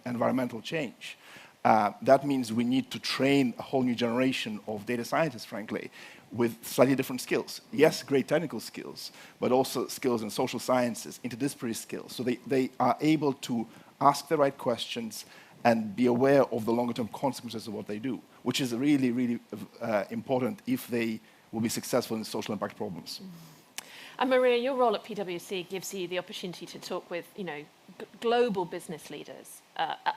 environmental change. That means we need to train a whole new generation of data scientists, frankly, with slightly different skills. Yes, great technical skills, but also skills in social sciences, interdisciplinary skills. So they are able to ask the right questions and be aware of the longer-term consequences of what they do, which is really, really important if they will be successful in social impact problems. And Maria, your role at PwC gives you the opportunity to talk with, global business leaders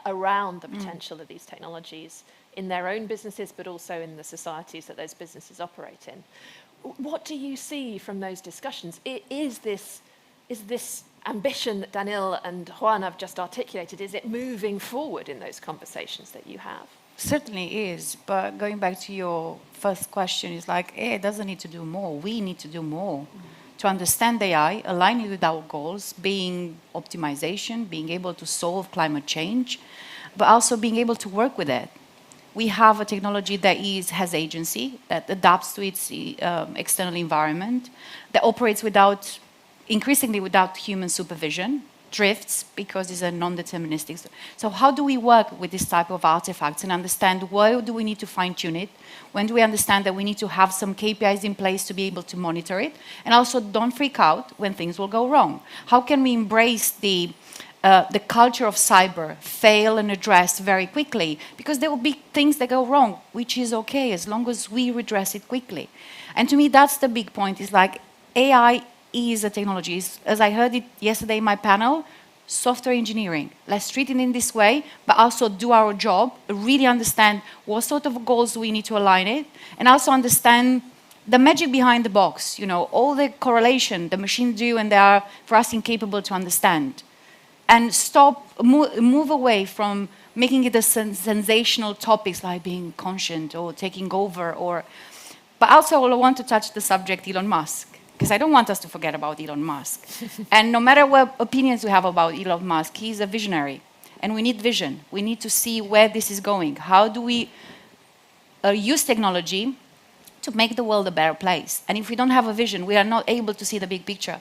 around the potential of these technologies in their own businesses, but also in the societies that those businesses operate in. What do you see from those discussions? Is this ambition that Daniil and Juan have just articulated, is it moving forward in those conversations that you have? Certainly is, but going back to your first question, it's like, it doesn't need to do more. We need to do more to understand AI, align it with our goals, being optimization, being able to solve climate change, but also being able to work with it. We have a technology that has agency, that adapts to its external environment, that operates increasingly without human supervision, drifts because it's a non-deterministic. So how do we work with this type of artifacts and understand where do we need to fine-tune it? When do we understand that we need to have some KPIs in place to be able to monitor it? And also don't freak out when things will go wrong. How can we embrace the culture of cyber, fail and address very quickly? Because there will be things that go wrong, which is okay as long as we redress it quickly. And to me, that's the big point, is like AI is a technology. As I heard it yesterday in my panel, software engineering. Let's treat it in this way, but also do our job, really understand what sort of goals we need to align it, and also understand the magic behind the box, all the correlation the machines do and they are, for us, incapable to understand. And move away from making it a sensational topics like being conscient or taking over, but also I want to touch the subject Elon Musk, because I don't want us to forget about Elon Musk. And no matter what opinions we have about Elon Musk, he's a visionary. And we need vision. We need to see where this is going. How do we use technology to make the world a better place? And if we don't have a vision, we are not able to see the big picture.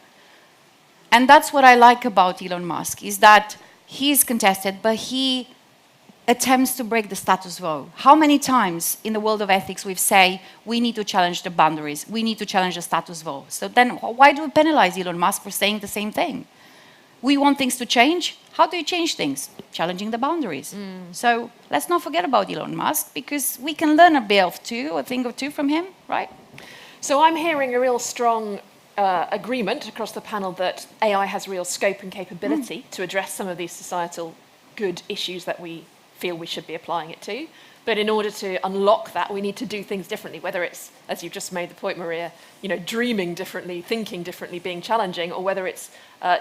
And that's what I like about Elon Musk, is that he is contested, but he attempts to break the status quo. How many times in the world of ethics we've said we need to challenge the boundaries, we need to challenge the status quo? So then why do we penalize Elon Musk for saying the same thing? We want things to change. How do you change things? Challenging the boundaries. So let's not forget about Elon Musk, because we can learn a thing or two from him, right? So I'm hearing a real strong agreement across the panel that AI has real scope and capability to address some of these societal good issues that we feel we should be applying it to. But in order to unlock that, we need to do things differently, whether it's, as you just made the point, Maria, dreaming differently, thinking differently, being challenging, or whether it's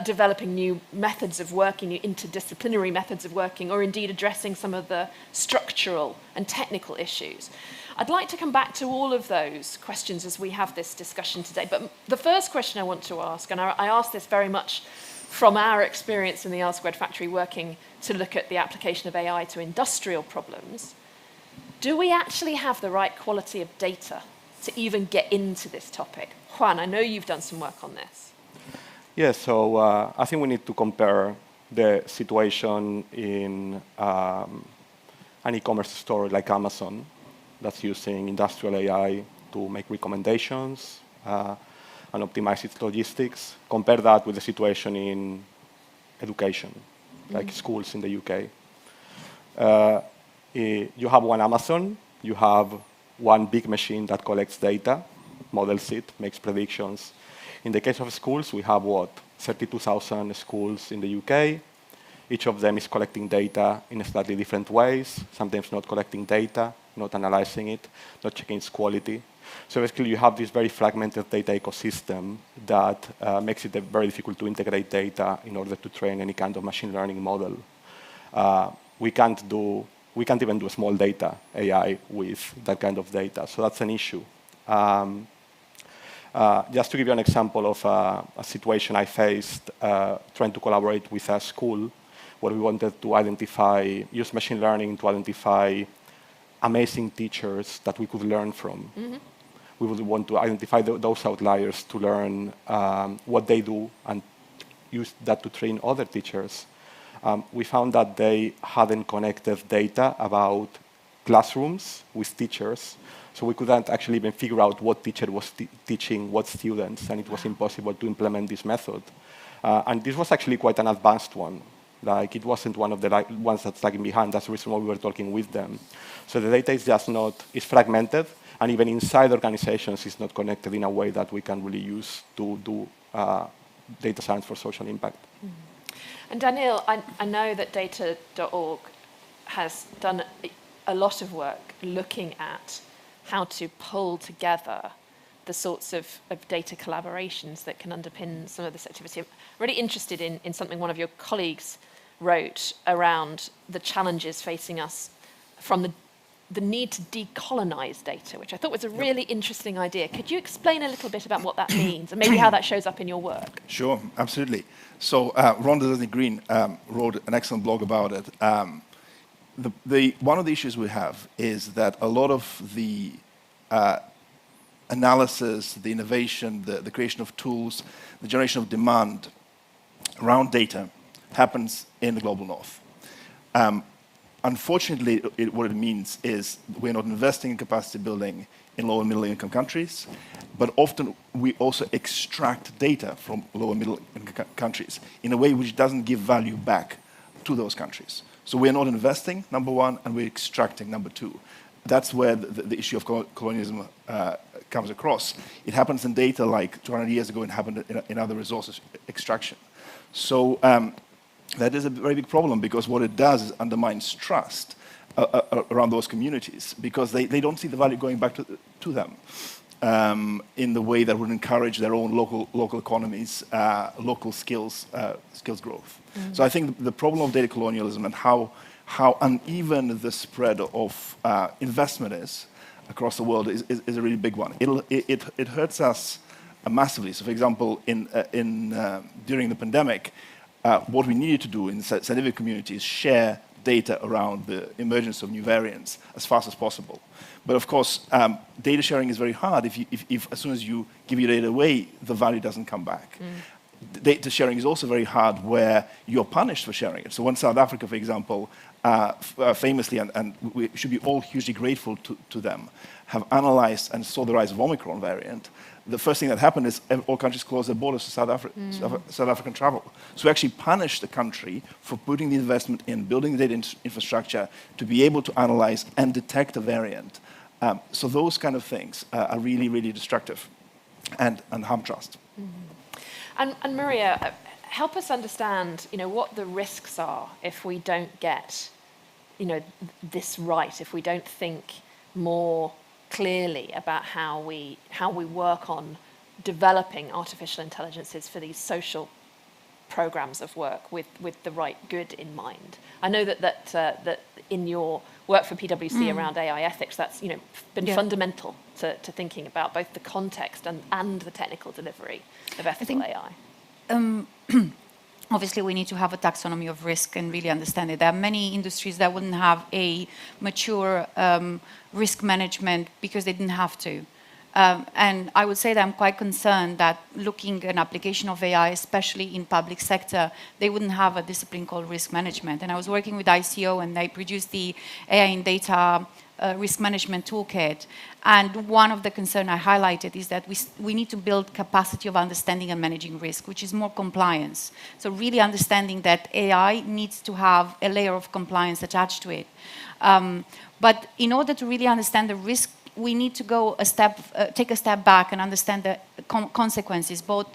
developing new methods of working, new interdisciplinary methods of working, or indeed addressing some of the structural and technical issues. I'd like to come back to all of those questions as we have this discussion today. But the first question I want to ask, and I ask this very much from our experience in the R² factory working to look at the application of AI to industrial problems, do we actually have the right quality of data to even get into this topic? Juan, I know you've done some work on this. Yes, so I think we need to compare the situation in an e-commerce store like Amazon that's using industrial AI to make recommendations and optimize its logistics. Compare that with the situation in education, like schools in the UK. You have one Amazon, you have one big machine that collects data, models it, makes predictions. In the case of schools, we have 32,000 schools in the UK. Each of them is collecting data in slightly different ways, sometimes not collecting data, not analyzing it, not checking its quality. So basically, you have this very fragmented data ecosystem that makes it very difficult to integrate data in order to train any kind of machine learning model. We can't even do small data AI with that kind of data. So that's an issue. Just to give you an example of a situation I faced trying to collaborate with a school where we wanted to use machine learning to identify amazing teachers that we could learn from. We would want to identify those outliers to learn what they do and use that to train other teachers. we found that they hadn't connected data about classrooms with teachers. So we couldn't actually even figure out what teacher was teaching what students, and it was impossible to implement this method. And this was actually quite an advanced one. Like, it wasn't one of the ones that's lagging behind. That's the reason why we were talking with them. So the data is just not, it's fragmented, and even inside organizations, it's not connected in a way that we can really use to do data science for social impact. And Daniel, I know that data.org has done a lot of work looking at how to pull together the sorts of data collaborations that can underpin some of this activity. I'm really interested in something one of your colleagues wrote around the challenges facing us from the need to decolonize data, which I thought was a really interesting idea. Could you explain a little bit about what that means and maybe how that shows up in your work? Sure, absolutely. So Rhonda Green wrote an excellent blog about it. One of the issues we have is that a lot of the analysis, the innovation, the creation of tools, the generation of demand around data happens in the global north. Unfortunately, what it means is we're not investing in capacity building in low and middle income countries, but often we also extract data from low and middle income countries in a way which doesn't give value back to those countries. So we're not investing, number one, and we're extracting, number two. That's where the issue of colonialism comes across. It happens in data like 200 years ago, it happened in other resources extraction. So that is a very big problem, because what it does is undermines trust around those communities, because they don't see the value going back to them in the way that would encourage their own local economies, local skills growth. Mm-hmm. So I think the problem of data colonialism and how uneven the spread of investment is across the world is a really big one. It hurts us massively. So, for example, during the pandemic, what we needed to do in the scientific community is share data around the emergence of new variants as fast as possible. But of course, data sharing is very hard if as soon as you give your data away, the value doesn't come back. Data sharing is also very hard where you're punished for sharing it. So when South Africa, for example, famously, and we should be all hugely grateful to them, have analyzed and saw the rise of Omicron variant, the first thing that happened is all countries closed their borders to South African travel. So we actually punished the country for putting the investment in building the data infrastructure to be able to analyze and detect a variant. So those kind of things are really, really destructive and harm trust. And Maria, help us understand, what the risks are if we don't get, this right, if we don't think more clearly about how we work on developing artificial intelligences for these social programs of work with the right good in mind. I know that in your work for PwC around AI ethics, that's been fundamental to thinking about both the context and the technical delivery of ethical AI. Obviously, we need to have a taxonomy of risk and really understand it. There are many industries that wouldn't have a mature risk management because they didn't have to. And I would say that I'm quite concerned that looking at an application of AI, especially in public sector, they wouldn't have a discipline called risk management. And I was working with ICO, and they produced the AI in data risk management toolkit. And one of the concerns I highlighted is that we need to build capacity of understanding and managing risk, which is more compliance. So really understanding that AI needs to have a layer of compliance attached to it. But in order to really understand the risk, we need to take a step back and understand the consequences, both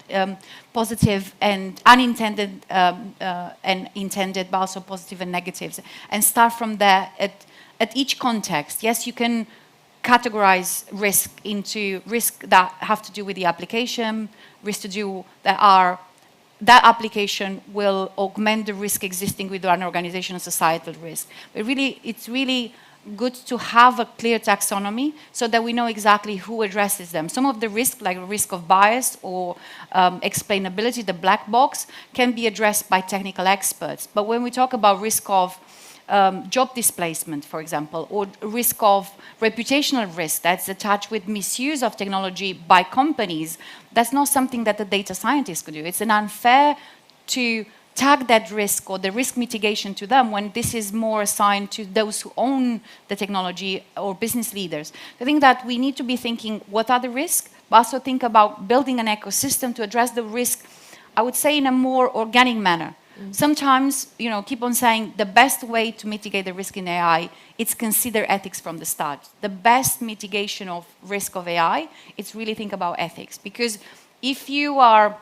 positive and unintended and intended, but also positive and negatives, and start from there at each context. Yes, you can categorize risk into risk that have to do with the application, risk to do that application will augment the risk existing with an organization and societal risk. But really, it's really good to have a clear taxonomy so that we know exactly who addresses them. Some of the risk, like risk of bias or explainability, the black box, can be addressed by technical experts. But when we talk about risk of job displacement, for example, or risk of reputational risk that's attached with misuse of technology by companies, that's not something that the data scientist could do. It's an unfair to tag that risk or the risk mitigation to them when this is more assigned to those who own the technology or business leaders. I think that we need to be thinking what are the risks, but also think about building an ecosystem to address the risk, I would say, in a more organic manner. Sometimes, keep on saying the best way to mitigate the risk in AI, it's consider ethics from the start. The best mitigation of risk of AI, it's really think about ethics. Because if you are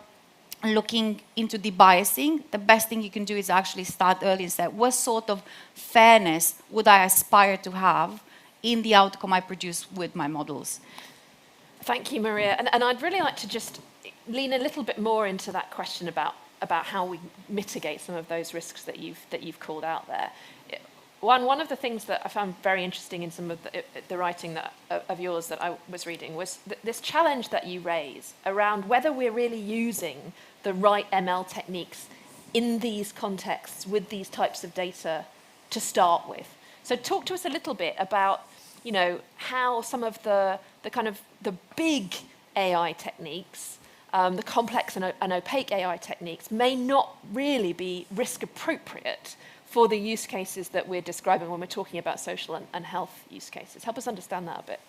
looking into debiasing, the best thing you can do is actually start early and say, what sort of fairness would I aspire to have in the outcome I produce with my models? Thank you, Maria. And I'd really like to just lean a little bit more into that question about how we mitigate some of those risks that you've called out there. One of the things that I found very interesting in some of the writing of yours that I was reading was this challenge that you raise around whether we're really using the right ML techniques in these contexts with these types of data to start with. So talk to us a little bit about, how some of the kind of the big AI techniques, the complex and opaque AI techniques may not really be risk appropriate for the use cases that we're describing when we're talking about social and health use cases. Help us understand that a bit.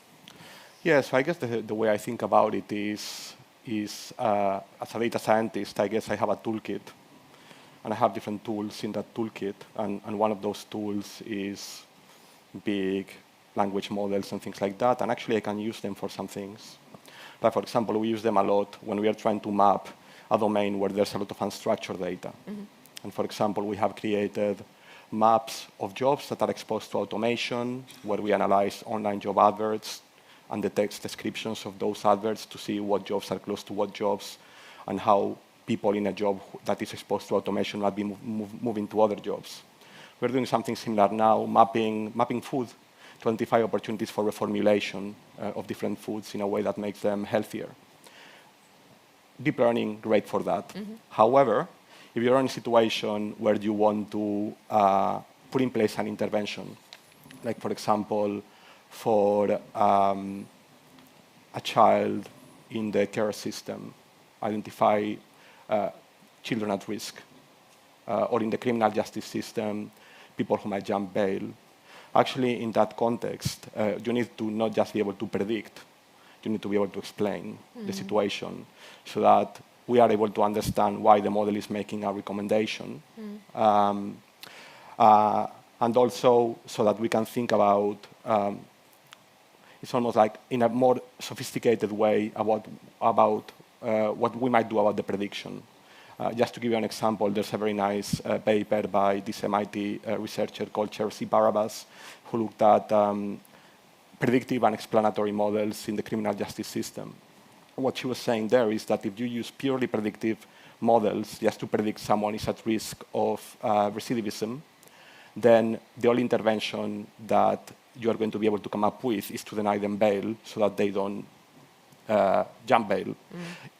Yes, I guess the way I think about it is as a data scientist, I guess I have a toolkit, and I have different tools in that toolkit, and one of those tools is big language models and things like that, and actually I can use them for some things. Like, for example, we use them a lot when we are trying to map a domain where there's a lot of unstructured data. And for example, we have created maps of jobs that are exposed to automation, where we analyze online job adverts and the text descriptions of those adverts to see what jobs are close to what jobs and how people in a job that is exposed to automation might be moving to other jobs. We're doing something similar now, mapping food to identify opportunities for reformulation of different foods in a way that makes them healthier. Deep learning, great for that. However, if you're in a situation where you want to put in place an intervention, like for example, for a child in the care system, identify children at risk, or in the criminal justice system, people who might jump bail. Actually, in that context, you need to not just be able to predict, you need to be able to explain the situation so that we are able to understand why the model is making a recommendation. And also so that we can think about, it's almost like in a more sophisticated way about what we might do about the prediction. Just to give you an example, there's a very nice paper by this MIT researcher called Chelsea Barabas, who looked at predictive and explanatory models in the criminal justice system. What she was saying there is that if you use purely predictive models just to predict someone is at risk of recidivism, then the only intervention that you are going to be able to come up with is to deny them bail so that they don't jump bail.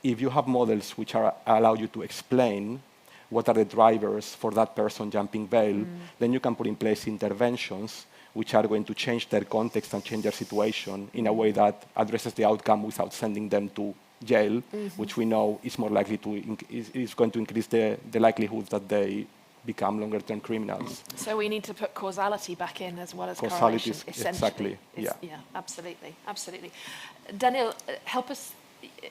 If you have models which allow you to explain what are the drivers for that person jumping bail, then you can put in place interventions which are going to change their context and change their situation in a way that addresses the outcome without sending them to jail, which we know is more likely is going to increase the likelihood that they become longer-term criminals. So we need to put causality back in as well as Causality, correlation, essentially. exactly. Yeah, absolutely, absolutely. Daniel, help us,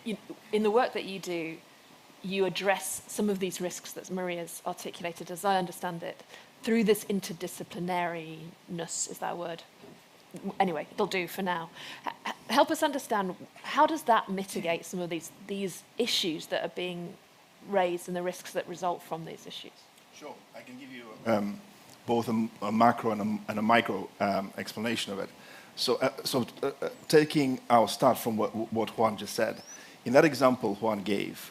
in the work that you do, you address some of these risks that Maria's articulated, as I understand it, through this interdisciplinariness, is that a word? Anyway, it'll do for now. Help us understand, how does that mitigate some of these issues that are being raised and the risks that result from these issues? Sure, I can give you both a macro and a micro explanation of it. So taking our start from what Juan just said, in that example Juan gave,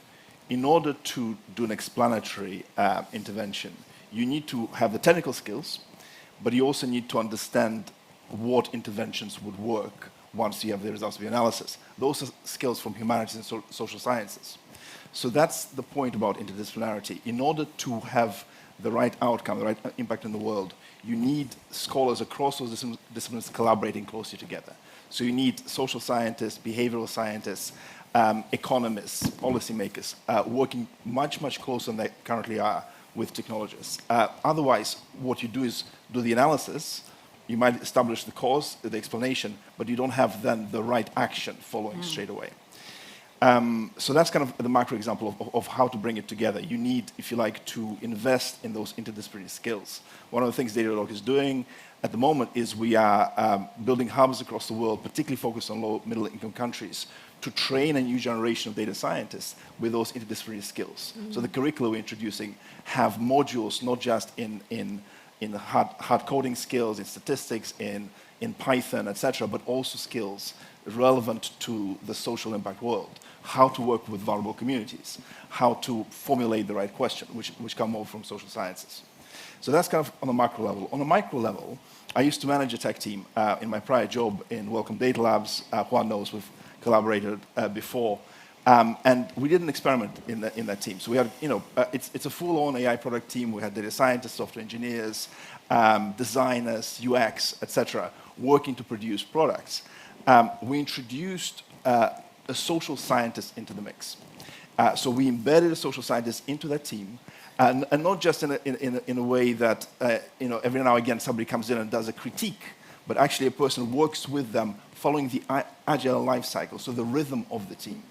in order to do an explanatory intervention, you need to have the technical skills, but you also need to understand what interventions would work once you have the results of the analysis. Those are skills from humanities and social sciences. So that's the point about interdisciplinarity. In order to have the right outcome, the right impact in the world, you need scholars across those disciplines collaborating closely together. So you need social scientists, behavioral scientists, economists, policymakers, working much, much closer than they currently are with technologists. Otherwise, what you do is do the analysis, you might establish the cause, the explanation, but you don't have then the right action following straight away. So that's kind of the macro example of how to bring it together. You need, if you like, to invest in those interdisciplinary skills. One of the things Datadog is doing at the moment is we are building hubs across the world, particularly focused on low, middle-income countries, to train a new generation of data scientists with those interdisciplinary skills. So the curricula we're introducing have modules not just in hard coding skills, in statistics, in Python, etc., but also skills relevant to the social impact world. How to work with vulnerable communities, how to formulate the right question, which come more from social sciences. So that's kind of on a macro level. On a micro level, I used to manage a tech team in my prior job in Welcome Data Labs. Juan knows we've collaborated before. And we did an experiment in that team. So we had, it's a full-on AI product team. We had data scientists, software engineers, designers, UX, etc., working to produce products. We introduced a social scientist into the mix. So we embedded a social scientist into that team, and not just in a way that every now and again somebody comes in and does a critique, but actually a person works with them following the agile life cycle, so the rhythm of the team.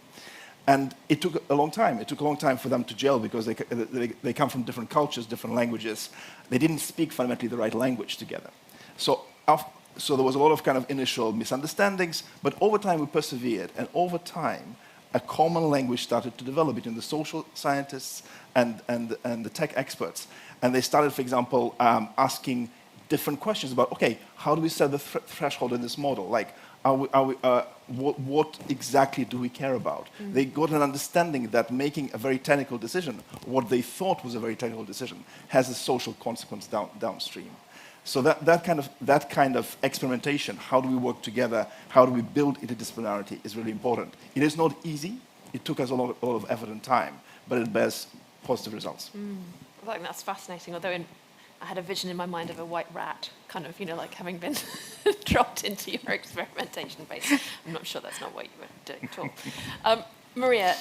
And it took a long time. It took a long time for them to gel because they come from different cultures, different languages. They didn't speak fundamentally the right language together. So there was a lot of kind of initial misunderstandings, but over time we persevered, and over time a common language started to develop between the social scientists and the tech experts. And they started, for example, asking different questions about, okay, how do we set the threshold in this model? Like, what exactly do we care about? They got an understanding that making a very technical decision, what they thought was a very technical decision, has a social consequence downstream. So that kind of experimentation, how do we work together, how do we build interdisciplinarity, is really important. It is not easy. It took us a lot of effort and time, but it bears positive results. I think that's fascinating, although I had a vision in my mind of a white rat, kind of, like having been dropped into your experimentation phase. I'm not sure that's not what you were doing at all. Maria,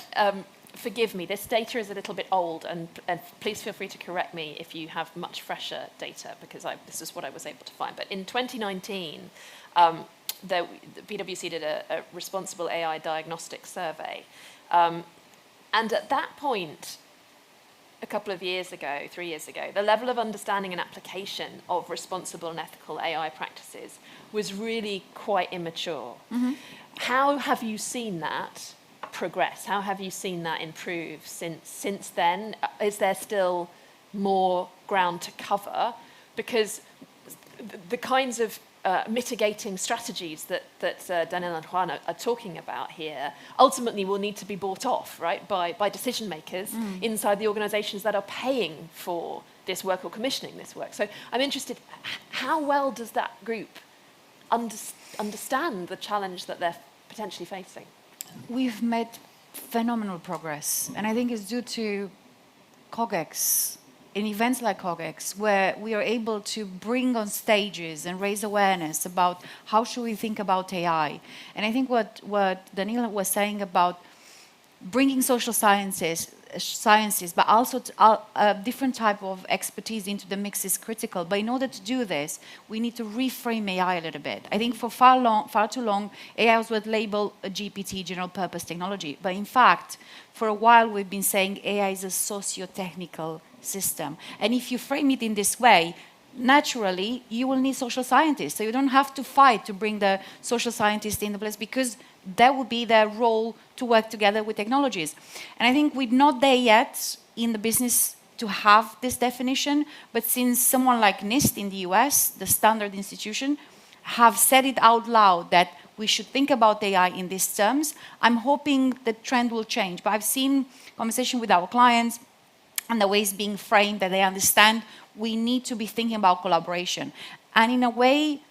forgive me, this data is a little bit old, and please feel free to correct me if you have much fresher data, because this is what I was able to find. But in 2019, the PwC did a responsible AI diagnostic survey. And at that point, a couple of years ago, 3 years ago, the level of understanding and application of responsible and ethical AI practices was really quite immature. How have you seen that progress? How have you seen that improve since then? Is there still more ground to cover? Because the kinds of mitigating strategies that Daniel and Juan are talking about here ultimately will need to be bought off, right, by decision makers inside the organizations that are paying for this work or commissioning this work. So I'm interested, how well does that group understand the challenge that they're potentially facing? We've made phenomenal progress, and I think it's due to CogX, in events like CogX, where we are able to bring on stages and raise awareness about how should we think about AI. And I think what Daniel was saying about bringing social sciences, but also a different type of expertise into the mix is critical. But in order to do this, we need to reframe AI a little bit. I think for far too long, AI was labeled a GPT, general purpose technology. But in fact, for a while, we've been saying AI is a socio-technical system. And if you frame it in this way, naturally, you will need social scientists. So you don't have to fight to bring the social scientists into place, because that would be their role to work together with technologies. And I think we're not there yet in the business to have this definition, but since someone like NIST in the US, the standard institution, have said it out loud that we should think about AI in these terms, I'm hoping the trend will change. But I've seen conversation with our clients and the way it's being framed, that they understand we need to be thinking about collaboration. And in a way,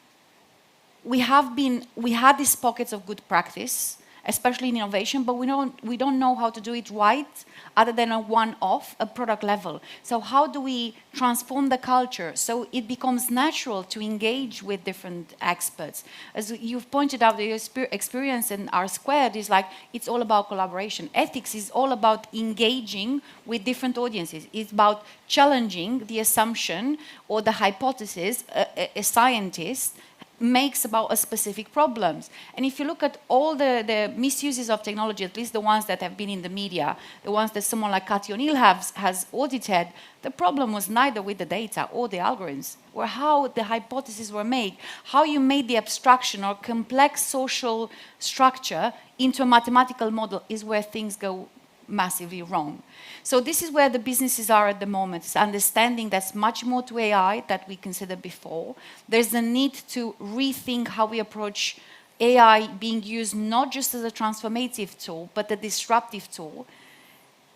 we had these pockets of good practice, especially in innovation, but we don't know how to do it right other than a one-off, a product level. So how do we transform the culture so it becomes natural to engage with different experts? As you've pointed out, the experience in R², is like, it's all about collaboration. Ethics is all about engaging with different audiences. It's about challenging the assumption or the hypothesis a scientist makes about a specific problems. And if you look at all the misuses of technology, at least the ones that have been in the media, the ones that someone like Cathy O'Neill has audited, the problem was neither with the data or the algorithms, or how the hypotheses were made, how you made the abstraction or complex social structure into a mathematical model is where things go massively wrong. So this is where the businesses are at the moment. It's understanding there's much more to AI that we considered before. There's a need to rethink how we approach AI being used not just as a transformative tool, but a disruptive tool.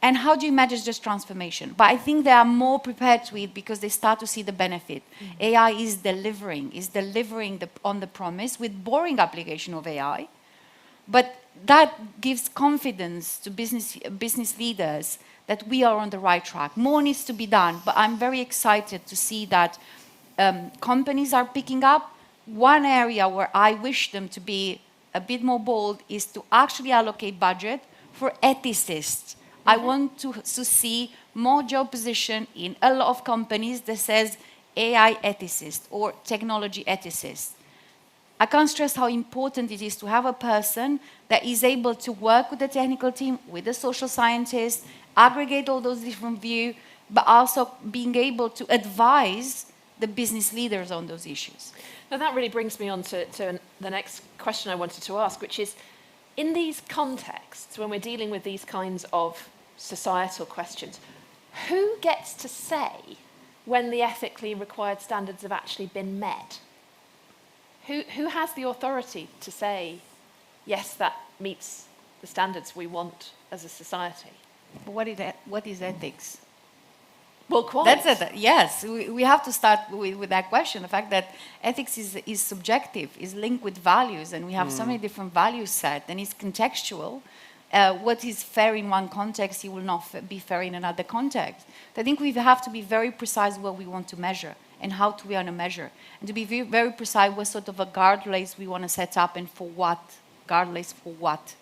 And how do you manage this transformation? But I think they are more prepared to it because they start to see the benefit. AI is delivering on the promise with boring application of AI. But that gives confidence to business leaders that we are on the right track. More needs to be done, but I'm very excited to see that companies are picking up. One area where I wish them to be a bit more bold is to actually allocate budget for ethicists. I want to see more job position in a lot of companies that says AI ethicist or technology ethicist. I can't stress how important it is to have a person that is able to work with the technical team, with the social scientists, aggregate all those different views, but also being able to advise the business leaders on those issues. Now that really brings me on to the next question I wanted to ask, which is, in these contexts, when we're dealing with these kinds of societal questions, who gets to say when the ethically required standards have actually been met? Who has the authority to say, yes, that meets the standards we want as a society? But what is ethics? Well, quite. That's it. Yes, we have to start with that question. The fact that ethics is subjective, is linked with values, and we have so many different value set, and it's contextual. What is fair in one context, it will not be fair in another context. I think we have to be very precise what we want to measure and how we want to measure, and to be very precise what sort of a guardrails we want to set up and for what, guardrails for what.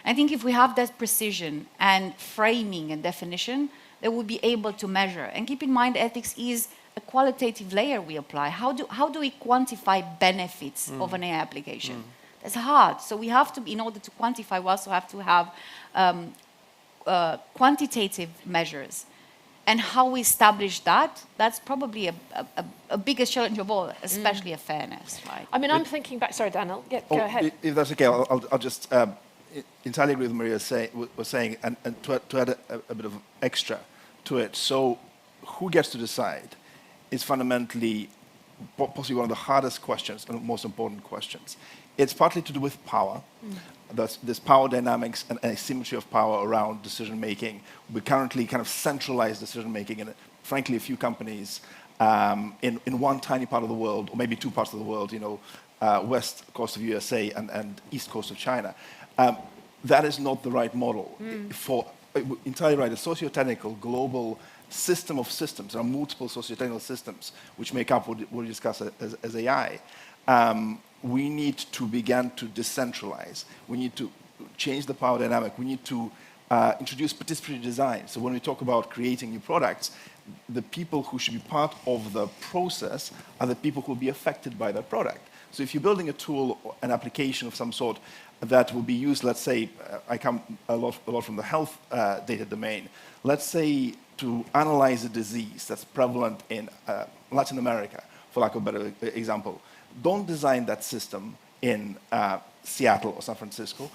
I think if we have that precision and framing and definition, that we'll be able to measure. And keep in mind, ethics is a qualitative layer we apply. How do we quantify benefits of an AI application? That's hard. So we have to, in order to quantify, we also have to have quantitative measures. And how we establish that, that's probably a biggest challenge of all, especially a fairness, right? I mean, I'm thinking back, sorry, Daniel, go ahead. If that's okay, I'll just entirely agree with Maria was saying, and to add a bit of extra to it. So who gets to decide is fundamentally possibly one of the hardest questions and most important questions. It's partly to do with power. There's power dynamics and asymmetry of power around decision making. We currently kind of centralize decision making in, frankly, a few companies in one tiny part of the world, or maybe two parts of the world, west coast of USA and east coast of China. That is not the right model. For entirely right, a socio-technical global system of systems. There are multiple socio-technical systems which make up what we discuss as AI. We need to begin to decentralize. We need to change the power dynamic. We need to introduce participatory design. So when we talk about creating new products, the people who should be part of the process are the people who will be affected by that product. So if you're building a tool, an application of some sort that will be used, let's say, I come a lot from the health data domain, let's say to analyze a disease that's prevalent in Latin America, for lack of a better example. Don't design that system in Seattle or San Francisco.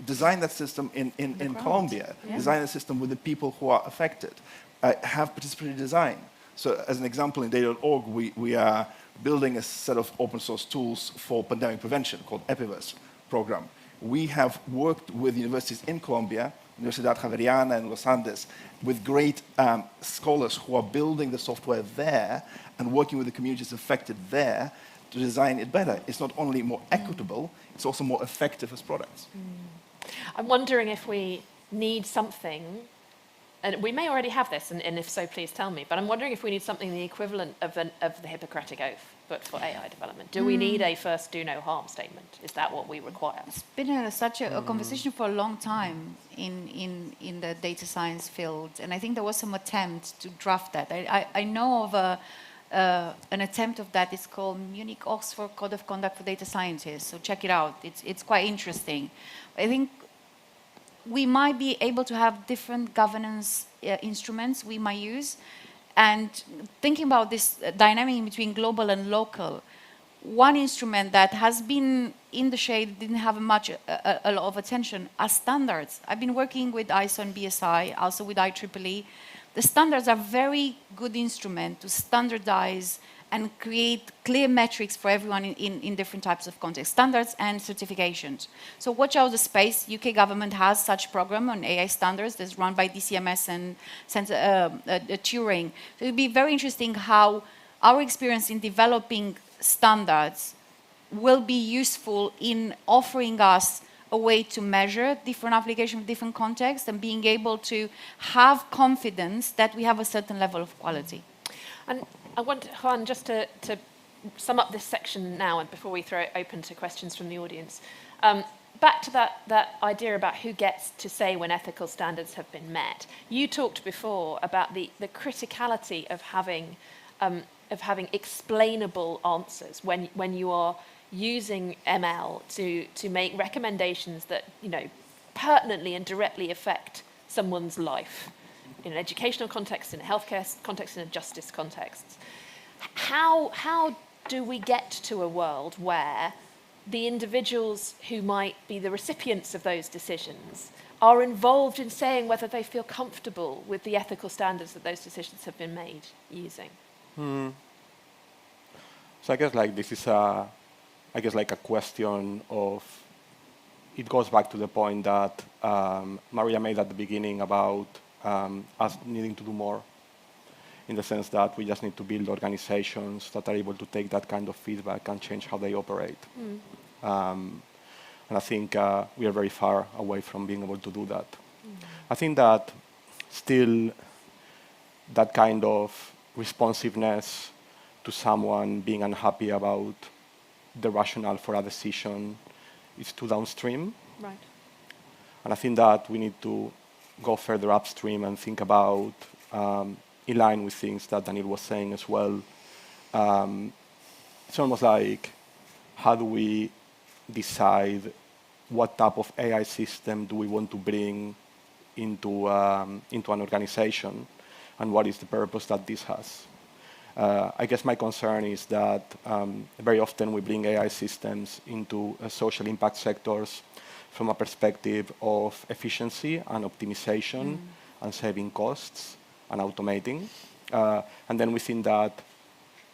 Design that system in Colombia. Yeah. Design a system with the people who are affected. Have participatory design. So as an example, in data.org, we are building a set of open source tools for pandemic prevention called Epiverse program. We have worked with universities in Colombia, Universidad Javeriana and Los Andes, with great scholars who are building the software there and working with the communities affected there to design it better. It's not only more equitable, it's also more effective as products. I'm wondering if we need something, and we may already have this, and if so, please tell me, but I'm wondering if we need something the equivalent of the Hippocratic Oath, but for AI development. Do we need a first do no harm statement? Is that what we require? It's been such a conversation for a long time in the data science field, and I think there was some attempt to draft that. I know of an attempt of that. It's called Munich-Oxford Code of Conduct for Data Scientists, so check it out. It's quite interesting. I think we might be able to have different governance instruments we might use. And thinking about this dynamic between global and local, one instrument that has been in the shade, didn't have a lot of attention, are standards. I've been working with ISO and BSI, also with IEEE. The standards are very good instrument to standardize and create clear metrics for everyone in different types of contexts, standards and certifications. So watch out the space. UK government has such program on AI standards that's run by DCMS and Turing. So it would be very interesting how our experience in developing standards will be useful in offering us a way to measure different applications, different contexts, and being able to have confidence that we have a certain level of quality. And I want, Juan, just to sum up this section now, and before we throw it open to questions from the audience, back to that idea about who gets to say when ethical standards have been met. You talked before about the criticality of having explainable answers when you are using ML to make recommendations that, you know, pertinently and directly affect someone's life in an educational context, in a healthcare context, in a justice context. How do we get to a world where the individuals who might be the recipients of those decisions are involved in saying whether they feel comfortable with the ethical standards that those decisions have been made using? So I guess like this is a question of, it goes back to the point that Maria made at the beginning about us needing to do more, in the sense that we just need to build organizations that are able to take that kind of feedback and change how they operate. And I think we are very far away from being able to do that. I think that still that kind of responsiveness to someone being unhappy about the rationale for a decision is too downstream. Right. And I think that we need to go further upstream and think about, in line with things that Daniel was saying as well, it's almost like, how do we decide what type of AI system do we want to bring into an organization, and what is the purpose that this has? I guess my concern is that very often we bring AI systems into social impact sectors from a perspective of efficiency and optimization and saving costs and automating. And then within that,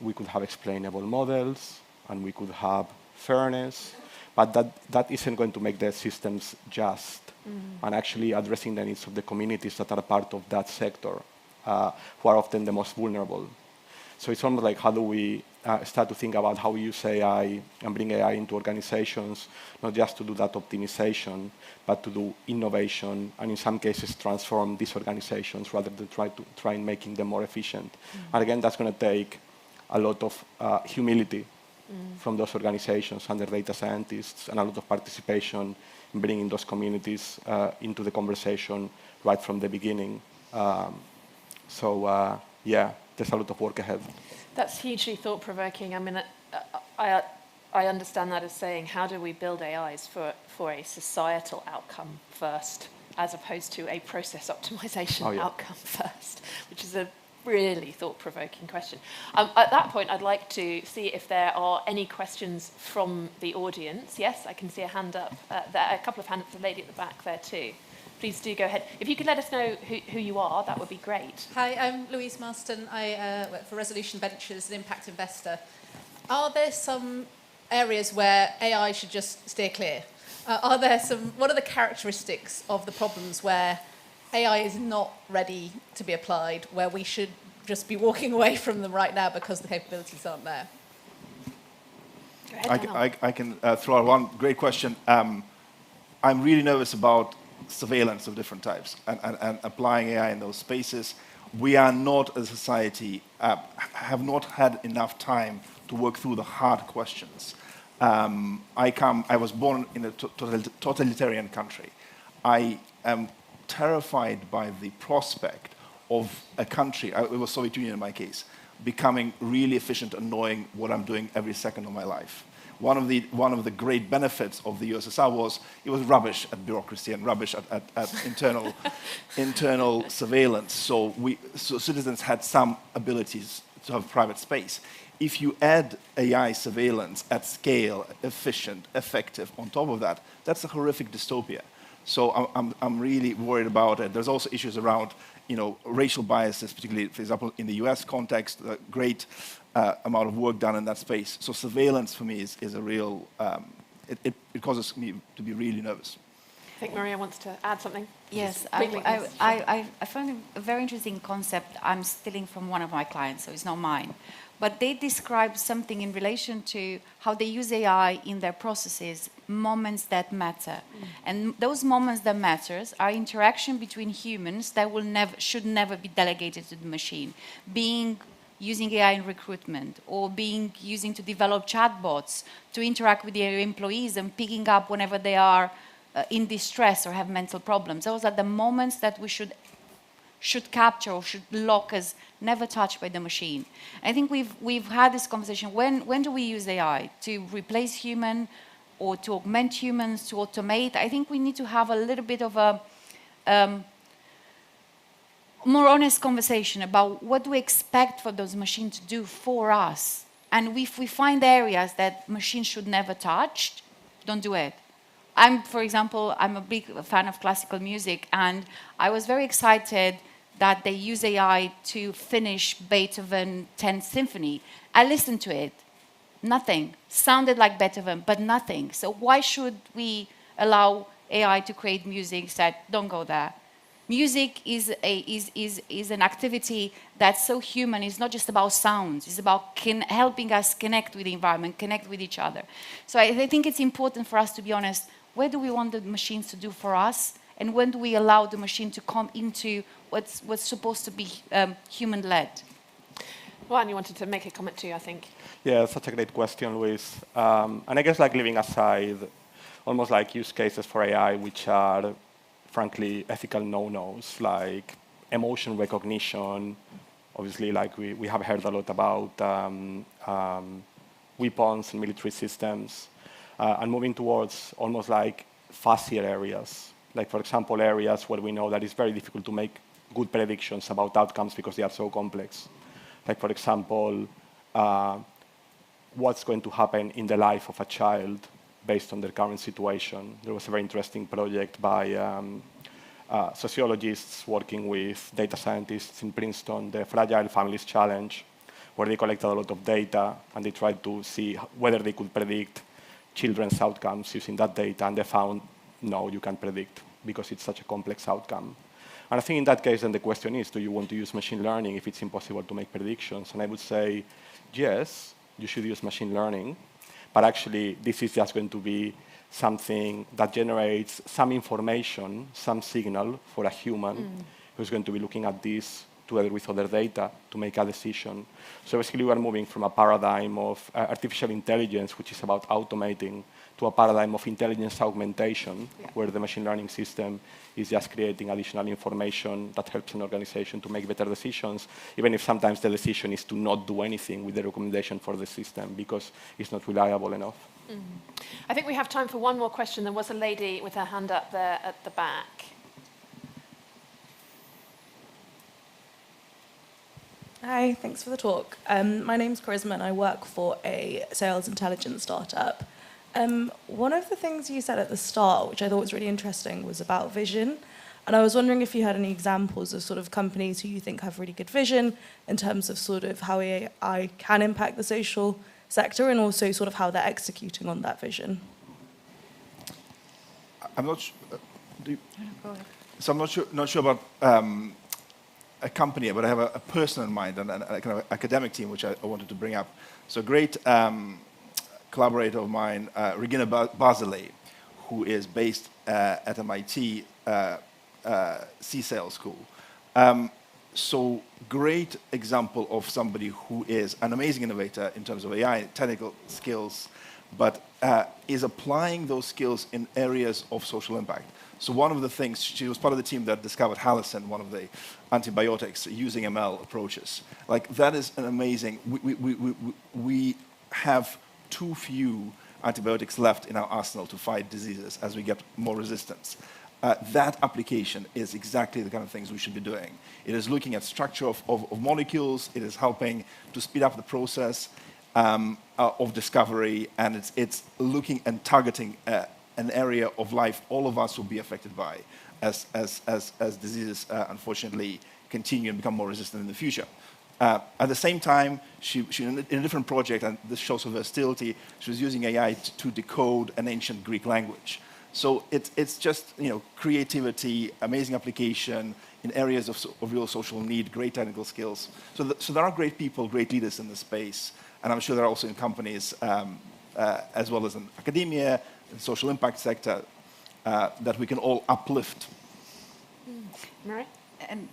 we could have explainable models and we could have fairness, but that isn't going to make the systems just and actually addressing the needs of the communities that are part of that sector, who are often the most vulnerable. So it's almost like, how do we start to think about how we use AI and bring AI into organizations, not just to do that optimization, but to do innovation, and in some cases transform these organizations rather than try in making them more efficient. And again, that's going to take a lot of humility from those organizations and their data scientists, and a lot of participation in bringing those communities into the conversation right from the beginning. Yeah, there's a lot of work ahead. That's hugely thought-provoking. I mean, I understand that as saying, how do we build AIs for a societal outcome first, as opposed to a process optimization outcome first, which is a really thought-provoking question. At that point, I'd like to see if there are any questions from the audience. Yes, I can see a hand up there, a couple of hands, the lady at the back there too. Please do go ahead. If you could let us know who you are, that would be great. Hi, I'm Louise Marston. I work for Resolution Ventures, an impact investor. Are there some areas where AI should just steer clear? What are the characteristics of the problems where AI is not ready to be applied, where we should just be walking away from them right now because the capabilities aren't there? I can throw out one great question. I'm really nervous about surveillance of different types and applying AI in those spaces. We are not, as a society, have not had enough time to work through the hard questions. I was born in a totalitarian country. I am terrified by the prospect of a country, it was Soviet Union in my case, becoming really efficient and knowing what I'm doing every second of my life. One of the great benefits of the USSR was it was rubbish at bureaucracy and rubbish at internal surveillance. So citizens had some abilities to have private space. If you add AI surveillance at scale, efficient, effective, on top of that, that's a horrific dystopia. So I'm really worried about it. There's also issues around racial biases, particularly, for example, in the US context, a great amount of work done in that space. So surveillance for me is a real, it causes me to be really nervous. I think Maria wants to add something. Yes, Quickly, I found a very interesting concept. I'm stealing from one of my clients, so it's not mine. But they describe something in relation to how they use AI in their processes, moments that matter. And those moments that matters are interaction between humans that should never be delegated to the machine. Using AI in recruitment, or using to develop chatbots to interact with their employees and picking up whenever they are in distress or have mental problems. Those are the moments that we should capture or should lock as never touched by the machine. I think we've had this conversation. When do we use AI? To replace human or to augment humans, to automate? I think we need to have a little bit of a more honest conversation about what do we expect for those machines to do for us. And if we find areas that machines should never touch, don't do it. For example, I'm a big fan of classical music, and I was very excited that they use AI to finish Beethoven 10th Symphony. I listened to it. Nothing. Sounded like Beethoven, but nothing. So why should we allow AI to create music that don't go there? Music is an activity that's so human. It's not just about sounds. It's about helping us connect with the environment, connect with each other. So I think it's important for us to be honest. Where do we want the machines to do for us? And when do we allow the machine to come into what's supposed to be human-led? Juan, you wanted to make a comment too, I think. Yeah, such a great question, Luis. And I guess leaving aside almost use cases for AI, which are frankly ethical no-nos, like emotion recognition. Obviously, we have heard a lot about weapons and military systems. And moving towards almost fussier areas, for example, areas where we know that it's very difficult to make good predictions about outcomes because they are so complex. For example, what's going to happen in the life of a child based on their current situation. There was a very interesting project by sociologists working with data scientists in Princeton, the Fragile Families Challenge, where they collected a lot of data and they tried to see whether they could predict children's outcomes using that data, and they found, no, you can't predict because it's such a complex outcome. And I think in that case, then the question is, do you want to use machine learning if it's impossible to make predictions? And I would say, yes, you should use machine learning, but actually this is just going to be something that generates some information, some signal for a human who's going to be looking at this together with other data to make a decision. So basically we are moving from a paradigm of artificial intelligence, which is about automating, to a paradigm of intelligence augmentation, where the machine learning system is just creating additional information that helps an organization to make better decisions, even if sometimes the decision is to not do anything with the recommendation for the system because it's not reliable enough. I think we have time for one more question. There was a lady with her hand up there at the back. Hi, thanks for the talk. My name's Charisma and I work for a sales intelligence startup. One of the things you said at the start, which I thought was really interesting, was about vision. And I was wondering if you had any examples of companies who you think have really good vision in terms of how AI can impact the social sector and also how they're executing on that vision. I'm not sure. So I'm not sure about a company, but I have a person in mind and a kind of academic team which I wanted to bring up. So a great collaborator of mine, Regina Barzilay, who is based at MIT CSAIL school. So great example of somebody who is an amazing innovator in terms of AI, technical skills, but is applying those skills in areas of social impact. So one of the things, she was part of the team that discovered Halicin, one of the antibiotics, using ML approaches. Like, that is an amazing, we have too few antibiotics left in our arsenal to fight diseases as we get more resistance. That application is exactly the kind of things we should be doing. It is looking at structure of molecules, it is helping to speed up the process of discovery, and it's looking and targeting an area of life all of us will be affected by as diseases unfortunately continue and become more resistant in the future. At the same time, she in a different project, and this shows her versatility, she was using AI to decode an ancient Greek language. So it's just, creativity, amazing application in areas of real social need, great technical skills. So there are great people, great leaders in the space, and I'm sure there are also in companies as well as in academia, in the social impact sector, that we can all uplift. Mary? And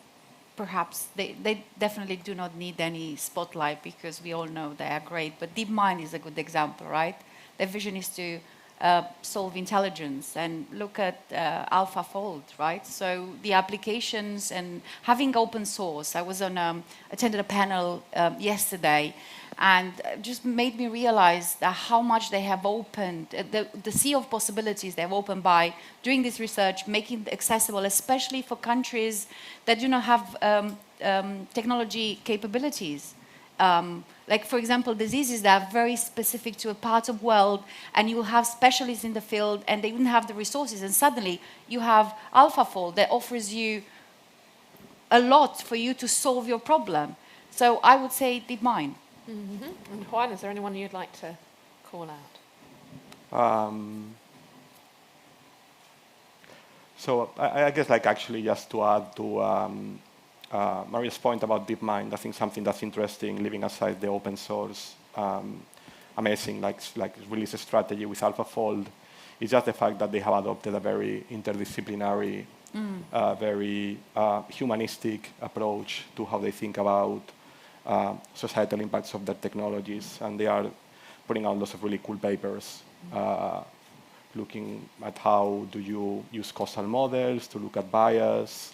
perhaps they definitely do not need any spotlight because we all know they are great, but DeepMind is a good example, right? Their vision is to solve intelligence, and look at AlphaFold, right? So the applications and having open source. I was on attended a panel yesterday, and just made me realize that how much they have opened, the sea of possibilities they have opened by doing this research, making it accessible, especially for countries that do not have technology capabilities. Like, for example, diseases that are very specific to a part of the world, and you will have specialists in the field, and they wouldn't have the resources, and suddenly you have AlphaFold that offers you a lot for you to solve your problem. So I would say DeepMind. Mm-hmm. And Juan, is there anyone you'd like to call out? So I guess, like, actually, just to add to Maria's point about DeepMind, I think something that's interesting, leaving aside the open source, amazing, like release strategy with AlphaFold, is just the fact that they have adopted a very interdisciplinary, very humanistic approach to how they think about societal impacts of their technologies, and they are putting out lots of really cool papers looking at how do you use causal models to look at bias,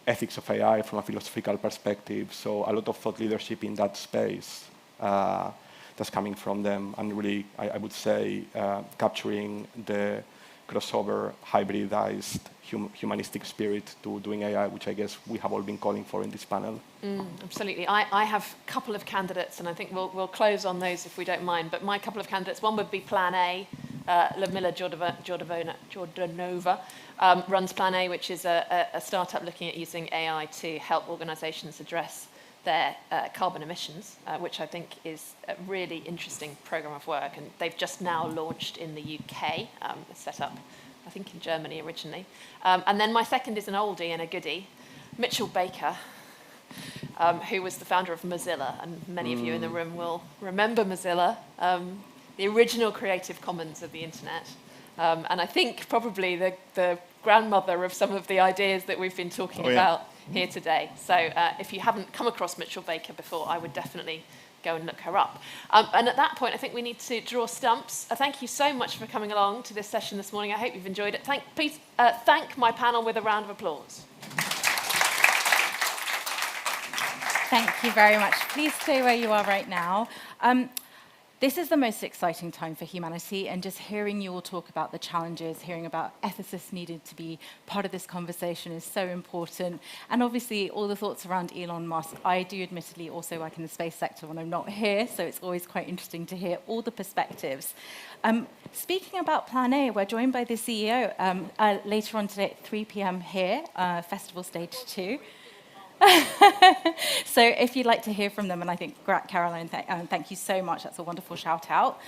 ethics of AI from a philosophical perspective. So a lot of thought leadership in that space that's coming from them, and really, I would say, capturing the crossover, hybridized, humanistic spirit to doing AI, which I guess we have all been calling for in this panel. Absolutely. I have a couple of candidates, and I think we'll close on those if we don't mind. But my couple of candidates, one would be Plan A. Ludmila Jordanova runs Plan A, which is a startup looking at using AI to help organizations address their carbon emissions, which I think is a really interesting program of work. And they've just now launched in the UK, set up, I think, in Germany originally. And then my second is an oldie and a goodie, Mitchell Baker, who was the founder of Mozilla. And many of you in the room will remember Mozilla, the original Creative Commons of the internet. And I think probably the grandmother of some of the ideas that we've been talking about here today. So if you haven't come across Mitchell Baker before, I would definitely go and look her up. And at that point, I think we need to draw stumps. Thank you so much for coming along to this session this morning. I hope you've enjoyed it. Please thank my panel with a round of applause. Thank you very much. Please stay where you are right now. This is the most exciting time for humanity, and just hearing you all talk about the challenges, hearing about ethicists needed to be part of this conversation is so important. And obviously, all the thoughts around Elon Musk. I do admittedly also work in the space sector when I'm not here, so it's always quite interesting to hear all the perspectives. Speaking about Plan A, we're joined by the CEO later on today at 3 p.m. here, Festival Stage 2. So if you'd like to hear from them, and I think Caroline, thank you so much. That's a wonderful shout out.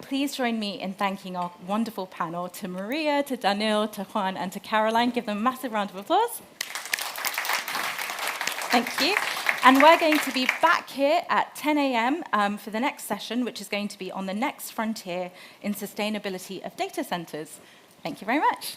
Please join me in thanking our wonderful panel, to Maria, to Daniil, to Juan, and to Caroline. Give them a massive round of applause. Thank you. And we're going to be back here at 10 a.m. For the next session, which is going to be on the next frontier in sustainability of data centers. Thank you very much.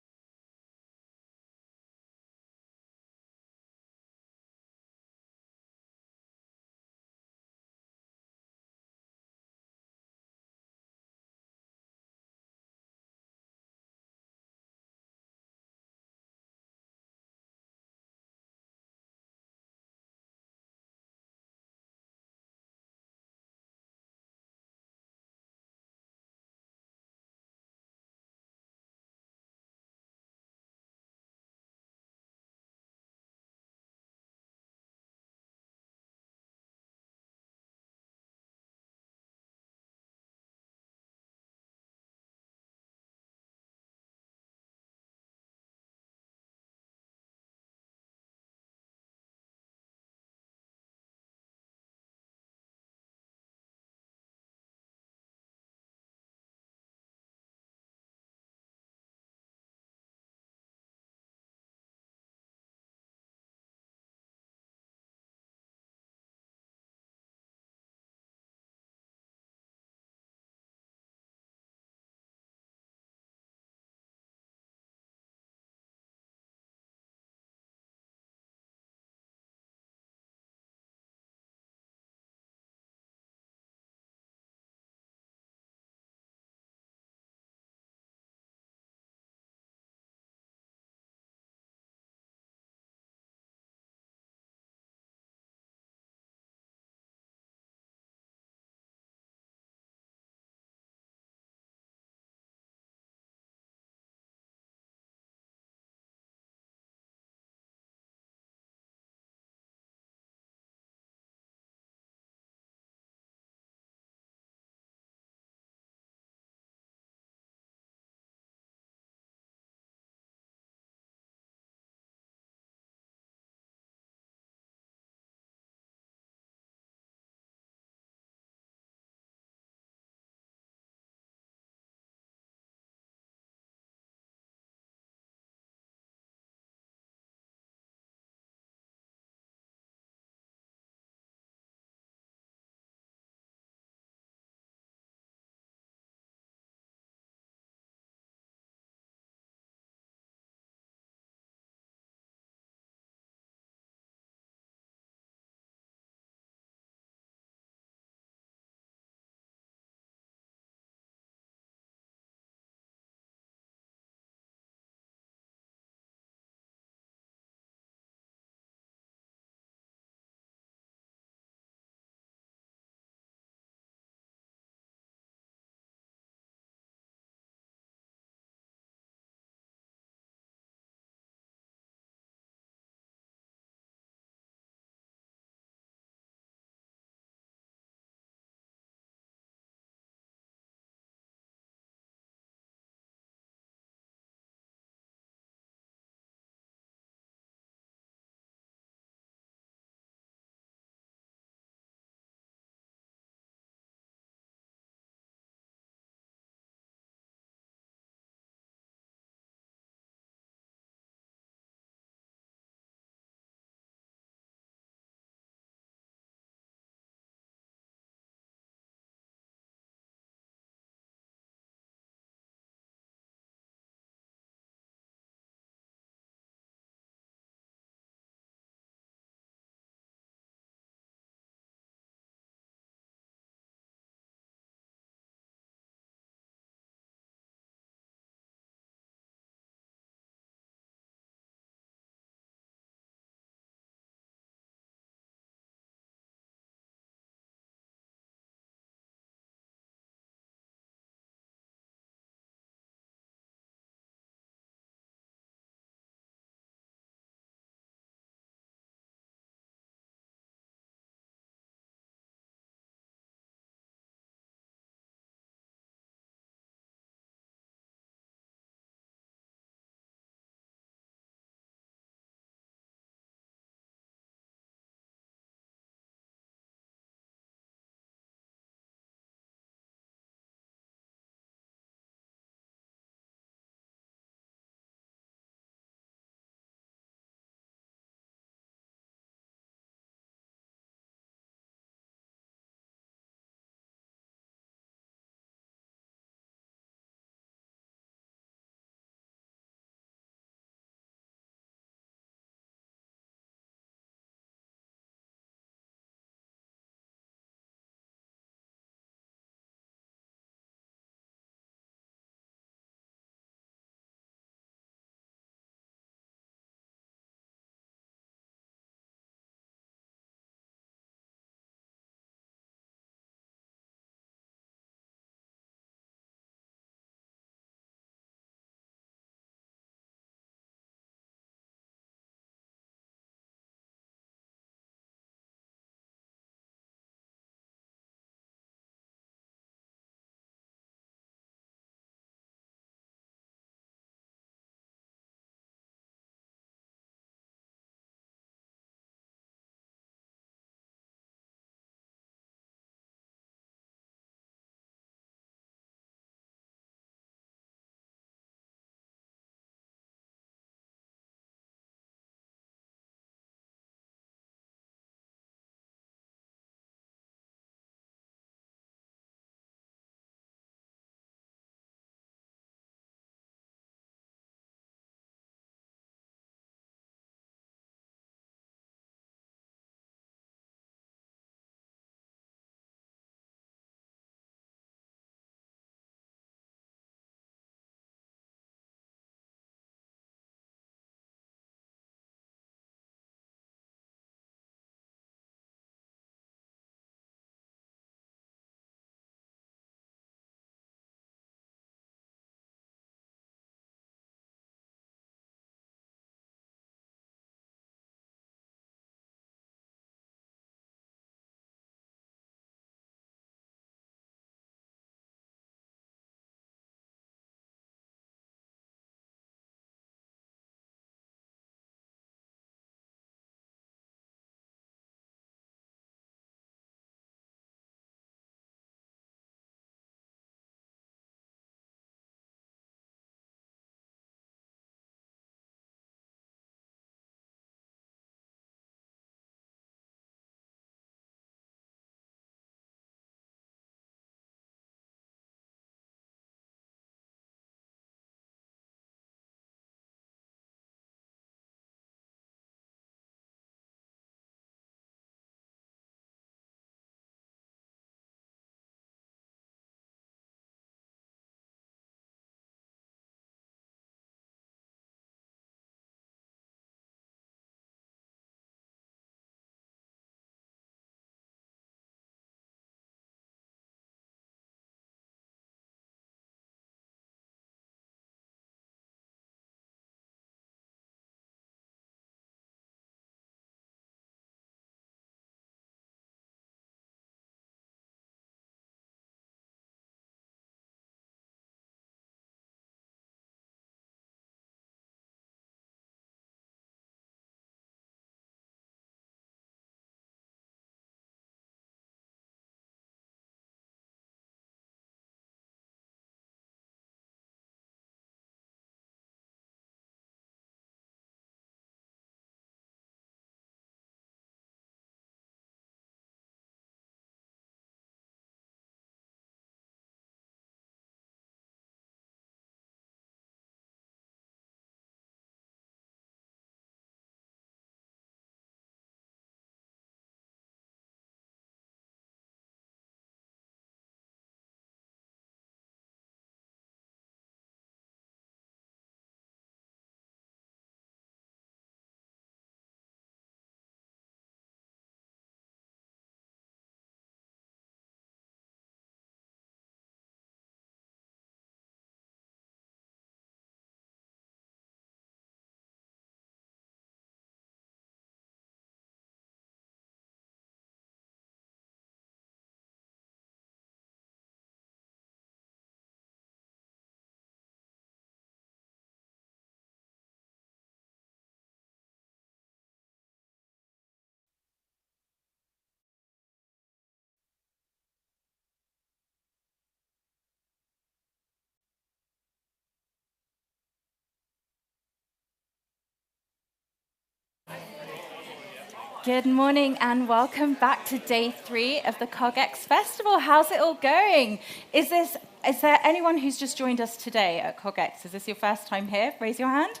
Good morning and welcome back to day 3 of the CogX Festival. How's it all going? Is there anyone who's just joined us today at CogX? Is this your first time here? Raise your hand.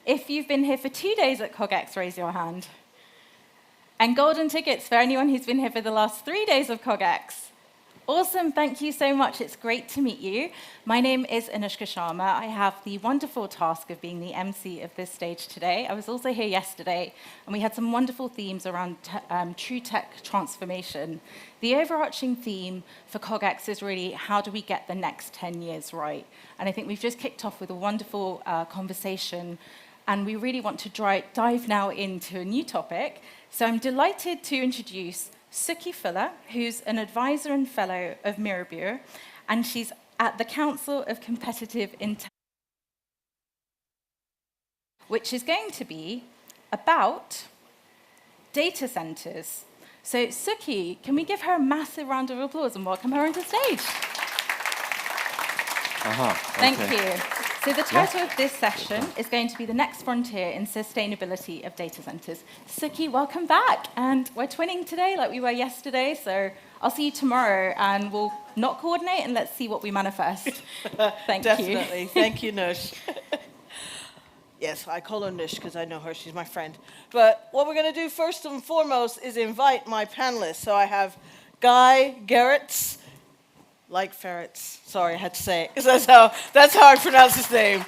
If you've been here for 2 days at CogX, raise your hand. And golden tickets for anyone who's been here for the last 3 days of CogX. Awesome, thank you so much. It's great to meet you. My name is Anushka Sharma. I have the wonderful task of being the MC of this stage today. I was also here yesterday, and we had some wonderful themes around true tech transformation. The overarching theme for CogX is really how do we get the next 10 years right? And I think we've just kicked off with a wonderful conversation, and we really want to dive now into a new topic. So I'm delighted to introduce Suki Fuller, who's an advisor and fellow of Mirrabure, and she's at the Council of Competitive Intelligence, which is going to be about data centers. So Suki, can we give her a massive round of applause and welcome her onto stage? Thank you. So the title of this session is going to be The Next Frontier in Sustainability of Data Centers. Suki, welcome back. And we're twinning today like we were yesterday, so I'll see you tomorrow and we'll not coordinate and let's see what we manifest. Thank you. Definitely. Thank you, Nush. Yes, I call her Nush because I know her. She's my friend. But what we're going to do first and foremost is invite my panelists. So I have Guy Gerritz. Like ferrets. Sorry, I had to say it, because that's how I pronounce his name.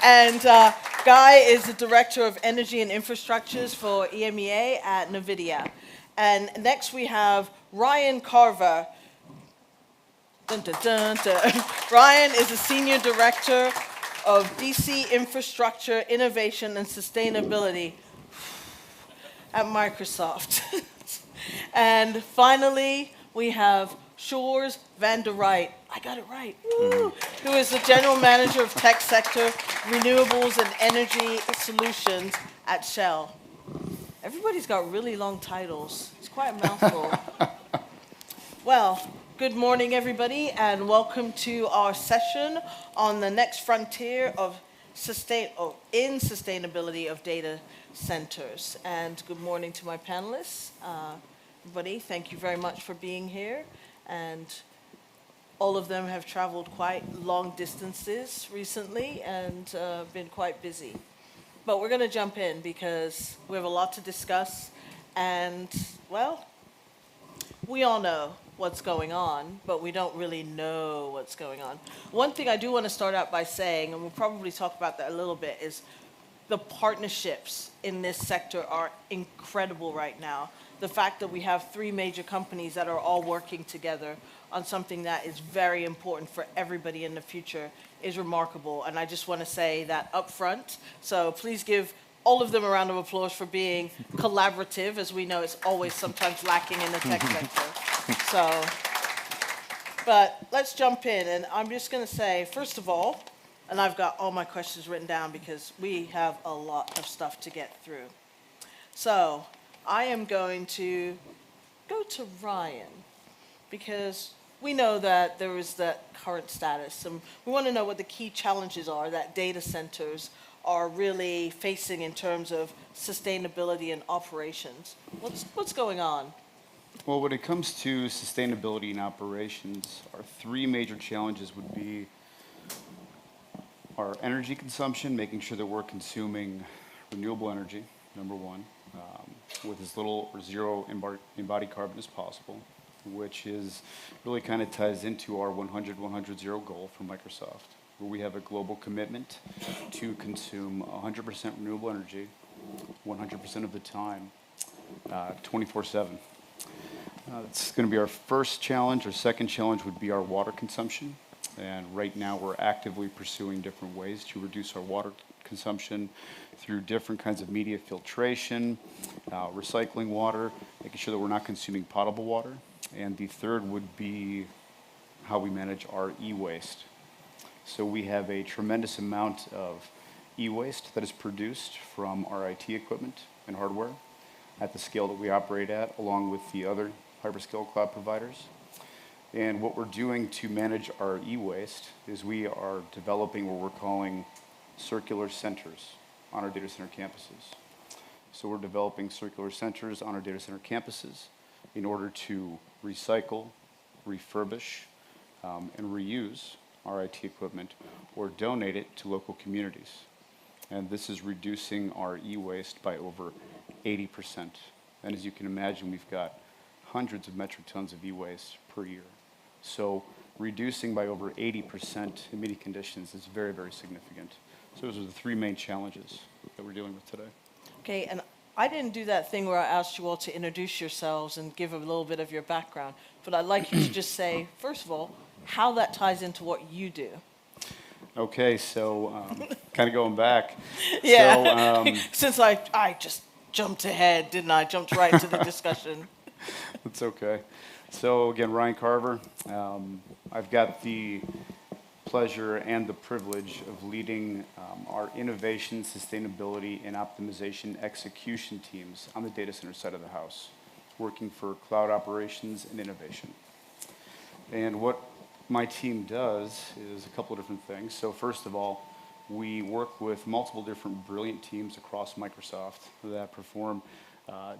And Guy is the Director of Energy and Infrastructures for EMEA at NVIDIA. And next we have Ryan Carver. Dun, dun, dun, dun. Ryan is the Senior Director of DC Infrastructure, Innovation, and Sustainability at Microsoft. And finally, we have Shores van der Wright, I got it right, woo, who is the General Manager of Tech Sector, Renewables and Energy Solutions at Shell. Everybody's got really long titles. It's quite a mouthful. Well, good morning, everybody, and welcome to our session on the next frontier of sustainability of data centers. And good morning to my panelists. Everybody, thank you very much for being here. And all of them have traveled quite long distances recently and been quite busy. But we're going to jump in because we have a lot to discuss. And, well, we all know what's going on, but we don't really know what's going on. One thing I do want to start out by saying, and we'll probably talk about that a little bit, is the partnerships in this sector are incredible right now. The fact that we have 3 major companies that are all working together on something that is very important for everybody in the future is remarkable. And I just want to say that up front. So please give all of them a round of applause for being collaborative, as we know it's always sometimes lacking in the tech sector. So, but let's jump in. And I'm just going to say, first of all, and I've got all my questions written down because we have a lot of stuff to get through. So I am going to go to Ryan because we know that there is that current status, and we want to know what the key challenges are that data centers are really facing in terms of sustainability and operations. What's going on? Well, when it comes to sustainability and operations, our 3 major challenges would be our energy consumption, making sure that we're consuming renewable energy, number 1. With as little or zero embodied carbon as possible, which is really kind of ties into our 100-100-0 goal for Microsoft, where we have a global commitment to consume 100% renewable energy 100% of the time, 24/7. That's going to be our first challenge. Our second challenge would be our water consumption. And right now we're actively pursuing different ways to reduce our water consumption through different kinds of media filtration, recycling water, making sure that we're not consuming potable water. And the third would be how we manage our e-waste. So we have a tremendous amount of e-waste that is produced from our IT equipment and hardware at the scale that we operate at, along with the other hyperscale cloud providers. And what we're doing to manage our e-waste is we are developing what we're calling circular centers on our data center campuses. So we're developing circular centers on our data center campuses in order to recycle, refurbish, and reuse our IT equipment or donate it to local communities. And this is reducing our e-waste by over 80%. And as you can imagine, we've got hundreds of metric tons of e-waste per year. So reducing by over 80% in many conditions is very, very significant. So those are the three main challenges that we're dealing with today. Okay, and I didn't do that thing where I asked you all to introduce yourselves and give a little bit of your background, but I'd like you to just say, first of all, how that ties into what you do. Okay, so kind of going back. Yeah, So, since I just jumped ahead, didn't I? Jumped right into the discussion. That's okay. So again, Ryan Carver. I've got the pleasure and the privilege of leading our innovation, sustainability, and optimization execution teams on the data center side of the house, working for cloud operations and innovation. And what my team does is a couple of different things. So first of all, we work with multiple different brilliant teams across Microsoft that perform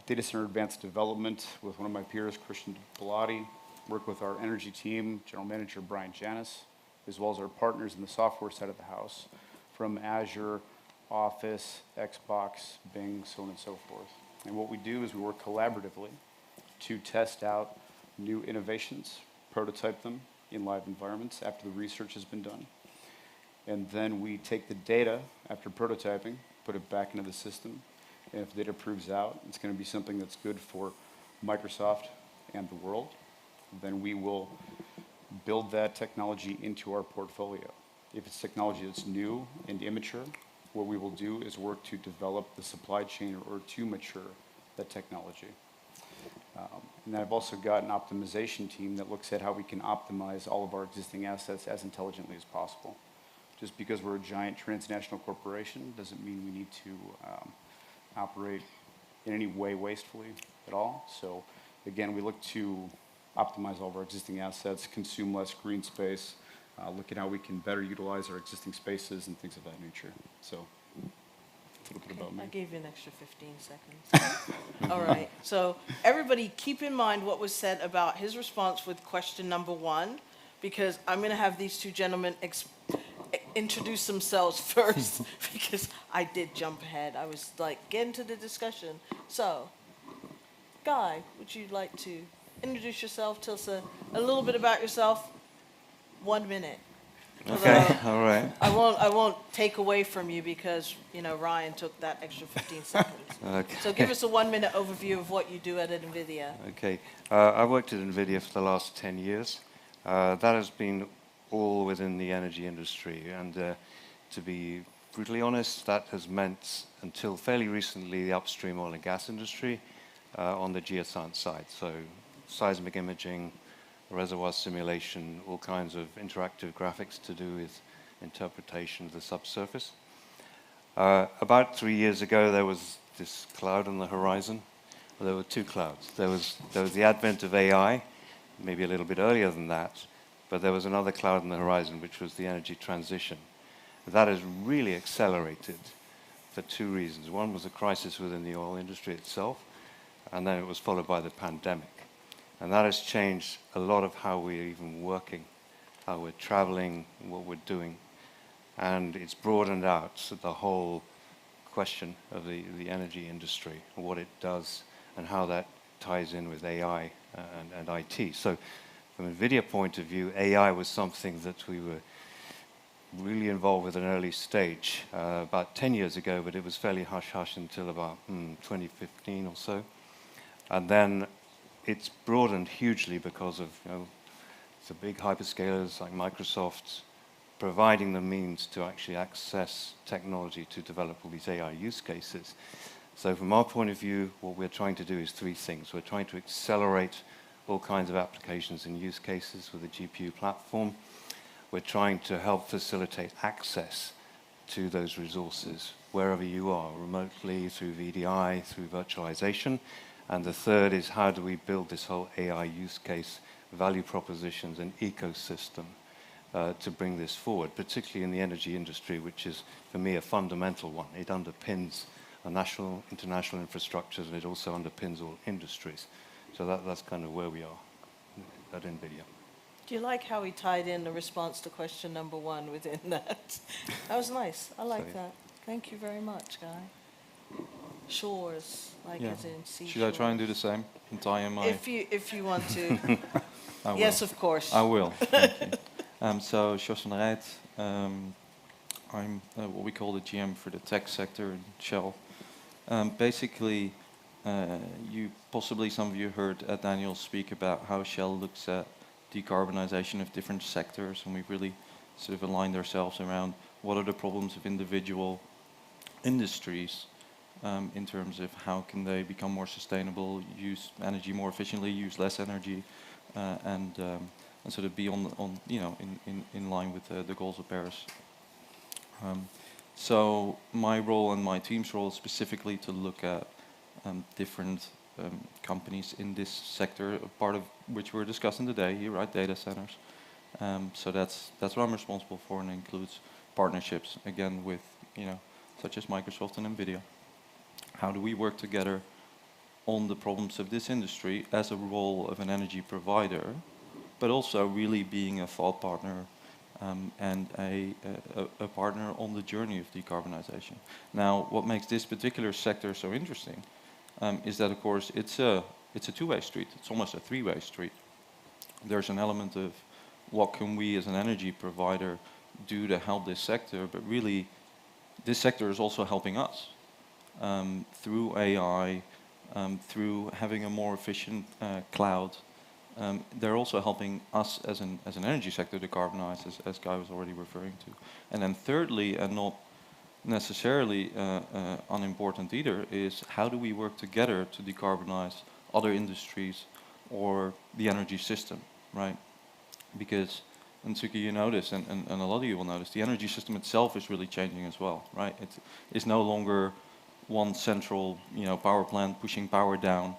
data center advanced development with one of my peers, Christian Bellotti, work with our energy team, General Manager Brian Janis, as well as our partners in the software side of the house, from Azure, Office, Xbox, Bing, so on and so forth. And what we do is we work collaboratively to test out new innovations, prototype them in live environments after the research has been done. And then we take the data after prototyping, put it back into the system, and if the data proves out, it's going to be something that's good for Microsoft and the world, then we will build that technology into our portfolio. If it's technology that's new and immature, what we will do is work to develop the supply chain or to mature that technology. And then I've also got an optimization team that looks at how we can optimize all of our existing assets as intelligently as possible. Just because we're a giant transnational corporation doesn't mean we need to operate in any way wastefully at all. So again, we look to optimize all of our existing assets, consume less green space, look at how we can better utilize our existing spaces and things of that nature. So a little bit about me. I gave you an extra 15 seconds. All right, so everybody keep in mind what was said about his response with question number 1, because I'm going to have these two gentlemen introduce themselves first, because I did jump ahead. I was like, get into the discussion. So, Guy, would you like to introduce yourself, tell us a little bit about yourself? 1 minute. Okay, all right. I won't take away from you because, you know, Ryan took that extra 15 seconds. Okay. So give us a 1 minute overview of what you do at NVIDIA. Okay, I've worked at NVIDIA for the last 10 years. That has been all within the energy industry, and to be brutally honest, that has meant, until fairly recently, the upstream oil and gas industry on the geoscience side. So seismic imaging, reservoir simulation, all kinds of interactive graphics to do with interpretation of the subsurface. About 3 years ago, there was this cloud on the horizon. Well, there were two clouds. There was the advent of AI, maybe a little bit earlier than that, but there was another cloud on the horizon, which was the energy transition. That has really accelerated for two reasons. One was a crisis within the oil industry itself, and then it was followed by the pandemic. And that has changed a lot of how we're even working, how we're traveling, what we're doing. And it's broadened out the whole question of the energy industry, what it does, and how that ties in with AI and IT. So from an NVIDIA point of view, AI was something that we were really involved with at an early stage, about 10 years ago, but it was fairly hush-hush until about 2015 or so. And then it's broadened hugely because of the big hyperscalers like Microsoft providing the means to actually access technology to develop all these AI use cases. So from our point of view, what we're trying to do is three things. We're trying to accelerate all kinds of applications and use cases with the GPU platform. We're trying to help facilitate access to those resources wherever you are, remotely, through VDI, through virtualization. And the third is how do we build this whole AI use case, value propositions, and ecosystem to bring this forward, particularly in the energy industry, which is, for me, a fundamental one. It underpins national, international infrastructures, and it also underpins all industries. So that's kind of where we are at NVIDIA. Do you like how he tied in the response to question number 1 within that? That was nice. I like So, that. Thank you very much, Guy. Shores, like Yeah. as in seashores. Should I try and do the same and tie in my... If you want to. I will. Yes, of course. I will. Thank you. So, Jos van der Rijt, I'm what we call the GM for the tech sector in Shell. Basically, some of you heard Daniel speak about how Shell looks at decarbonization of different sectors, and we've really sort of aligned ourselves around what are the problems of individual industries in terms of how can they become more sustainable, use energy more efficiently, use less energy, and sort of be in line with the goals of Paris. So my role and my team's role is specifically to look at different companies in this sector, part of which we're discussing today here, right? Data centers. So that's what I'm responsible for, and includes partnerships again with such as Microsoft and NVIDIA. How do we work together on the problems of this industry as a role of an energy provider, but also really being a thought partner and a partner on the journey of decarbonization. Now, what makes this particular sector so interesting is that, of course, it's a two-way street. It's almost a three-way street. There's an element of what can we as an energy provider do to help this sector, but really this sector is also helping us through AI, through having a more efficient cloud. They're also helping us as an energy sector decarbonize, as Guy was already referring to. And then thirdly, and not necessarily unimportant either, is how do we work together to decarbonize other industries or the energy system, right? Because, and Suki, you notice, and a lot of you will notice, the energy system itself is really changing as well, right? It's no longer one central, power plant pushing power down,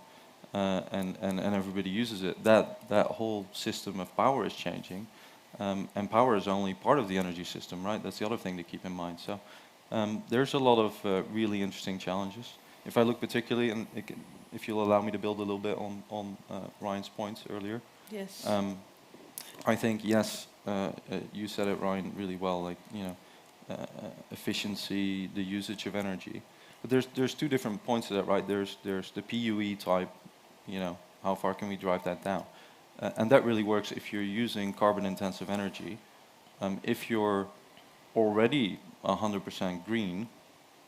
and everybody uses it. That whole system of power is changing, and power is only part of the energy system, right? That's the other thing to keep in mind. So there's a lot of really interesting challenges. If I look particularly, and if you'll allow me to build a little bit on Ryan's points earlier. Yes. I think, yes, you said it, Ryan, really well, like, efficiency, the usage of energy. But there's two different points to that, right? There's the PUE type, how far can we drive that down? And that really works if you're using carbon-intensive energy. If you're already 100% green,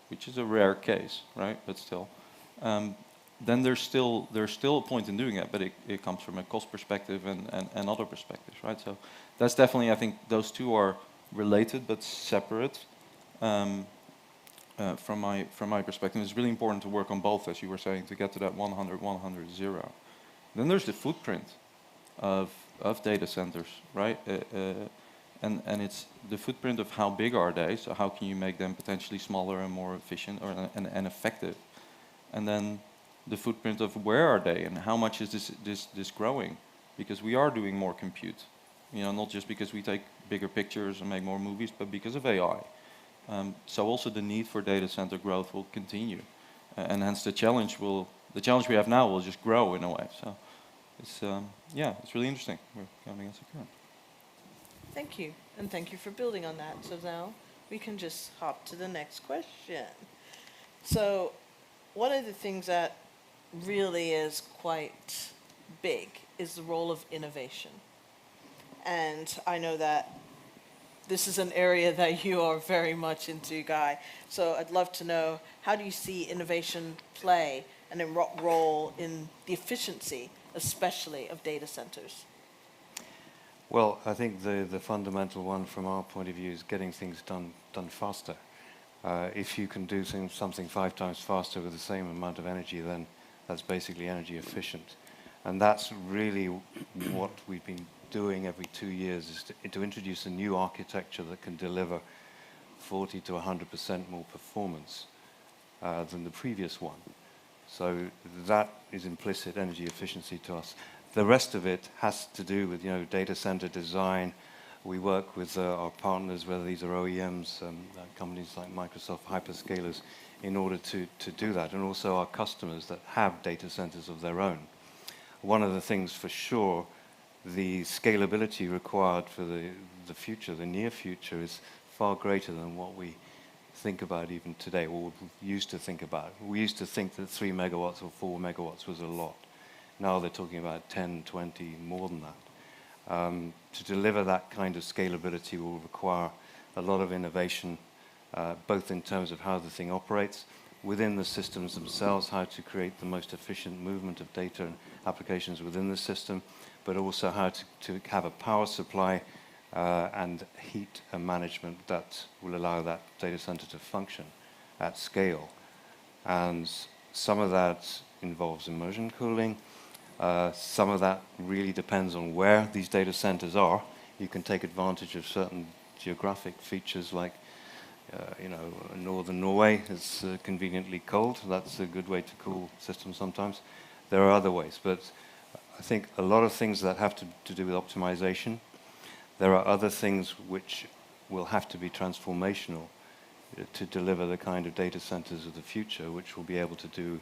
which is a rare case, right? But still, then there's still a point in doing it, but it comes from a cost perspective and other perspectives, right? So that's definitely, I think those two are related but separate. From my perspective, it's really important to work on both, as you were saying, to get to that 100, 100, 0. Then there's the footprint of data centers, right? And it's the footprint of how big are they, so how can you make them potentially smaller and more efficient and effective? And then the footprint of where are they and how much is this growing? Because we are doing more compute, not just because we take bigger pictures and make more movies, but because of AI. So also the need for data center growth will continue, and hence the challenge we have now will just grow in a way. So it's it's really interesting. We're going against the current. Thank you, and thank you for building on that. So now we can just hop to the next question. So one of the things that really is quite big is the role of innovation. And I know that this is an area that you are very much into, Guy. So I'd love to know, how do you see innovation play and a role in the efficiency, especially of data centers? Well, I think the fundamental one from our point of view is getting things done faster. If you can do something 5 times faster with the same amount of energy, then that's basically energy efficient. And that's really what we've been doing every 2 years, is to introduce a new architecture that can deliver 40 to 100% more performance than the previous one. So that is implicit energy efficiency to us. The rest of it has to do with data center design. We work with our partners, whether these are OEMs, companies like Microsoft, hyperscalers, in order to do that, and also our customers that have data centers of their own. One of the things for sure, the scalability required for the future, the near future, is far greater than what we think about even today, or we used to think about. We used to think that 3 megawatts or 4 megawatts was a lot. Now they're talking about 10, 20, more than that. To deliver that kind of scalability will require a lot of innovation, both in terms of how the thing operates, within the systems themselves, how to create the most efficient movement of data and applications within the system, but also how to have a power supply and heat and management that will allow that data center to function at scale. And some of that involves immersion cooling. Some of that really depends on where these data centers are. You can take advantage of certain geographic features like northern Norway is conveniently cold. That's a good way to cool systems sometimes. There are other ways, but I think a lot of things that have to do with optimization. There are other things which will have to be transformational to deliver the kind of data centers of the future, which will be able to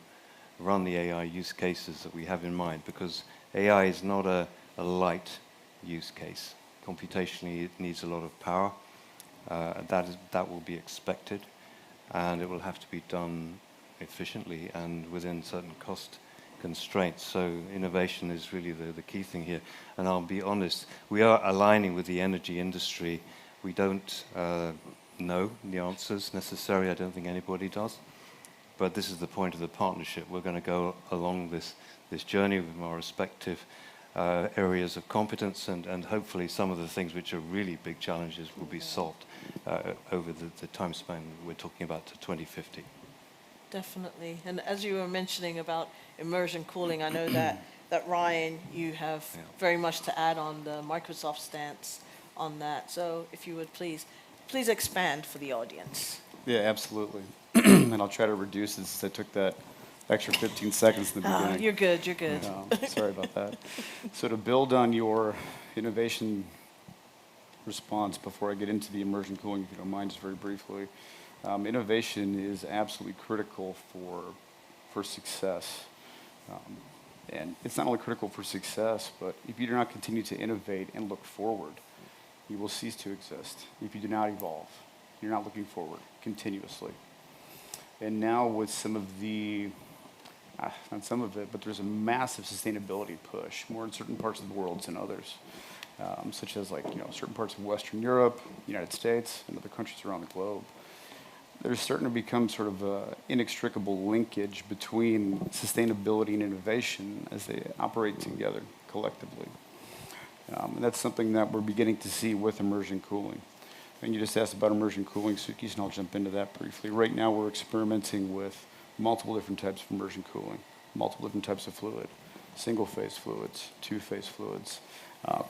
run the AI use cases that we have in mind, because AI is not a light use case. Computationally, it needs a lot of power. That will be expected, and it will have to be done efficiently and within certain cost constraints. So innovation is really the key thing here. And I'll be honest, we are aligning with the energy industry. We don't know the answers necessarily. I don't think anybody does. But this is the point of the partnership. We're going to go along this journey with our respective areas of competence, and hopefully some of the things which are really big challenges will be solved over the time span we're talking about to 2050. Definitely. And as you were mentioning about immersion cooling, I know that Ryan, you have very much to add on the Microsoft stance on that. So if you would please expand for the audience. Yeah, absolutely. And I'll try to reduce it since I took that extra 15 seconds in the beginning. You're good, you're good. Sorry about that. So to build on your innovation response before I get into the immersion cooling, if you don't mind, just very briefly, innovation is absolutely critical for success. And it's not only critical for success, but if you do not continue to innovate and look forward, you will cease to exist. If you do not evolve, you're not looking forward continuously. And now with some of the, not some of it, but there's a massive sustainability push, more in certain parts of the world than others, such as certain parts of Western Europe, United States, and other countries around the globe. There's starting to become sort of an inextricable linkage between sustainability and innovation as they operate together collectively. And that's something that we're beginning to see with immersion cooling. And you just asked about immersion cooling, Sukis, and I'll jump into that briefly. Right now we're experimenting with multiple different types of immersion cooling, multiple different types of fluid, single-phase fluids, two-phase fluids,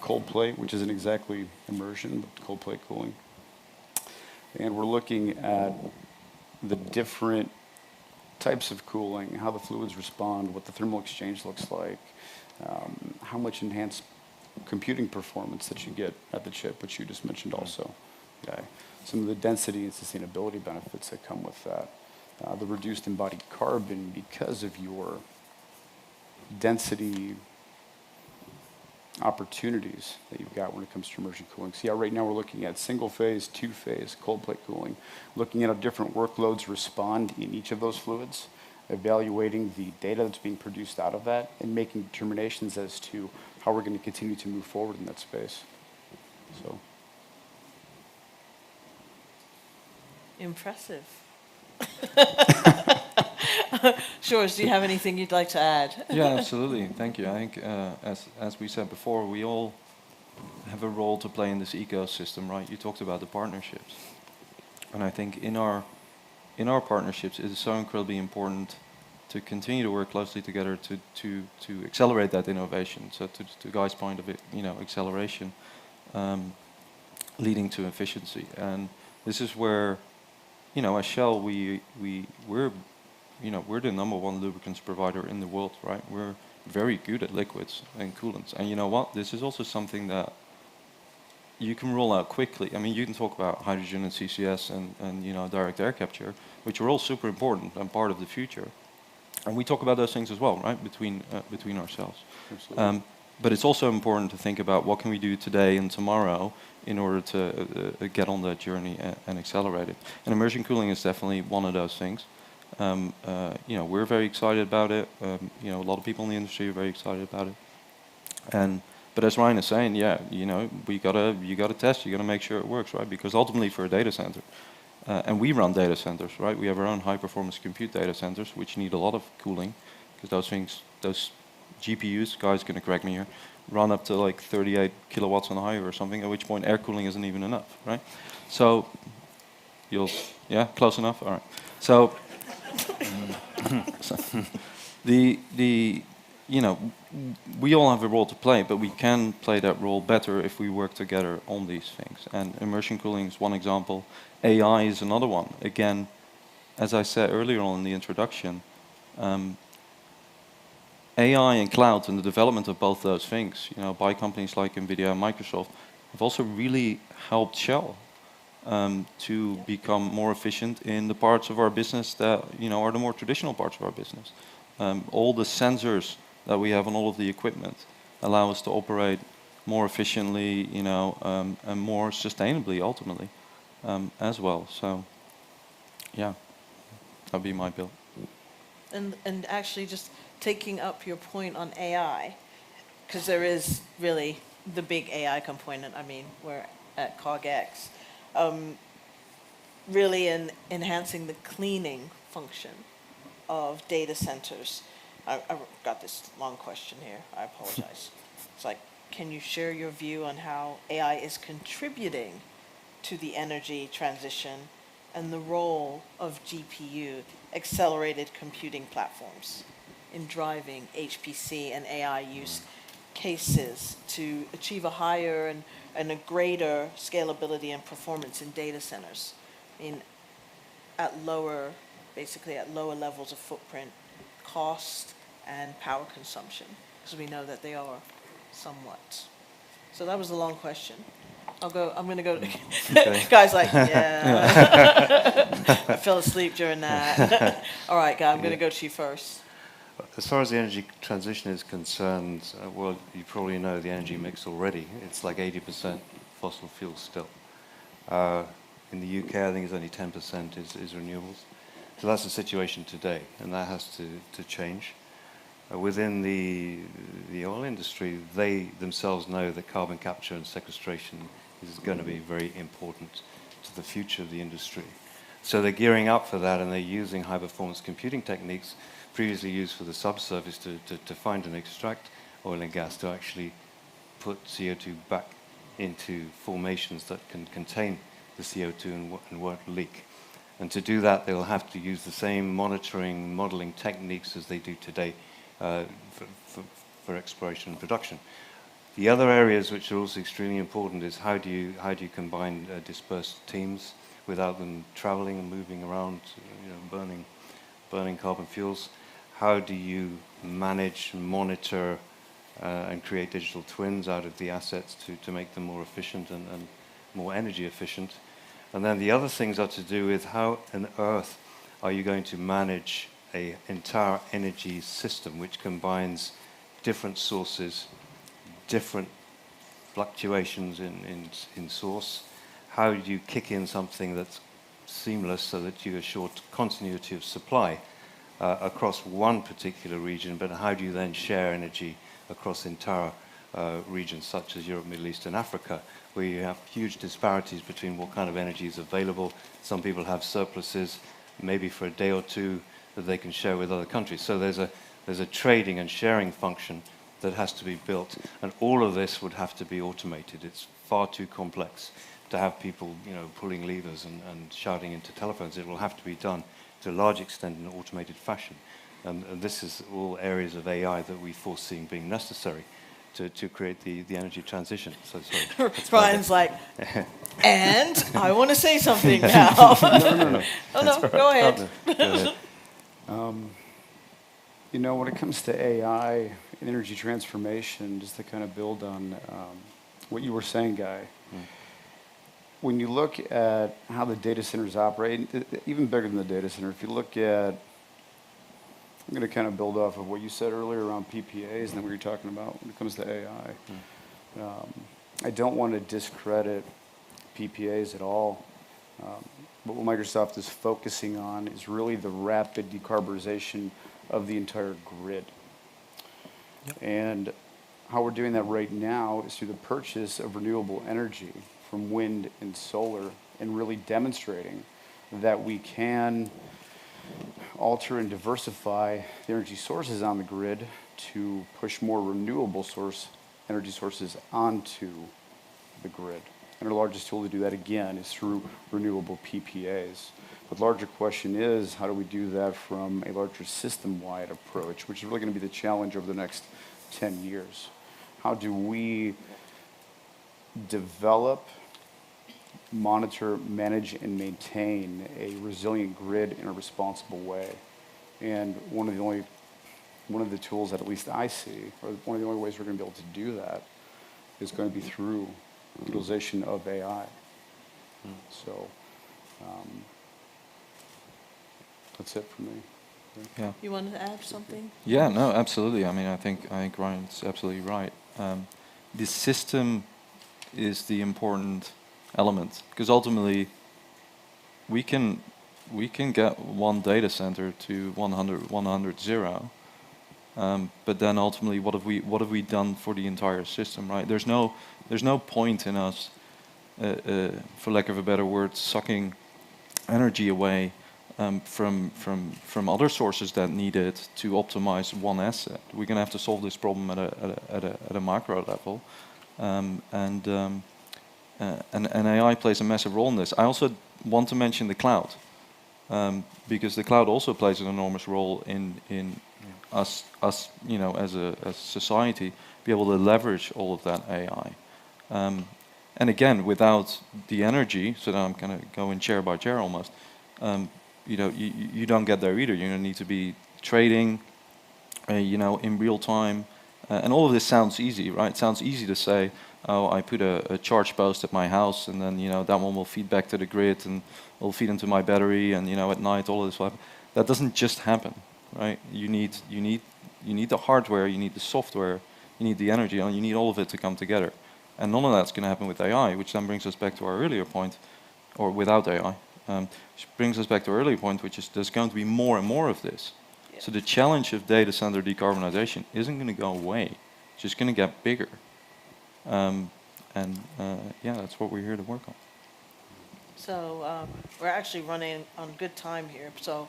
cold plate, which isn't exactly immersion, but cold plate cooling. And we're looking at the different types of cooling, how the fluids respond, what the thermal exchange looks like, how much enhanced computing performance that you get at the chip, which you just mentioned also. Okay. Some of the density and sustainability benefits that come with that. The reduced embodied carbon because of your density opportunities that you've got when it comes to immersion cooling. So yeah, right now we're looking at single-phase, two-phase, cold plate cooling, looking at how different workloads respond in each of those fluids, evaluating the data that's being produced out of that, and making determinations as to how we're going to continue to move forward in that space. So. Impressive. George, do you have anything you'd like to add? Yeah, absolutely. Thank you. I think, as we said before, we all have a role to play in this ecosystem, right? You talked about the partnerships, and I think in our partnerships, it is so incredibly important to continue to work closely together to accelerate that innovation. So to Guy's point of it, acceleration leading to efficiency, and this is where, as Shell, we're the number one lubricants provider in the world, right? We're very good at liquids and coolants. And you know what? This is also something that you can roll out quickly. I mean, you can talk about hydrogen and CCS and direct air capture, which are all super important and part of the future. And we talk about those things as well, right, between ourselves. Absolutely. But it's also important to think about what can we do today and tomorrow in order to get on that journey and accelerate it. And immersion cooling is definitely one of those things. We're very excited about it. A lot of people in the industry are very excited about it. But as Ryan is saying, you gotta test. You gotta make sure it works, right? Because ultimately, for a data center, and we run data centers, right? We have our own high-performance compute data centers, which need a lot of cooling, because those GPUs, guys, gonna correct me here, run up to like 38 kilowatts and higher or something. At which point, air cooling isn't even enough, right? So, close enough. All right. So, we all have a role to play, but we can play that role better if we work together on these things. And immersion cooling is one example. AI is another one. Again, as I said earlier on in the introduction, AI and cloud and the development of both those things, by companies like NVIDIA and Microsoft, have also really helped Shell to become more efficient in the parts of our business that are the more traditional parts of our business. All the sensors that we have on all of the equipment allow us to operate more efficiently, and more sustainably ultimately, as well. So, that'd be my build. And actually, just taking up your point on AI, because there is really the big AI component. I mean, we're at CogX, really in enhancing the cleaning function of data centers. I got this long question here. I apologize. It's like, can you share your view on how AI is contributing to the energy transition and the role of GPU, accelerated computing platforms, in driving HPC and AI use cases to achieve a higher and a greater scalability and performance in data centers? I mean, basically at lower levels of footprint, cost, and power consumption, because we know that they are somewhat. So that was a long question. I'm going to go. Okay. Guys, like, I fell asleep during that. All right, Guy, I'm going to go to you first. As far as the energy transition is concerned, well, you probably know the energy mix already. It's like 80% fossil fuels still. In the UK, I think it's only 10% is renewables. So that's the situation today, and that has to change. Within the oil industry, they themselves know that carbon capture and sequestration is going to be very important to the future of the industry. So they're gearing up for that, and they're using high-performance computing techniques previously used for the subsurface to find and extract oil and gas, to actually put CO2 back into formations that can contain the CO2 and won't leak. And to do that, they'll have to use the same monitoring, modeling techniques as they do today for exploration and production. The other areas which are also extremely important is how do you combine dispersed teams without them traveling and moving around, burning carbon fuels? How do you manage, monitor, and create digital twins out of the assets to make them more efficient and more energy efficient? And then the other things are to do with how on earth are you going to manage an entire energy system which combines different sources, different fluctuations in source. How do you kick in something that's seamless so that you assure continuity of supply across one particular region, but how do you then share energy across entire regions such as Europe, Middle East and Africa, where you have huge disparities between what kind of energy is available. Some people have surpluses, maybe for a day or two, that they can share with other countries. So there's a trading and sharing function that has to be built, and all of this would have to be automated. It's far too complex to have people, pulling levers and shouting into telephones. It will have to be done to a large extent in an automated fashion, and this is all areas of AI that we foresee being necessary to create the energy transition. So Brian's like, and I want to say something now. No. Oh no, go ahead. When it comes to AI and energy transformation, just to kind of build on what you were saying, Guy. When you look at how the data centers operate, even bigger than the data center, if you look at, I'm going to kind of build off of what you said earlier around PPAs and then what you're talking about when it comes to AI. I don't want to discredit PPAs at all. But what Microsoft is focusing on is really the rapid decarbonization of the entire grid. Yep. And how we're doing that right now is through the purchase of renewable energy from wind and solar, and really demonstrating that we can alter and diversify the energy sources on the grid to push more renewable energy sources onto the grid. And our largest tool to do that, again, is through renewable PPAs. But the larger question is, how do we do that from a larger system-wide approach, which is really going to be the challenge over the next 10 years. How do we develop, monitor, manage, and maintain a resilient grid in a responsible way? And one of the tools that at least I see, or one of the only ways we're going to be able to do that, is going to be through utilization of AI. So that's it for me. Yeah. You wanted to add something? Yeah, no, absolutely. I mean, I think Ryan's absolutely right. The system is the important element, because ultimately we can get one data center to 100, but then ultimately what have we done for the entire system, right? There's no point in us, for lack of a better word, sucking energy away from other sources that need it to optimize one asset. We're going to have to solve this problem at a macro level, and AI plays a massive role in this. I also want to mention the cloud, because the cloud also plays an enormous role in us, as a society, be able to leverage all of that AI. And again, without the energy, so that I'm kind of going chair by chair almost. You don't get there either. You're going to need to be trading, in real time. And all of this sounds easy, right? It sounds easy to say, oh, I put a charge post at my house, and then, that one will feed back to the grid, and will feed into my battery, and, at night, all of this will happen. That doesn't just happen, right? You need the hardware, you need the software, you need the energy, and you need all of it to come together. And none of that's going to happen with AI, which then brings us back to our earlier point, or without AI. Which brings us back to our earlier point, which is there's going to be more and more of this. Yeah. So the challenge of data center decarbonization isn't going to go away. It's just going to get bigger. That's what we're here to work on. So we're actually running on good time here. So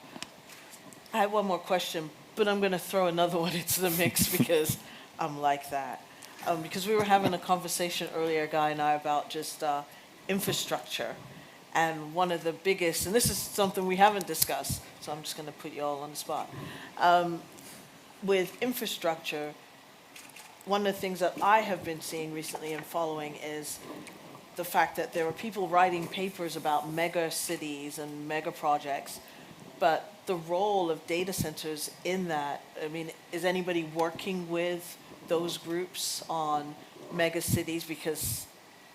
I have one more question, but I'm going to throw another one into the mix because I'm like that. Because we were having a conversation earlier, Guy and I, about just infrastructure. And one of the biggest, and this is something we haven't discussed, so I'm just going to put you all on the spot. With infrastructure, one of the things that I have been seeing recently and following is the fact that there are people writing papers about mega cities and mega projects, but the role of data centers in that, I mean, is anybody working with those groups on mega cities? Because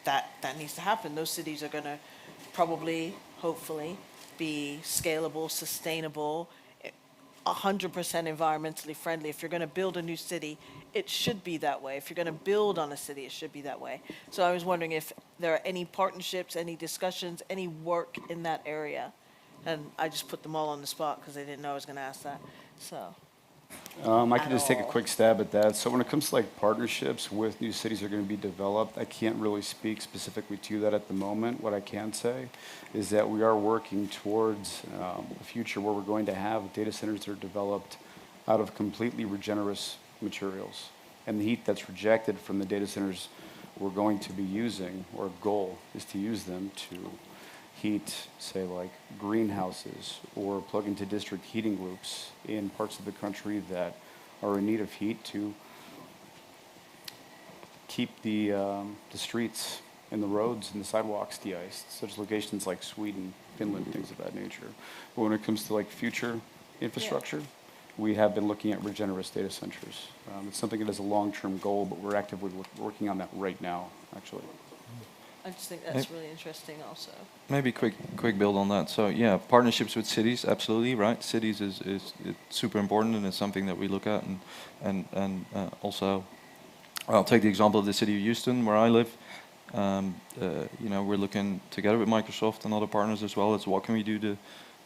that needs to happen. Those cities are going to probably, hopefully, be scalable, sustainable, 100% environmentally friendly. If you're going to build a new city, it should be that way. If you're going to build on a city, it should be that way. So I was wondering if there are any partnerships, any discussions, any work in that area. And I just put them all on the spot because I didn't know I was going to ask that. So. I can just take a quick stab at that. So when it comes to partnerships with new cities that are going to be developed, I can't really speak specifically to that at the moment. What I can say is that we are working towards a future where we're going to have data centers that are developed out of completely regenerous materials. And the heat that's rejected from the data centers we're going to be using, or goal is to use them to heat, say, like greenhouses, or plug into district heating loops in parts of the country that are in need of heat, to keep the streets and the roads and the sidewalks de-iced, such locations like Sweden, Finland, things of that nature. But when it comes to future infrastructure, we have been looking at regenerous data centers. It's something that is a long-term goal, but we're actively working on that right now, actually. I just think that's really interesting also. Maybe quick build on that. So yeah, partnerships with cities, absolutely right. Cities is it's super important, and it's something that we look at, and also, I'll take the example of the city of Houston, where I live. We're looking together with Microsoft and other partners as well as what can we do to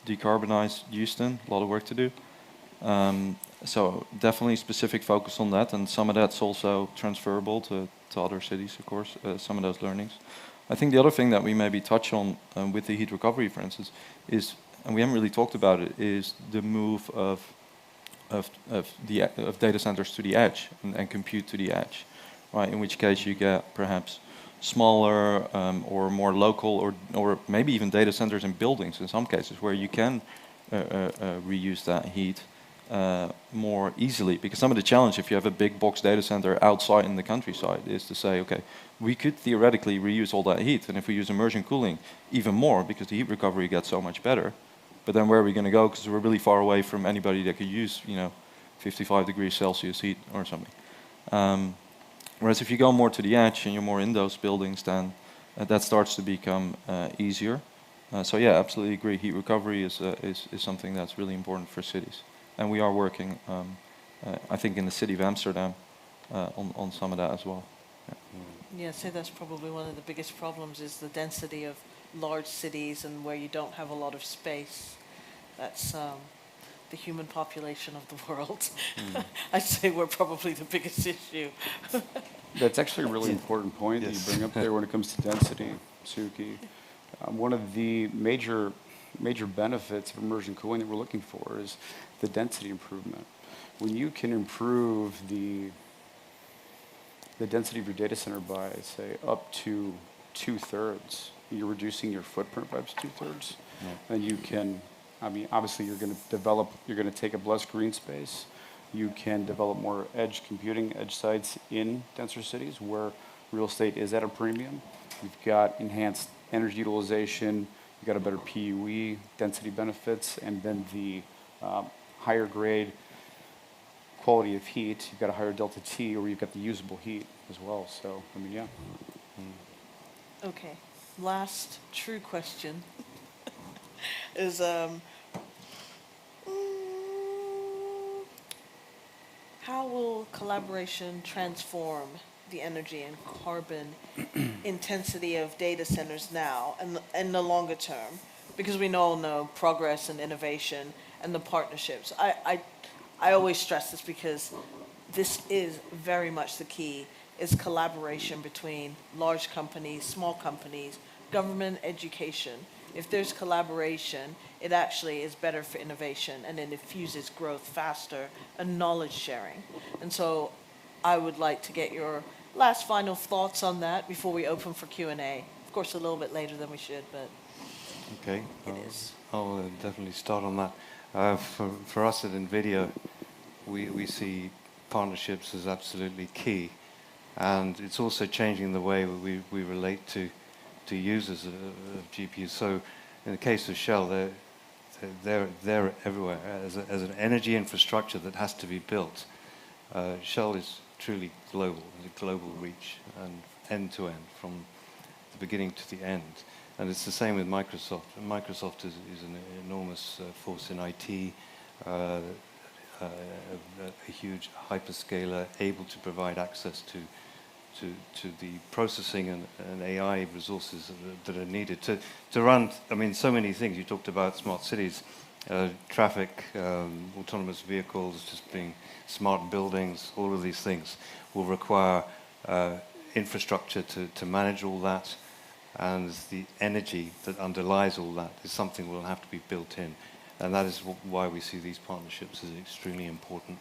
decarbonize Houston. A lot of work to do. So definitely specific focus on that, and some of that's also transferable to other cities, of course, some of those learnings. I think the other thing that we maybe touch on with the heat recovery, for instance, is, and we haven't really talked about it, is the move of data centers to the edge and compute to the edge, right? In which case you get perhaps smaller or more local, or maybe even data centers in buildings in some cases where you can reuse that heat more easily. Because some of the challenge, if you have a big box data center outside in the countryside, is to say, okay, we could theoretically reuse all that heat, and if we use immersion cooling, even more, because the heat recovery gets so much better. But then where are we going to go? Because we're really far away from anybody that could use, 55 degrees Celsius heat or something. Whereas if you go more to the edge and you're more in those buildings, then that starts to become easier. So yeah, absolutely agree. Heat recovery is something that's really important for cities. And we are working, I think, in the city of Amsterdam on some of that as well. Yeah, I'd say that's probably one of the biggest problems is the density of large cities and where you don't have a lot of space. That's the human population of the world. I'd say we're probably the biggest issue. That's actually a really important point that you bring up there when it comes to density, Suki. One of the major benefits of immersion cooling that we're looking for is the density improvement. When you can improve the density of your data center by, say, up to 2/3, you're reducing your footprint by up to 2/3, and you can, obviously you're going to take up less green space. You can develop more edge computing, edge sites in denser cities where real estate is at a premium. You've got enhanced energy utilization, you've got a better PUE, density benefits, and then the higher grade quality of heat, you've got a higher delta T, or you've got the usable heat as well. So, yeah. Okay, last true question is, how will collaboration transform the energy and carbon intensity of data centers now and in the longer term? Because we all know progress and innovation and the partnerships. I always stress this because this is very much the key, is collaboration between large companies, small companies, government, education. If there's collaboration, it actually is better for innovation and it infuses growth faster and knowledge sharing. And so I would like to get your last final thoughts on that before we open for Q&A. Of course, a little bit later than we should, but okay, it is. I'll definitely start on that. For us at NVIDIA, we see partnerships as absolutely key, and it's also changing the way we relate to users of GPUs. So in the case of Shell, they're everywhere. As an energy infrastructure that has to be built, Shell is truly global, a global reach, and end-to-end, from the beginning to the end. And it's the same with Microsoft. And Microsoft is an enormous force in IT, a huge hyperscaler able to provide access to the processing and AI resources that are needed to run, so many things. You talked about smart cities, traffic, autonomous vehicles, just being smart buildings. All of these things will require infrastructure to manage all that. And the energy that underlies all that is something that will have to be built in. And that is why we see these partnerships as extremely important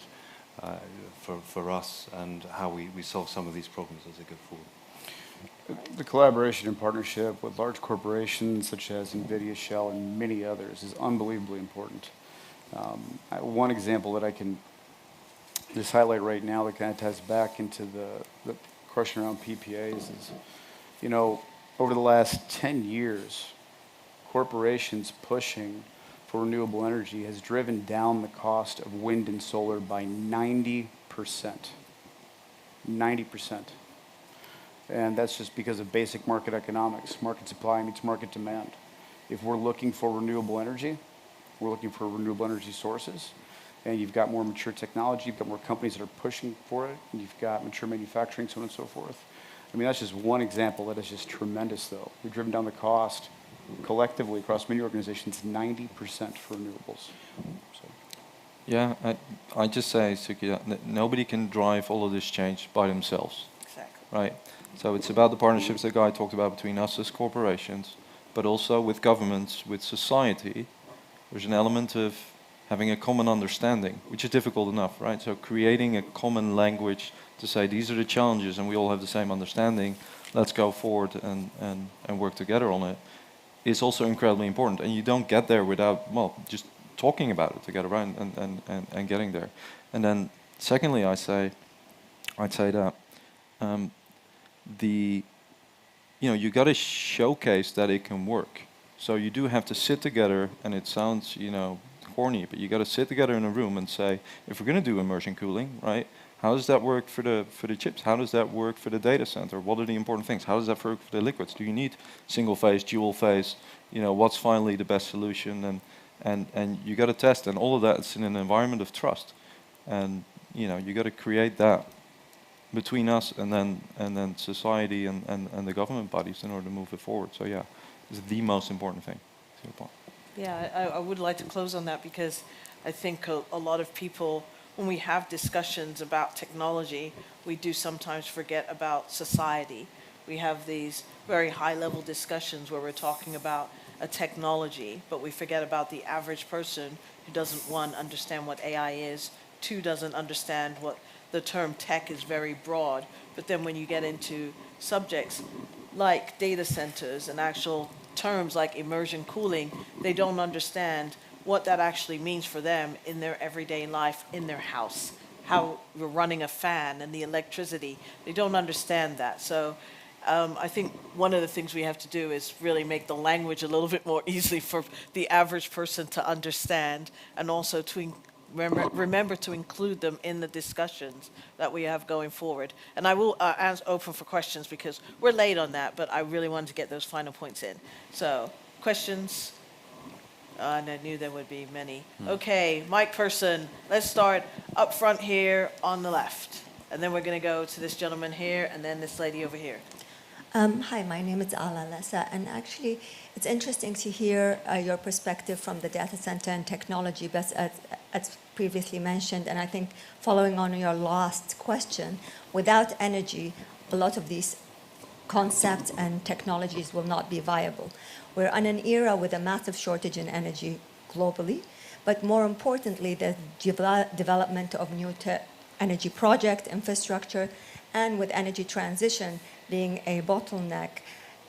for us and how we solve some of these problems as they go forward. The collaboration and partnership with large corporations such as NVIDIA, Shell, and many others is unbelievably important. One example that I can just highlight right now that kind of ties back into the question around PPAs is, over the last 10 years, corporations pushing for renewable energy has driven down the cost of wind and solar by 90%. 90%. And that's just because of basic market economics. Market supply meets market demand. If we're looking for renewable energy, we're looking for renewable energy sources, and you've got more mature technology, you've got more companies that are pushing for it, and you've got mature manufacturing, so on and so forth. I mean, that's just one example that is just tremendous, though. We've driven down the cost collectively across many organizations 90% for renewables. So. Yeah, I just say, Suki, that nobody can drive all of this change by themselves. Exactly. Right. So it's about the partnerships that Guy talked about between us as corporations, but also with governments, with society. There's an element of having a common understanding, which is difficult enough, right? So creating a common language to say these are the challenges and we all have the same understanding, let's go forward and work together on it, is also incredibly important. And you don't get there without, well, just talking about it together, right? And getting there. And then secondly, I'd say that you got to showcase that it can work. So you do have to sit together, and it sounds, corny, but you got to sit together in a room and say, if we're going to do immersion cooling, right? How does that work for the chips? How does that work for the data center? What are the important things? How does that work for the liquids? Do you need single phase, dual phase? What's finally the best solution? And you got to test, and all of that is in an environment of trust. And you got to create that between us and then society and the government bodies in order to move it forward. So yeah, it's the most important thing. Yeah, I would like to close on that because I think a lot of people, when we have discussions about technology, we do sometimes forget about society. We have these very high-level discussions where we're talking about a technology, but we forget about the average person who doesn't, one, understand what AI is, two, doesn't understand what the term tech is very broad. But then when you get into subjects like data centers and actual terms like immersion cooling, they don't understand what that actually means for them in their everyday life, in their house, how we're running a fan and the electricity. They don't understand that. So I think one of the things we have to do is really make the language a little bit more easy for the average person to understand, and also to remember to include them in the discussions that we have going forward. And I will open for questions because we're late on that, but I really wanted to get those final points in. So, questions? And I knew there would be many. Okay, mic person, let's start up front here on the left. And then we're going to go to this gentleman here and then this lady over here. Hi, my name is Ala Lessa, and actually it's interesting to hear your perspective from the data center and technology, but as previously mentioned, and I think following on your last question, without energy, a lot of these concepts and technologies will not be viable. We're in an era with a massive shortage in energy globally, but more importantly, the development of new energy project infrastructure, and with energy transition being a bottleneck,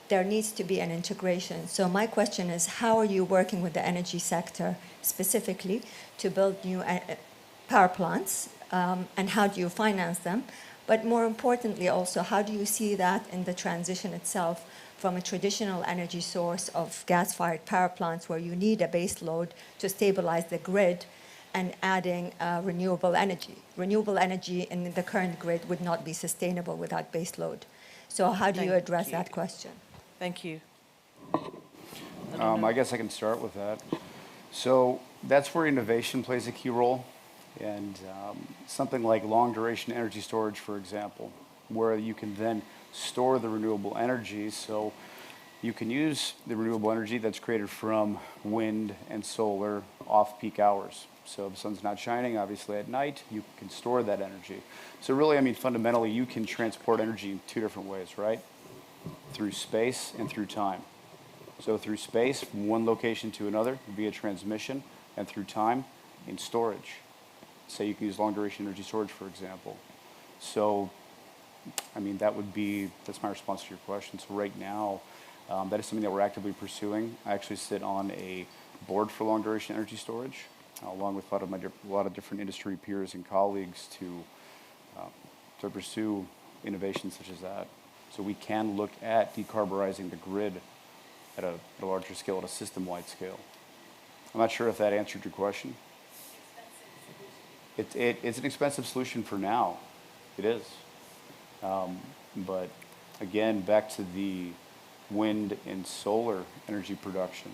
there needs to be an integration. So my question is, how are you working with the energy sector specifically to build new power plants, and how do you finance them? But more importantly also, how do you see that in the transition itself from a traditional energy source of gas-fired power plants where you need a base load to stabilize the grid, and adding renewable energy? Renewable energy in the current grid would not be sustainable without base load. So how do you address that question? Thank you. I guess I can start with that. So that's where innovation plays a key role. And something like long-duration energy storage, for example, where you can then store the renewable energy. So you can use the renewable energy that's created from wind and solar off-peak hours. So if the sun's not shining, obviously at night, you can store that energy. So really, I mean, fundamentally, you can transport energy in two different ways, right? Through space and through time. So through space, from one location to another, via transmission, and through time, in storage. Say you can use long-duration energy storage, for example. So, I mean, that's my response to your question. So right now, that is something that we're actively pursuing. I actually sit on a board for long-duration energy storage, along with a lot of different industry peers and colleagues to pursue innovations such as that. So we can look at decarbonizing the grid at a larger scale, at a system-wide scale. I'm not sure if that answered your question. It's an expensive solution for now. It is. But again, back to the wind and solar energy production,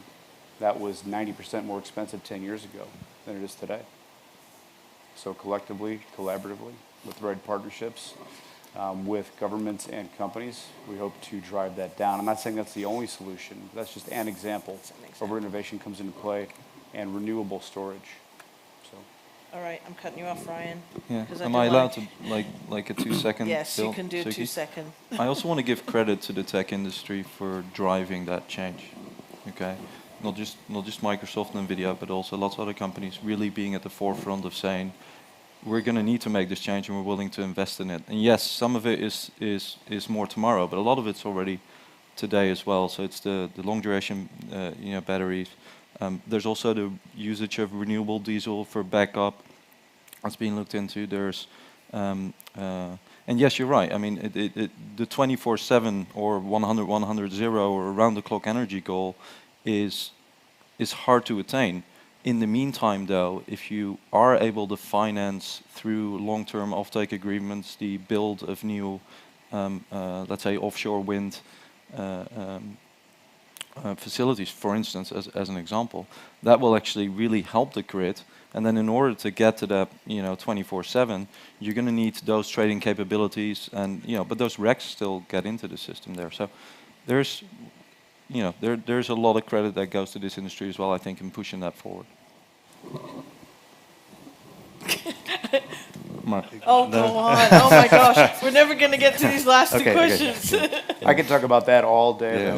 that was 90% more expensive 10 years ago than it is today. So collectively, collaboratively, with the right partnerships, with governments and companies, we hope to drive that down. I'm not saying that's the only solution. That's just an example of where innovation comes into play and renewable storage. So. All right, I'm cutting you off, Ryan. Yeah. 'cause I Am don't I allowed like- to like a 2-second? Yes, you Bill, can do a Suki? 2-second. I also want to give credit to the tech industry for driving that change. Okay, not just Microsoft and Nvidia, but also lots of other companies really being at the forefront of saying we're going to need to make this change and we're willing to invest in it. And yes, some of it is more tomorrow, but a lot of it's already today as well. So it's the long duration batteries. There's also the usage of renewable diesel for backup. That's being looked into. There's and yes, you're right. I mean, the 24/7 or 100/100/0 or around-the-clock energy goal is hard to attain. In the meantime, though, if you are able to finance through long-term offtake agreements the build of new, let's say, offshore wind facilities, for instance, as an example, that will actually really help the grid. And then in order to get to that, 24/7, you're going to need those trading capabilities, and but those RECs still get into the system there. So there's, there's a lot of credit that goes to this industry as well, I think, in pushing that forward. Oh, go on. Oh, my gosh. We're never going to get to these last two questions. I could talk about that all day.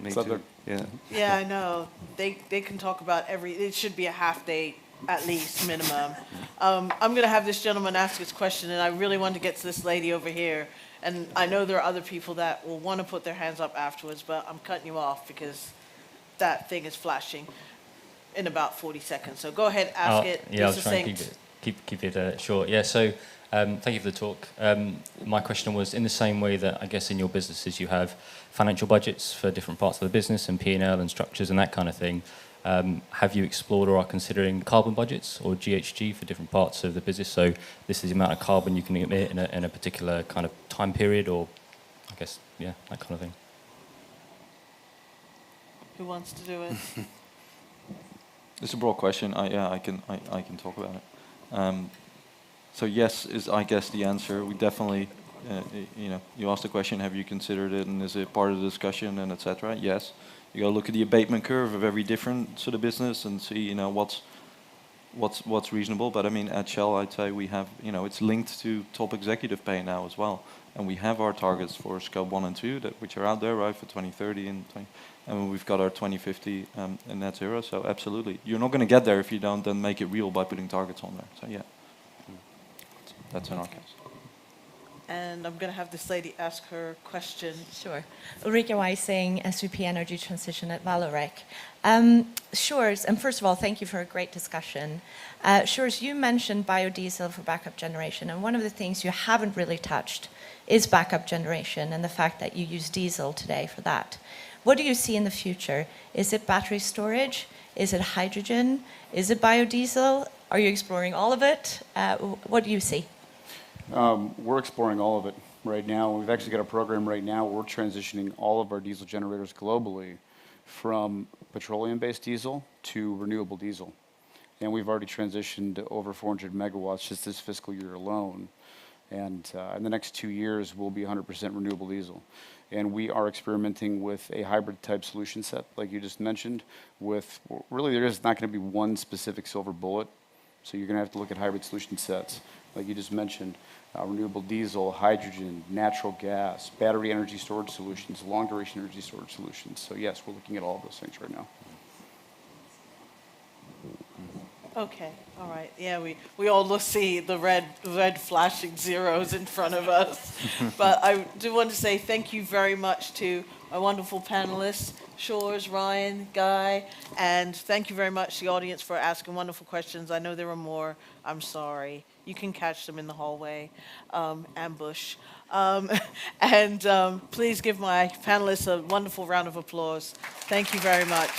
Me too. Yeah. Yeah, I know. They can talk about it should be a half day at least, minimum. I'm going to have this gentleman ask his question, and I really want to get to this lady over here. And I know there are other people that will want to put their hands up afterwards, but I'm cutting you off because that thing is flashing in about 40 seconds. So go ahead, ask it. Yeah, I'll try and keep it short. Yeah, so thank you for the talk. My question was, in the same way that I guess in your businesses you have financial budgets for different parts of the business and P&L and structures and that kind of thing, have you explored or are considering carbon budgets or GHG for different parts of the business? So this is the amount of carbon you can emit in a particular kind of time period, or I guess, yeah, that kind of thing. Who wants to do it? It's a broad question. I can talk about it. So yes is, I guess, the answer. We definitely, you asked the question, have you considered it, and is it part of the discussion, and etc. Yes. You got to look at the abatement curve of every different sort of business and see, what's reasonable. But I mean, at Shell, I'd say we have, it's linked to top executive pay now as well, and we have our targets for Scope 1 and 2 which are out there, right, for 2030 and we've got our 2050 and net zero. So absolutely, you're not going to get there if you don't then make it real by putting targets on there. So yeah, that's in our case. And I'm going to have this lady ask her question. Sure. Ulrike Weising, SVP Energy Transition at Valorec. Shores, and first of all, thank you for a great discussion. Shores, you mentioned biodiesel for backup generation, and one of the things you haven't really touched is backup generation and the fact that you use diesel today for that. What do you see in the future? Is it battery storage? Is it hydrogen? Is it biodiesel? Are you exploring all of it? What do you see? We're exploring all of it right now. We've actually got a program right now where we're transitioning all of our diesel generators globally from petroleum-based diesel to renewable diesel. And we've already transitioned over 400 megawatts just this fiscal year alone. And in the next 2 years, we'll be 100% renewable diesel. And we are experimenting with a hybrid type solution set, like you just mentioned, with really there is not going to be one specific silver bullet. So you're going to have to look at hybrid solution sets, like you just mentioned, renewable diesel, hydrogen, natural gas, battery energy storage solutions, long duration energy storage solutions. So yes, we're looking at all of those things right now. Okay, all right. Yeah, we all see the red flashing zeros in front of us. But I do want to say thank you very much to my wonderful panelists, Shores, Ryan, Guy, and thank you very much to the audience for asking wonderful questions. I know there were more. I'm sorry. You can catch them in the hallway, ambush. Please give my panelists a wonderful round of applause. Thank you very much.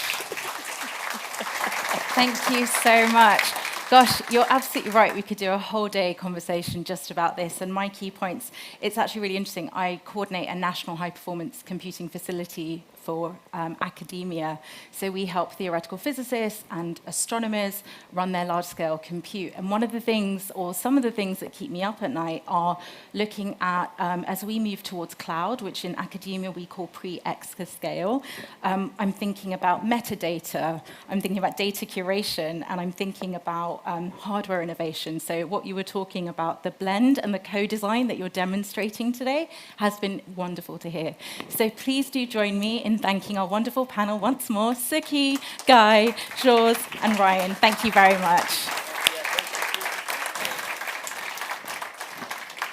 Thank you so much. Gosh, you're absolutely right. We could do a whole day conversation just about this. And my key points, it's actually really interesting. I coordinate a national high-performance computing facility for academia. So we help theoretical physicists and astronomers run their large-scale compute. And one of the things, or some of the things that keep me up at night are looking at, as we move towards cloud, which in academia we call pre-exascale, I'm thinking about metadata, I'm thinking about data curation, and I'm thinking about hardware innovation. So what you were talking about, the blend and the co-design that you're demonstrating today has been wonderful to hear. So please do join me in thanking our wonderful panel once more, Suki, Guy, Georges, and Ryan. Thank you very much.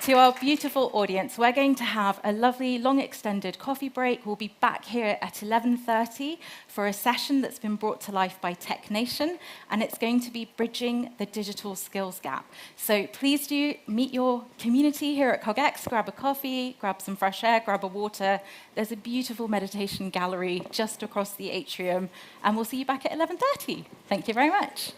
To our beautiful audience, we're going to have a lovely long extended coffee break. We'll be back here at 11:30 for a session that's been brought to life by Tech Nation, and it's going to be bridging the digital skills gap. So please do meet your community here at CogX, grab a coffee, grab some fresh air, grab a water. There's a beautiful meditation gallery just across the atrium, and we'll see you back at 11:30. Thank you very much.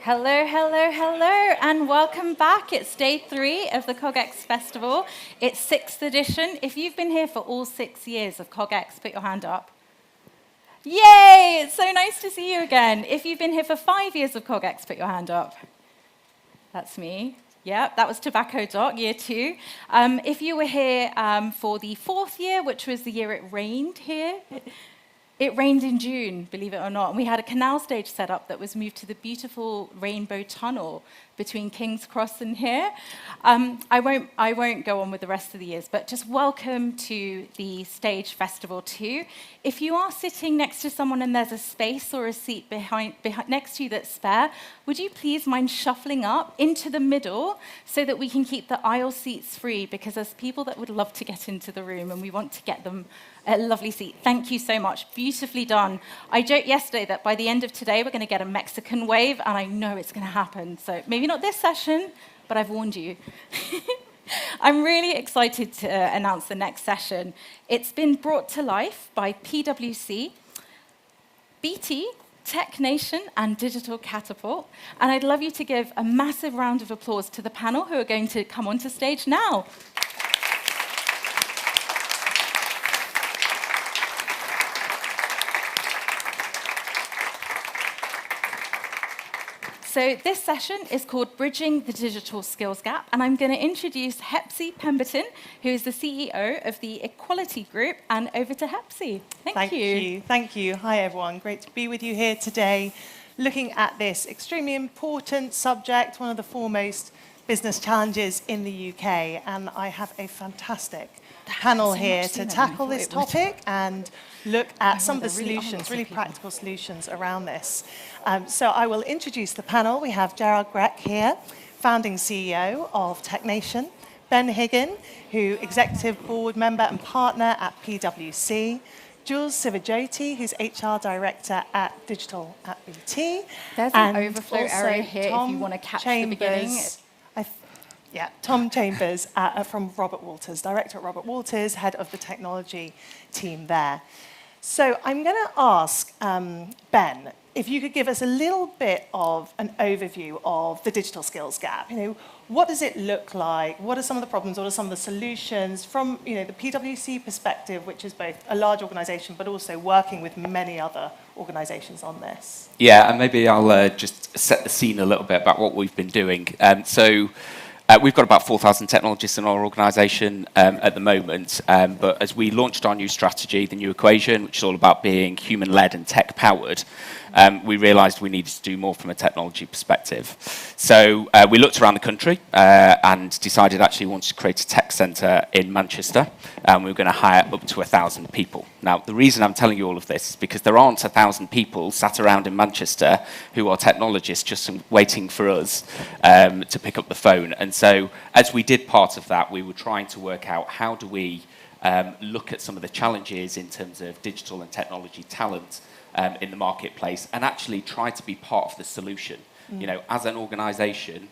Hello, hello, hello, and welcome back. It's day 3 of the CogX Festival. It's 6th edition. If you've been here for all 6 years of CogX, put your hand up. Yay! It's so nice to see you again. If you've been here for 5 years of CogX, put your hand up. That's me. Yeah, that was Tobacco Doc, year 2. If you were here for the 4th year, which was the year it rained here, it rained in June, believe it or not, and we had a canal stage set up that was moved to the beautiful rainbow tunnel between King's Cross and here. I won't go on with the rest of the years, but just welcome to the Stage Festival too. If you are sitting next to someone and there's a space or a seat behind next to you that's spare, would you please mind shuffling up into the middle so that we can keep the aisle seats free, because there's people that would love to get into the room and we want to get them a lovely seat. Thank you so much. Beautifully done. I joked yesterday that by the end of today, we're going to get a Mexican wave, and I know it's going to happen. So maybe not this session, but I've warned you. I'm really excited to announce the next session. It's been brought to life by PwC, BT, Tech Nation, and Digital Catapult. And I'd love you to give a massive round of applause to the panel who are going to come onto stage now. So this session is called Bridging the Digital Skills Gap, and I'm going to introduce Hepsi Pemberton, who is the CEO of the Equality Group, and over to Hepsi. Thank you. Thank you. Hi, everyone. Great to be with you here today, looking at this extremely important subject, one of the foremost business challenges in the UK, and I have a fantastic panel here to tackle this topic and look at some of the solutions, really practical solutions around this. So I will introduce the panel. We have Gerard Grech here, founding CEO of Tech Nation, Ben Higgin, who executive board member and partner at PwC, Jules Sivajoti, who's HR director at Digital at BT. There's an overflow area here if you want to catch the beginning. Tom Chambers from Robert Walters, director at Robert Walters, head of the technology team there. So I'm going to ask Ben if you could give us a little bit of an overview of the digital skills gap. What does it look like? What are some of the problems? What are some of the solutions from the PwC perspective, which is both a large organisation but also working with many other organisations on this? Yeah, and maybe I'll just set the scene a little bit about what we've been doing. We've got about 4,000 technologists in our organisation at the moment, but as we launched our new strategy, the new equation, which is all about being human-led and tech-powered, we realised we needed to do more from a technology perspective. So we looked around the country and decided actually we wanted to create a tech centre in Manchester, and we were going to hire up to 1,000 people. Now, the reason I'm telling you all of this is because there aren't 1,000 people sat around in Manchester who are technologists just waiting for us to pick up the phone. And so as we did part of that, we were trying to work out how do we look at some of the challenges in terms of digital and technology talent in the marketplace and actually try to be part of the solution. As an organisation,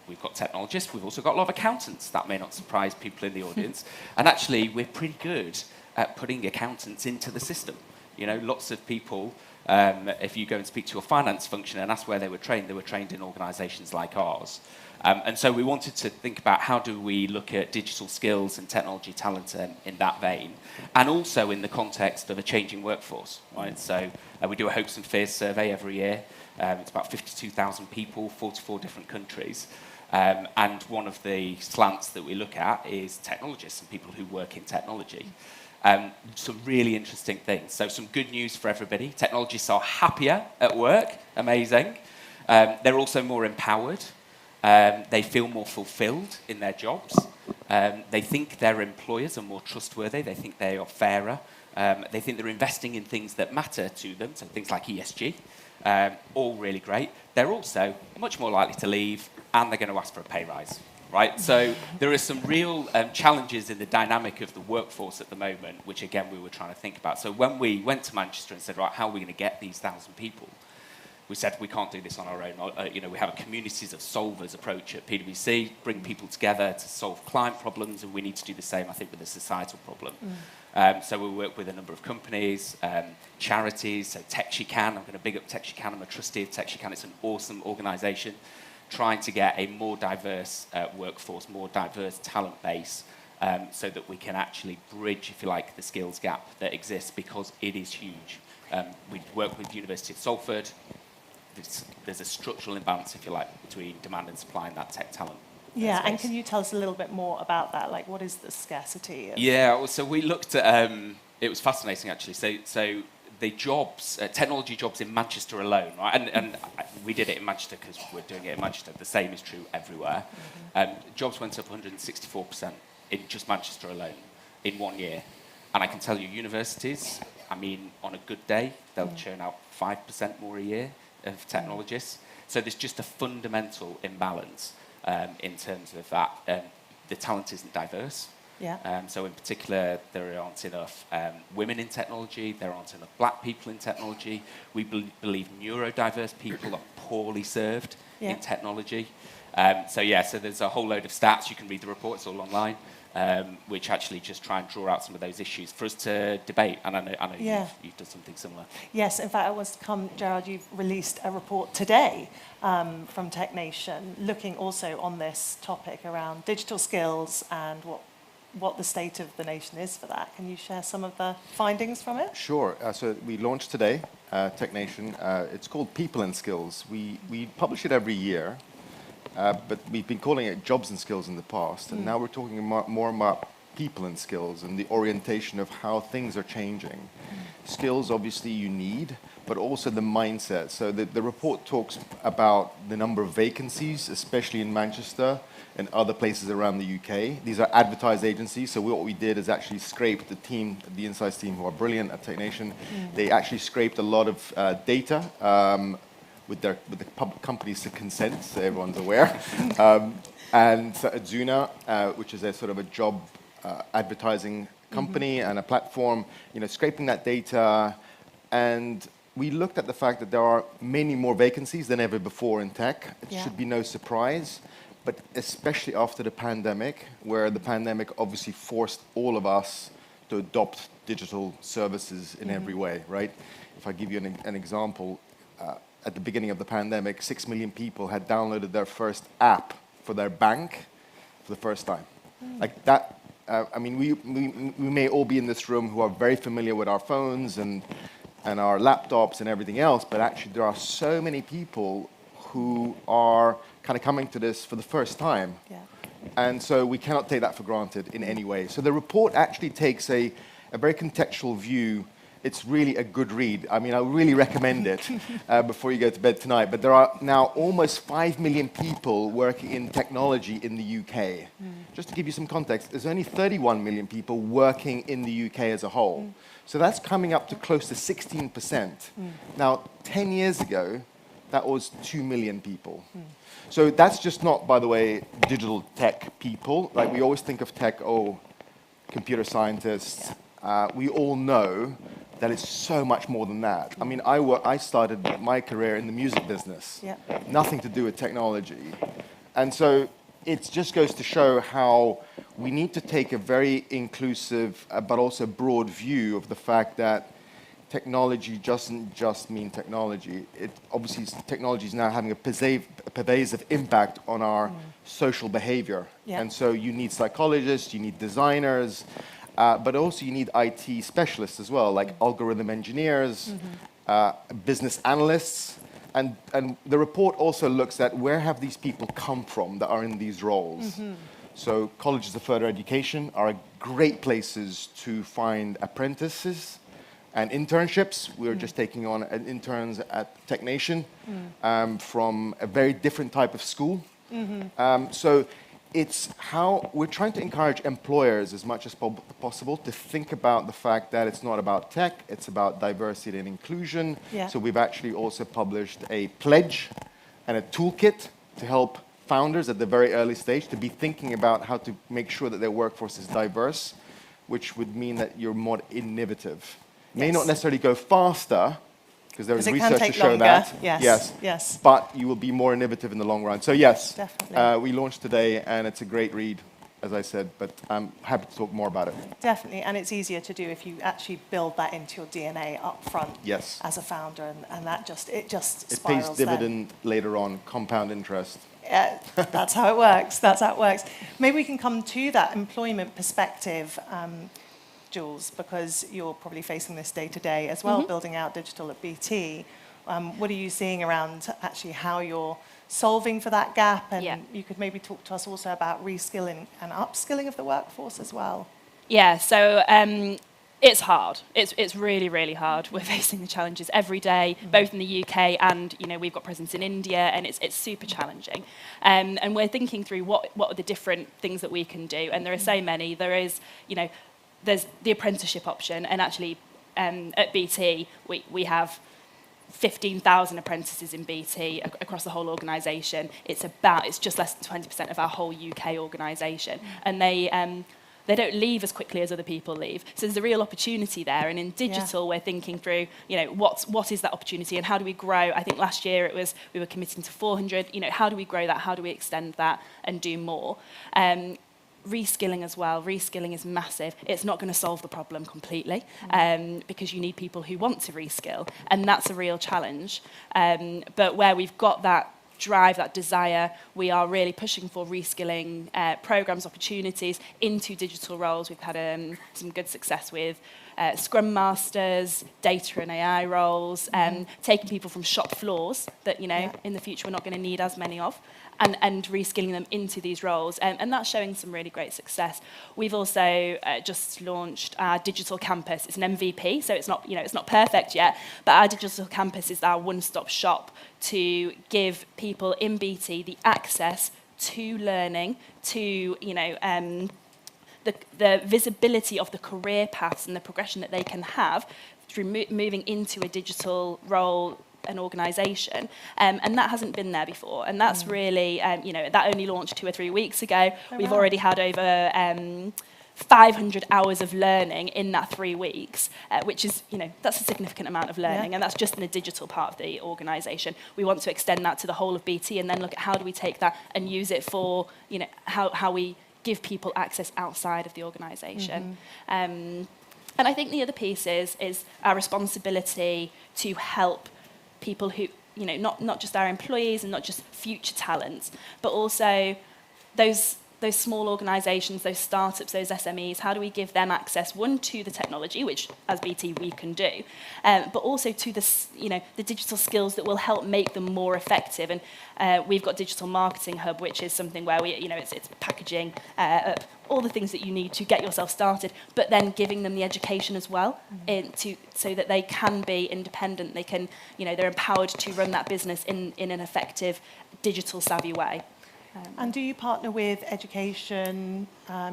we've got technologists, we've also got a lot of accountants. That may not surprise people in the audience. And actually, we're pretty good at putting accountants into the system. Lots of people, if you go and speak to your finance function and ask where they were trained in organisations like ours. And so we wanted to think about how do we look at digital skills and technology talent in that vein, and also in the context of a changing workforce, right? So we do a hopes and fears survey every year. It's about 52,000 people, 44 different countries. And one of the slants that we look at is technologists and people who work in technology. Some really interesting things. So some good news for everybody. Technologists are happier at work. Amazing. They're also more empowered. They feel more fulfilled in their jobs. They think their employers are more trustworthy. They think they are fairer. They think they're investing in things that matter to them, so things like ESG. All really great. They're also much more likely to leave, and they're going to ask for a pay rise. Right? So there are some real challenges in the dynamic of the workforce at the moment, which, again, we were trying to think about. So when we went to Manchester and said, right, how are we going to get these 1,000 people? We said, we can't do this on our own. We have a communities of solvers approach at PwC, bring people together to solve client problems, and we need to do the same, I think, with the societal problem. So we work with a number of companies, charities, so TechSheCan. I'm going to big up TechSheCan. I'm a trustee of TechSheCan. It's an awesome organisation trying to get a more diverse workforce, more diverse talent base, so that we can actually bridge, if you like, the skills gap that exists, because it is huge. We work with the University of Salford. There's a structural imbalance, if you like, between demand and supply in that tech talent. Yeah, and can you tell us a little bit more about that? Like, what is the scarcity? Yeah, well, so we looked at, it was fascinating actually. So the jobs, technology jobs in Manchester alone, right? And we did it in Manchester because we're doing it in Manchester. The same is true everywhere. Jobs went up 164% in just Manchester alone in 1 year. And I can tell you, universities, I mean, on a good day, they'll churn out 5% more a year of technologists. So there's just a fundamental imbalance in terms of that. The talent isn't diverse. Yeah. So in particular, there aren't enough women in technology, there aren't enough black people in technology. We believe neurodiverse people are poorly served in technology. So there's a whole load of stats. You can read the report, it's all online, which actually just try and draw out some of those issues for us to debate. And I know you've done something similar. Yes, in fact, I was to come, Gerard, you've released a report today from Tech Nation looking also on this topic around digital skills and what the state of the nation is for that. Can you share some of the findings from it? Sure. So we launched today, Tech Nation. It's called People and Skills. We publish it every year, but we've been calling it Jobs and Skills in the past, and now we're talking more about people and skills and the orientation of how things are changing. Skills, obviously, you need, but also the mindset. So the report talks about the number of vacancies, especially in Manchester and other places around the UK. These are advertised agencies, so what we did is actually scrape the insights team, who are brilliant at Tech Nation. They actually scraped a lot of data with the companies to consent, so everyone's aware. And so Adzuna, which is a sort of a job advertising company and a platform, scraping that data. And we looked at the fact that there are many more vacancies than ever before in tech. It should be no surprise, but especially after the pandemic, where the pandemic obviously forced all of us to adopt digital services in every way, right? If I give you an example, at the beginning of the pandemic, 6 million people had downloaded their first app for their bank for the first time. Like that, I mean, we may all be in this room who are very familiar with our phones and our laptops and everything else, but actually there are so many people who are kind of coming to this for the first time. Yeah. And so we cannot take that for granted in any way. So the report actually takes a very contextual view. It's really a good read. I mean, I really recommend it before you go to bed tonight. But there are now almost 5 million people working in technology in the UK. Just to give you some context, there's only 31 million people working in the UK as a whole. So that's coming up to close to 16%. Now, 10 years ago, that was 2 million people. So that's just not, by the way, digital tech people. Like we always think of tech, computer scientists. We all know that it's so much more than that. I mean, I started my career in the music business. Nothing to do with technology. And so it just goes to show how we need to take a very inclusive but also broad view of the fact that technology doesn't just mean technology. Obviously, technology is now having a pervasive impact on our social behavior. And so you need psychologists, you need designers, but also you need IT specialists as well, like algorithm engineers, business analysts. And the report also looks at where have these people come from that are in these roles. So colleges of further education are great places to find apprentices and internships. We're just taking on interns at Tech Nation from a very different type of school. So it's how we're trying to encourage employers as much as possible to think about the fact that it's not about tech, it's about diversity and inclusion. So we've actually also published a pledge and a toolkit to help founders at the very early stage to be thinking about how to make sure that their workforce is diverse, which would mean that you're more innovative. May not necessarily go faster, because there is research to show that. Yes. But you will be more innovative in the long run. So yes, definitely. We launched today, and it's a great read. as I said, but I'm happy to talk more about it. Definitely, and it's easier to do if you actually build that into your DNA up front Yes. as a founder, and that just It spirals pays dividend later on, compound interest. Yeah, that's how it works. That's how it works. Maybe we can come to that employment perspective, Jules, because you're probably facing this day to day as well, building out digital at BT. What are you seeing around actually how you're solving for that gap? And you could maybe talk to us also about reskilling and upskilling of the workforce as well. Yeah, so it's hard. It's really, really hard. We're facing the challenges every day, both in the UK and, you know, we've got presence in India, and it's super challenging. And we're thinking through what are the different things that we can do, and there are so many. There is, you know, there's the apprenticeship option, and actually at BT we have 15,000 apprentices in BT across the whole organisation. It's just less than 20% of our whole UK organisation, and they don't leave as quickly as other people leave. So there's a real opportunity there. And in digital, we're thinking through, you know, what is that opportunity and how do we grow? I think last year we were committing to 400. You know, how do we grow that? How do we extend that and do more? Reskilling as well. Reskilling is massive. It's not going to solve the problem completely because you need people who want to reskill, and that's a real challenge. But where we've got that drive, that desire, we are really pushing for reskilling programs, opportunities into digital roles. We've had some good success with Scrum Masters, data and AI roles, taking people from shop floors that, you know, in the future we're not going to need as many of, and reskilling them into these roles. And that's showing some really great success. We've also just launched our digital campus. It's an MVP, so it's not, you know, it's not perfect yet, but our digital campus is our one-stop shop to give people in BT the access to learning, to, you know, the visibility of the career paths and the progression that they can have through moving into a digital role, an organisation, and that hasn't been there before, and that's really, you know, that only launched 2 or 3 weeks ago. We've already had over 500 hours of learning in that 3 weeks, which is, you know, that's a significant amount of learning, and that's just in the digital part of the organisation. We want to extend that to the whole of BT, and then look at how do we take that and use it for, you know, how we give people access outside of the organisation. And I think the other piece is our responsibility to help people who, you know, not just our employees and not just future talents, but also those small organisations, those startups, those SMEs. How do we give them access, one, to the technology, which as BT we can do, but also to the, you know, the digital skills that will help make them more effective. And we've got Digital Marketing Hub, which is something where we, you know, it's packaging up all the things that you need to get yourself started, but then giving them the education as well, so that they can be independent. They can, you know, they're empowered to run that business in an effective, digital savvy way. And do you partner with education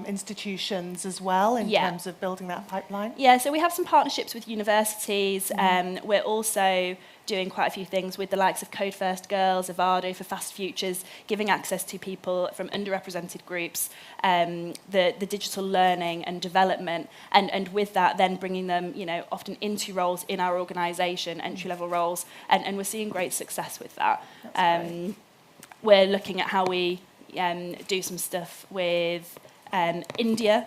institutions as well in terms of building that pipeline? Yeah, so we have some partnerships with universities. We're also doing quite a few things with the likes of Code First Girls, Avado for Fast Futures, giving access to people from underrepresented groups, the digital learning and development, and with that then bringing them, you know, often into roles in our organisation, entry-level roles, and we're seeing great success with that. We're looking at how we do some stuff with India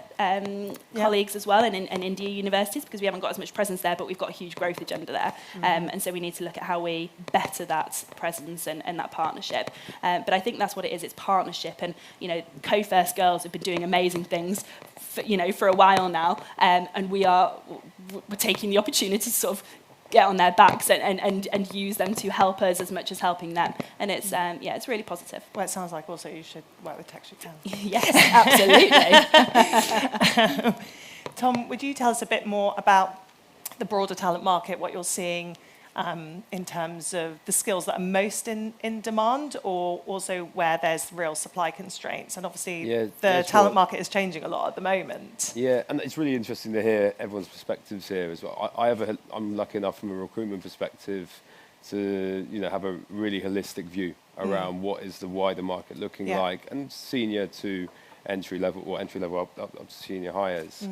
colleagues as well, and India universities, because we haven't got as much presence there, but we've got a huge growth agenda there. And so we need to look at how we better that presence and that partnership. But I think that's what it is, it's partnership. And, you know, Code First Girls have been doing amazing things for, you know, for a while now, and we're taking the opportunity to sort of get on their backs and use them to help us as much as helping them. And it's, yeah, it's really positive. Well, it sounds like also you should work with Texture Can. Yes, absolutely. Tom, would you tell us a bit more about the broader talent market, what you're seeing in terms of the skills that are most in demand, or also where there's real supply constraints? And obviously the talent market is changing a lot at the moment. Yeah, and it's really interesting to hear everyone's perspectives here as well. I'm lucky enough from a recruitment perspective to, you know, have a really holistic view around what is the wider market looking like, and senior to entry level up to senior hires.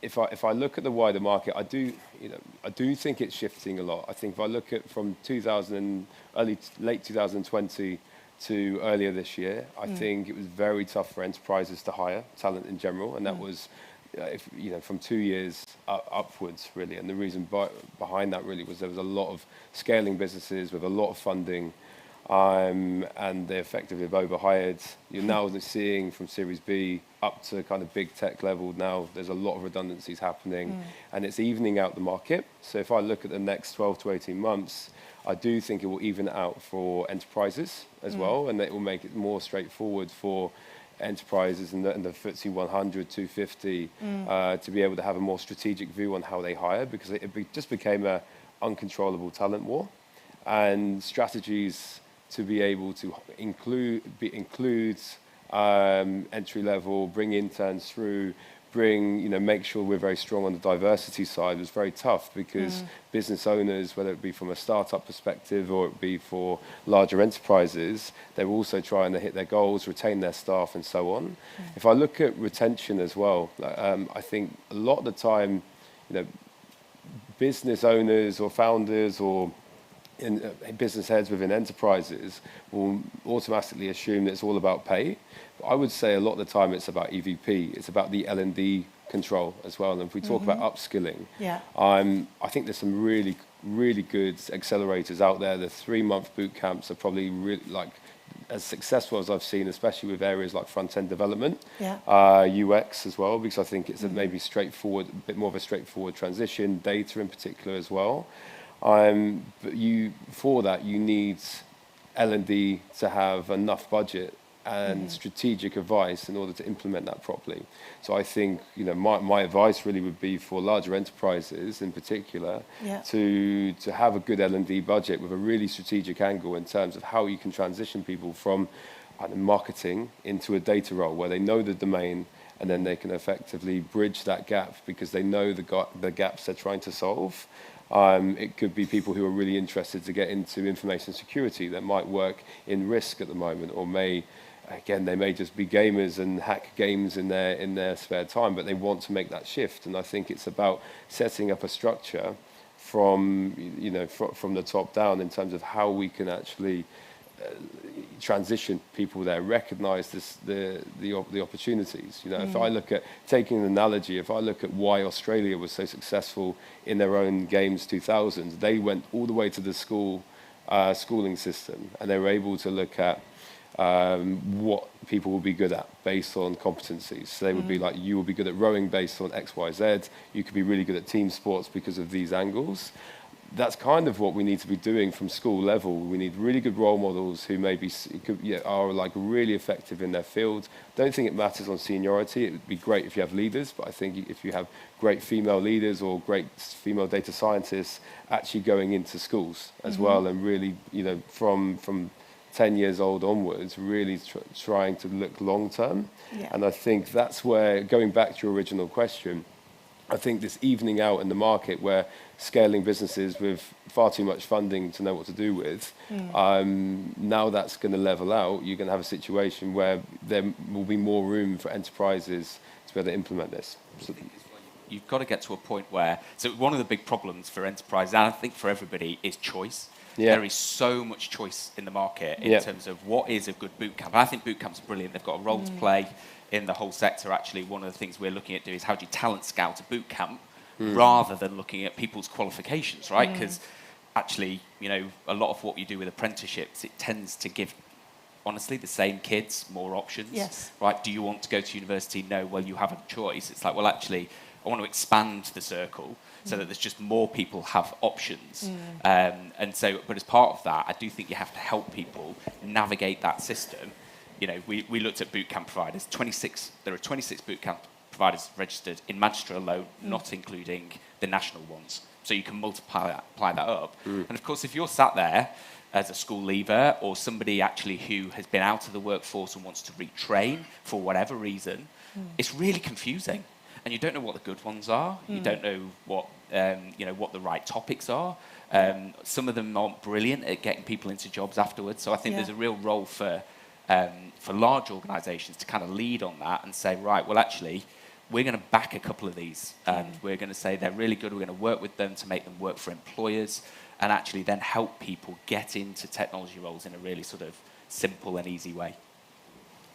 If I look at the wider market, I do think it's shifting a lot. I think if I look at from late 2020 to earlier this year, I think it was very tough for enterprises to hire talent in general, and that was, if, you know, from 2 years upwards, really. And the reason behind that really was there was a lot of scaling businesses with a lot of funding, and they effectively have overhired. You're now seeing from Series B up to kind of big tech level now, there's a lot of redundancies happening, and it's evening out the market. So if I look at the next 12 to 18 months, I do think it will even out for enterprises as well, and it will make it more straightforward for enterprises and the FTSE 100, 250 to be able to have a more strategic view on how they hire, because just became a uncontrollable talent war, and strategies to be able to include entry level, bring interns through, make sure we're very strong on the diversity side was very tough, because business owners, whether it be from a startup perspective or it be for larger enterprises, they're also trying to hit their goals, retain their staff and so on. If I look at retention as well, I think a lot of the time, business owners or founders or business heads within enterprises will automatically assume that it's all about pay. But I would say a lot of the time it's about EVP. It's about the L&D control as well. And if we talk about upskilling, I think there's some really, really good accelerators out there. The 3-month boot camps are probably really as successful as I've seen, especially with areas like front-end development, UX as well, because I think it's a maybe straightforward, a bit more of a straightforward transition, data in particular as well. But for that, you need L&D to have enough budget and strategic advice in order to implement that properly. So I think, my advice really would be for larger enterprises in particular to have a good L&D budget with a really strategic angle in terms of how you can transition people from marketing into a data role where they know the domain, and then they can effectively bridge that gap because they know the gaps they're trying to solve. It could be people who are really interested to get into information security that might work in risk at the moment, or they may just be gamers and hack games in their spare time, but they want to make that shift. And I think it's about setting up a structure from the top down in terms of how we can actually transition people there, recognize the opportunities. If I look at, taking an analogy, if I look at why Australia was so successful in their own games 2000s, they went all the way to the schooling system, and they were able to look at what people will be good at based on competencies. So they would be like, you will be good at rowing based on X, Y, Z. You could be really good at team sports because of these angles. That's kind of what we need to be doing from school level. We need really good role models who maybe are really effective in their field. Don't think it matters on seniority. It would be great if you have leaders, but I think if you have great female leaders or great female data scientists actually going into schools as well, and really, from 10 years old onwards, really trying to look long term. And I think that's where, going back to your original question, I think this evening out in the market where scaling businesses with far too much funding to know what to do with, now that's going to level out. You're going to have a situation where there will be more room for enterprises to be able to implement this. So you've got to get to a point where, so one of the big problems for enterprises, and I think for everybody, is choice. There is so much choice in the market in terms of what is a good boot camp. And I think boot camps are brilliant. They've got a role to play in the whole sector. Actually, one of the things we're looking at doing is how do you talent scout a boot camp rather than looking at people's qualifications, right? Because actually, a lot of what you do with apprenticeships, it tends to give, honestly, the same kids more options, right? Do you want to go to university? No. Well, you have a choice. It's like, well, actually, I want to expand the circle so that there's just more people have options. And so, but as part of that, I do think you have to help people navigate that system. We looked at bootcamp providers. There are 26 bootcamp providers registered in Manchester alone, not including the national ones. So you can multiply that up. And of course, if you're sat there as a school leaver or somebody actually who has been out of the workforce and wants to retrain for whatever reason, it's really confusing. And you don't know what the good ones are. You don't know what the right topics are. Some of them aren't brilliant at getting people into jobs afterwards. So I think there's a real role for large organisations to kind of lead on that and say, right, well, actually, we're going to back a couple of these, and we're going to say they're really good. We're going to work with them to make them work for employers, and actually then help people get into technology roles in a really sort of simple and easy way.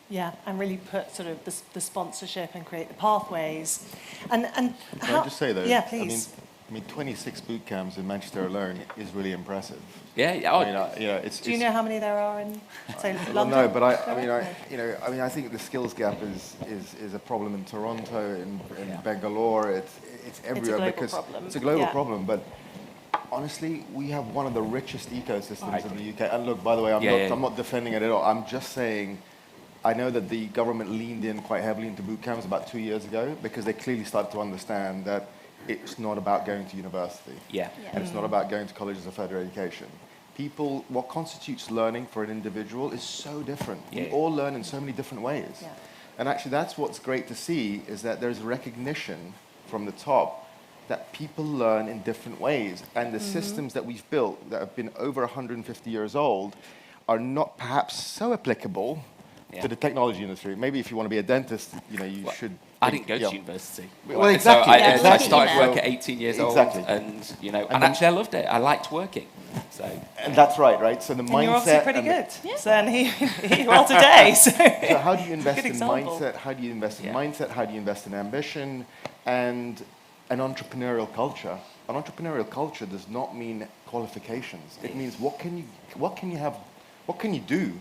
Yeah, and really put sort of the sponsorship and create the pathways. And Can I just say though? Yeah, please. I mean, 26 boot camps in Manchester alone is really impressive. Yeah, yeah. I mean, Do you know how many there are in, say, London? Well, no, but I think the skills gap is a problem in Toronto, in Bangalore. It's everywhere because it's a global problem. But honestly, we have one of the richest ecosystems in the UK. And look, by the way, I'm not defending it at all. I'm just saying, I know that the government leaned in quite heavily into boot camps about 2 years ago because they clearly started to understand that it's not about going to university. And it's not about going to colleges of further education. What constitutes learning for an individual is so different. We all learn in so many different ways. And actually, that's what's great to see is that there's recognition from the top that people learn in different ways. And the systems that we've built that have been over 150 years old are not perhaps so applicable to the technology industry. Maybe if you want to be a dentist, you should. I didn't go to university. Well, exactly. So I started work at 18 years old, Exactly. and actually I loved it. I liked working. So and that's right? So the mindset. And you're obviously pretty good. So and he well today. So how do you invest in example. mindset? How do you invest in mindset? How do you invest in ambition and an entrepreneurial culture? An entrepreneurial culture does not mean qualifications. It means what can you do?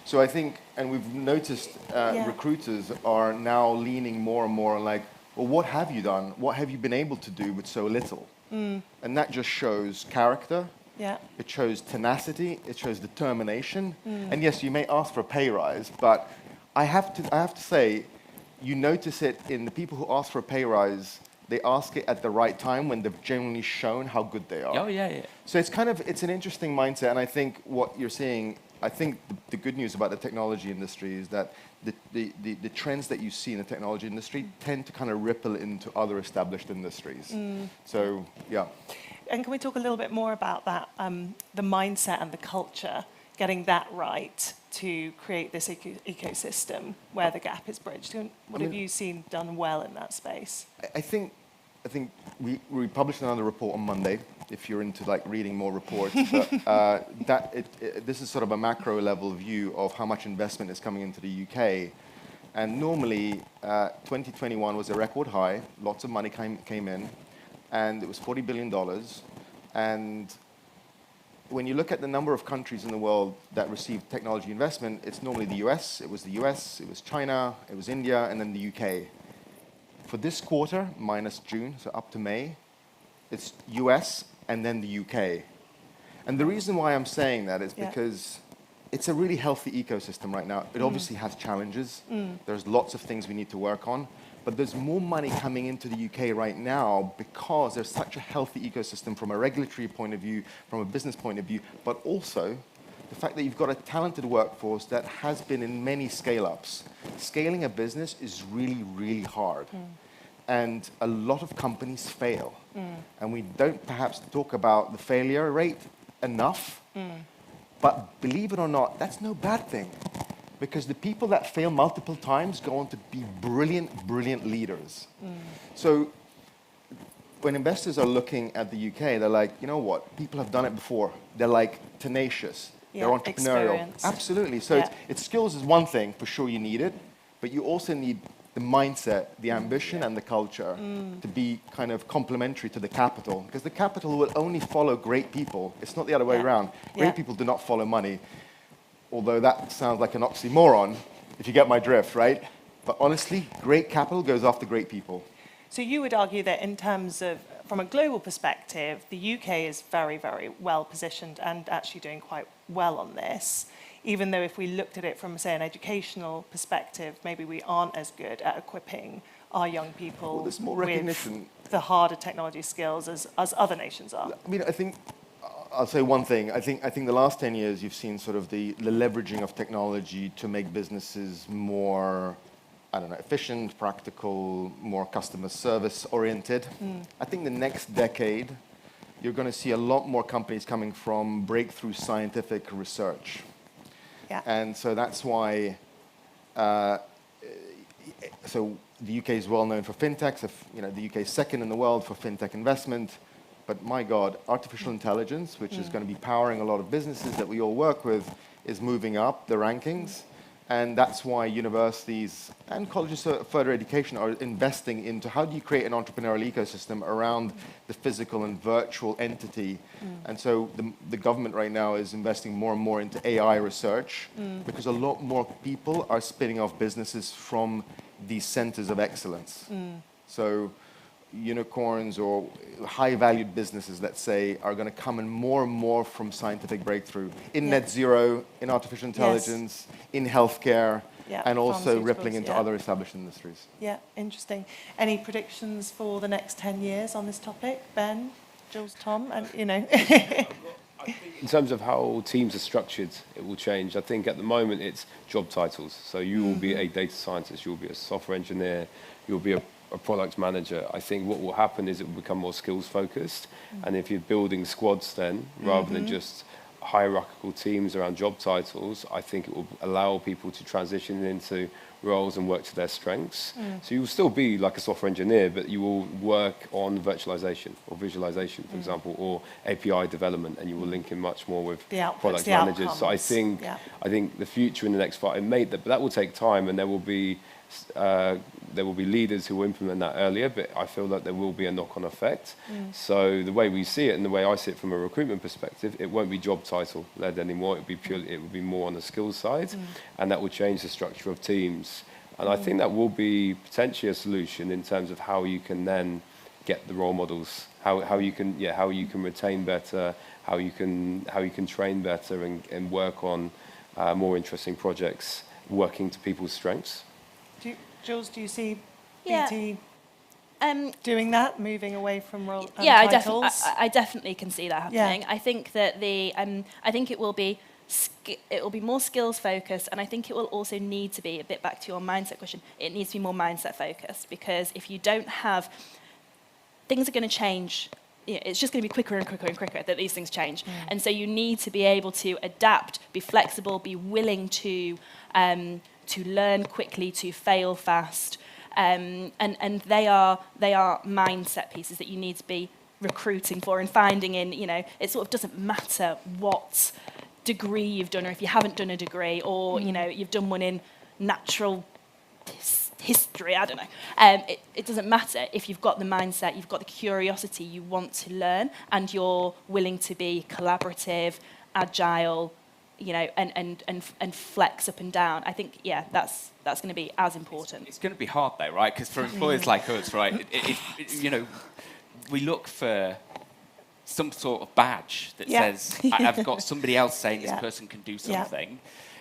So I think, and we've noticed recruiters are now leaning more and more like, well, what have you done? What have you been able to do with so little? And that just shows character. It shows tenacity. It shows determination. And yes, you may ask for a pay rise, but I have to say, you notice it in the people who ask for a pay rise. They ask it at the right time when they've genuinely shown how good they are. Oh yeah. So it's an interesting mindset, and I think what you're seeing. I think the good news about the technology industry is that the trends that you see in the technology industry tend to kind of ripple into other established industries. So, yeah. And can we talk a little bit more about that, the mindset and the culture, getting that right to create this ecosystem where the gap is bridged? What have you seen done well in that space? I think we published another report on Monday, if you're into reading more reports. But this is sort of a macro level view of how much investment is coming into the UK. And normally, 2021 was a record high. Lots of money came in, and it was $40 billion. And when you look at the number of countries in the world that received technology investment, it's normally the US. It was the US, it was China, it was India, and then the UK. For this quarter, minus June, so up to May, it's US and then the UK. And the reason why I'm saying that is because it's a really healthy ecosystem right now. It obviously has challenges. There's lots of things we need to work on. But there's more money coming into the UK right now because there's such a healthy ecosystem from a regulatory point of view, from a business point of view, but also the fact that you've got a talented workforce that has been in many scale-ups. Scaling a business is really, really hard. And a lot of companies fail. And we don't perhaps talk about the failure rate enough. But believe it or not, that's no bad thing. Because the people that fail multiple times go on to be brilliant, brilliant leaders. So when investors are looking at the UK, they're like, you know what? People have done it before. They're tenacious. They're entrepreneurial. Experience. Absolutely. So it's skills is one thing, for sure you need it. But you also need the mindset, the ambition, and the culture to be kind of complementary to the capital. Because the capital will only follow great people. It's not the other way around. Great people do not follow money. Although that sounds like an oxymoron, if you get my drift, right? But honestly, great capital goes after great people. So you would argue that in terms of, from a global perspective, the UK is very, very well positioned and actually doing quite well on this, even though if we looked at it from, say, an educational perspective, maybe we aren't as good at equipping our young people there's more recognition. With the harder technology skills as other nations are. I mean, I think I'll say one thing. I think the last 10 years you've seen sort of the leveraging of technology to make businesses more, efficient, practical, more customer service oriented. I think the next decade you're going to see a lot more companies coming from breakthrough scientific research. And so that's why so the UK is well known for fintechs. The UK is second in the world for fintech investment. but my God, artificial intelligence, which is going to be powering a lot of businesses that we all work with, is moving up the rankings. And that's why universities and colleges of further education are investing into how do you create an entrepreneurial ecosystem around the physical and virtual entity. And so the government right now is investing more and more into AI research because a lot more people are spinning off businesses from these centers of excellence. So unicorns or high-valued businesses, let's say, are going to come in more and more from scientific breakthrough in net zero, in artificial intelligence, in healthcare, and also rippling into other established industries. Yeah, interesting. Any predictions for the next 10 years on this topic? Ben, Jules, Tom, and In terms of how teams are structured, it will change. I think at the moment it's job titles. So you will be a data scientist, you will be a software engineer, you'll be a product manager. I think what will happen is it will become more skills focused. And if you're building squads then, rather than just hierarchical teams around job titles, I think it will allow people to transition into roles and work to their strengths. So you will still be like a software engineer, but you will work on virtualization or visualization, for example, or API development, and you will link in much more with product managers. So I think the future in the next 5 but that will take time, and there will be leaders who will implement that earlier, but I feel that there will be a knock-on effect. So the way we see it, and the way I see it from a recruitment perspective, it won't be job title led anymore. It will be more on the skills side, and that will change the structure of teams. And I think that will be potentially a solution in terms of how you can then get the role models, how you can retain better, how you can train better and work on more interesting projects, working to people's strengths. Jules, do you see BT doing that, moving away from role titles? I definitely can see that happening. I think that I think it will be more skills focused, and I think it will also need to be, a bit back to your mindset question, it needs to be more mindset focused, because if you don't have, things are going to change. It's just going to be quicker and quicker and quicker that these things change. And so you need to be able to adapt, be flexible, be willing to learn quickly, to fail fast, and they are mindset pieces that you need to be recruiting for and finding in. It sort of doesn't matter what degree you've done, or if you haven't done a degree, or you've done one in natural history. I don't know. It doesn't matter if you've got the mindset, you've got the curiosity, you want to learn, and you're willing to be collaborative, agile, and flex up and down. I think, that's going to be as important. It's going to be hard though, right? Because for employers like us, right, we look for some sort of badge that says, I've got somebody else saying this person can do something.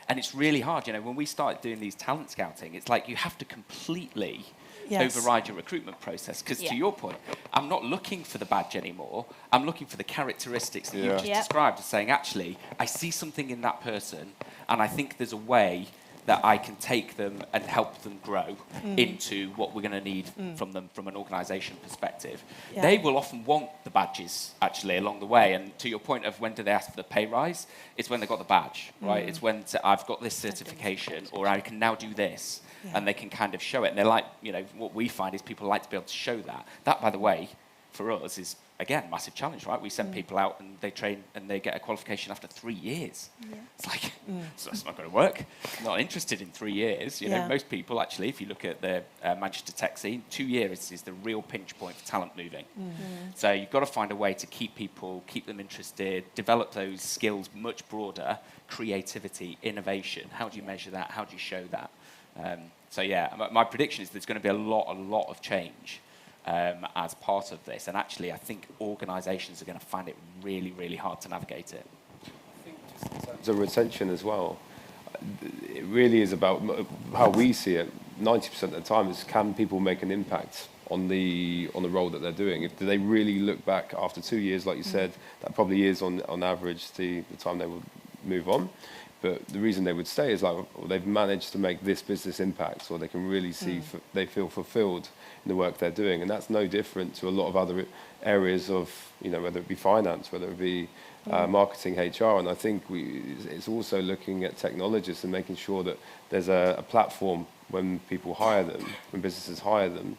And it's really hard. When we started doing these talent scouting, it's like you have to completely override your recruitment process. Because to your point, I'm not looking for the badge anymore. I'm looking for the characteristics that you just described, as saying, actually, I see something in that person, and I think there's a way that I can take them and help them grow into what we're going to need from them from an organisation perspective. They will often want the badges, actually, along the way. And to your point of when do they ask for the pay rise, it's when they've got the badge, right? It's when I've got this certification, or I can now do this, and they can kind of show it. And they're like, what we find is people like to be able to show that. That, by the way, for us is, again, massive challenge, right? We send people out and they train and they get a qualification after 3 years. It's like, so that's not going to work. I'm not interested in 3 years. Most people, actually, if you look at the Manchester tech scene, 2 years is the real pinch point for talent moving. So you've got to find a way to keep people, keep them interested, develop those skills much broader, creativity, innovation. How do you measure that? How do you show that? My prediction is there's going to be a lot of change as part of this. And actually, I think organisations are going to find it really, really hard to navigate it. I think just in terms of retention as well, it really is about how we see it. 90% of the time is, can people make an impact on the role that they're doing? Do they really look back after 2 years, like you said, that probably is on average the time they will move on. But the reason they would stay is they've managed to make this business impact, or they can really see they feel fulfilled in the work they're doing. And that's no different to a lot of other areas of, whether it be finance, whether it be marketing, HR. And I think it's also looking at technologists and making sure that there's a platform when people hire them, when businesses hire them,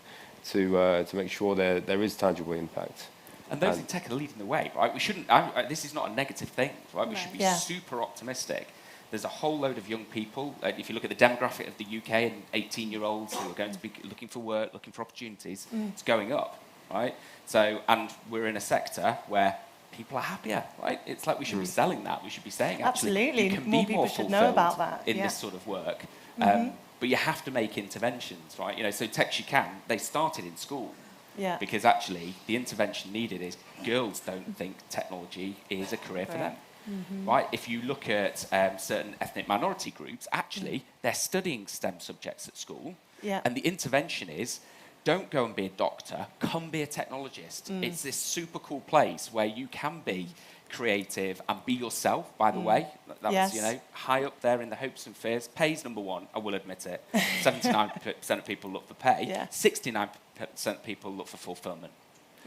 to make sure there is tangible impact. And those in tech are leading the way, right? We shouldn't, this is not a negative thing, right? We should be super optimistic. There's a whole load of young people. If you look at the demographic of the UK and 18-year-olds who are going to be looking for work, looking for opportunities, it's going up, right? So, and we're in a sector where people are happier, right? It's like we should be selling that. We should be saying, actually, Absolutely. you can More be people more should know about fulfilled that. in this sort of work. But you have to make interventions, right? You know, so Text You Can, they started in school. Yeah. Because actually, the intervention needed is girls don't think technology is a career for them. Right? If you look at certain ethnic minority groups, actually, they're studying STEM subjects at school. Yeah. And the intervention is, don't go and be a doctor, come be a technologist. It's this super cool place where you can be creative and be yourself, by the way. That's, you know, high up there in the hopes and fears. Pay's number one, I will admit it. 79% of people look for pay. 69% of people look for fulfillment.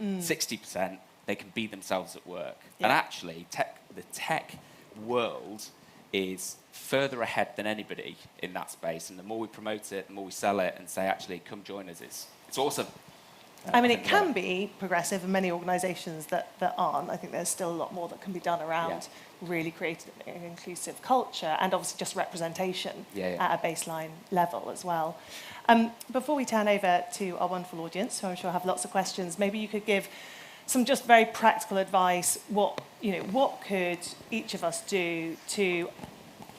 60%, they can be themselves at work. And actually, the tech world is further ahead than anybody in that space. And the more we promote it, the more we sell it and say, actually, come join us, it's awesome. I mean, it can be progressive, and many organisations that aren't. I think there's still a lot more that can be done around really creating an inclusive culture and obviously just representation at a baseline level as well. Before we turn over to our wonderful audience, who I'm sure have lots of questions, maybe you could give some just very practical advice. What could each of us do to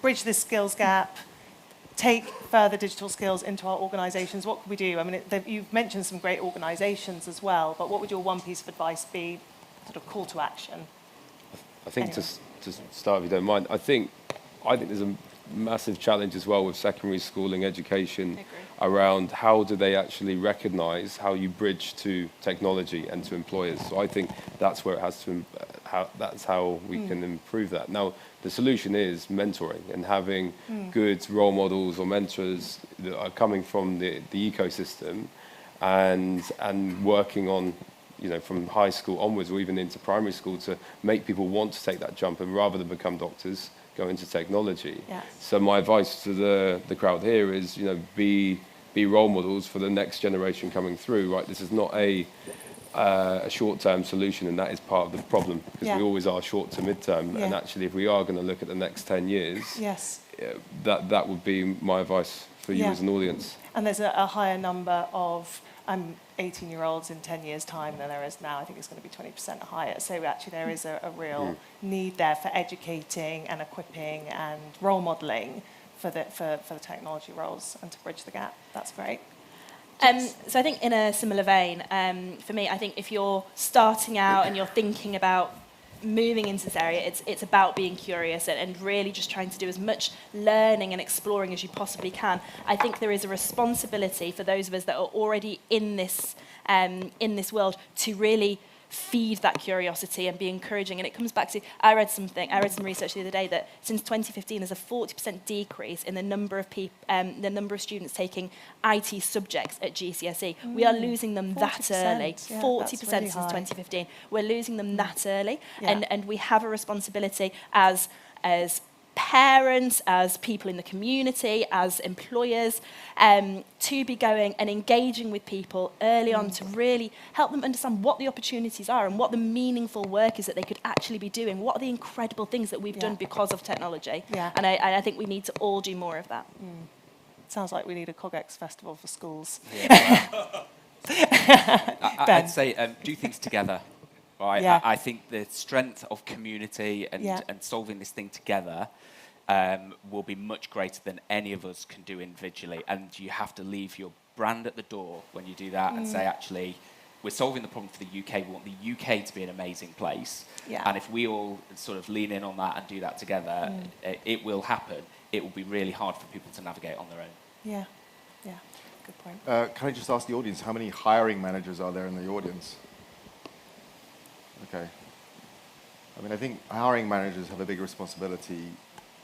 bridge this skills gap, take further digital skills into our organisations? What could we do? I mean, you've mentioned some great organisations as well, but what would your one piece of advice be, sort of call to action? I think to start, if you don't mind, I think there's a massive challenge as well with secondary schooling education around how do they actually recognise how you bridge to technology and to employers. So I think that's where it has to, that's how we can improve that. Now, the solution is mentoring and having good role models or mentors that are coming from the ecosystem and working on, you know, from high school onwards or even into primary school to make people want to take that jump and rather than become doctors, go into technology. Yes. So my advice to the crowd here is, you know, be role models for the next generation coming through, right? This is not a short-term solution, and that is part of the problem because we always are short to mid-term. And actually, if we are going to look at the next 10 years, that would be my advice for you as an audience. And there's a higher number of 18-year-olds in 10 years' time than there is now. I think it's going to be 20% higher. So actually, there is a real need there for educating and equipping and role modelling for the technology roles and to bridge the gap. That's great. So I think in a similar vein, for me, I think if you're starting out and you're thinking about moving into this area, it's about being curious and really just trying to do as much learning and exploring as you possibly can. I think there is a responsibility for those of us that are already in this world to really feed that curiosity and be encouraging. And it comes back to, I read some research the other day that since 2015 there's a 40% decrease in the number of students taking IT subjects at GCSE. We are losing them that early. 40% since 2015. We're losing them that early. And we have a responsibility as parents, as people in the community, as employers, to be going and engaging with people early on to really help them understand what the opportunities are and what the meaningful work is that they could actually be doing. What are the incredible things that we've done because of technology? And I think we need to all do more of that. Sounds like we need a CogX festival for schools. I'd say do things together. Right? I think the strength of community and solving this thing together will be much greater than any of us can do individually. And you have to leave your brand at the door when you do that and say, actually, we're solving the problem for the UK. We want the UK to be an amazing place. And if we all sort of lean in on that and do that together, it will happen. It will be really hard for people to navigate on their own. Yeah. Good point. Can I just ask the audience, how many hiring managers are there in the audience? Okay. I mean, I think hiring managers have a big responsibility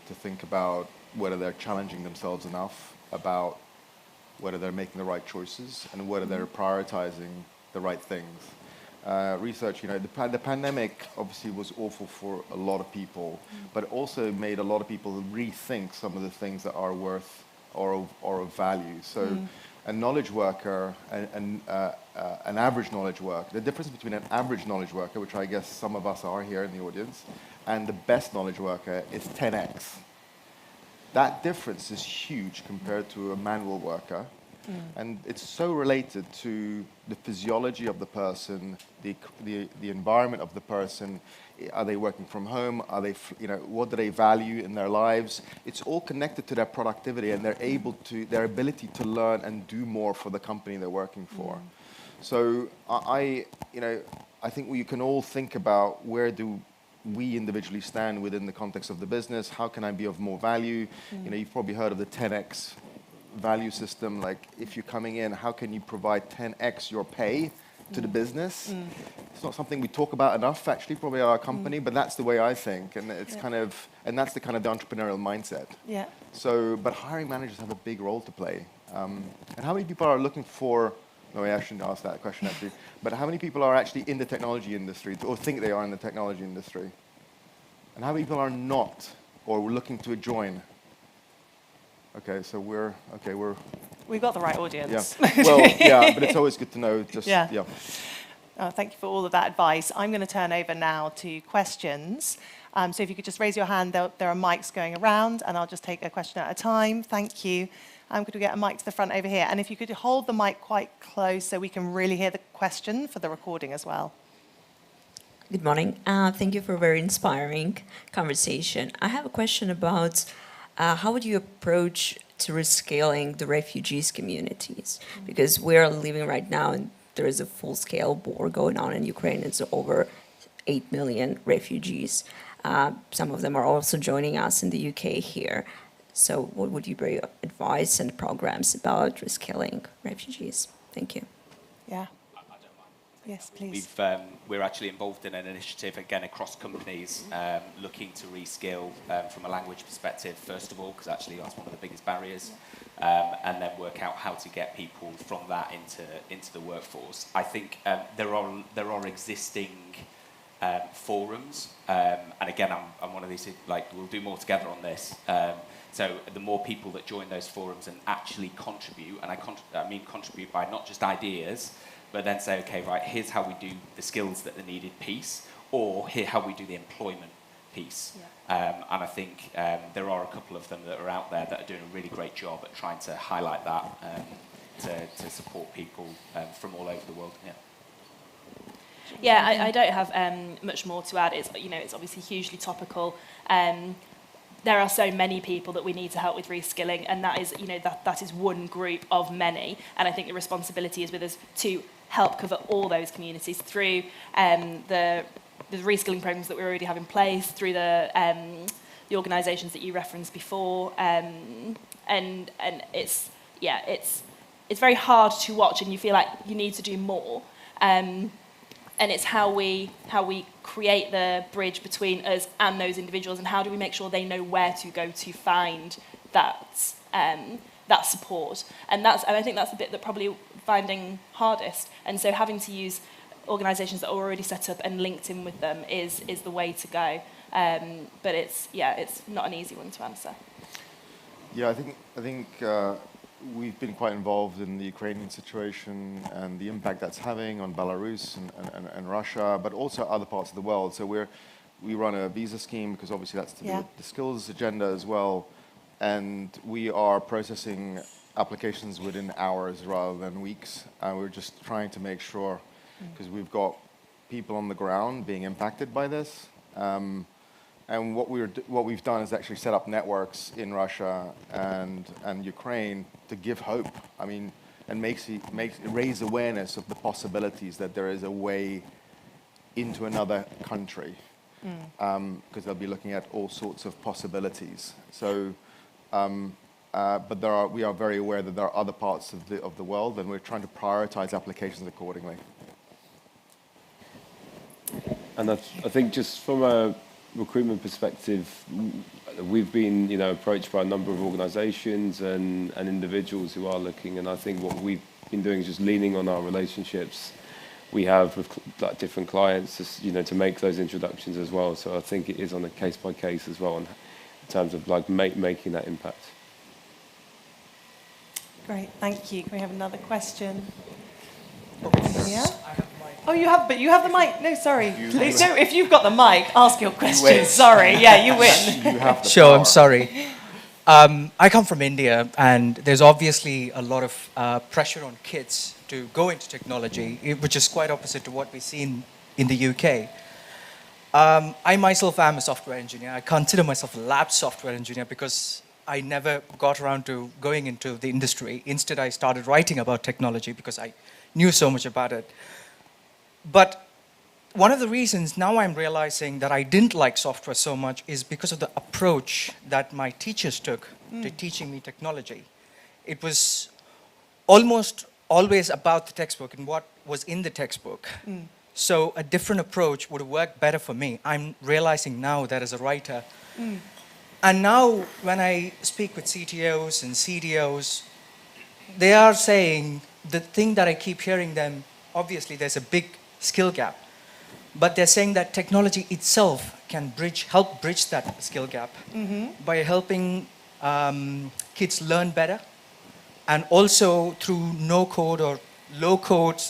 to think about whether they're challenging themselves enough, about whether they're making the right choices, and whether they're prioritizing the right things. Research, you know, the pandemic obviously was awful for a lot of people, but it also made a lot of people rethink some of the things that are worth or of value. So a knowledge worker and an average knowledge worker, the difference between an average knowledge worker, which I guess some of us are here in the audience, and the best knowledge worker is 10x. That difference is huge compared to a manual worker. And it's so related to the physiology of the person, the environment of the person. Are they working from home? Are they, what do they value in their lives? It's all connected to their productivity and their ability to learn and do more for the company they're working for. So I think we can all think about where do we individually stand within the context of the business. How can I be of more value? You've probably heard of the 10x value system. Like, if you're coming in, how can you provide 10x your pay to the business? It's not something we talk about enough, actually, probably at our company, but that's the way I think, and it's and that's the kind of the entrepreneurial mindset. Yeah. So, but hiring managers have a big role to play. And how many people are looking for? No, I shouldn't ask that question actually. But how many people are actually in the technology industry, or think they are in the technology industry? And how many people are not, or looking to join? Okay, so we've got the right audience. Yeah. Well, yeah, but it's always good to know. Just yeah. Thank you for all of that advice. I'm going to turn over now to questions. So if you could just raise your hand, there are mics going around, and I'll just take a question at a time. Thank you. Could we get a mic to the front over here? And if you could hold the mic quite close so we can really hear the question for the recording as well. Good morning. Thank you for a very inspiring conversation. I have a question about how would you approach to rescaling the refugees communities? Because we're living right now, and there is a full-scale war going on in Ukraine. It's over 8 million refugees. Some of them are also joining us in the UK here. So what would you be advice and programs about rescaling refugees? Thank you. Yeah. Yes, please. We're actually involved in an initiative, again, across companies, looking to reskill from a language perspective, first of all, because actually that's one of the biggest barriers, and then work out how to get people from that into the workforce. I think there are existing forums, and again, I'm one of these, like, we'll do more together on this. So the more people that join those forums and actually contribute, and I mean contribute by not just ideas, but then say, okay, right, here's how we do the skills that are needed piece, or here how we do the employment piece. Yeah. And I think there are a couple of them that are out there that are doing a really great job at trying to highlight that to support people from all over the world. Yeah. Yeah, I don't have much more to add. It's obviously hugely topical. There are so many people that we need to help with reskilling, and that is that is one group of many. And I think the responsibility is with us to help cover all those communities through the reskilling programs that we already have in place, through the organisations that you referenced before, and it's very hard to watch, and you feel like you need to do more. And it's how we create the bridge between us and those individuals, and how do we make sure they know where to go to find that support. And I think that's the bit that probably finding hardest. And so having to use organisations that are already set up and linked in with them is the way to go. But it's not an easy one to answer. Yeah, I think we've been quite involved in the Ukrainian situation and the impact that's having on Belarus and Russia, but also other parts of the world. So we run a visa scheme because obviously that's to do with the skills agenda as well. And we are processing applications within hours rather than weeks. And we're just trying to make sure, because we've got people on the ground being impacted by this. And what we've done is actually set up networks in Russia and Ukraine to give hope. I mean, and raise awareness of the possibilities that there is a way into another country, because they'll be looking at all sorts of possibilities. So, but we are very aware that there are other parts of the world, and we're trying to prioritize applications accordingly. And I think just from a recruitment perspective, we've been approached by a number of organisations and individuals who are looking, and I think what we've been doing is just leaning on our relationships we have with different clients, to make those introductions as well. So I think it is on a case by case as well in terms of making that impact. Great, thank you. Can we have another question? Yeah. Oh, you have the mic. No, sorry. Please, no, if you've got the mic, ask your question. Sorry, yeah, you win. You have the Sure, power. I'm sorry. I come from India, and there's obviously a lot of pressure on kids to go into technology, which is quite opposite to what we see in the UK. I myself am a software engineer. I consider myself a lab software engineer because I never got around to going into the industry. Instead, I started writing about technology because I knew so much about it. But one of the reasons now I'm realizing that I didn't like software so much is because of the approach that my teachers took to teaching me technology. It was almost always about the textbook and what was in the textbook. So a different approach would work better for me. I'm realizing now that as a writer. And now when I speak with CTOs and CDOs, they are saying the thing that I keep hearing them, obviously there's a big skill gap. But they're saying that technology itself can help bridge that skill gap by helping kids learn better, and also through no-code or low-code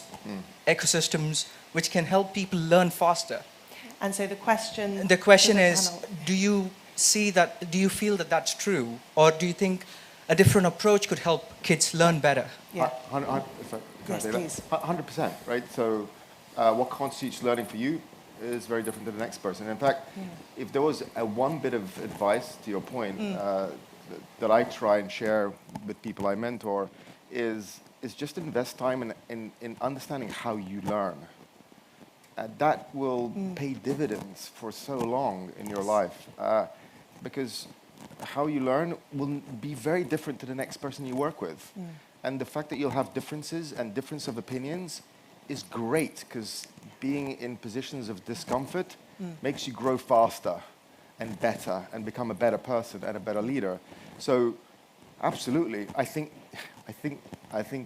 ecosystems, which can help people learn faster. And so the question... The question is, do you feel that that's true, or do you think a different approach could help kids learn better? Yeah. Yes, please. 100%, right? So what constitutes learning for you is very different than the next person. In fact, if there was one bit of advice, to your point, that I try and share with people I mentor, is just invest time in understanding how you learn. That will pay dividends for so long in your life, because how you learn will be very different to the next person you work with. And the fact that you'll have differences and difference of opinions is great, because being in positions of discomfort makes you grow faster and better and become a better person and a better leader. So absolutely, I think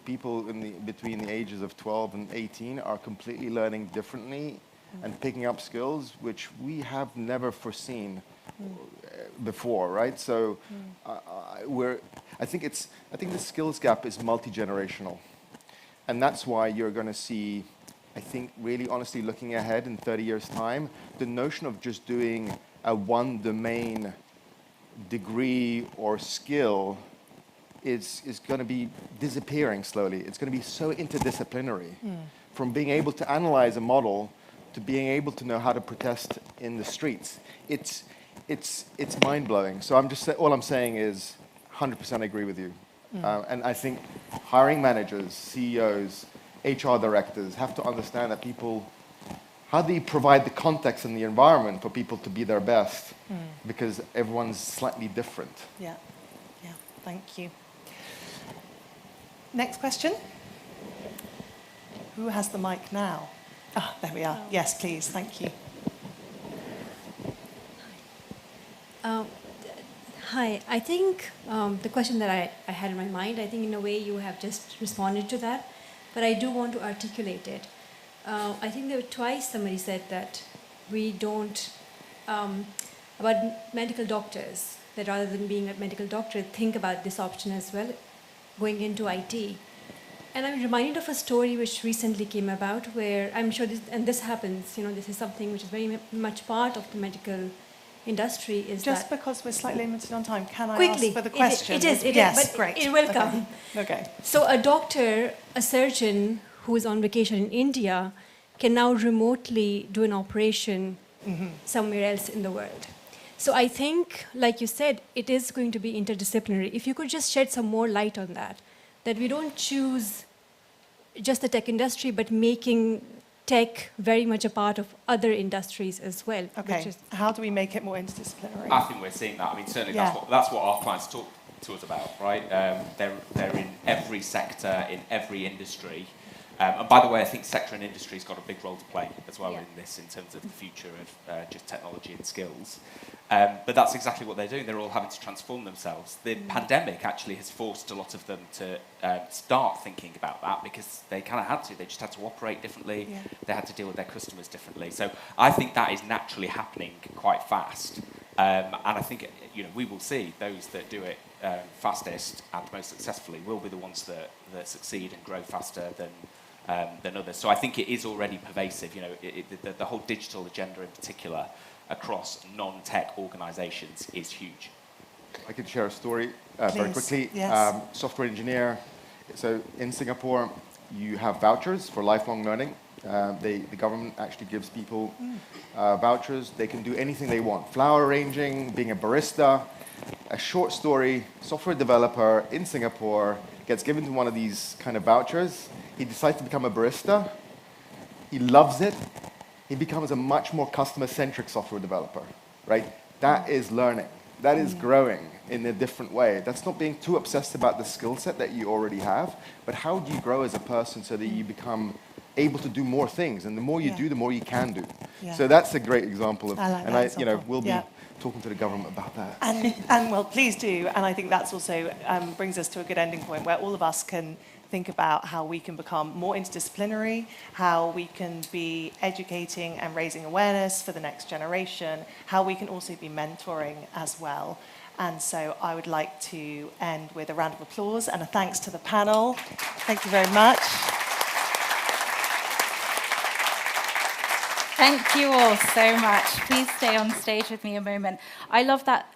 people between the ages of 12 and 18 are completely learning differently and picking up skills which we have never foreseen before, right? So I think the skills gap is multi-generational. And that's why you're going to see, I think, really honestly looking ahead in 30 years' time, the notion of just doing a one domain degree or skill is going to be disappearing slowly. It's going to be so interdisciplinary. From being able to analyze a model to being able to know how to protest in the streets. It's mind-blowing. So all I'm saying is 100% agree with you. And I think hiring managers, CEOs, HR directors have to understand that how do you provide the context and the environment for people to be their best? Because everyone's slightly different. Yeah, thank you. Next question. Who has the mic now? Ah, there we are. Yes, please, thank you. Hi, I think the question that I had in my mind, I think in a way you have just responded to that, but I do want to articulate it. I think there were twice somebody said that we don't, about medical doctors, that rather than being a medical doctor, think about this option as well, going into IT. And I'm reminded of a story which recently came about where I'm sure this happens, this is something which is very much part of the medical industry is just that because we're slightly limited on time, can I quickly ask for the question? It is, yes, but great. It will come. Okay. So a doctor, a surgeon who is on vacation in India can now remotely do an operation somewhere else in the world. So I think, like you said, it is going to be interdisciplinary. If you could just shed some more light on that we don't choose just the tech industry, but making tech very much a part of other industries as well. Okay, how do we make it more interdisciplinary? I think we're seeing that. I mean, certainly that's what our clients talk to us about, right? They're in every sector, in every industry. And by the way, I think sector and industry's got a big role to play as well in this, in terms of the future of just technology and skills. But that's exactly what they're doing. They're all having to transform themselves. The pandemic actually has forced a lot of them to start thinking about that, because they kind of had to. They just had to operate differently. They had to deal with their customers differently. So I think that is naturally happening quite fast. And I think we will see those that do it fastest and most successfully will be the ones that succeed and grow faster than others. So I think it is already pervasive. The whole digital agenda in particular across non-tech organisations is huge. I can share a story very quickly. Yes. Software engineer. So in Singapore, you have vouchers for lifelong learning. The government actually gives people vouchers. They can do anything they want. Flower arranging, being a barista. A short story, software developer in Singapore gets given to one of these kind of vouchers. He decides to become a barista. He loves it. He becomes a much more customer-centric software developer, right? That is learning. That is growing in a different way. That's not being too obsessed about the skill set that you already have, but how do you grow as a person so that you become able to do more things? And the more you do, the more you can do. Yeah. So that's a great example of, I like that example. we'll be talking to the government about that. And well, please do. And I think that's also brings us to a good ending point where all of us can think about how we can become more interdisciplinary, how we can be educating and raising awareness for the next generation, how we can also be mentoring as well. And so I would like to end with a round of applause and a thanks to the panel. Thank you very much. Thank you all so much. Please stay on stage with me a moment. I love that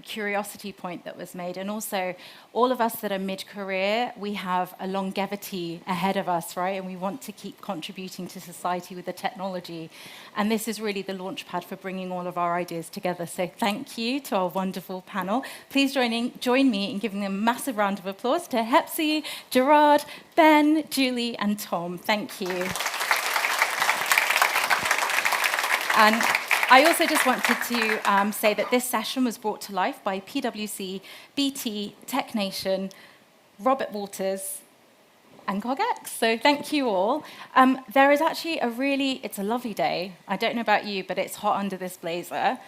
curiosity point that was made. And also, all of us that are mid-career, we have a longevity ahead of us, right? And we want to keep contributing to society with the technology. And this is really the launchpad for bringing all of our ideas together. So thank you to our wonderful panel. Please join me in giving them a massive round of applause to Hepsi, Gerard, Ben, Julie, and Tom. Thank you. And I also just wanted to say that this session was brought to life by PwC, BT, Tech Nation, Robert Walters, and CogX. So thank you all. There is actually it's a lovely day. I don't know about you, but it's hot under this blazer.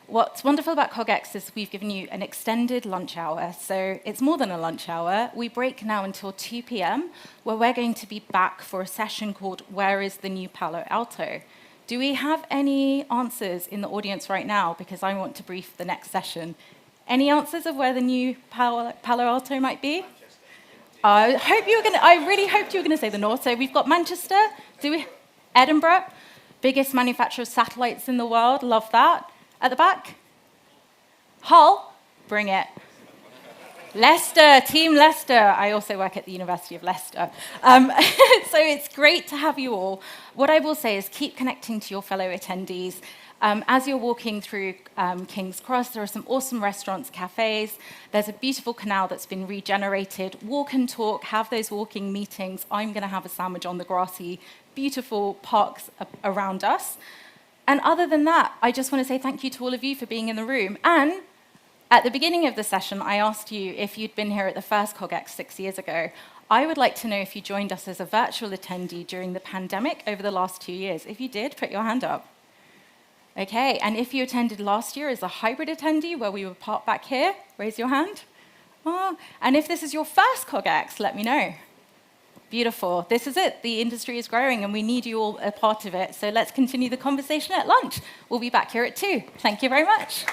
What's wonderful about CogX is we've given you an extended lunch hour. So it's more than a lunch hour. We break now until 2 p.m., where we're going to be back for a session called Where is the New Palo Alto? Do we have any answers in the audience right now? Because I want to brief the next session. Any answers of where the new Palo Alto might be? I really hoped you were going to say the north. So we've got Manchester. Edinburgh, biggest manufacturer of satellites in the world. Love that. At the back? Hull, bring it. Leicester, Team Leicester. I also work at the University of Leicester. So it's great to have you all. What I will say is keep connecting to your fellow attendees. As you're walking through King's Cross, there are some awesome restaurants, cafes. There's a beautiful canal that's been regenerated. Walk and talk, have those walking meetings. I'm going to have a sandwich on the grassy, beautiful parks around us. And other than that, I just want to say thank you to all of you for being in the room. And at the beginning of the session, I asked you if you'd been here at the first CogX 6 years ago. I would like to know if you joined us as a virtual attendee during the pandemic over the last 2 years. If you did, put your hand up. Okay, and if you attended last year as a hybrid attendee where we were part back here, raise your hand. Oh, and if this is your first CogX, let me know. Beautiful. This is it. The industry is growing and we need you all a part of it. So let's continue the conversation at lunch. We'll be back here at 2. Thank you very much.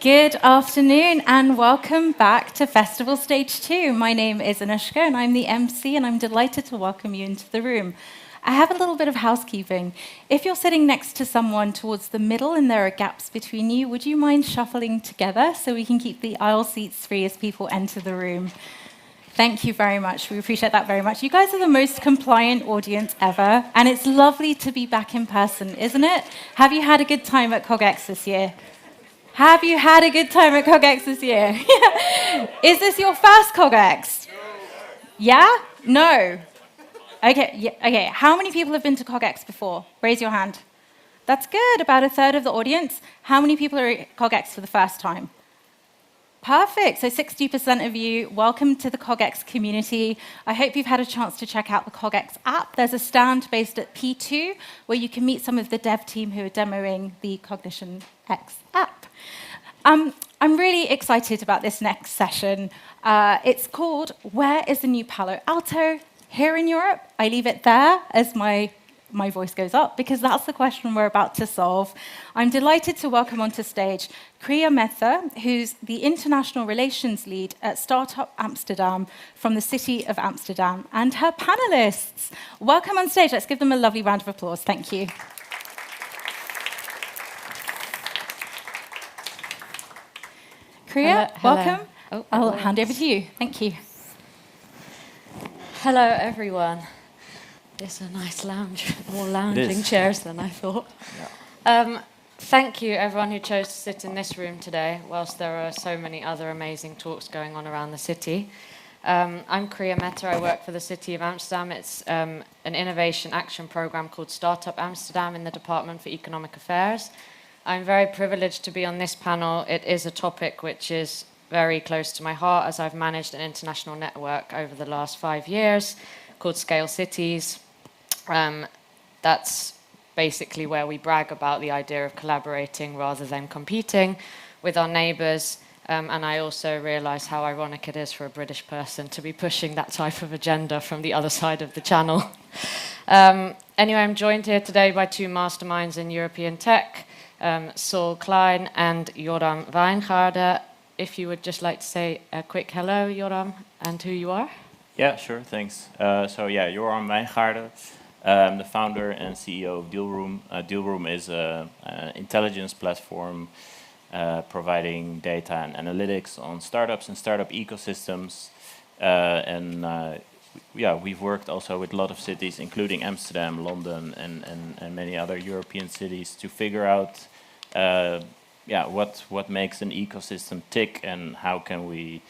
Good afternoon and welcome back to Festival Stage 2. My name is Anushka and I'm the MC and I'm delighted to welcome you into the room. I have a little bit of housekeeping. If you're sitting next to someone towards the middle and there are gaps between you, would you mind shuffling together so we can keep the aisle seats free as people enter the room? Thank you very much. We appreciate that very much. You guys are the most compliant audience ever, and it's lovely to be back in person, isn't it? Have you had a good time at CogX this year? Have you had a good time at CogX this year? Is this your first CogX? Yeah? No? Okay, yeah, okay. How many people have been to CogX before? Raise your hand. That's good, about a third of the audience. How many people are at CogX for the first time? Perfect, so 60% of you, welcome to the CogX community. I hope you've had a chance to check out the CogX app. There's a stand based at P2 where you can meet some of the dev team who are demoing the Cognition X app. I'm really excited about this next session. It's called Where is the New Palo Alto? Here in Europe. I leave it there as my voice goes up because that's the question we're about to solve. I'm delighted to welcome onto stage Kriya Mehta, who's the International Relations Lead at Startup Amsterdam from the City of Amsterdam, and her panelists. Welcome on stage. Let's give them a lovely round of applause. Thank you. Kriya, welcome. Oh, I'll hand over to you. Thank you. Hello, everyone. It's a nice lounge, more lounging chairs than I thought. Yeah. Thank you, everyone who chose to sit in this room today, whilst there are so many other amazing talks going on around the city. I'm Kriya Mehta. I work for the City of Amsterdam. It's an innovation action program called Startup Amsterdam in the Department for Economic Affairs. I'm very privileged to be on this panel. It is a topic which is very close to my heart, as I've managed an international network over the last 5 years called Scale Cities. That's basically where we brag about the idea of collaborating rather than competing with our neighbours. And I also realise how ironic it is for a British person to be pushing that type of agenda from the other side of the channel. Anyway, I'm joined here today by two masterminds in European tech, Saul Klein and Joram Wijngaarden. If you would just like to say a quick hello, Joram, and who you are. Yeah, sure, thanks. Joram Wijngaarden. I'm the founder and CEO of Dealroom. Dealroom is an intelligence platform providing data and analytics on startups and startup ecosystems. We've worked also with a lot of cities, including Amsterdam, London, and many other European cities to figure out what makes an ecosystem tick and how can we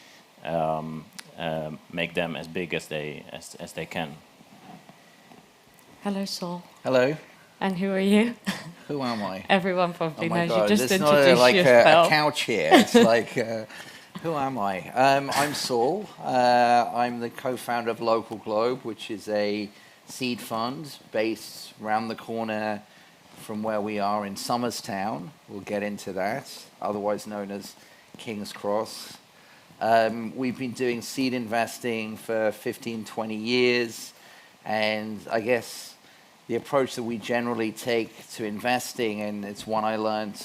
make them as big as they can. Hello, Saul. Hello. And who are you? Who am I? Everyone probably knows God. you. Just It's introduce not like yourself. a couch here. It's like, who am I? I'm Saul. I'm the co-founder of Local Globe, which is a seed fund based around the corner from where we are in Somerstown. We'll get into that, otherwise known as King's Cross. We've been doing seed investing for 15, 20 years. And I guess the approach that we generally take to investing, and it's one I learned,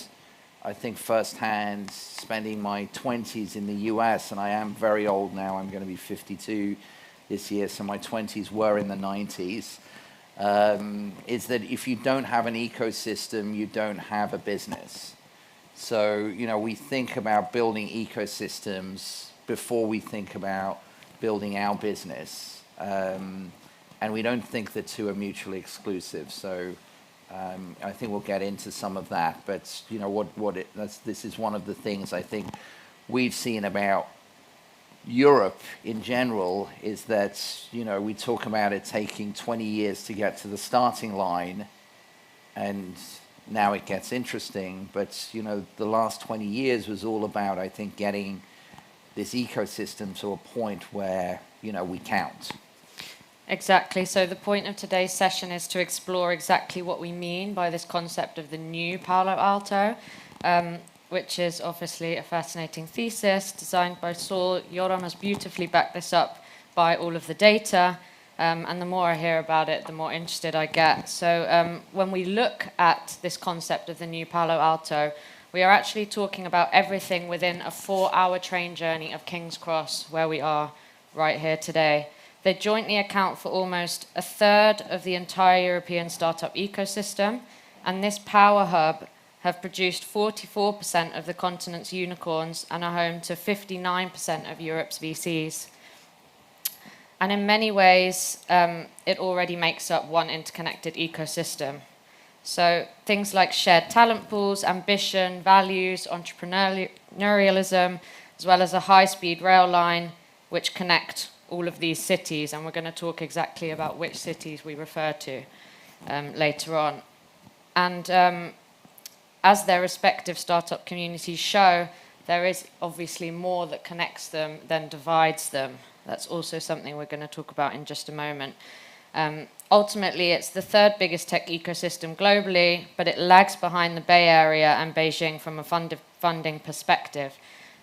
I think, firsthand, spending my 20s in the US, and I am very old now, I'm going to be 52 this year, so my 20s were in the 90s, is that if you don't have an ecosystem, you don't have a business. So, we think about building ecosystems before we think about building our business. And we don't think the two are mutually exclusive. So I think we'll get into some of that. But this is one of the things I think we've seen about Europe in general is that we talk about it taking 20 years to get to the starting line, and now it gets interesting. But the last 20 years was all about, I think, getting this ecosystem to a point where we count. Exactly. So the point of today's session is to explore exactly what we mean by this concept of the new Palo Alto, which is obviously a fascinating thesis designed by Saul. Joram has beautifully backed this up by all of the data. And the more I hear about it, the more interested I get. So when we look at this concept of the new Palo Alto, We are actually talking about everything within a 4-hour train journey of King's Cross, where we are right here today. They jointly account for almost a third of the entire European startup ecosystem, and this power hub have produced 44% of the continent's unicorns and are home to 59% of Europe's VCs. And in many ways, it already makes up one interconnected ecosystem. So things like shared talent pools, ambition, values, entrepreneurialism, as well as a high-speed rail line which connect all of these cities. And we're going to talk exactly about which cities we refer to later on. And as their respective startup communities show, there is obviously more that connects them than divides them. That's also something we're going to talk about in just a moment. Ultimately, it's the third biggest tech ecosystem globally, but it lags behind the Bay Area and Beijing from a funding perspective.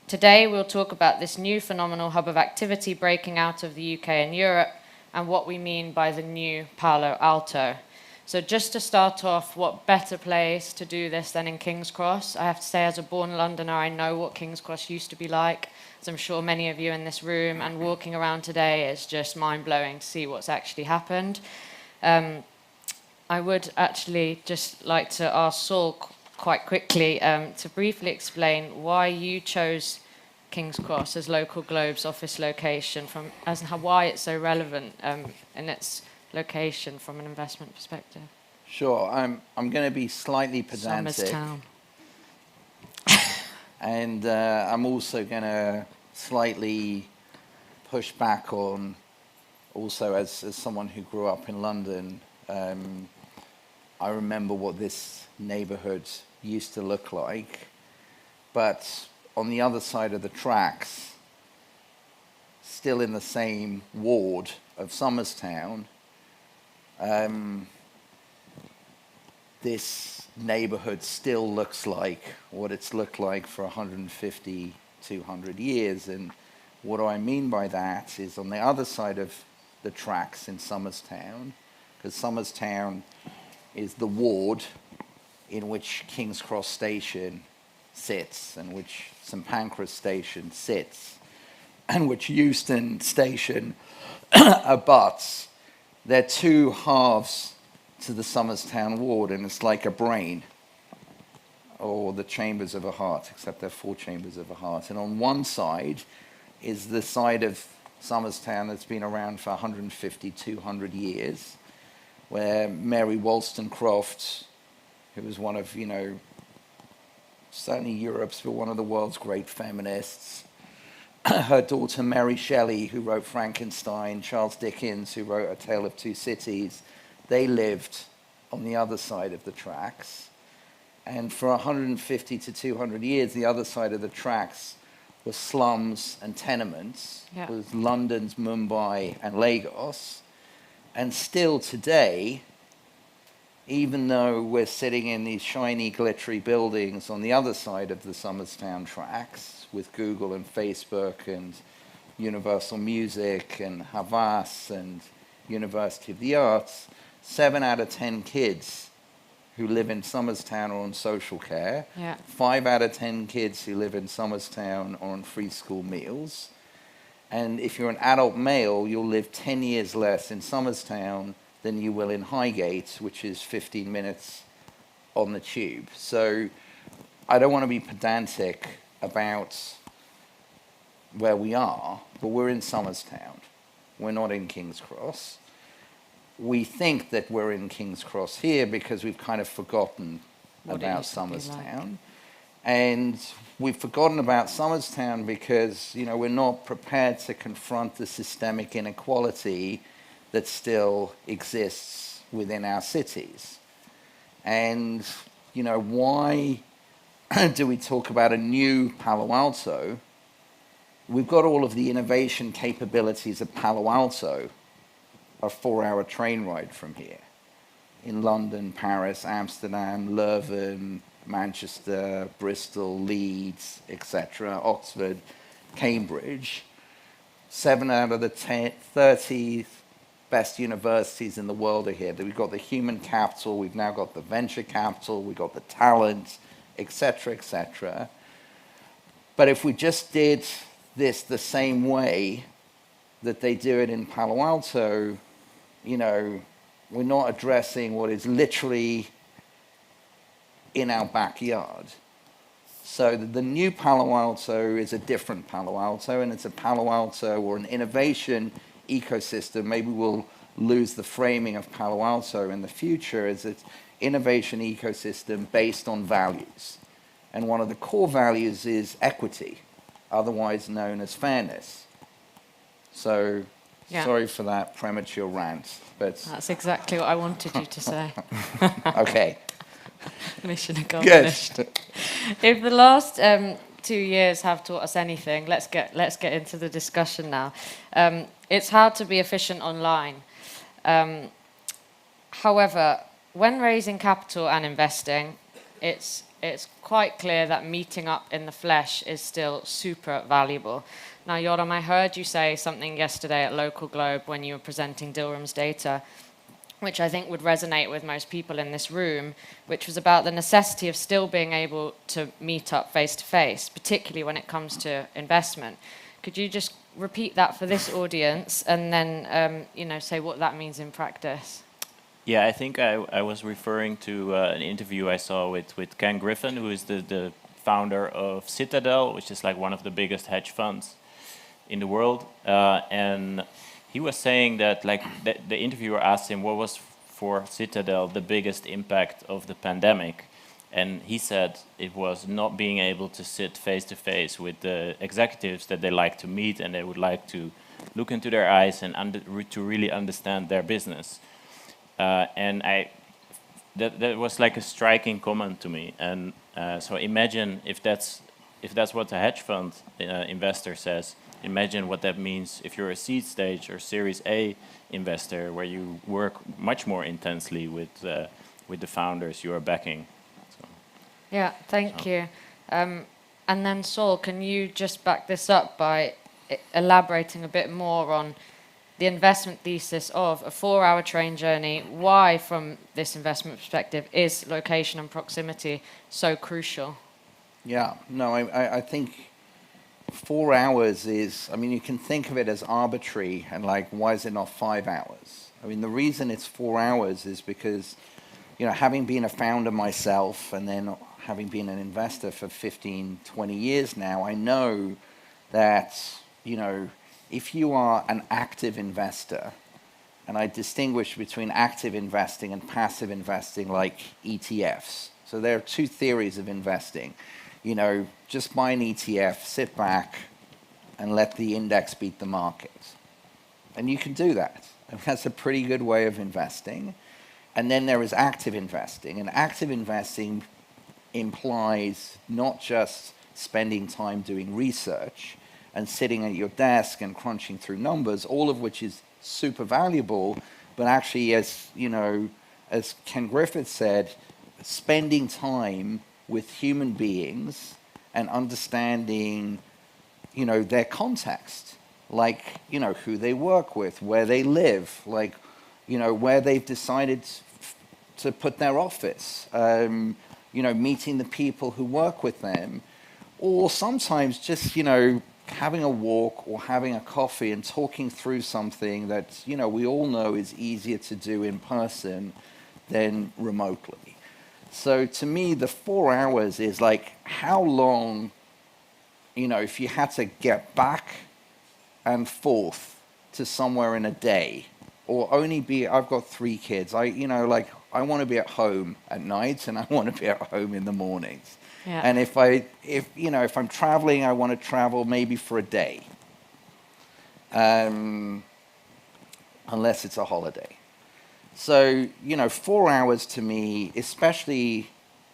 Today, we'll talk about this new phenomenal hub of activity breaking out of the UK and Europe, and what we mean by the new Palo Alto. So just to start off, what better place to do this than in King's Cross? I have to say, as a born Londoner, I know what King's Cross used to be like, as I'm sure many of you in this room, and walking around today is just mind-blowing to see what's actually happened. I would actually just like to ask Saul quite quickly to briefly explain why you chose King's Cross as Local Globe's office location, why it's so relevant in its location from an investment perspective. Sure, I'm going to be slightly pedantic. Somers Town. And I'm also going to slightly push back on, also as someone who grew up in London, I remember what this neighborhood used to look like. But on the other side of the tracks, still in the same ward of Somers Town, this neighborhood still looks like what it's looked like for 150, 200 years. And what do I mean by that is on the other side of the tracks in Somers Town, because Somers Town is the ward in which King's Cross Station sits, and which St Pancras Station sits, and which Euston Station abuts. They're two halves to the Somers Town ward, and it's like a brain, or the chambers of a heart, except they're 4 chambers of a heart. And on one side is the side of Somers Town that's been around for 150, 200 years, where Mary Wollstonecraft, who was one of, certainly Europe's, but one of the world's great feminists, her daughter Mary Shelley, who wrote Frankenstein, Charles Dickens, who wrote A Tale of Two Cities, they lived on the other side of the tracks. And for 150 to 200 years, the other side of the tracks was slums and tenements, was London's Mumbai and Lagos. And still today, even though we're sitting in these shiny, glittery buildings on the other side of the Somers Town tracks with Google and Facebook and Universal Music and Havas and University of the Arts, 7 out of 10 kids who live in Somers Town are on social care. 5 out of 10 kids who live in Somers Town are on free school meals. And if you're an adult male, you'll live 10 years less in Somers Town than you will in Highgate, which is 15 minutes on the tube. So I don't want to be pedantic about where we are, but we're in Somers Town. We're not in King's Cross. We think that we're in King's Cross here because we've kind of forgotten about Somers Town. And we've forgotten about Somers Town because, we're not prepared to confront the systemic inequality that still exists within our cities. And, why do we talk about a new Palo Alto? We've got all of the innovation capabilities of Palo Alto, a 4-hour train ride from here. In London, Paris, Amsterdam, Leuven, Manchester, Bristol, Leeds, etc., Oxford, Cambridge. 7 out of the 30 best universities in the world are here. We've got the human capital, we've now got the venture capital, we've got the talent, etc., etc. But if we just did this the same way that they do it in Palo Alto, we're not addressing what is literally in our backyard. So the new Palo Alto is a different Palo Alto, and it's a Palo Alto or an innovation ecosystem. Maybe we'll lose the framing of Palo Alto in the future as an innovation ecosystem based on values. And one of the core values is equity, otherwise known as fairness. So sorry for that premature rant, but... That's exactly what I wanted you to say. Okay. Mission accomplished. If the last 2 years have taught us anything, let's get into the discussion now. It's hard to be efficient online. However, when raising capital and investing, it's quite clear that meeting up in the flesh is still super valuable. Now, Yoram, I heard you say something yesterday at Local Globe when you were presenting Dilrum's data, which I think would resonate with most people in this room, which was about the necessity of still being able to meet up face-to-face, particularly when it comes to investment. Could you just repeat that for this audience and then say what that means in practice? Yeah, I think I was referring to an interview I saw with Ken Griffin, who is the founder of Citadel, which is like one of the biggest hedge funds in the world. And he was saying that the interviewer asked him what was for Citadel the biggest impact of the pandemic. And he said it was not being able to sit face to face with the executives that they like to meet, and they would like to look into their eyes and to really understand their business. And that was like a striking comment to me. And so imagine if that's what a hedge fund investor says. Imagine what that means if you're a seed stage or Series A investor, where you work much more intensely with the founders you are backing. So, yeah, thank you. And then Saul, can you just back this up by elaborating a bit more on the investment thesis of a 4-hour train journey? Why, from this investment perspective, is location and proximity so crucial? Yeah, no, I think 4 hours is, you can think of it as arbitrary and why is it not 5 hours? The reason it's 4 hours is because, having been a founder myself and then having been an investor for 15, 20 years now, I know that, if you are an active investor, and I distinguish between active investing and passive investing like ETFs. So there are two theories of investing. Just buy an ETF, sit back, and let the index beat the market. And you can do that. And that's a pretty good way of investing. And then there is active investing. And active investing implies not just spending time doing research and sitting at your desk and crunching through numbers, all of which is super valuable, but actually, as Ken Griffith said, spending time with human beings and understanding, their context, who they work with, where they live, where they've decided to put their office, meeting the people who work with them, or sometimes just, having a walk or having a coffee and talking through something that, we all know is easier to do in person than remotely. So to me, the 4 hours is how long, if you had to get back and forth to somewhere in a day, or only I've got 3 kids. I want to be at home at night and I want to be at home in the mornings. Yeah. And if I'm traveling, I want to travel maybe for a day, unless it's a holiday. So 4 hours to me, especially,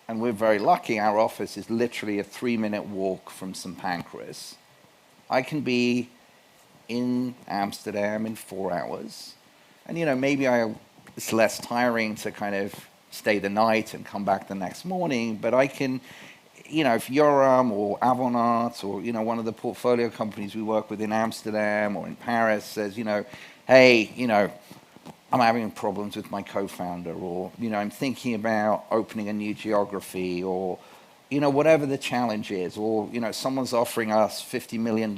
and we're very lucky, our office is literally a 3-minute walk from St. Pancras. I can be in Amsterdam in 4 hours, and maybe it's less tiring to kind of stay the night and come back the next morning, but I can. If Yoram or Avonart or, one of the portfolio companies we work with in Amsterdam or in Paris says, hey, I'm having problems with my co-founder, or, I'm thinking about opening a new geography, or, whatever the challenge is, or, someone's offering us $50 million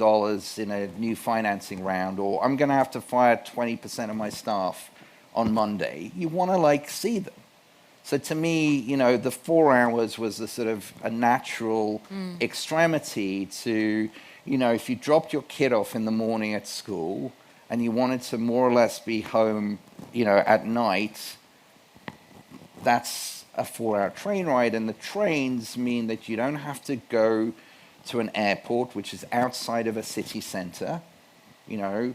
in a new financing round, or I'm going to have to fire 20% of my staff on Monday, you want to see them. So to me, the 4 hours was a sort of a natural extremity to, if you dropped your kid off in the morning at school and you wanted to more or less be home, at night, that's a 4-hour train ride. And the trains mean that you don't have to go to an airport, which is outside of a city center. You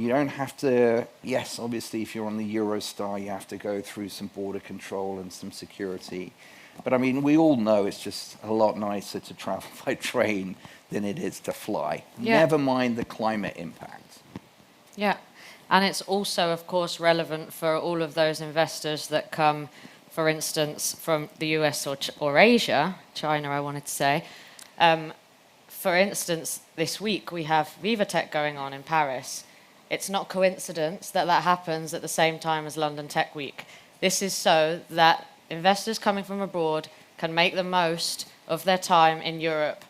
don't have to, yes, obviously, if you're on the Eurostar, you have to go through some border control and some security. But I mean, we all know it's just a lot nicer to travel by train than it is to fly. Yeah. Never mind the climate impact. Yeah, and it's also, of course, relevant for all of those investors that come, for instance, from the US or Asia, China, I wanted to say. For instance, this week we have VivaTech going on in Paris. It's not coincidence that that happens at the same time as London Tech Week. This is so that investors coming from abroad can make the most of their time in Europe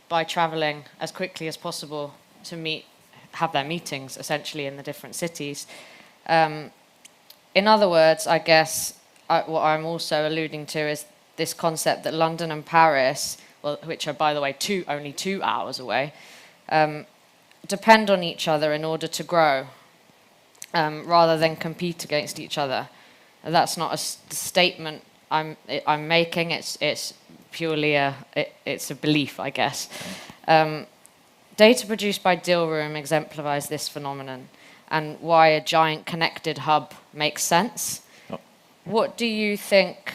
by traveling as quickly as possible to have their meetings, essentially, in the different cities. In other words, I guess what I'm also alluding to is this concept that London and Paris, which are, by the way, only 2 hours away, depend on each other in order to grow, rather than compete against each other. That's not a statement I'm making. It's purely it's a belief, I guess. Data produced by Dealroom exemplifies this phenomenon and why a giant connected hub makes sense. Oh. What do you think?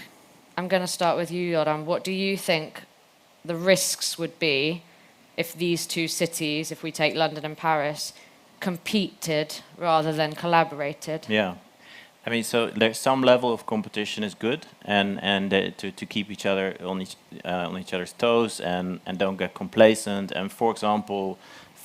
I'm going to start with you, Joran. What do you think the risks would be if these two cities, if we take London and Paris, competed rather than collaborated? Yeah. I mean, so there's some level of competition is good, and to keep each other on each other's toes, and don't get complacent. And for example,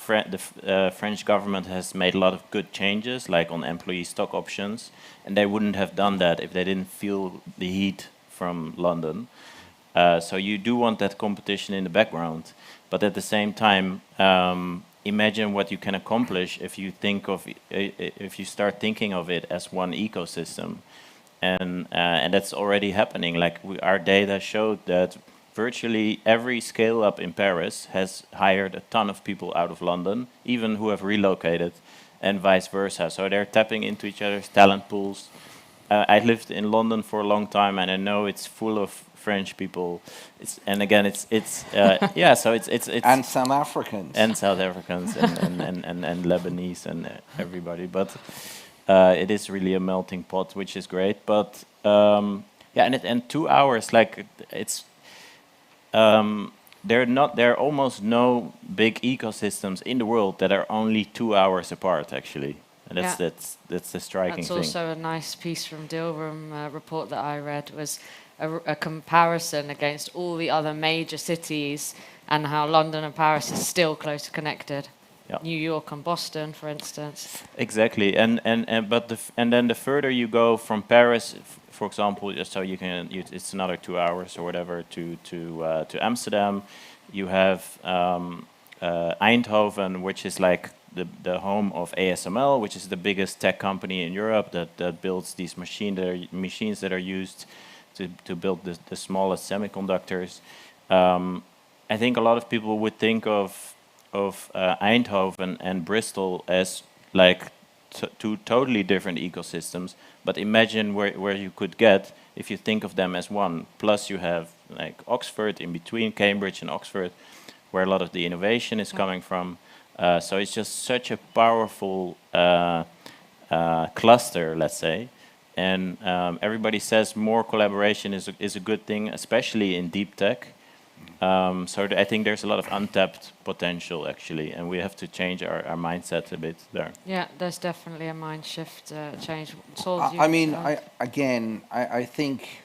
the French government has made a lot of good changes, like on employee stock options, and they wouldn't have done that if they didn't feel the heat from London. So you do want that competition in the background, but at the same time, imagine what you can accomplish if you start thinking of it as one ecosystem, and that's already happening. Like our data showed that virtually every scale up in Paris has hired a ton of people out of London, even who have relocated, and vice versa. So they're tapping into each other's talent pools. I lived in London for a long time, and I know it's full of French people. Yeah. So it's and South Africans and Lebanese and everybody. But it is really a melting pot, which is great. But and 2 hours, like it's. There are almost no big ecosystems in the world that are only 2 hours apart, actually. And that's the striking thing. That's also a nice piece from Dealroom report that I read, was a comparison against all the other major cities and how London and Paris is still close connected. Yeah. New York and Boston, for instance. Exactly, and then the further you go from Paris, for example, just so it's another 2 hours or whatever to Amsterdam. You have Eindhoven, which is like the home of ASML, which is the biggest tech company in Europe that builds these machines that are used to build the smallest semiconductors. I think a lot of people would think of Eindhoven and Bristol as like two totally different ecosystems, but imagine where you could get if you think of them as one. Plus you have like Oxford in between, Cambridge and Oxford, where a lot of the innovation is coming from. So it's just such a powerful cluster, let's say. And everybody says more collaboration is a good thing, especially in deep tech. So I think there's a lot of untapped potential, actually, and we have to change our mindset a bit there. Yeah, there's definitely a mind shift change. I think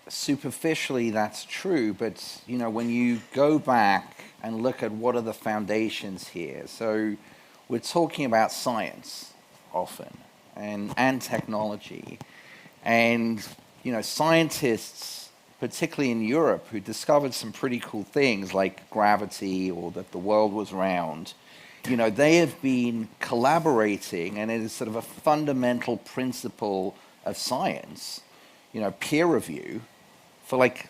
superficially that's true, but when you go back and look at what are the foundations here, so we're talking about science often and technology, and scientists, particularly in Europe, who discovered some pretty cool things like gravity or that the world was round, you know, they have been collaborating, and it is sort of a fundamental principle of science, you know, peer review, for like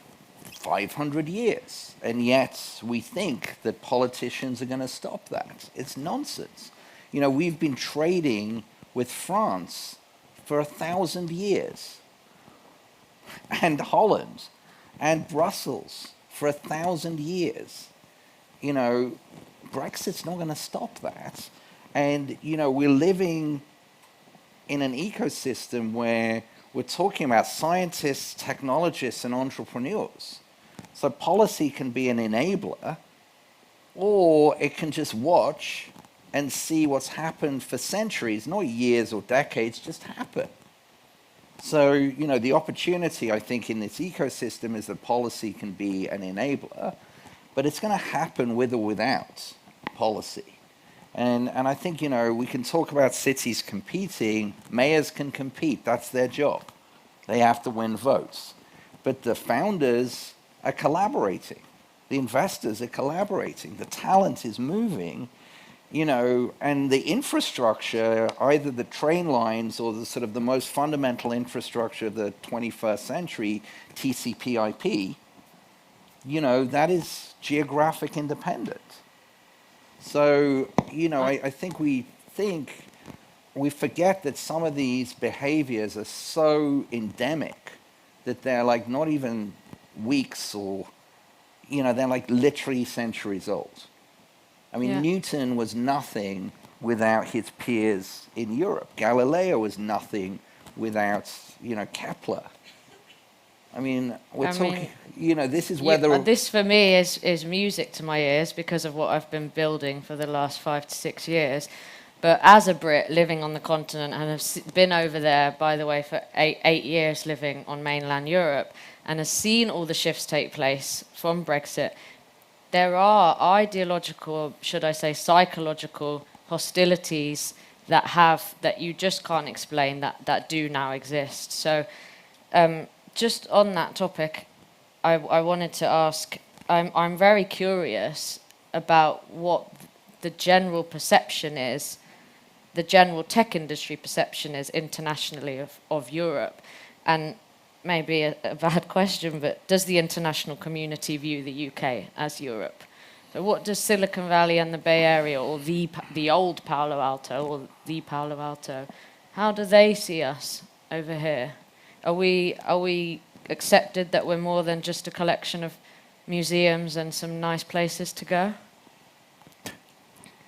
500 years. And yet we think that politicians are going to stop that. It's nonsense. You know, we've been trading with France for 1,000 years, and Holland, and Brussels for 1,000 years. You know, Brexit's not going to stop that. And, you know, we're living in an ecosystem where we're talking about scientists, technologists, and entrepreneurs. So policy can be an enabler, or it can just watch and see what's happened for centuries, not years or decades, just happen. So, you know, the opportunity, I think, in this ecosystem is that policy can be an enabler, but it's going to happen with or without policy. And I think, you know, we can talk about cities competing. Mayors can compete. That's their job. They have to win votes. But the founders are collaborating. The investors are collaborating. The talent is moving, you know, and the infrastructure, either the train lines or the sort of the most fundamental infrastructure of the 21st century, TCP/IP, you know, that is geographic independent. So, you know, I think we forget that some of these behaviors are so endemic that they're like not even weeks or, you know, they're like literally centuries old. I mean, Newton was nothing without his peers in Europe. Galileo was nothing without, you know, Kepler. I mean, we're talking, you know, this is whether... This for me is music to my ears because of what I've been building for the last 5 to 6 years. But as a Brit living on the continent and have been over there, by the way, for eight years living on mainland Europe and have seen all the shifts take place from Brexit, there are ideological, should I say psychological hostilities that you just can't explain that do now exist. So just on that topic, I wanted to ask, I'm very curious about what the general perception is, the general tech industry perception is internationally of Europe. And maybe a bad question, but does the international community view the UK as Europe? So what does Silicon Valley and the Bay Area, or the old Palo Alto, or the Palo Alto, how do they see us over here? Are we accepted that we're more than just a collection of museums and some nice places to go?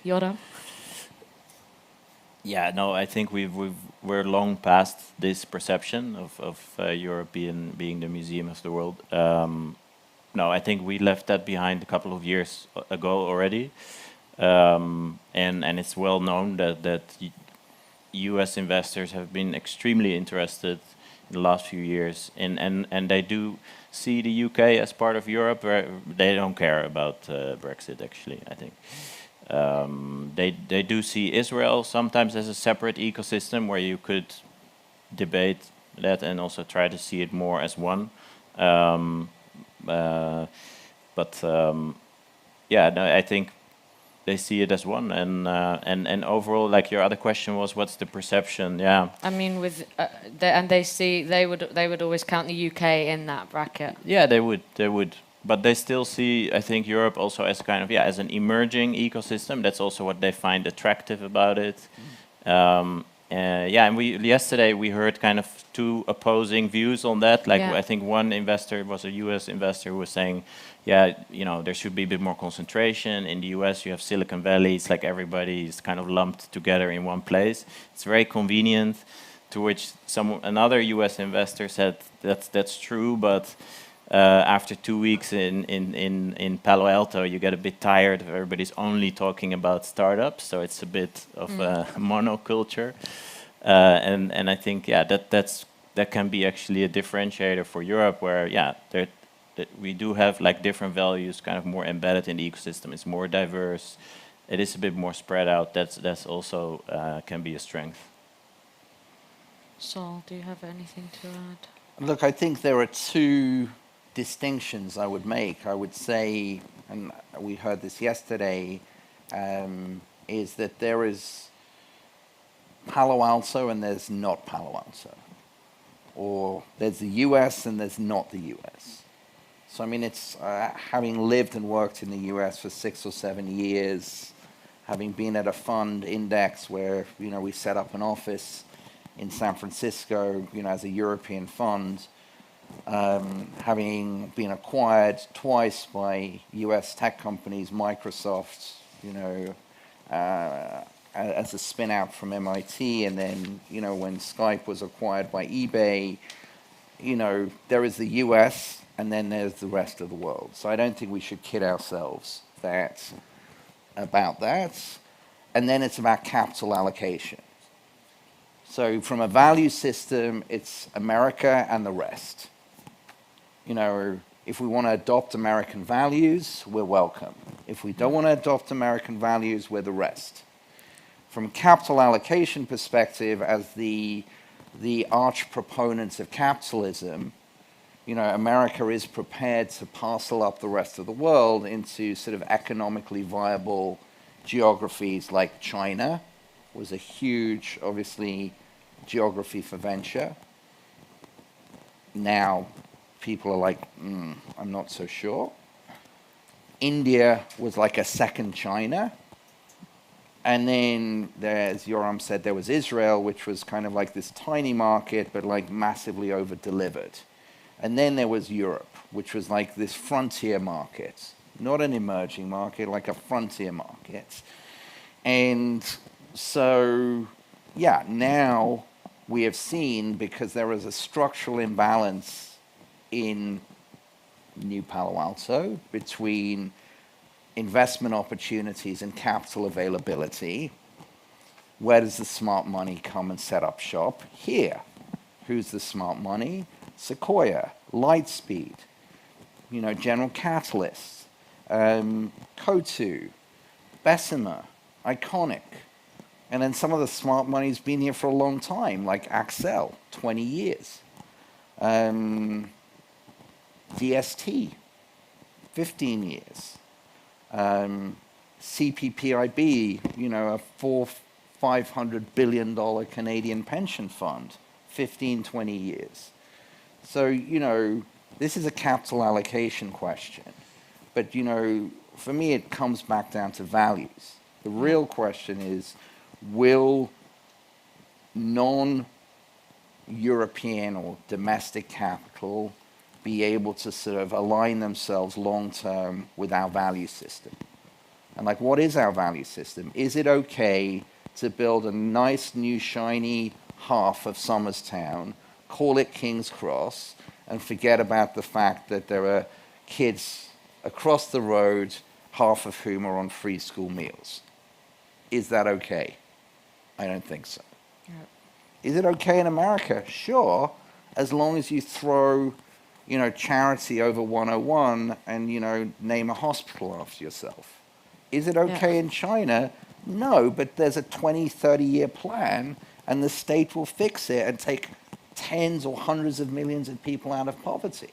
Yoram? Yeah, no, I think we're long past this perception of Europe being the museum of the world. No, I think we left that behind a couple of years ago already, and it's well known that U.S. investors have been extremely interested in the last few years, and they do see the UK as part of Europe. They don't care about Brexit, actually, I think. They do see Israel sometimes as a separate ecosystem where you could debate that and also try to see it more as one. Yeah, no, I think they see it as one, and overall, like your other question was, what's the perception? Yeah. I mean, they would always count the UK in that bracket. Yeah, they would. But they still see, I think, Europe also as kind of, as an emerging ecosystem. That's also what they find attractive about it. And yesterday we heard kind of two opposing views on that. Like, I think one investor was a US investor who was saying, there should be a bit more concentration. In the US, you have Silicon Valley. It's like everybody is kind of lumped together in one place. It's very convenient. To which another US investor said, that's true, but after 2 weeks in Palo Alto, you get a bit tired of everybody's only talking about startups. So it's a bit of a monoculture, and I think that can be actually a differentiator for Europe, where we do have like different values, kind of more embedded in the ecosystem. It's more diverse. It is a bit more spread out. That's also can be a strength. Saul, do you have anything to add? Look, I think there are two distinctions I would make, I would say, and we heard this yesterday, is that there is Palo Alto and there's not Palo Alto. Or there's the US and there's not the US. So I mean, it's having lived and worked in the US for 6 or 7 years, having been at a fund index where, you know, we set up an office in San Francisco, you know, as a European fund, having been acquired twice by US tech companies, Microsoft, you know, as a spin out from MIT, and then, you know, when Skype was acquired by eBay, you know, there is the US and then there's the rest of the world. So I don't think we should kid ourselves about that. And then it's about capital allocation. So from a value system, it's America and the rest. You know, if we want to adopt American values, we're welcome. If we don't want to adopt American values, we're the rest. From a capital allocation perspective, as the arch proponents of capitalism, you know, America is prepared to parcel up the rest of the world into sort of economically viable geographies, like China was a huge, obviously, geography for venture. Now, people are like, I'm not so sure. India was like a second China. And then, as Yoram said, there was Israel, which was kind of like this tiny market, but like massively over-delivered. And then there was Europe, which was like this frontier market, not an emerging market, like a frontier market. And so, yeah, now we have seen, because there is a structural imbalance in New Palo Alto between investment opportunities and capital availability, where does the smart money come and set up shop? Here. Who's the smart money? Sequoia, Lightspeed, you know, General Catalyst, Cotu, Bessemer, Iconic. And then some of the smart money's been here for a long time, like Accel, 20 years. DST, 15 years. CPPIB, you know, a $500 billion Canadian pension fund, 15, 20 years. So, you know, this is a capital allocation question. But, you know, for me, it comes back down to values. The real question is, will non-European or domestic capital be able to sort of align themselves long-term with our value system? And like, what is our value system? Is it okay to build a nice, new, shiny half of Somerstown, call it King's Cross, and forget about the fact that there are kids across the road, half of whom are on free school meals? Is that okay? I don't think so. Yep. Is it okay in America? Sure, as long as you throw, you know, charity over 101 and, you know, name a hospital after yourself. Is it okay in China? No, but there's a 20, 30-year plan, and the state will fix it and take tens or hundreds of millions of people out of poverty.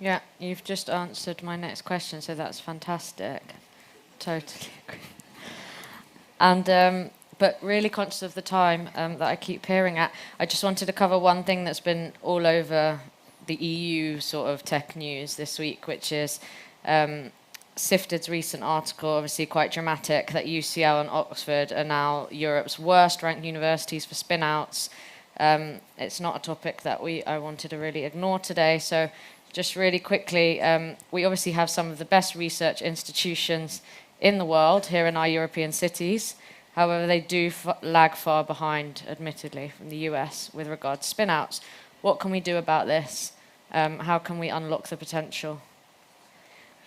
Yeah, you've just answered my next question, so that's fantastic. Totally agree. And but really conscious of the time that I keep hearing at, I just wanted to cover one thing that's been all over the EU sort of tech news this week, which is Sifted's recent article, obviously quite dramatic, that UCL and Oxford are now Europe's worst ranked universities for spin-outs. It's not a topic that I wanted to really ignore today, so just really quickly, we obviously have some of the best research institutions in the world here in our European cities. However, they do lag far behind, admittedly, from the US with regard to spin-outs. What can we do about this? How can we unlock the potential?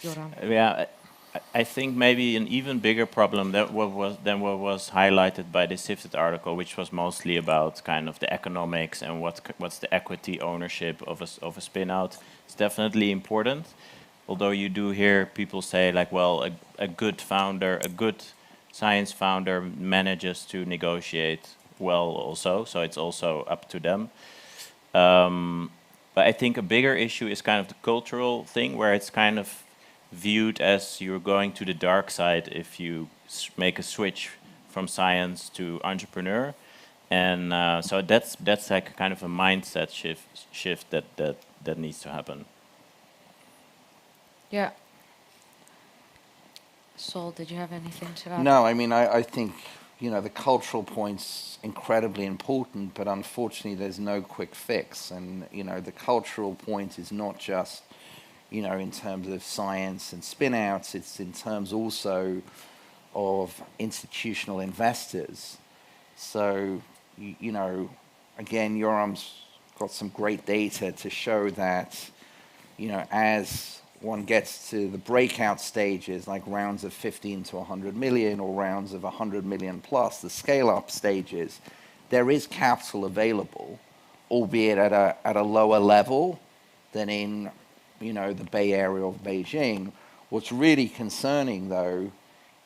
Joram. Yeah, I think maybe an even bigger problem than what was highlighted by the Sifted article, which was mostly about kind of the economics and what's the equity ownership of a spin-out. It's definitely important, although you do hear people say like, well, a good founder, a good science founder manages to negotiate well also, so it's also up to them. But I think a bigger issue is kind of the cultural thing, where it's kind of viewed as you're going to the dark side if you make a switch from science to entrepreneur. And so that's like kind of a mindset shift that needs to happen. Yeah. Saul, did you have anything to add? No, I mean, I think, you know, the cultural point's incredibly important, but unfortunately there's no quick fix. And, you know, the cultural point is not just, you know, in terms of science and spin-outs, it's in terms also of institutional investors. So, you know, again, Yoram's got some great data to show that, you know, as one gets to the breakout stages, like rounds of 15 to 100 million or rounds of 100 million plus, the scale-up stages, there is capital available, albeit at a lower level than in, you know, the Bay Area of Beijing. What's really concerning, though,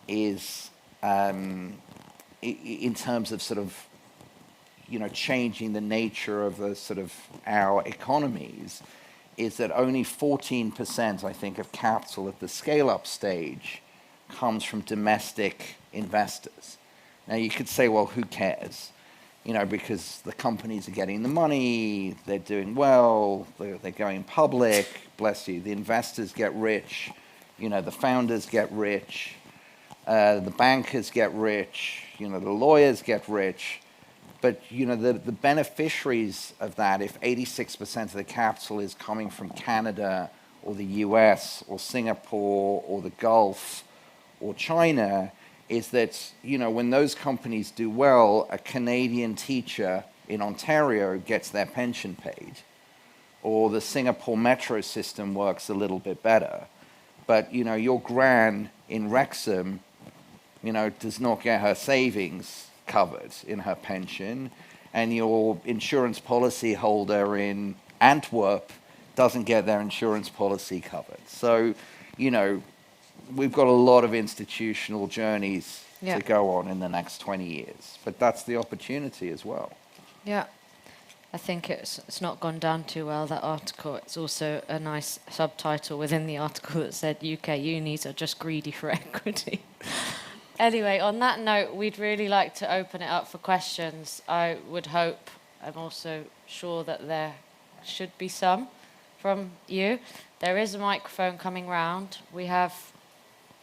is in terms of sort of, you know, changing the nature of the sort of our economies, is that only 14%, I think, of capital at the scale-up stage comes from domestic investors. Now, you could say, well, who cares? You know, because the companies are getting the money, they're doing well, they're going public, bless you, the investors get rich, you know, the founders get rich, the bankers get rich, you know, the lawyers get rich. But, you know, the beneficiaries of that, if 86% of the capital is coming from Canada or the US or Singapore or the Gulf or China, is that, you know, when those companies do well, a Canadian teacher in Ontario gets their pension paid, or the Singapore metro system works a little bit better. But, you know, your gran in Wrexham, you know, does not get her savings covered in her pension, and your insurance policy holder in Antwerp doesn't get their insurance policy covered. So, you know, we've got a lot of institutional journeys to go on in the next 20 years, but that's the opportunity as well. Yeah. I think it's not gone down too well, that article. It's also a nice subtitle within the article that said UK unis are just greedy for equity. Anyway, on that note, we'd really like to open it up for questions. I would hope, I'm also sure that there should be some from you. There is a microphone coming round. We have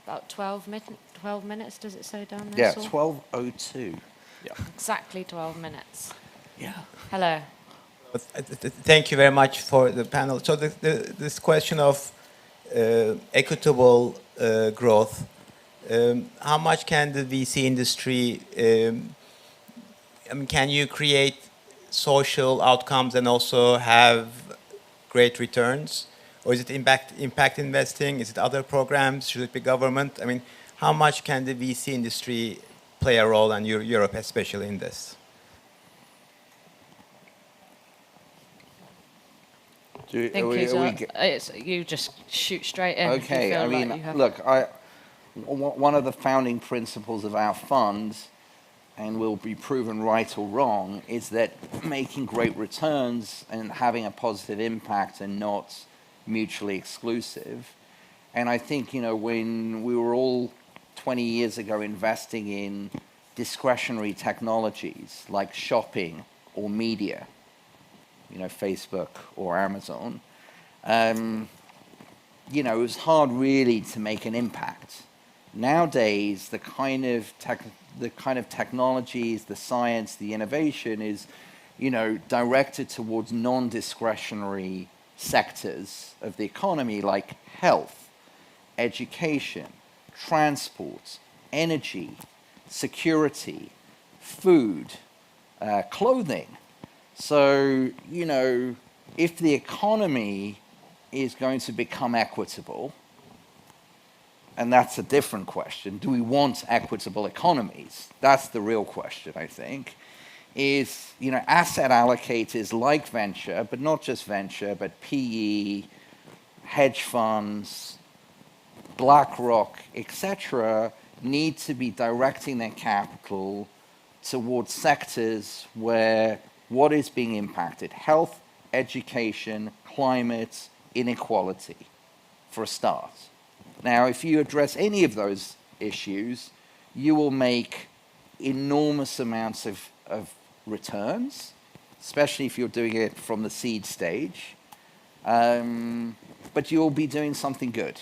about 12 minutes, does it say down there? Yeah, Saul? 12:02. Yeah. Exactly 12 minutes. Yeah. Hello. Thank you very much for the panel. So this question of equitable growth, how much can the VC industry, I mean, can you create social outcomes and also have great returns? Or is it impact investing? Is it other programs? Should it be government? I mean, how much can the VC industry play a role, and Europe especially, in this? You just shoot straight in. Okay, I mean, look, one of the founding principles of our fund, and will be proven right or wrong, is that making great returns and having a positive impact are not mutually exclusive. And I think, you know, when we were all 20 years ago investing in discretionary technologies like shopping or media, you know, Facebook or Amazon, you know, it was hard really to make an impact. Nowadays, the kind of technologies, the science, the innovation is, you know, directed towards non-discretionary sectors of the economy like health, education, transport, energy, security, food, clothing. So, you know, if the economy is going to become equitable, and that's a different question, do we want equitable economies? That's the real question, I think, is, you know, asset allocators like venture, but not just venture, but PE, hedge funds, BlackRock, etc., need to be directing their capital towards sectors where what is being impacted? Health, education, climate, inequality, for a start. Now, if you address any of those issues, you will make enormous amounts of returns, especially if you're doing it from the seed stage. But you'll be doing something good.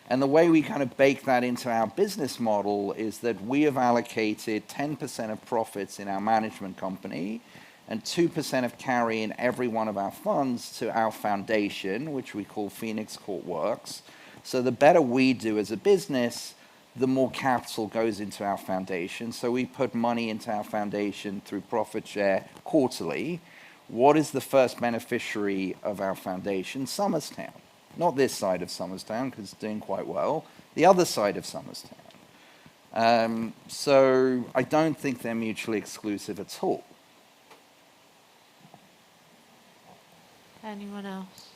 And the way we kind of bake that into our business model is that we have allocated 10% of profits in our management company and 2% of carry in every one of our funds to our foundation, which we call Phoenix Court Works. So the better we do as a business, the more capital goes into our foundation. So we put money into our foundation through profit share quarterly. What is the first beneficiary of our foundation? Somerstown. Not this side of Somerstown, because it's doing quite well. The other side of Somerstown. So I don't think they're mutually exclusive at all. Anyone else?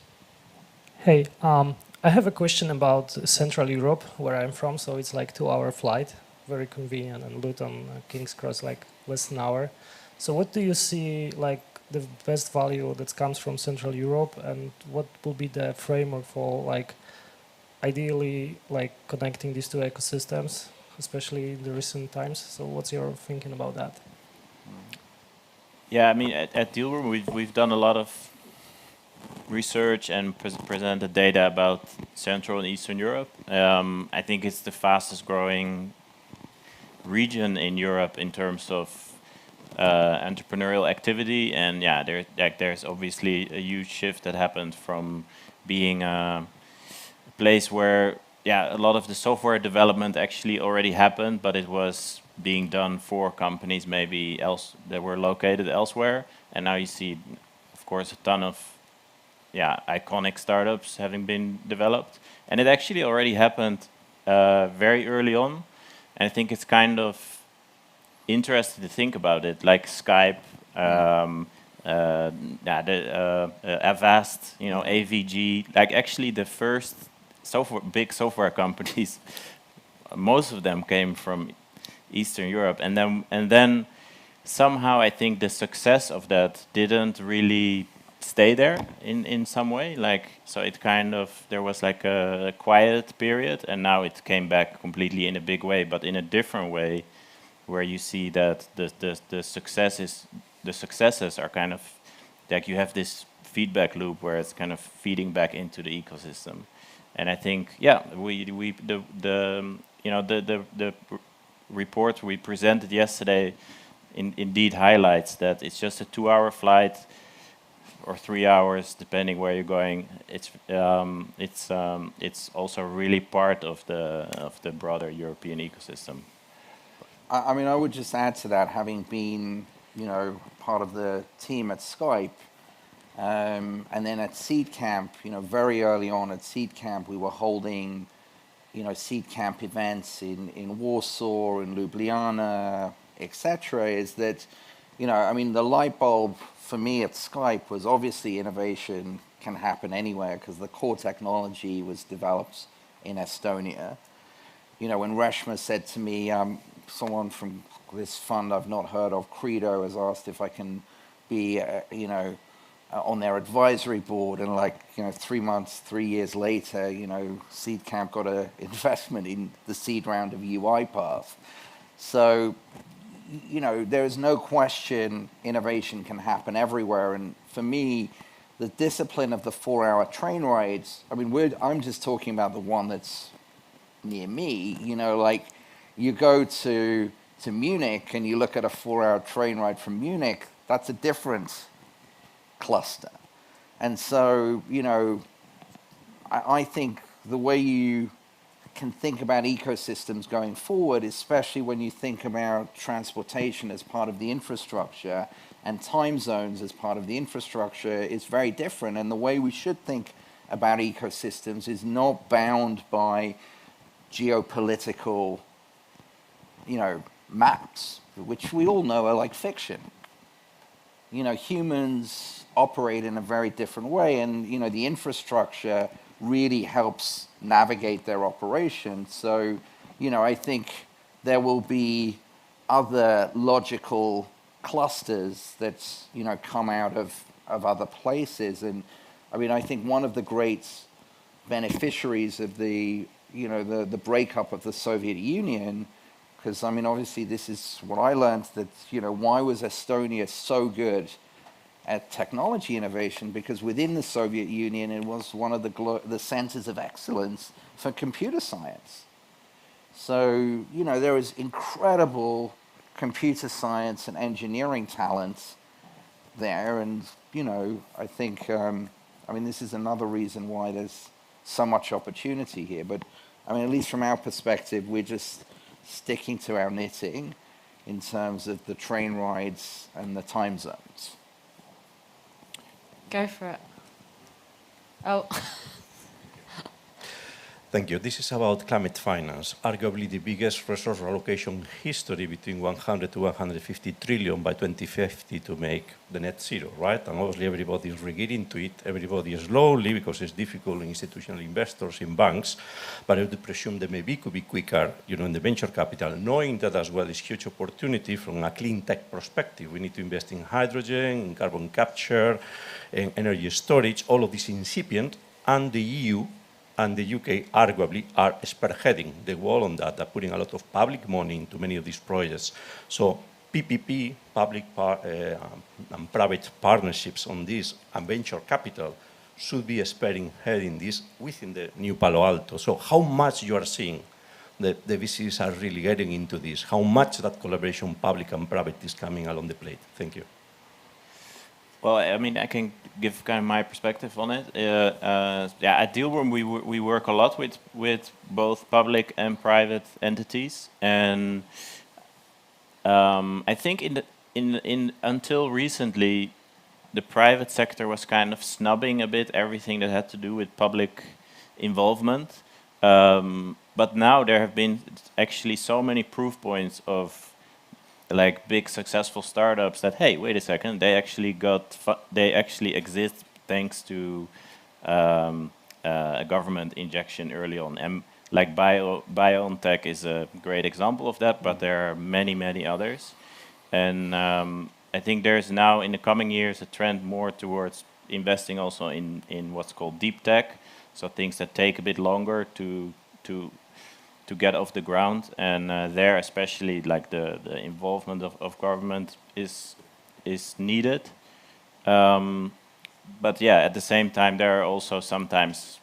Hey, I have a question about Central Europe, where I'm from. So it's like 2-hour flight, very convenient, and Luton, King's Cross, like less than an hour. So what do you see like the best value that comes from Central Europe, and what will be the framework for like ideally like connecting these two ecosystems, especially in the recent times? So what's your thinking about that? Yeah, I mean, at Dealroom, we've done a lot of research and presented data about Central and Eastern Europe. I think it's the fastest growing region in Europe in terms of entrepreneurial activity, and yeah, there's obviously a huge shift that happened from being a place where a lot of the software development actually already happened, but it was being done for companies maybe else that were located elsewhere, and now you see, of course, a ton of iconic startups having been developed, and it actually already happened very early on, and I think it's kind of interested to think about it, like Skype, Avast, AVG, like actually the first big software companies, most of them came from Eastern Europe, and then somehow I think the success of that didn't really stay there in some way, like, so it kind of, there was like a quiet period, and now it came back completely in a big way, but in a different way, where you see that the successes are kind of like you have this feedback loop where it's kind of feeding back into the ecosystem, and I think the report we presented yesterday indeed highlights that it's just a 2-hour flight or 3 hours depending where you're going. It's also really part of the broader European ecosystem. I mean, I would just add to that, having been, part of the team at Skype, and then at Seed Camp, very early on at Seed Camp, we were holding, Seed Camp events in Warsaw, in Ljubljana, etc. Is that, I mean, the light bulb for me at Skype was obviously innovation can happen anywhere because the core technology was developed in Estonia. When Reshma said to me, someone from this fund I've not heard of, Credo, has asked if I can be, on their advisory board, and 3 years later, Seed Camp got an investment in the seed round of UiPath. So, there is no question innovation can happen everywhere, and for me, the discipline of the 4-hour train rides, I mean, I'm just talking about the one that's near me, you go to Munich and you look at a 4-hour train ride from Munich, that's a different cluster. And so, I think the way you can think about ecosystems going forward, especially when you think about transportation as part of the infrastructure and time zones as part of the infrastructure, is very different. And the way we should think about ecosystems is not bound by geopolitical maps, which we all know are like fiction. Humans operate in a very different way, and the infrastructure really helps navigate their operation. So, I think there will be other logical clusters that come out of of other places. And I mean, I think one of the great beneficiaries of the breakup of the Soviet Union, because I mean, obviously this is what I learned, that, why was Estonia so good at technology innovation? Because within the Soviet Union, it was one of the centers of excellence for computer science. So, there is incredible computer science and engineering talent there. And, I think, this is another reason why there's so much opportunity here. But, at least from our perspective, we're just sticking to our knitting in terms of the train rides and the time zones. Go for it. Oh. Thank you. This is about climate finance, arguably the biggest resource allocation in history, between 100 to 150 trillion by 2050 to make the net zero, right? And obviously everybody is getting to it, everybody is slowly, because it's difficult in institutional investors, in banks, but I would presume they maybe could be quicker, in the venture capital, knowing that as well is huge opportunity from a clean tech perspective. We need to invest in hydrogen, in carbon capture, in energy storage, all of this incipient, and the EU and the UK arguably are spearheading the wall on that. They're putting a lot of public money into many of these projects. So PPP, public and private partnerships on this, and venture capital should be spearheading this within the new Palo Alto. So how much you are seeing the VCs are really getting into this? How much that collaboration, public and private, is coming along the plate? Thank you. Well, I can give kind of my perspective on it. At Dealroom, we work a lot with both public and private entities, and I think until recently, the private sector was kind of snubbing a bit everything that had to do with public involvement. But now there have been actually so many proof points of like big successful startups that, hey, wait a second, they actually exist thanks to a government injection early on. And like BioNTech is a great example of that, but there are many, many others. And I think there's now in the coming years a trend more towards investing also in what's called deep tech, so things that take a bit longer to get off the ground, and there especially like the involvement of government is needed. But yeah, at the same time there are also sometimes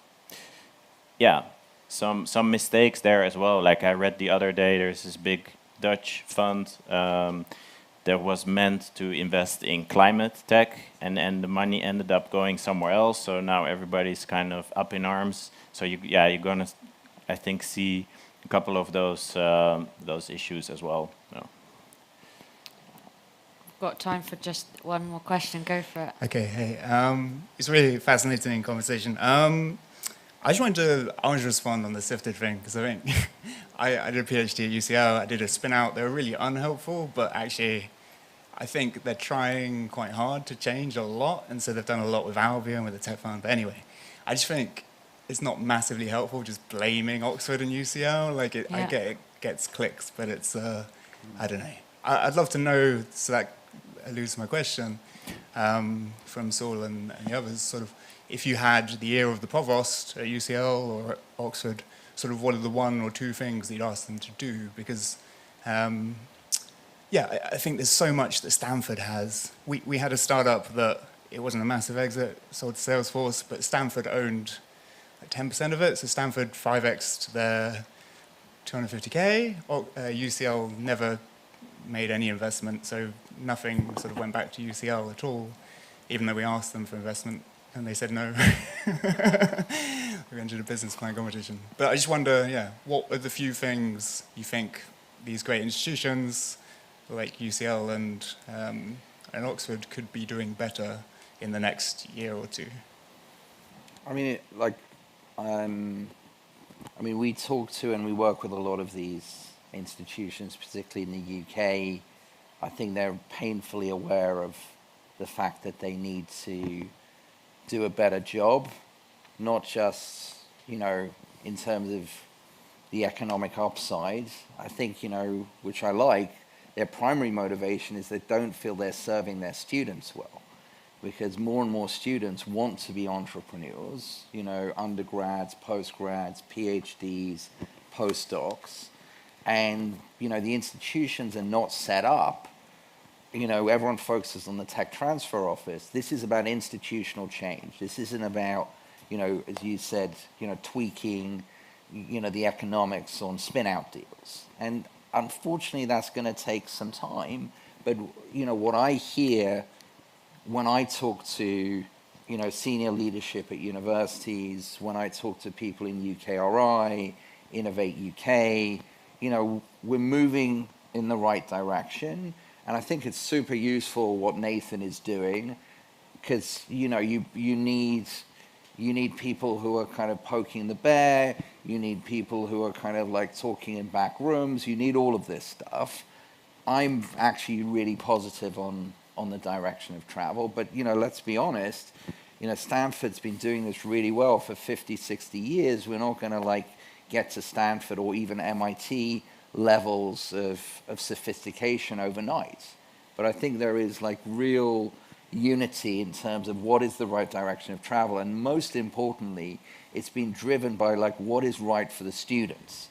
some mistakes there as well. Like I read the other day, there's this big Dutch fund that was meant to invest in climate tech, and the money ended up going somewhere else. So now everybody's kind of up in arms. So you're gonna, I think, see a couple of those issues as well. No. Got time for just one more question. Go for it. Okay, hey, it's a really fascinating conversation. I wanted to respond on the sifted thing, because I think I did a PhD at UCL. I did a spin out. They were really unhelpful, but actually, I think they're trying quite hard to change a lot, and so they've done a lot with Albion, with the tech fund. But anyway, I just think it's not massively helpful just blaming Oxford and UCL. Like, I get it gets clicks, but it's, I don't know. I'd love to know, so that alludes to my question, from Saul and the others, sort of, if you had the ear of the provost at UCL or at Oxford, sort of what are the one or two things that you'd ask them to do? Because, I think there's so much that Stanford has. We had a startup that, it wasn't a massive exit, sold to Salesforce, but Stanford owned 10% of it, so Stanford 5x to their 250K. UCL never made any investment, so nothing sort of went back to UCL at all, even though we asked them for investment, and they said no. We entered a business plan competition. But I just wonder, what are the few things you think these great institutions like UCL and Oxford could be doing better in the next year or two? We talk to and we work with a lot of these institutions, particularly in the UK. I think they're painfully aware of the fact that they need to do a better job, not just, in terms of the economic upside. I think, which I like, their primary motivation is they don't feel they're serving their students well. because more and more students want to be entrepreneurs, you know, undergrads, postgrads, PhDs, postdocs, and, you know, the institutions are not set up. You know, everyone focuses on the tech transfer office. This is about institutional change. This isn't about, you know, as you said, you know, tweaking, you know, the economics on spin-out deals. And unfortunately, that's going to take some time. But, you know, what I hear when I talk to, you know, senior leadership at universities, when I talk to people in UKRI, Innovate UK, you know, we're moving in the right direction. And I think it's super useful what Nathan is doing, because, you know, you need people who are kind of poking the bear, you need people who are kind of like talking in back rooms, you need all of this stuff. I'm actually really positive on the direction of travel, but, you know, let's be honest, you know, Stanford's been doing this really well for 50, 60 years. We're not going to like get to Stanford or even MIT levels of sophistication overnight. But I think there is like real unity in terms of what is the right direction of travel. And most importantly, it's been driven by like what is right for the students.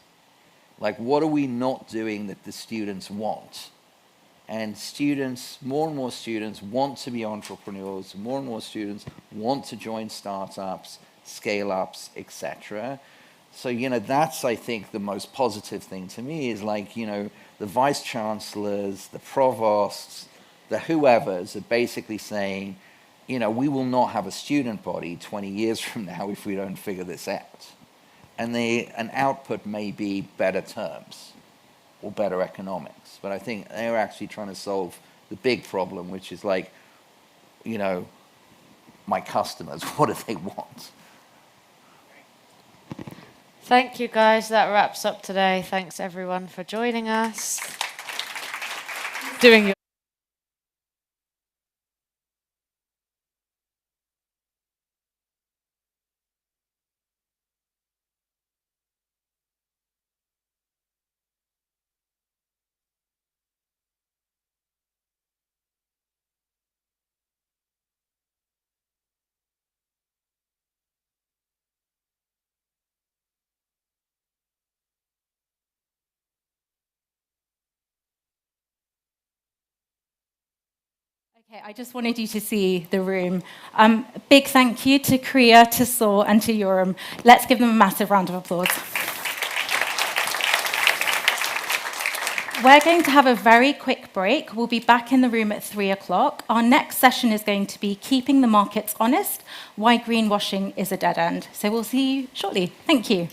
Like, what are we not doing that the students want? And students, more and more students want to be entrepreneurs, more and more students want to join startups, scale-ups, etc. So, you know, that's, I think, the most positive thing to me is like, you know, the vice chancellors, the provosts, the whoever's are basically saying, you know, we will not have a student body 20 years from now if we don't figure this out. And an output may be better terms or better economics. But I think they're actually trying to solve the big problem, which is like, you know, my customers, what do they want? Thank you, guys. That wraps up today. Thanks, everyone, for joining us. Doing your Okay, I just wanted you to see the room. Big thank you to Kriya, to Saul, and to Yoram. Let's give them a massive round of applause. We're going to have a very quick break. We'll be back in the room at 3 o'clock. Our next session is going to be Keeping the Markets Honest, Why Greenwashing is a Dead End. So we'll see you shortly. Thank you.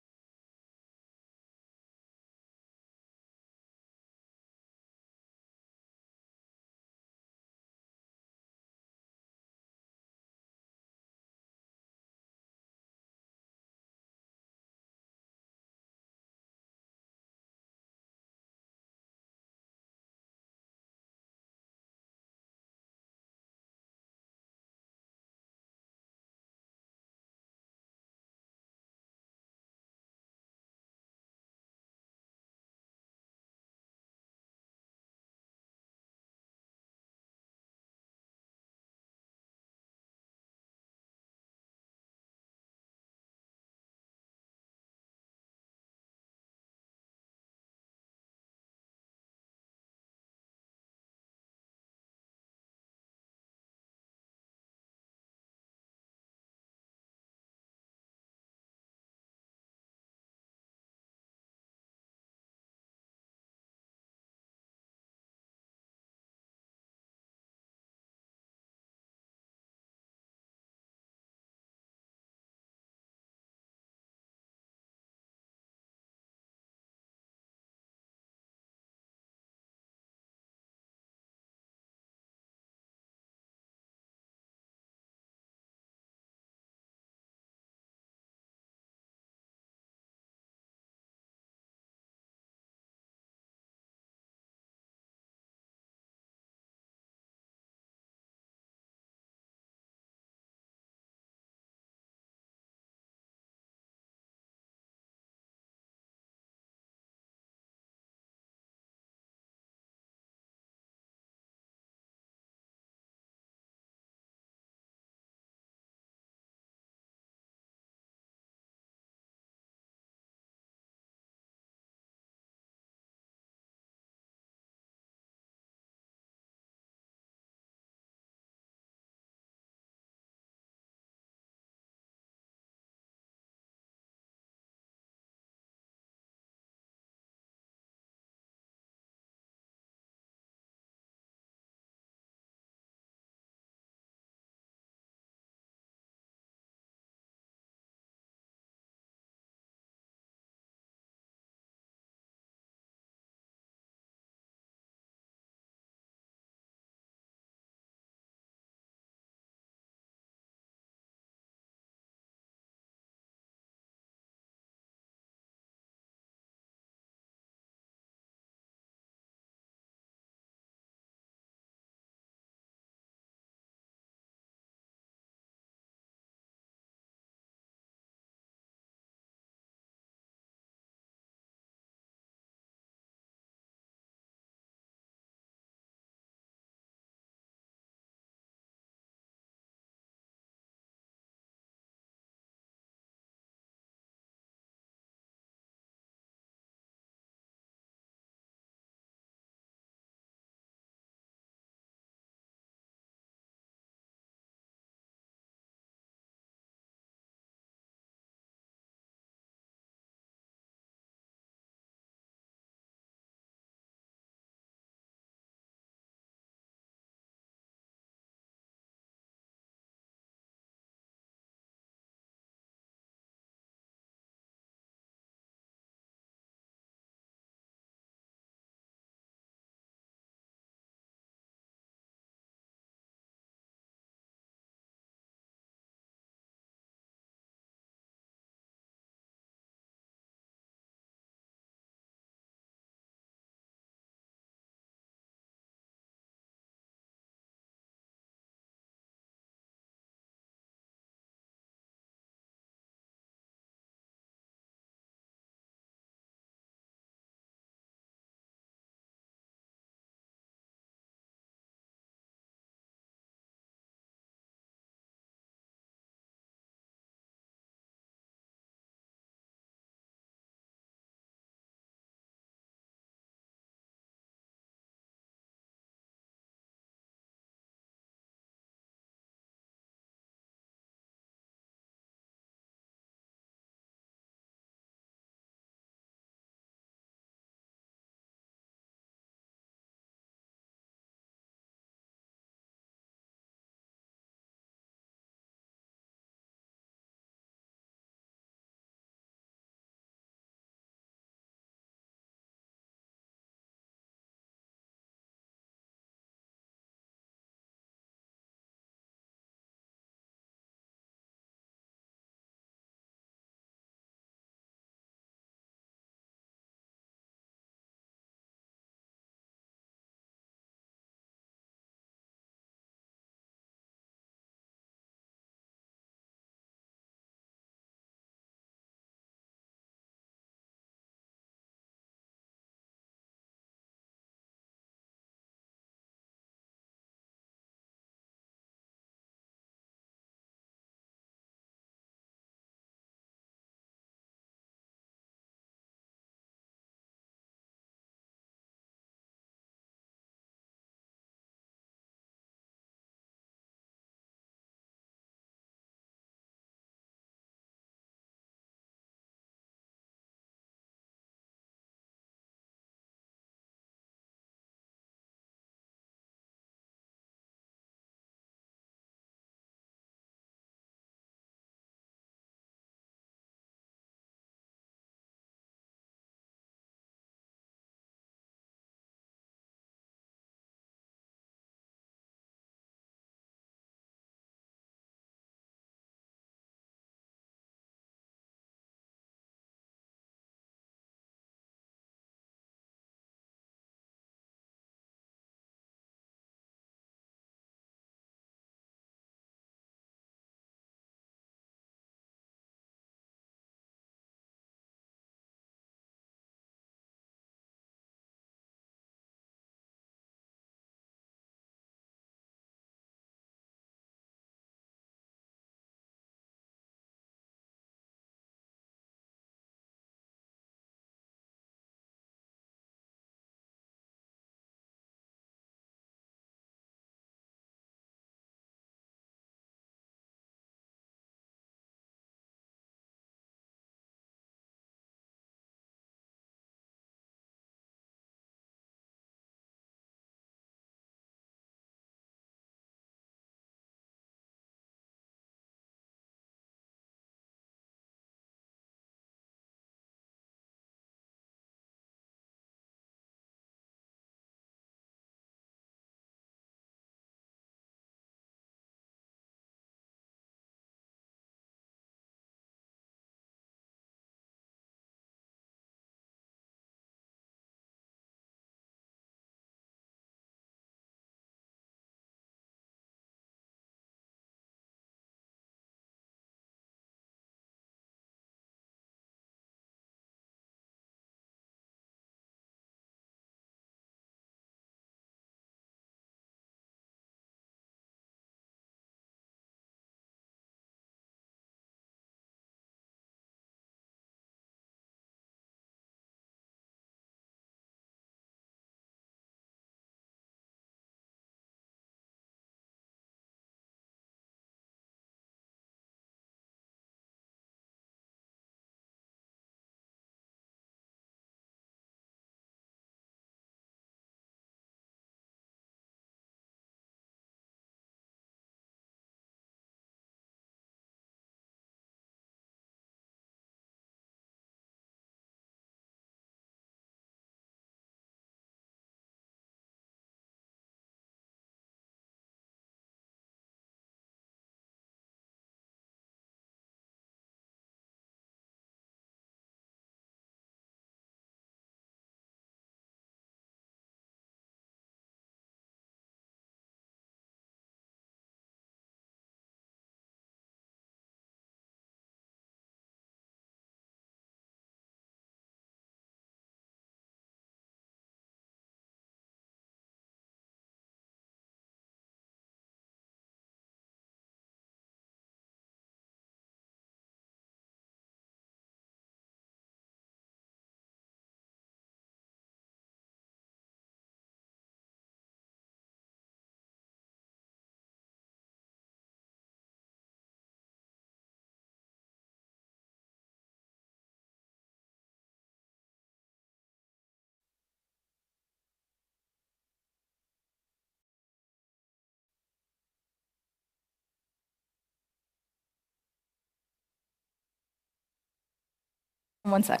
One sec.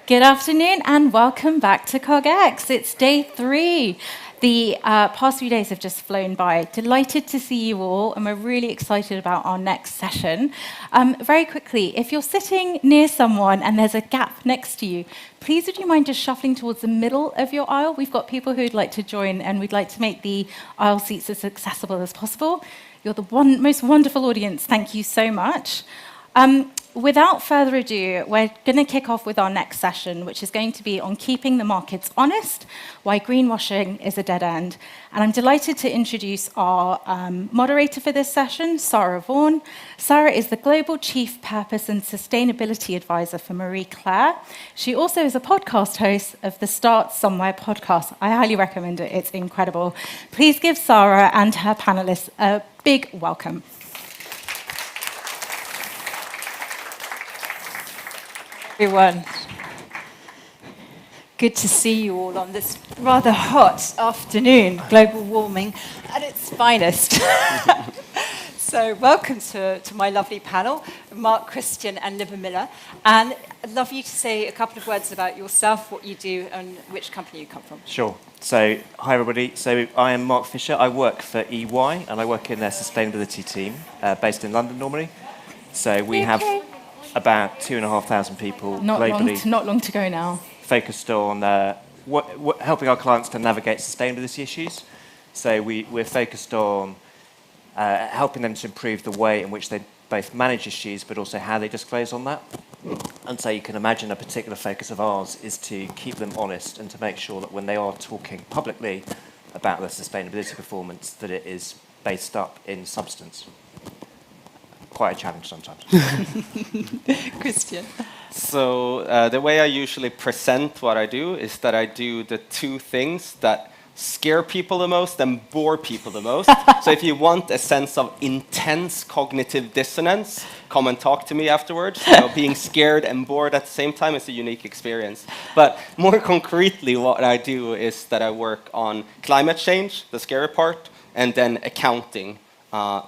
Good afternoon and welcome back to CogX. It's day 3. The past few days have just flown by. Delighted to see you all, and we're really excited about our next session. Very quickly, if you're sitting near someone and there's a gap next to you, please would you mind just shuffling towards the middle of your aisle? We've got people who'd like to join, and we'd like to make the aisle seats as accessible as possible. You're the most wonderful audience. Thank you so much. Without further ado, we're going to kick off with our next session, which is going to be on keeping the markets honest, why greenwashing is a dead end. And I'm delighted to introduce our moderator for this session, Sarah Vaughan. Sarah is the Global Chief Purpose and Sustainability Advisor for Marie Claire. She also is a podcast host of the Start Somewhere podcast. I highly recommend it. It's incredible. Please give Sarah and her panelists a big welcome. Everyone. Good to see you all on this rather hot afternoon, global warming at its finest. So welcome to my lovely panel, Mark, Christian and Liver Miller. And I'd love you to say a couple of words about yourself, what you do and which company you come from. Sure. So, hi everybody. So I am Mark Fisher. I work for EY and I work in their sustainability team based in London normally. So we have about 2,500 people globally. Not long to go now. Focused on helping our clients to navigate sustainability issues. So we're focused on helping them to improve the way in which they both manage issues, but also how they disclose on that. And so you can imagine a particular focus of ours is to keep them honest and to make sure that when they are talking publicly about their sustainability performance, that it is based up in substance. Quite a challenge sometimes. Christian. So the way I usually present what I do is that I do the two things that scare people the most and bore people the most. So if you want a sense of intense cognitive dissonance, come and talk to me afterwards. You know, being scared and bored at the same time is a unique experience. But more concretely, what I do is that I work on climate change, the scary part, and then accounting.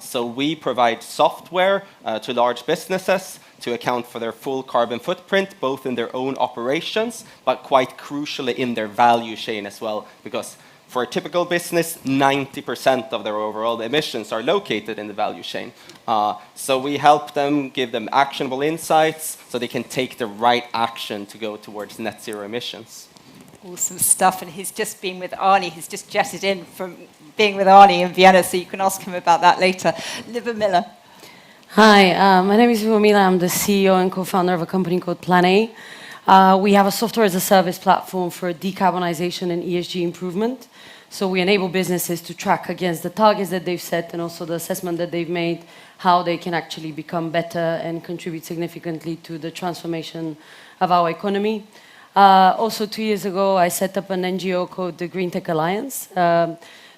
So we provide software to large businesses to account for their full carbon footprint, both in their own operations, but quite crucially in their value chain as well, because for a typical business, 90% of their overall emissions are located in the value chain. So we help them, give them actionable insights so they can take the right action to go towards net zero emissions. Awesome stuff. And he's just been with Arnie. He's just jetted in from being with Arnie in Vienna, so you can ask him about that later. Liver Miller. Hi, my name is Liver Miller. I'm the CEO and co-founder of a company called Plan A. We have a software as a service platform for decarbonization and ESG improvement. So we enable businesses to track against the targets that they've set and also the assessment that they've made, how they can actually become better and contribute significantly to the transformation of our economy. Also, 2 years ago, I set up an NGO called the Green Tech Alliance.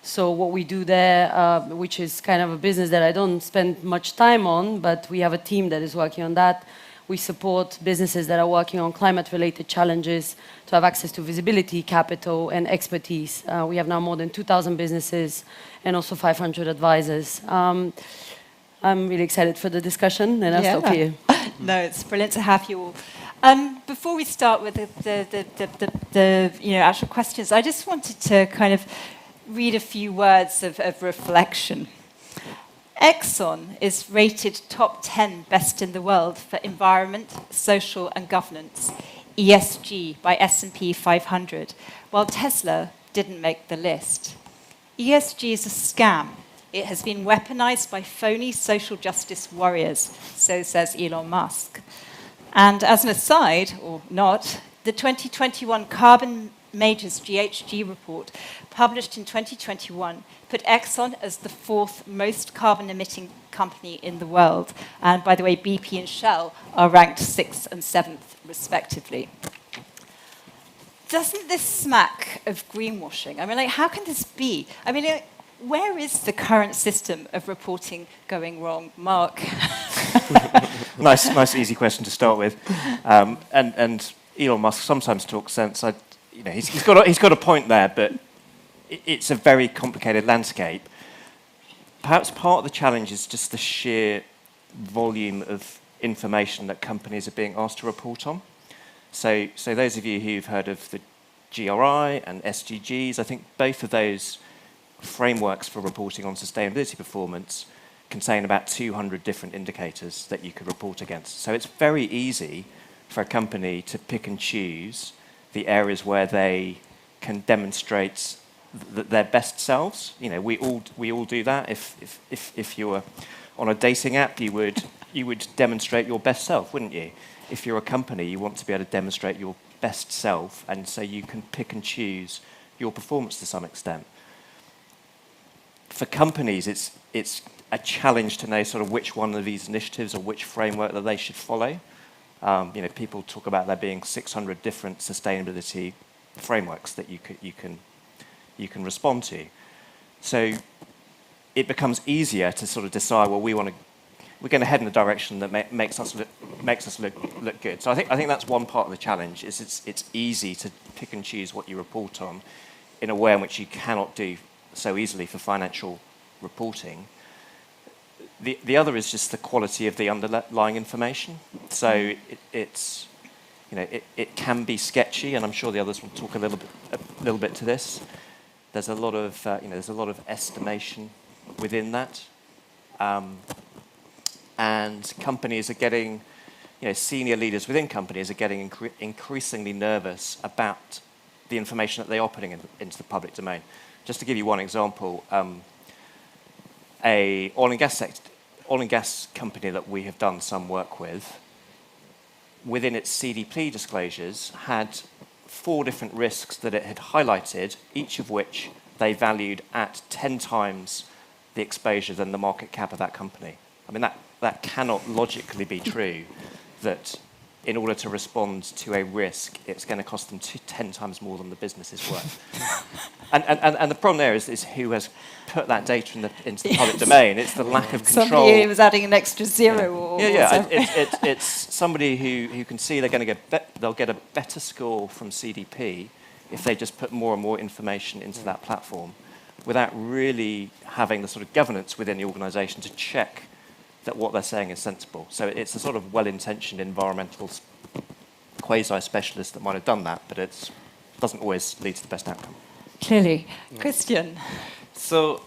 So what we do there, which is kind of a business that I don't spend much time on, but we have a team that is working on that. We support businesses that are working on climate-related challenges to have access to visibility, capital, and expertise. We have now more than 2,000 businesses and also 500 advisors. I'm really excited for the discussion, and I'll stop here. No, it's brilliant to have you all. Before we start with the actual questions, I just wanted to kind of read a few words of reflection. Exxon is rated top 10 best in the world for environment, social and governance, ESG by S&P 500, while Tesla didn't make the list. ESG is a scam. It has been weaponized by phony social justice warriors, so says Elon Musk. And as an aside, or not, the 2021 Carbon Majors GHG report, published in 2021, put Exxon as the 4th most carbon-emitting company in the world. And by the way, BP and Shell are ranked 6th and 7th, respectively. Doesn't this smack of greenwashing? I mean, how can this be? I mean, where is the current system of reporting going wrong? Mark? Nice, easy question to start with. And Elon Musk sometimes talks sense. He's got a point there, but it's a very complicated landscape. Perhaps part of the challenge is just the sheer volume of information that companies are being asked to report on. So those of you who've heard of the GRI and SDGs, I think both of those frameworks for reporting on sustainability performance contain about 200 different indicators that you could report against. So it's very easy for a company to pick and choose the areas where they can demonstrate their best selves. You know, we all do that. If you were on a dating app, you would demonstrate your best self, wouldn't you? If you're a company, you want to be able to demonstrate your best self, and so you can pick and choose your performance to some extent. For companies, it's a challenge to know sort of which one of these initiatives or which framework that they should follow. You know, people talk about there being 600 different sustainability frameworks that you can respond to. So it becomes easier to sort of decide, well, we're going to head in a direction that makes us look good. So I think that's one part of the challenge. Is it's easy to pick and choose what you report on in a way in which you cannot do so easily for financial reporting. The other is just the quality of the underlying information. So it's you know it can be sketchy, and I'm sure the others will talk a little bit to this. There's a lot of there's a lot of estimation within that. And companies are getting, senior leaders within companies are getting increasingly nervous about the information that they are putting into the public domain. Just to give you one example, a oil and gas company that we have done some work with, within its CDP disclosures, had 4 different risks that it had highlighted, each of which they valued at 10 times the exposure than the market cap of that company. I mean, that cannot logically be true, that in order to respond to a risk, it's going to cost them 10 times more than the business is worth. and the problem there is who has put that data into the public domain. It's the lack of control. Somebody who was adding an extra zero. It's somebody who can see they'll get a better score from CDP if they just put more and more information into that platform, without really having the sort of governance within the organisation to check that what they're saying is sensible. So it's a sort of well-intentioned environmental quasi-specialist that might have done that, but it doesn't always lead to the best outcome. Clearly. Christian. So,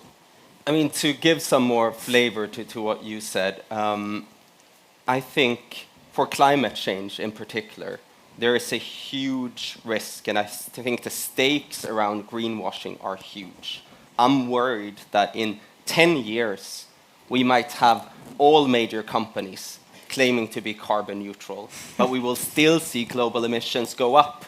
I mean, to give some more flavor to what you said, I think for climate change in particular, there is a huge risk, and I think the stakes around greenwashing are huge. I'm worried that in 10 years, we might have all major companies claiming to be carbon neutral, but we will still see global emissions go up.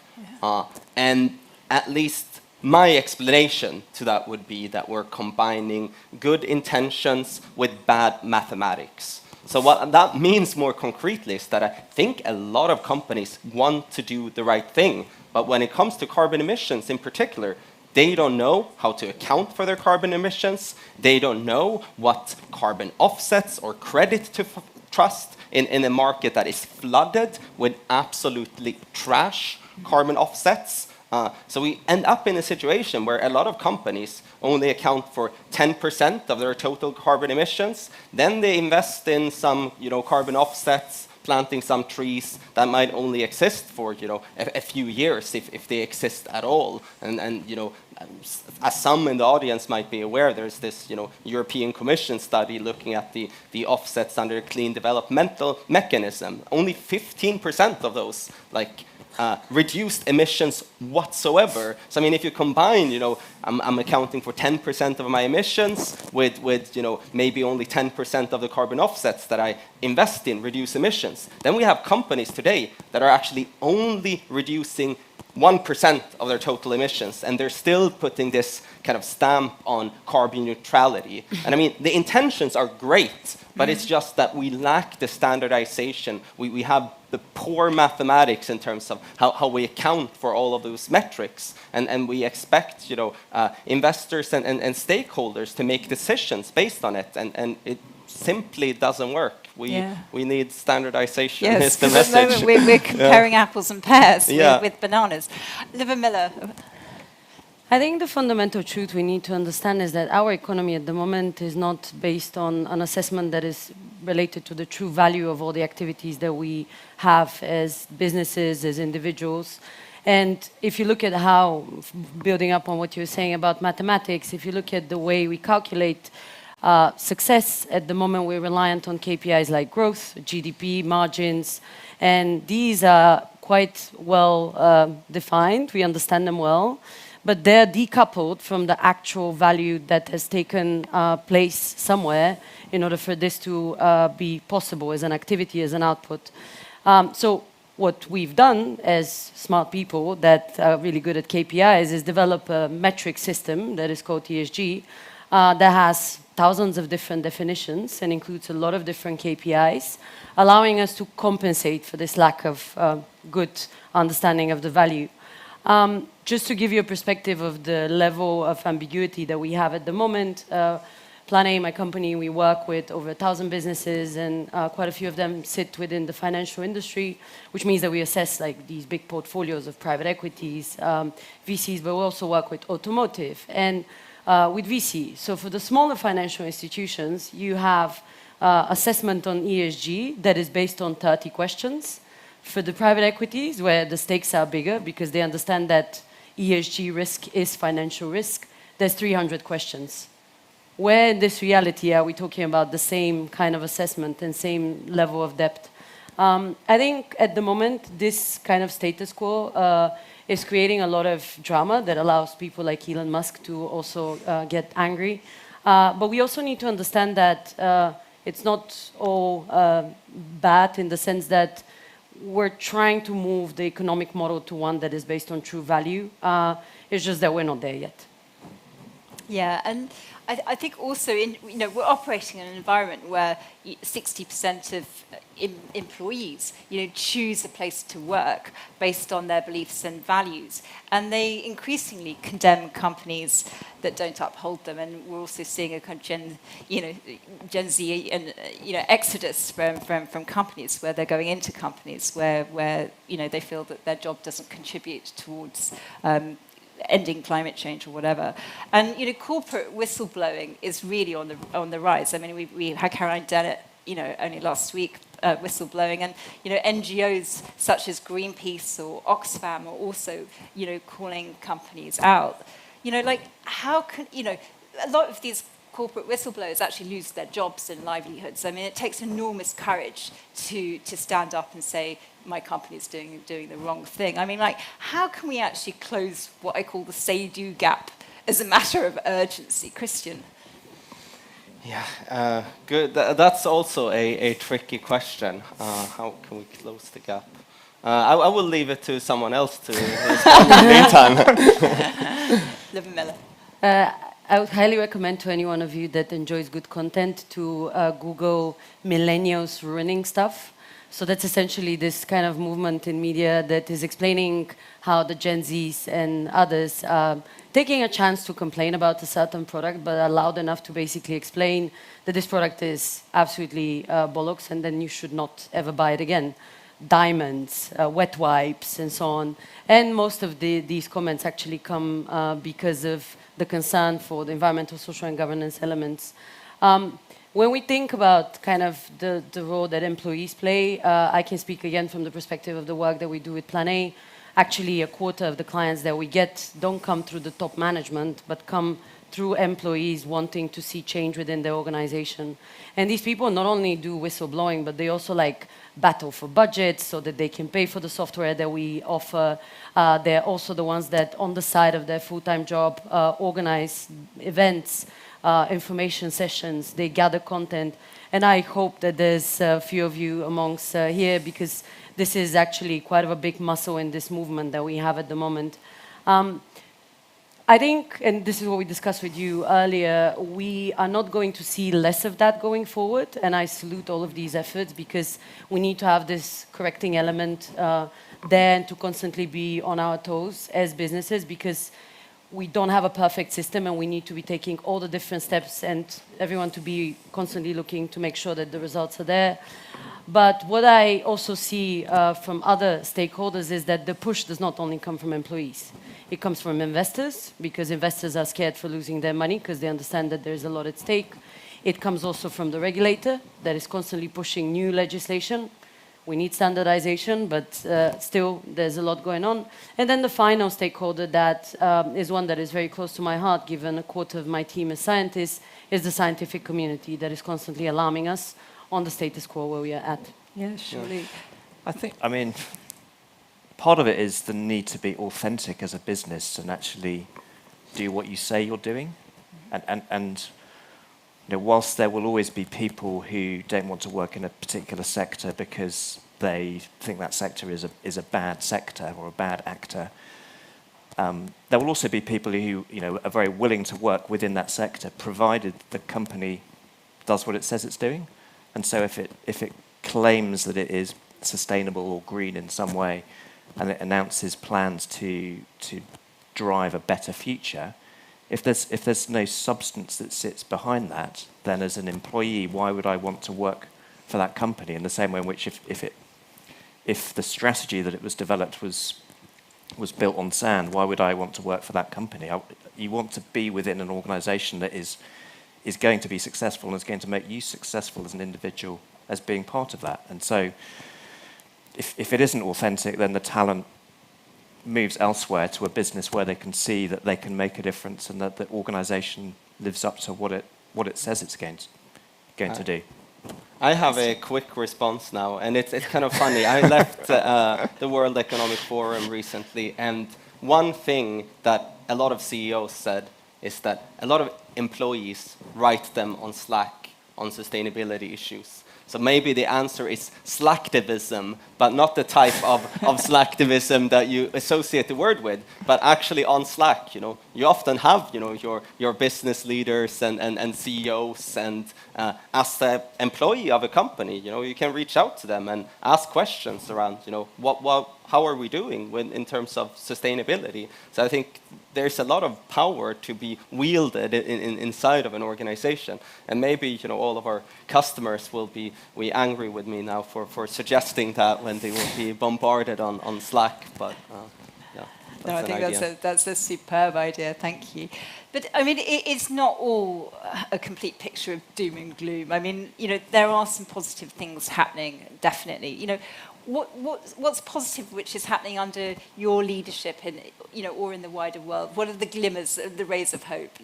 And at least my explanation to that would be that we're combining good intentions with bad mathematics. So what that means more concretely is that I think a lot of companies want to do the right thing, but when it comes to carbon emissions in particular, they don't know how to account for their carbon emissions. They don't know what carbon offsets or credit to trust in a market that is flooded with absolutely trash carbon offsets. So we end up in a situation where a lot of companies only account for 10% of their total carbon emissions. Then they invest in some, carbon offsets, planting some trees that might only exist for, a few years if they exist at all. And as some in the audience might be aware, there's this, European Commission study looking at the offsets under a clean developmental mechanism. Only 15% of those, reduced emissions whatsoever. So I mean, if you combine, I'm accounting for 10% of my emissions with maybe only 10% of the carbon offsets that I invest in reduce emissions. Then we have companies today that are actually only reducing 1% of their total emissions, and they're still putting this kind of stamp on carbon neutrality. And I mean, the intentions are great, but it's just that we lack the standardization. We have the poor mathematics in terms of how we account for all of those metrics, and we expect investors and stakeholders to make decisions based on it, and it simply doesn't work. We need standardization. Yes, because at the moment we're comparing apples and pears with bananas. Liv Miller. I think the fundamental truth we need to understand is that our economy at the moment is not based on an assessment that is related to the true value of all the activities that we have as businesses, as individuals. And if you look at how, building up on what you were saying about mathematics, if you look at the way we calculate success, at the moment we're reliant on KPIs like growth, GDP, margins, and these are quite well defined. We understand them well, but they're decoupled from the actual value that has taken place somewhere in order for this to be possible as an activity, as an output. So what we've done as smart people that are really good at KPIs is develop a metric system that is called ESG that has thousands of different definitions and includes a lot of different KPIs, allowing us to compensate for this lack of good understanding of the value. Just to give you a perspective of the level of ambiguity that we have at the moment, Plan A, my company, we work with over 1,000 businesses, and quite a few of them sit within the financial industry, which means that we assess like these big portfolios of private equities, VCs, but we also work with automotive and with VC. So for the smaller financial institutions, you have assessment on ESG that is based on 30 questions. For the private equities, where the stakes are bigger because they understand that ESG risk is financial risk, there's 300 questions. Where in this reality are we talking about the same kind of assessment and same level of depth? I think at the moment, this kind of status quo is creating a lot of drama that allows people like Elon Musk to also get angry. But we also need to understand that it's not all bad in the sense that we're trying to move the economic model to one that is based on true value. It's just that we're not there yet. Yeah, and I think also we're operating in an environment where 60% of employees choose a place to work based on their beliefs and values, and they increasingly condemn companies that don't uphold them. And we're also seeing a kind of Gen Z and exodus from companies where they're going into companies where they feel that their job doesn't contribute towards ending climate change or whatever. And corporate whistleblowing is really on the rise. I mean, we had Caroline Dennett only last week whistleblowing, and NGOs such as Greenpeace or Oxfam are also calling companies out. Like how can a lot of these corporate whistleblowers actually lose their jobs and livelihoods. I mean, it takes enormous courage to stand up and say, my company is doing the wrong thing. I mean, like, how can we actually close what I call the say-do gap as a matter of urgency? Christian? Yeah, good. That's also a tricky question. How can we close the gap? I will leave it to someone else to respond in the meantime. Liv Miller. I would highly recommend to any one of you that enjoys good content to Google millennials ruining stuff. So that's essentially this kind of movement in media that is explaining how the Gen Zs and others are taking a chance to complain about a certain product, but are loud enough to basically explain that this product is absolutely bollocks and then you should not ever buy it again. Diamonds, wet wipes, and so on. And most of these comments actually come because of the concern for the environmental, social, and governance elements. When we think about kind of the role that employees play, I can speak again from the perspective of the work that we do with Plan A. Actually, a quarter of the clients that we get don't come through the top management, but come through employees wanting to see change within their organization. And these people not only do whistleblowing, but they also like battle for budgets so that they can pay for the software that we offer. They're also the ones that on the side of their full-time job organize events, information sessions, they gather content. And I hope that there's a few of you amongst here because this is actually quite of a big muscle in this movement that we have at the moment. I think, and this is what we discussed with you earlier, we are not going to see less of that going forward, and I salute all of these efforts because we need to have this correcting element there and to constantly be on our toes as businesses because we don't have a perfect system and we need to be taking all the different steps and everyone to be constantly looking to make sure that the results are there. But what I also see from other stakeholders is that the push does not only come from employees. It comes from investors, because investors are scared for losing their money because they understand that there's a lot at stake. It comes also from the regulator that is constantly pushing new legislation. We need standardization, but still there's a lot going on. And then the final stakeholder that is one that is very close to my heart, given a quarter of my team is scientists, is the scientific community that is constantly alarming us on the status quo where we are at. Yeah, surely. I mean, part of it is the need to be authentic as a business and actually do what you say you're doing. And you know, whilst there will always be people who don't want to work in a particular sector because they think that sector is a bad sector or a bad actor, there will also be people who, you know, are very willing to work within that sector, provided the company does what it says it's doing. And so if it claims that it is sustainable or green in some way, and it announces plans to drive a better future, if there's no substance that sits behind that, then as an employee, why would I want to work for that company? In the same way in which if the strategy that it was developed was built on sand, why would I want to work for that company? You want to be within an organisation that is going to be successful and is going to make you successful as an individual as being part of that. And so if it isn't authentic, then the talent moves elsewhere to a business where they can see that they can make a difference and that the organisation lives up to what it says it's going to do. I have a quick response now, and it's kind of funny. I left the World Economic Forum recently, and one thing that a lot of CEOs said is that a lot of employees write them on Slack on sustainability issues. So maybe the answer is slacktivism, but not the type of slacktivism that you associate the word with, but actually on Slack, you know, you often have, you know, your business leaders and CEOs, and as the employee of a company, you know, you can reach out to them and ask questions around, you know, how are we doing in terms of sustainability? So I think there's a lot of power to be wielded inside of an organization. And maybe, you know, all of our customers will be angry with me now for suggesting that when they will be bombarded on Slack. But yeah, no, I think that's a superb idea. Thank you. But I mean, it's not all a complete picture of doom and gloom. I mean, you know, there are some positive things happening, definitely. You know, what's positive which is happening under your leadership, in, you know, or in the wider world? What are the glimmers, the rays of hope?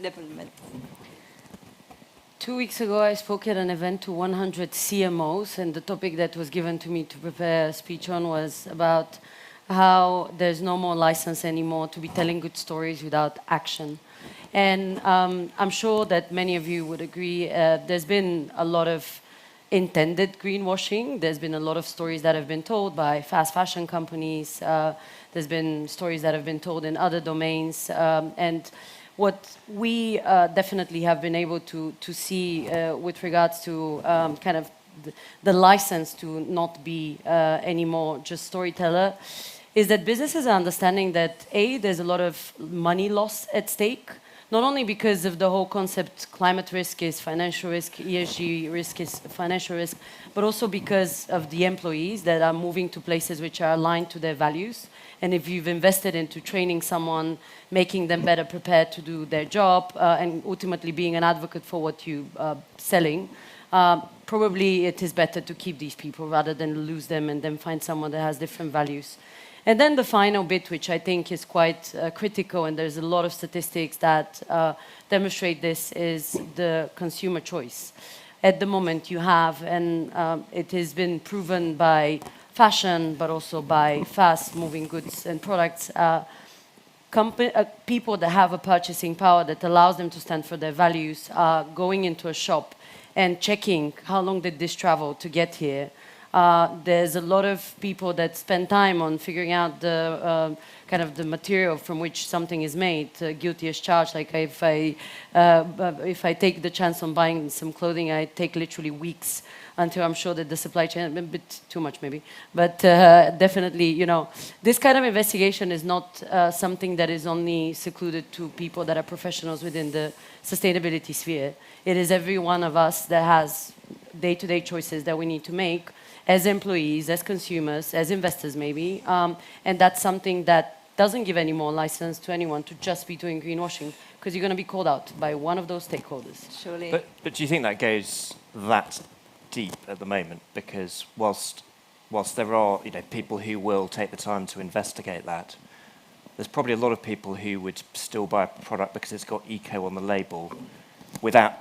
2 weeks ago, I spoke at an event to 100 CMOs, and the topic that was given to me to prepare a speech on was about how there's no more license anymore to be telling good stories without action. And I'm sure that many of you would agree, there's been a lot of intended greenwashing. There's been a lot of stories that have been told by fast fashion companies. There's been stories that have been told in other domains. And what we definitely have been able to see with regards to kind of the license to not be anymore just storyteller is that businesses are understanding that A, there's a lot of money loss at stake, not only because of the whole concept climate risk is financial risk, ESG risk is financial risk, but also because of the employees that are moving to places which are aligned to their values. And if you've invested into training someone, making them better prepared to do their job, and ultimately being an advocate for what you're selling, probably it is better to keep these people rather than lose them and then find someone that has different values. And then the final bit, which I think is quite critical, and there's a lot of statistics that demonstrate this, is the consumer choice. At the moment you have, and it has been proven by fashion, but also by fast-moving goods and products, people that have a purchasing power that allows them to stand for their values are going into a shop and checking how long did this travel to get here. There's a lot of people that spend time on figuring out the kind of the material from which something is made. Guilty as charged. Like if I take the chance on buying some clothing, I take literally weeks until I'm sure that the supply chain, a bit too much maybe, but definitely, you know, this kind of investigation is not something that is only secluded to people that are professionals within the sustainability sphere. It is every one of us that has day-to-day choices that we need to make as employees, as consumers, as investors maybe, and that's something that doesn't give any more license to anyone to just be doing greenwashing. because you're going to be called out by one of those stakeholders. Surely. But do you think that goes that deep at the moment? Because whilst there are people who will take the time to investigate that, there's probably a lot of people who would still buy a product because it's got eco on the label without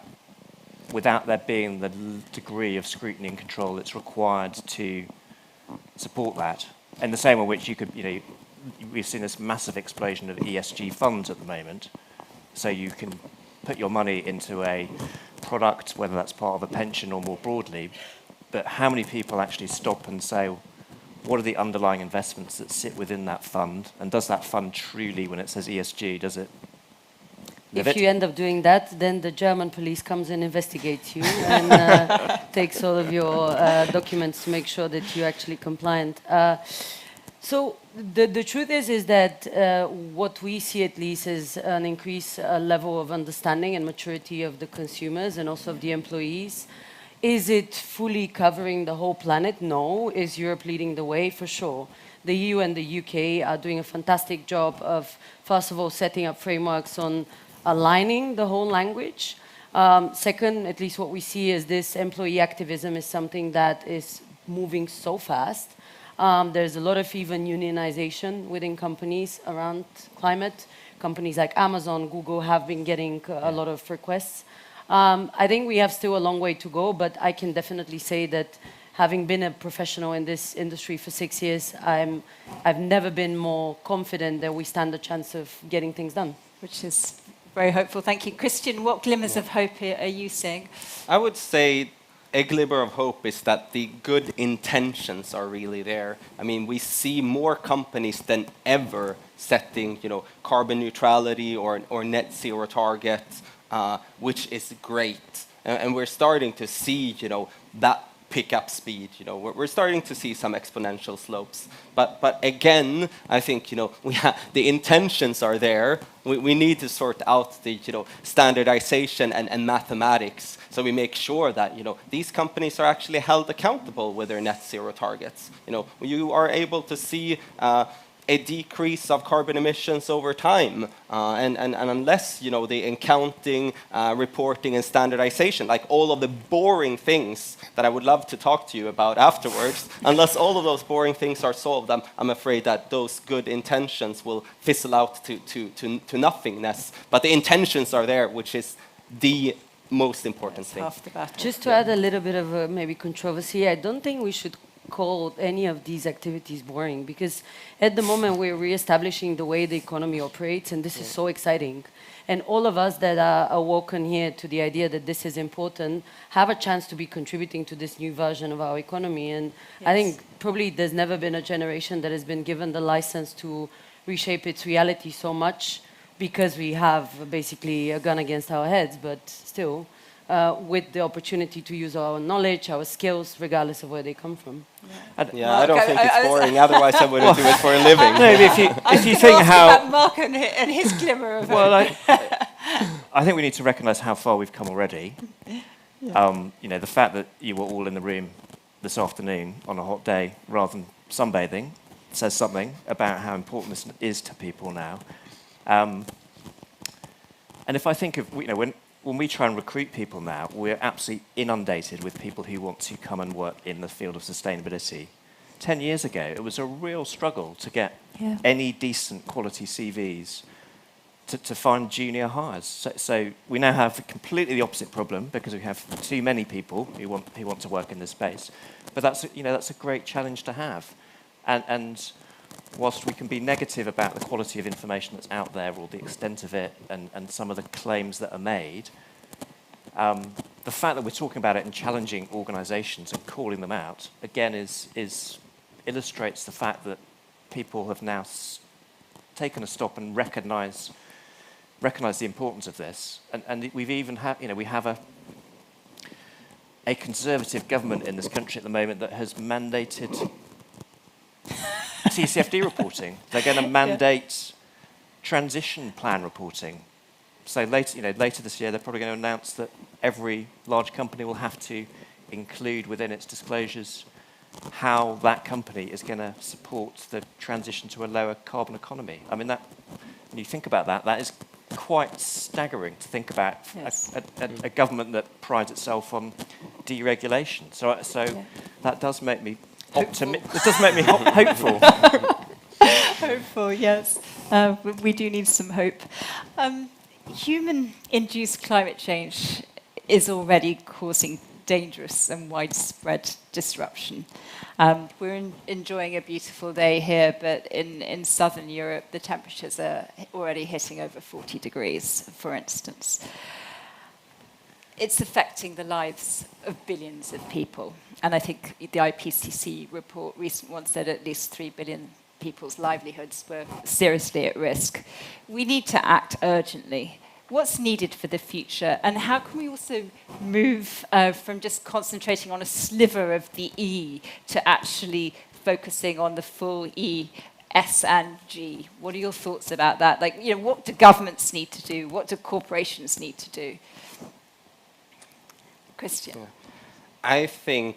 there being the degree of scrutiny and control that's required to support that. And the same in which you could, we've seen this massive explosion of ESG funds at the moment. So you can put your money into a product, whether that's part of a pension or more broadly, but how many people actually stop and say, what are the underlying investments that sit within that fund? And does that fund truly, when it says ESG, does it live If it? you end up doing that, then the German police comes and investigates you and takes all of your documents to make sure that you're actually compliant. So the truth is that what we see at least is an increased level of understanding and maturity of the consumers and also of the employees. Is it fully covering the whole planet? No. Is Europe leading the way? For sure. The EU and the UK are doing a fantastic job of, first of all, setting up frameworks on aligning the whole language. Second, at least what we see is this employee activism is something that is moving so fast. There's a lot of even unionization within companies around climate. Companies like Amazon, Google have been getting a lot of requests. I think we have still a long way to go, but I can definitely say that having been a professional in this industry for 6 years, I've never been more confident that we stand a chance of getting things done. Which is very hopeful. Thank you. Christian, what glimmers of hope are you seeing? I would say a glimmer of hope is that the good intentions are really there. I mean, we see more companies than ever setting, carbon neutrality or net zero targets, which is great. And we're starting to see, that pick up speed. We're starting to see some exponential slopes. But again, I think, the intentions are there. We need to sort out the, standardization and mathematics, so we make sure that, these companies are actually held accountable with their net zero targets. You are able to see a decrease of carbon emissions over time. And unless, the accounting, reporting, and standardization, like all of the boring things that I would love to talk to you about afterwards, unless all of those boring things are solved, I'm afraid that those good intentions will fizzle out to nothingness. But the intentions are there, which is the most important thing. Just to add a little bit of maybe controversy, I don't think we should call any of these activities boring, because at the moment we're reestablishing the way the economy operates, and this is so exciting. And all of us that are awoken here to the idea that this is important have a chance to be contributing to this new version of our economy. And I think probably there's never been a generation that has been given the license to reshape its reality so much, because we have basically a gun against our heads, but still with the opportunity to use our knowledge, our skills, regardless of where they come from. Yeah, I don't think it's boring. Otherwise, I wouldn't do it for a living. No, if you think how about Mark and his glimmer of well, I think we need to recognise how far we've come already. The fact that you were all in the room this afternoon on a hot day rather than sunbathing says something about how important this is to people now. And if I think of, when we try and recruit people now, we're absolutely inundated with people who want to come and work in the field of sustainability. 10 years ago, it was a real struggle to get any decent quality CVs to find junior hires. So we now have completely the opposite problem, because we have too many people who want to work in this space. But that's a great challenge to have. And whilst we can be negative about the quality of information that's out there or the extent of it and some of the claims that are made, the fact that we're talking about it and challenging organisations and calling them out, again, illustrates the fact that people have now taken a stop and recognise the importance of this. And we've even we have a conservative government in this country at the moment that has mandated TCFD reporting. They're going to mandate transition plan reporting. So later this year, they're probably going to announce that every large company will have to include within its disclosures how that company is going to support the transition to a lower carbon economy. I mean, when you think about that, that is quite staggering to think about a government that prides itself on deregulation. So that does make me optimistic. It does make me hopeful. Hopeful, yes. We do need some hope. Human-induced climate change is already causing dangerous and widespread disruption. We're enjoying a beautiful day here, but in southern Europe, the temperatures are already hitting over 40 degrees, for instance. It's affecting the lives of billions of people. And I think the IPCC report, recent one, said at least 3 billion people's livelihoods were seriously at risk. We need to act urgently. What's needed for the future, and how can we also move from just concentrating on a sliver of the E to actually focusing on the full E, S and G? What are your thoughts about that? Like, you know, what do governments need to do? What do corporations need to do? Christian. I think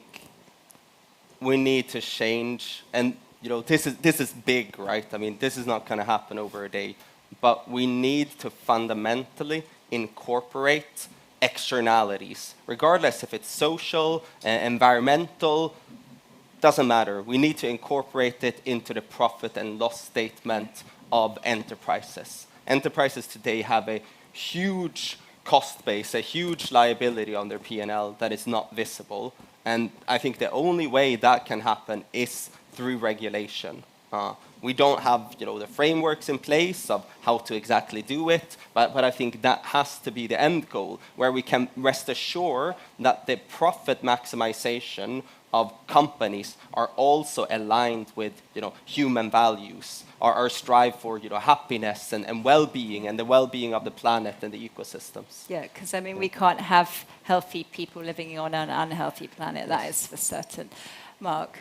we need to change, and you know, this is big, right? I mean, this is not going to happen over a day. But we need to fundamentally incorporate externalities, regardless if it's social, environmental, doesn't matter. We need to incorporate it into the profit and loss statement of enterprises. Enterprises today have a huge cost base, a huge liability on their P&L that is not visible. And I think the only way that can happen is through regulation. We don't have, you know, the frameworks in place of how to exactly do it, but I think that has to be the end goal, where we can rest assured that the profit maximization of companies are also aligned with, you know, human values, or strive for, you know, happiness and well-being, and the well-being of the planet and the ecosystems. Yeah, because I mean, we can't have healthy people living on an unhealthy planet. That is for certain. Mark.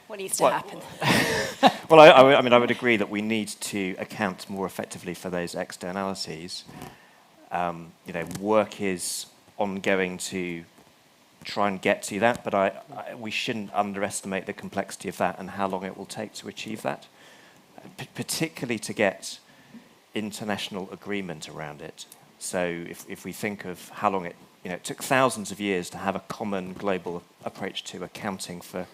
What needs to happen? Well, I mean, I would agree that we need to account more effectively for those externalities. You know, work is ongoing to try and get to that, but we shouldn't underestimate the complexity of that and how long it will take to achieve that, particularly to get international agreement around it. So if we think of how long it took thousands of years to have a common global approach to accounting for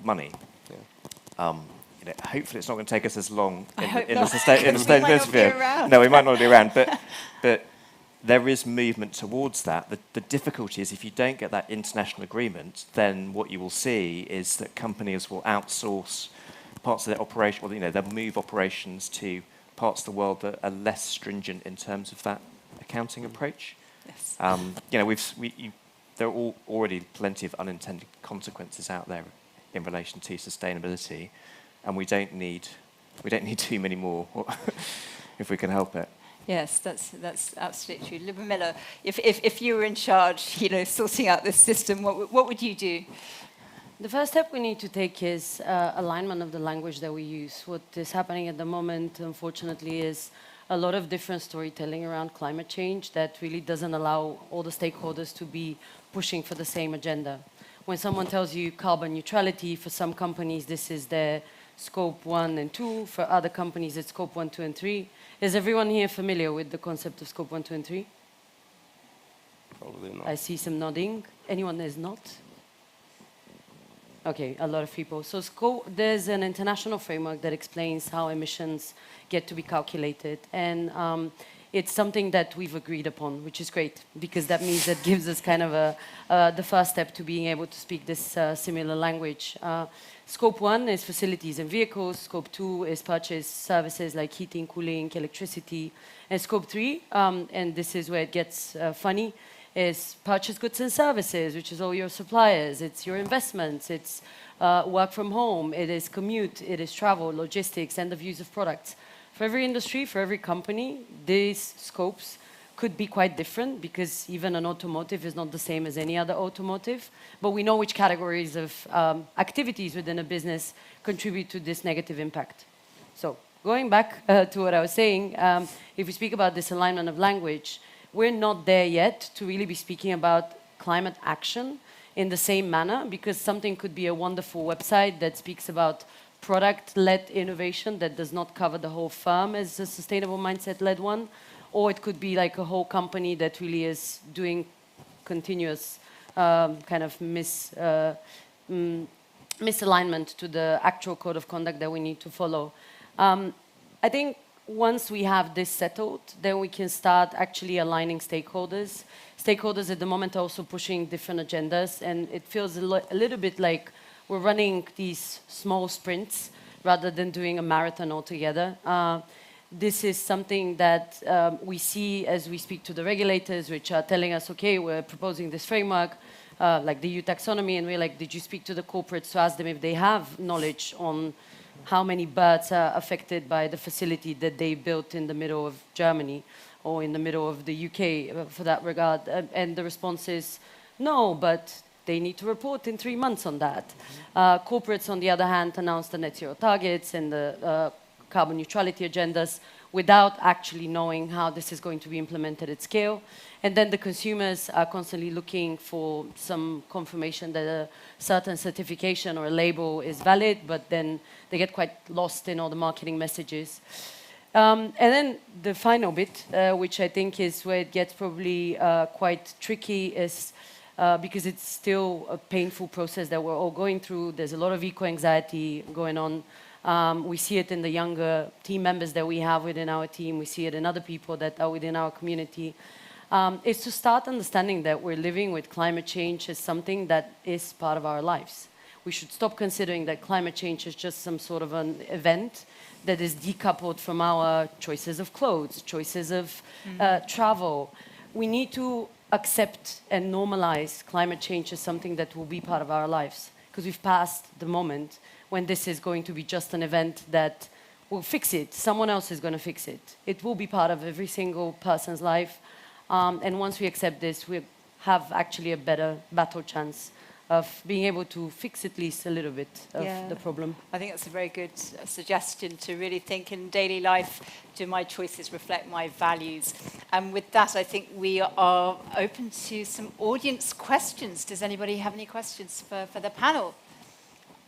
money. Yeah. You know, hopefully it's not going to take us as long in the sustainable hemisphere. No, we might not be around, but there is movement towards that. The difficulty is if you don't get that international agreement, then what you will see is that companies will outsource parts of their operation, or they'll move operations to parts of the world that are less stringent in terms of that accounting approach. Yes. You know, there are already plenty of unintended consequences out there in relation to sustainability, and we don't need too many more if we can help it. Yes, that's absolutely true. Libba Miller, if you were in charge, you know, sorting out this system, what would you do? The first step we need to take is alignment of the language that we use. What is happening at the moment, unfortunately, is a lot of different storytelling around climate change that really doesn't allow all the stakeholders to be pushing for the same agenda. When someone tells you carbon neutrality, for some companies this is their scope 1 and 2, for other companies it's scope 1, 2 and 3. Is everyone here familiar with the concept of scope 1, 2 and 3? Probably not. I see some nodding. Anyone is not? Okay, a lot of people. So there's an international framework that explains how emissions get to be calculated. And it's something that we've agreed upon, which is great, because that means that gives us kind of the first step to being able to speak this similar language. Scope 1 is facilities and vehicles. Scope 2 is purchase services like heating, cooling, electricity. And Scope 3, and this is where it gets funny, is purchase goods and services, which is all your suppliers, it's your investments, it's work from home, it is commute, it is travel, logistics, and the use of products. For every industry, for every company, these scopes could be quite different, because even an automotive is not the same as any other automotive, but we know which categories of activities within a business contribute to this negative impact. So going back to what I was saying, if we speak about this alignment of language, we're not there yet to really be speaking about climate action in the same manner, because something could be a wonderful website that speaks about product-led innovation that does not cover the whole firm as a sustainable mindset-led one, or it could be like a whole company that really is doing continuous kind of misalignment to the actual code of conduct that we need to follow. I think once we have this settled, then we can start actually aligning stakeholders. Stakeholders at the moment are also pushing different agendas, and it feels a little bit like we're running these small sprints rather than doing a marathon altogether. This is something that we see as we speak to the regulators, which are telling us, okay, we're proposing this framework, like the EU taxonomy, and we're like, did you speak to the corporates to ask them if they have knowledge on how many birds are affected by the facility that they built in the middle of Germany or in the middle of the UK for that regard? And the response is no, but they need to report in 3 months on that. Corporates, on the other hand, announced the net zero targets and the carbon neutrality agendas without actually knowing how this is going to be implemented at scale. And then the consumers are constantly looking for some confirmation that a certain certification or a label is valid, but then they get quite lost in all the marketing messages. And then the final bit, which I think is where it gets probably quite tricky, is because it's still a painful process that we're all going through. There's a lot of eco-anxiety going on. We see it in the younger team members that we have within our team. We see it in other people that are within our community. Is to start understanding that we're living with climate change as something that is part of our lives. We should stop considering that climate change is just some sort of an event that is decoupled from our choices of clothes, choices of travel. We need to accept and normalize climate change as something that will be part of our lives, because we've passed the moment when this is going to be just an event that will fix it. Someone else is going to fix it. It will be part of every single person's life. And once we accept this, we have actually a better battle chance of being able to fix at least a little bit of the problem. I think that's a very good suggestion, to really think in daily life, do my choices reflect my values? And with that, I think we are open to some audience questions. Does anybody have any questions for the panel?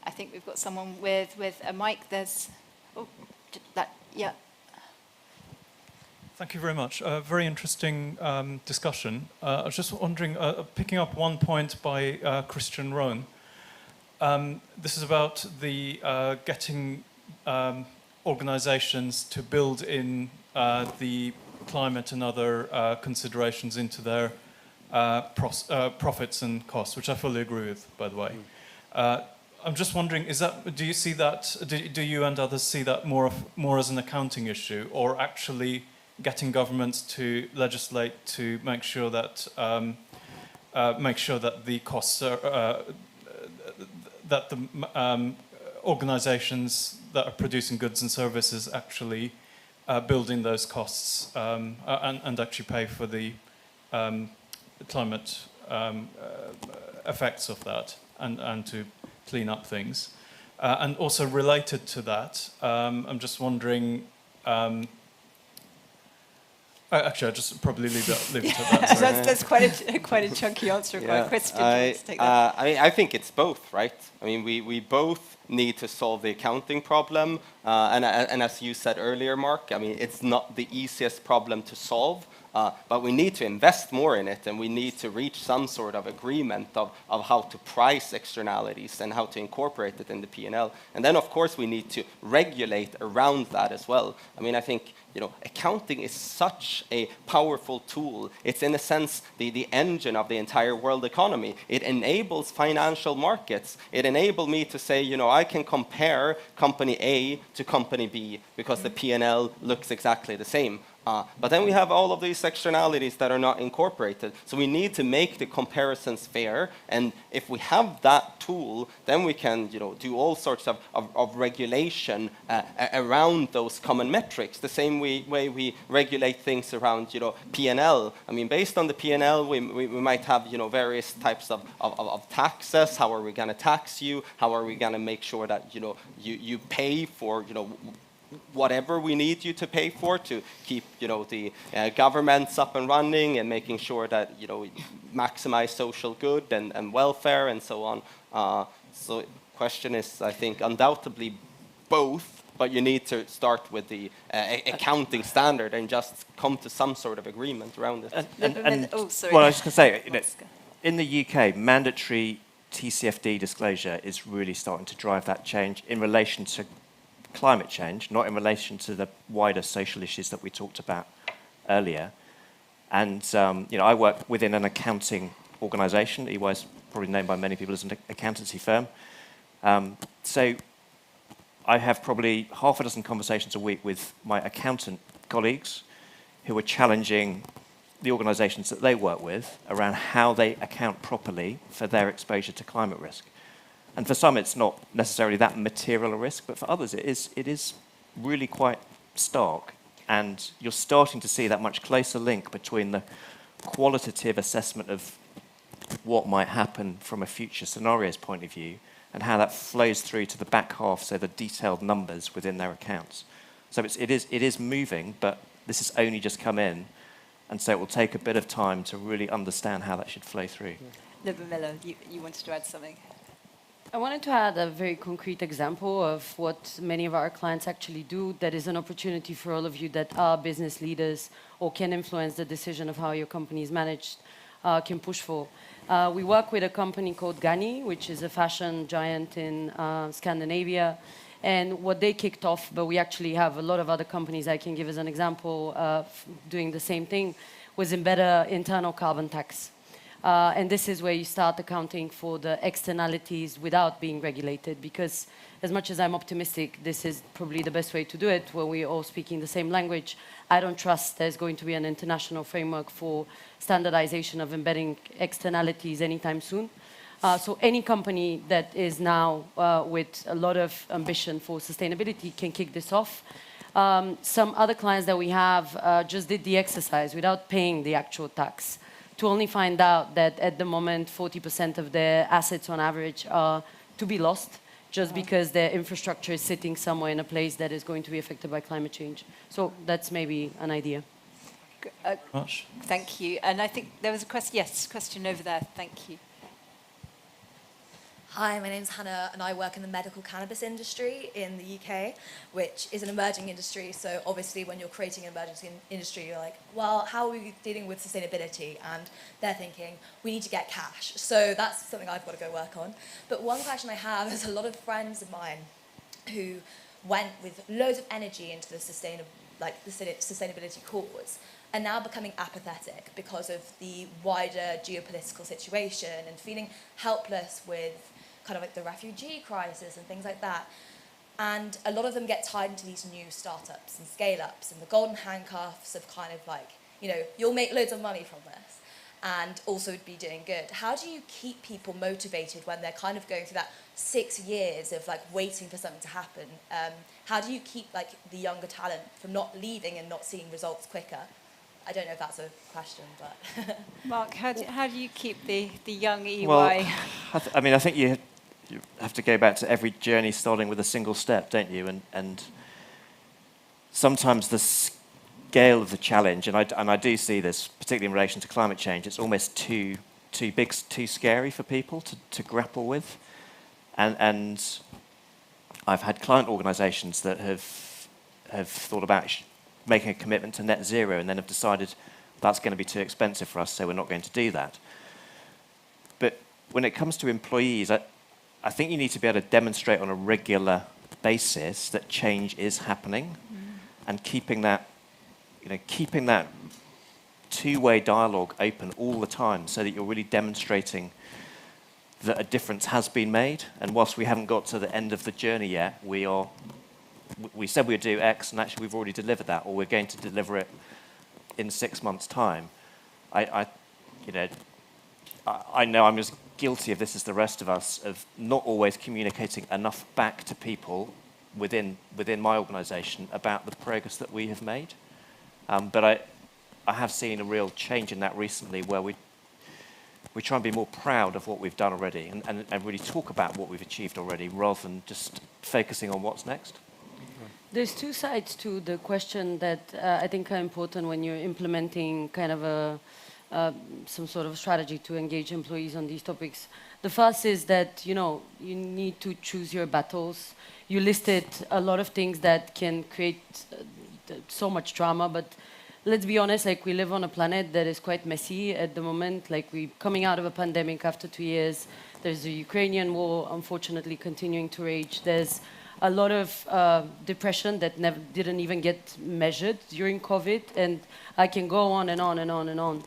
I think we've got someone with a mic. There's, yeah. Thank you very much. Very interesting discussion. I was just wondering, picking up one point by Christian Rohn. This is about the getting organizations to build in the climate and other considerations into their profits and costs, which I fully agree with, by the way. I'm just wondering, do you see that, do you and others see that more as an accounting issue, or actually getting governments to legislate to make sure that the costs are that the organizations that are producing goods and services actually build in those costs and actually pay for the climate effects of that, and to clean up things. And also related to that, I'm just wondering. Actually, I'll just probably leave it at that. That's quite a chunky answer. Quite a question. I think it's both, right? I mean, we both need to solve the accounting problem, and as you said earlier, Mark, I mean, it's not the easiest problem to solve. But we need to invest more in it, and we need to reach some sort of agreement of how to price externalities and how to incorporate it in the P&L. And then, of course, we need to regulate around that as well. I mean, I think, accounting is such a powerful tool. It's, in a sense, the engine of the entire world economy. It enables financial markets. It enables me to say, I can compare company A to company B because the P&L looks exactly the same. But then we have all of these externalities that are not incorporated. So we need to make the comparisons fair. And if we have that tool, then we can do all sorts of regulation around those common metrics. The same way we regulate things around P&L. I mean, based on the P&L, we might have various types of taxes. How are we going to tax you? How are we going to make sure that you pay for whatever we need you to pay for to keep the governments up and running and making sure that maximize social good and welfare and so on. So question is, I think, undoubtedly both, but you need to start with the accounting standard and just come to some sort of agreement around it. Oh, sorry. Well, I was just going to say, in the UK, mandatory TCFD disclosure is really starting to drive that change in relation to climate change, not in relation to the wider social issues that we talked about earlier. And I work within an accounting organisation. EY is probably known by many people as an accountancy firm. So I have probably half a dozen conversations a week with my accountant colleagues who are challenging the organisations that they work with around how they account properly for their exposure to climate risk. And for some, it's not necessarily that material a risk, but for others, it is really quite stark. And you're starting to see that much closer link between the qualitative assessment of what might happen from a future scenarios point of view and how that flows through to the back half, so the detailed numbers within their accounts. So it is moving, but this has only just come in, and so it will take a bit of time to really understand how that should flow through. Libba Miller, you wanted to add something? I wanted to add a very concrete example of what many of our clients actually do that is an opportunity for all of you that are business leaders or can influence the decision of how your company is managed, can push for. We work with a company called Gani, which is a fashion giant in Scandinavia. And what they kicked off, but we actually have a lot of other companies I can give as an example doing the same thing, was embed an internal carbon tax. And this is where you start accounting for the externalities without being regulated, because as much as I'm optimistic, this is probably the best way to do it, where we're all speaking the same language. I don't trust there's going to be an international framework for standardization of embedding externalities anytime soon. So any company that is now with a lot of ambition for sustainability can kick this off. Some other clients that we have just did the exercise without paying the actual tax, to only find out that at the moment 40% of their assets on average are to be lost just because their infrastructure is sitting somewhere in a place that is going to be affected by climate change. So that's maybe an idea. Thank you. And I think there was a question, yes, question over there. Thank you. Hi, my name's Hannah and I work in the medical cannabis industry in the UK, which is an emerging industry. So obviously when you're creating an emerging industry, you're like, well, how are we dealing with sustainability? And they're thinking, we need to get cash. So that's something I've got to go work on. But one question I have is a lot of friends of mine who went with loads of energy into the sustainability cause are now becoming apathetic because of the wider geopolitical situation and feeling helpless with kind of like the refugee crisis and things like that. And a lot of them get tied into these new startups and scale-ups and the golden handcuffs of kind of like, you'll make loads of money from this and also be doing good. How do you keep people motivated when they're kind of going through that 6 years of like waiting for something to happen? How do you keep like the younger talent from not leaving and not seeing results quicker? I don't know if that's a question, but... Mark, how do you keep the young EY? Well, I think you have to go back to every journey starting with a single step, don't you? And sometimes the scale of the challenge, and I do see this, particularly in relation to climate change, it's almost too big, too scary for people to grapple with. And I've had client organisations that have thought about making a commitment to net zero and then have decided that's going to be too expensive for us, so we're not going to do that. But when it comes to employees, I think you need to be able to demonstrate on a regular basis that change is happening, and keeping that two-way dialogue open all the time so that you're really demonstrating that a difference has been made. And whilst we haven't got to the end of the journey yet, we said we'd do X, and actually we've already delivered that, or we're going to deliver it in 6 months' time. I know I'm as guilty of this as the rest of us, of not always communicating enough back to people within my organisation about the progress that we have made. But I have seen a real change in that recently, where we try and be more proud of what we've done already and really talk about what we've achieved already, rather than just focusing on what's next. There's two sides to the question that I think are important when you're implementing kind of some sort of strategy to engage employees on these topics. The first is that, you need to choose your battles. you listed a lot of things that can create so much drama, but let's be honest, like we live on a planet that is quite messy at the moment. Like we're coming out of a pandemic after 2 years. There's the Ukrainian war, unfortunately, continuing to rage. There's a lot of depression that didn't even get measured during COVID, and I can go on and on and on and on.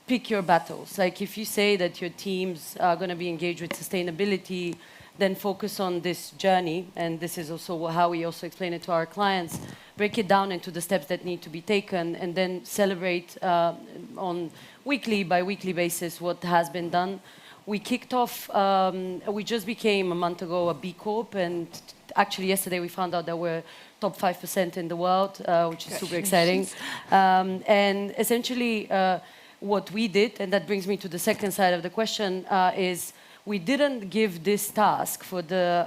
Pick your battles. Like if you say that your teams are going to be engaged with sustainability, then focus on this journey, and this is also how we also explain it to our clients. Break it down into the steps that need to be taken, and then celebrate on weekly, bi-weekly basis what has been done. We kicked off, we just became a month ago a B Corp, and actually yesterday we found out that we're top 5% in the world, which is super exciting. And essentially what we did, and that brings me to the second side of the question, is we didn't give this task for the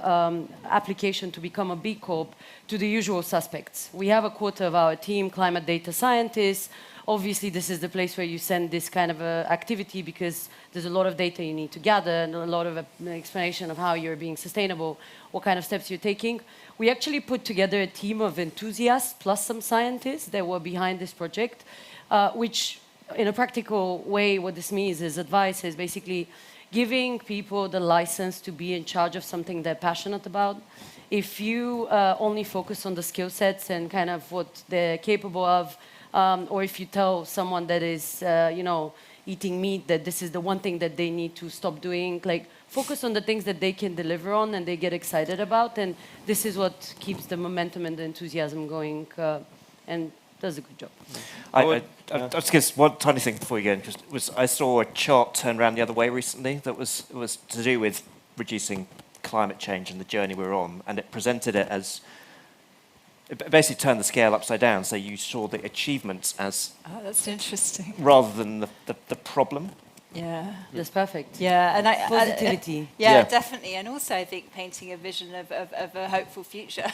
application to become a B Corp to the usual suspects. We have a quarter of our team, climate data scientists. Obviously, this is the place where you send this kind of activity because there's a lot of data you need to gather and a lot of explanation of how you're being sustainable, what kind of steps you're taking. We actually put together a team of enthusiasts plus some scientists that were behind this project, which in a practical way, what this means is advice is basically giving people the license to be in charge of something they're passionate about. If you only focus on the skill sets and kind of what they're capable of, or if you tell someone that is, eating meat that this is the one thing that they need to stop doing, like focus on the things that they can deliver on and they get excited about, and this is what keeps the momentum and the enthusiasm going, and does a good job. I just guess one tiny thing before you go in. I saw a chart turn around the other way recently that was to do with reducing climate change and the journey we're on, and it presented it as it basically turned the scale upside down. So you saw the achievements as that's interesting, rather than the problem. Yeah, that's perfect. Yeah, and positivity. Yeah, definitely, and also I think painting a vision of a hopeful future,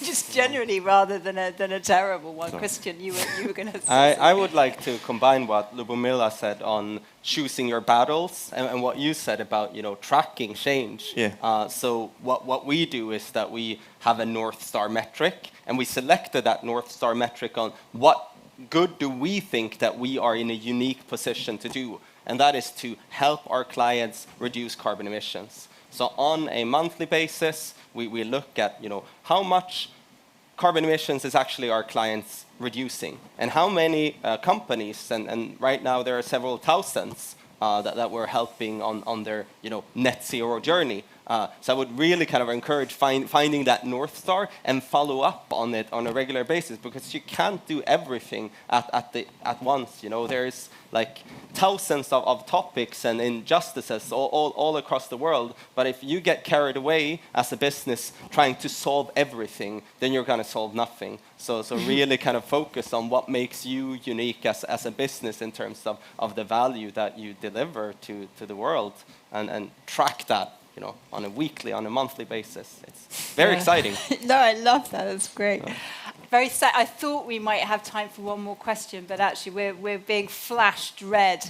just generally rather than a terrible one. Sorry. Christian, you were going to say. I would like to combine what Lubomila said on choosing your battles and what you said about tracking change. Yeah. So what we do is that we have a North Star metric, and we selected that North Star metric on what good do we think that we are in a unique position to do. And that is to help our clients reduce carbon emissions. So on a monthly basis, we look at how much carbon emissions is actually our clients reducing, and how many companies, and right now there are several thousands that we're helping on their net zero journey. So I would really kind of encourage finding that North Star and follow up on it on a regular basis, because you can't do everything at once. There's like thousands of topics and injustices all across the world. But if you get carried away as a business trying to solve everything, then you're going to solve nothing. So really kind of focus on what makes you unique as a business in terms of the value that you deliver to the world, and track that on a weekly, on a monthly basis. It's very exciting. No, I love that. That's great. Very sad. I thought we might have time for one more question, but actually we're being flashed red,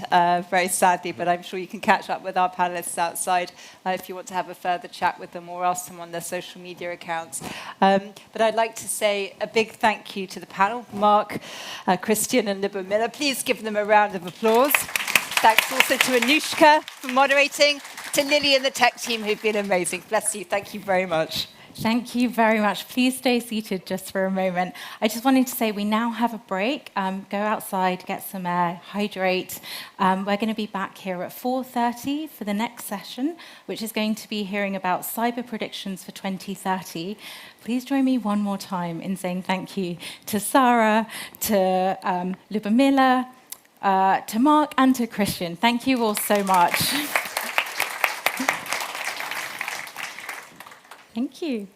very sadly. But I'm sure you can catch up with our panelists outside if you want to have a further chat with them or ask them on their social media accounts. But I'd like to say a big thank you to the panel, Mark, Christian, and Lubomila. Please give them a round of applause. Thanks also to Anushka for moderating, to Lily and the tech team who've been amazing. Bless you. Thank you very much. Thank you very much. Please stay seated just for a moment. I just wanted to say we now have a break. Go outside, get some air, hydrate. We're going to be back here at 4:30 for the next session, which is going to be hearing about cyber predictions for 2030. Please join me one more time in saying thank you to Sarah, to Lubomila, to Mark, and to Christian. Thank you all so much. Thank you.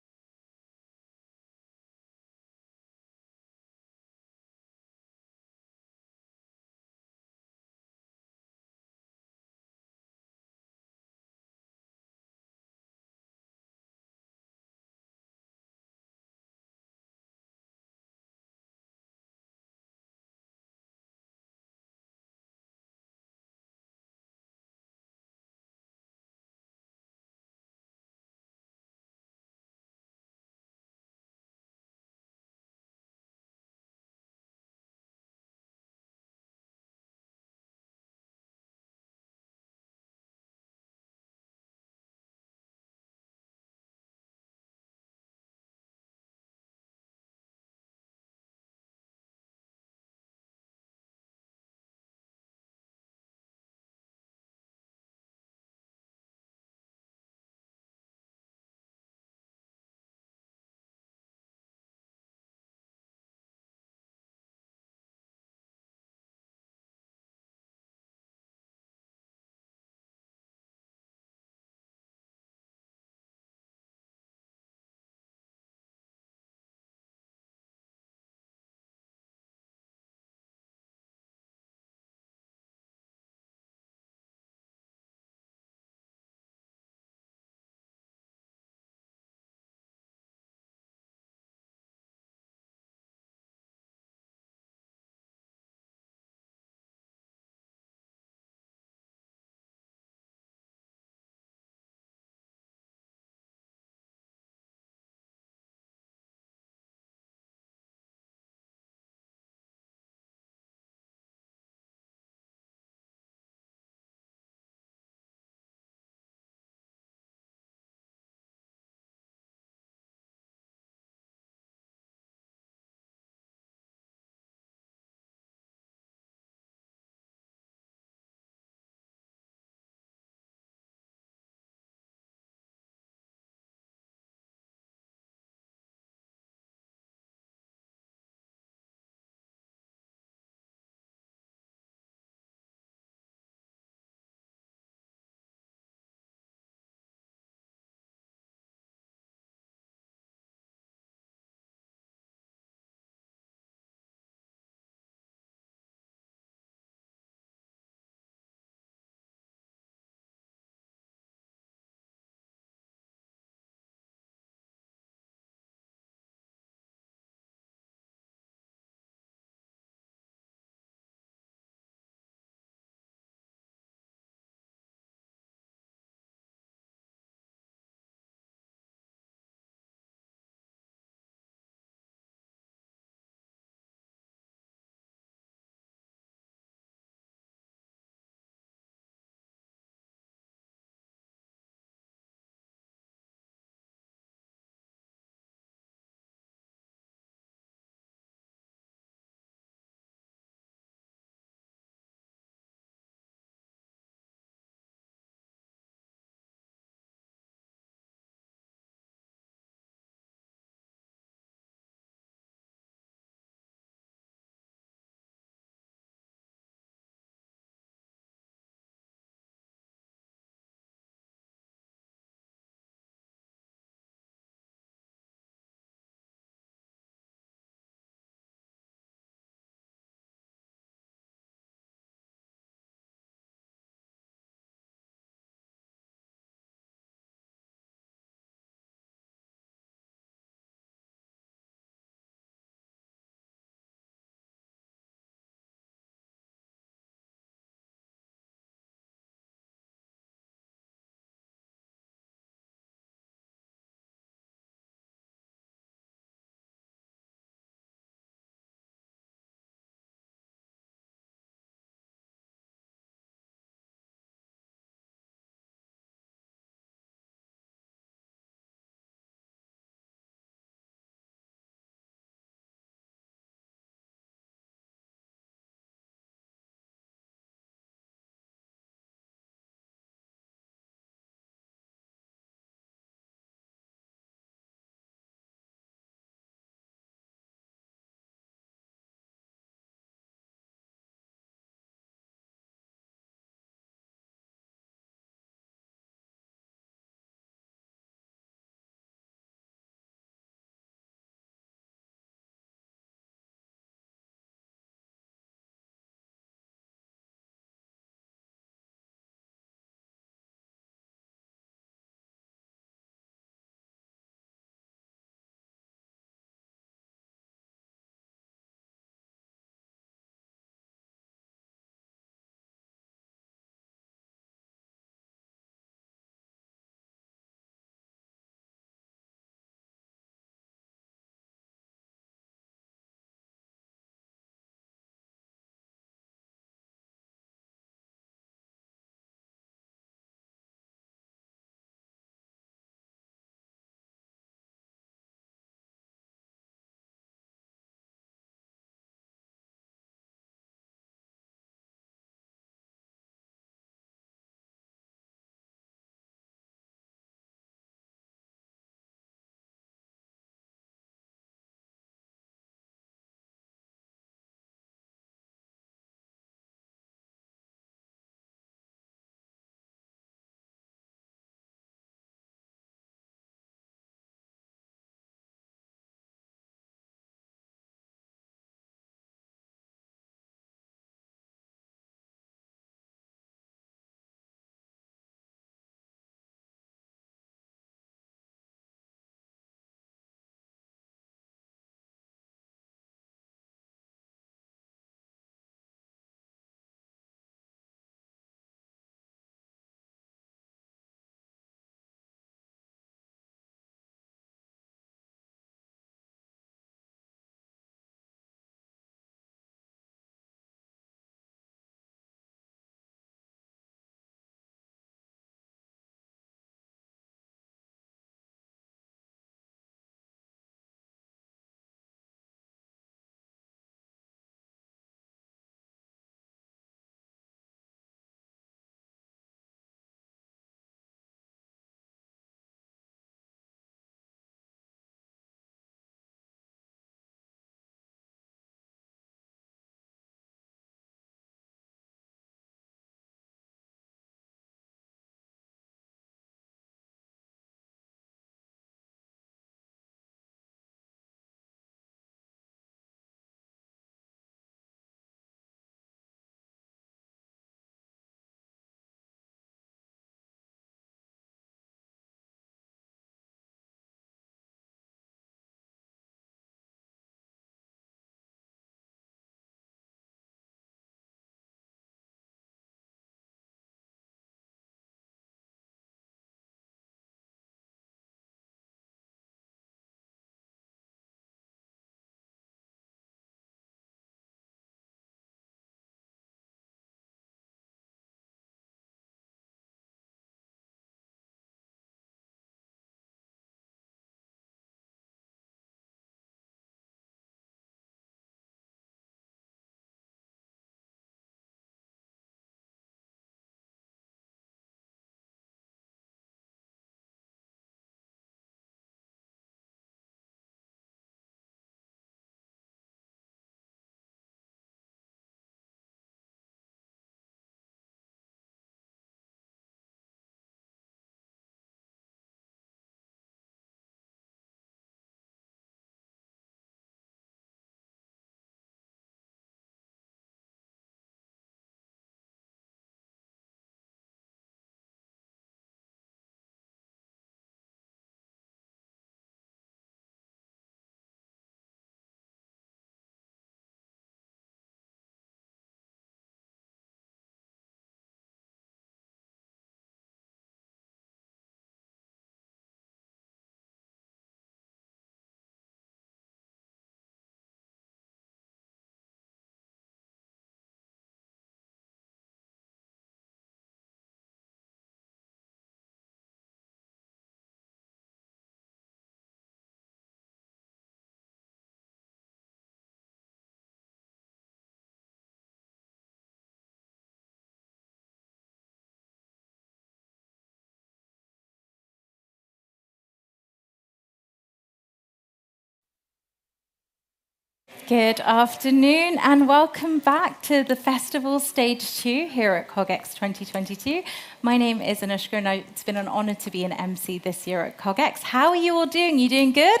Good afternoon and welcome back to the festival stage 2 here at CogX 2022. My name is Anushka and it's been an honour to be an MC this year at CogX. How are you all doing? You doing good?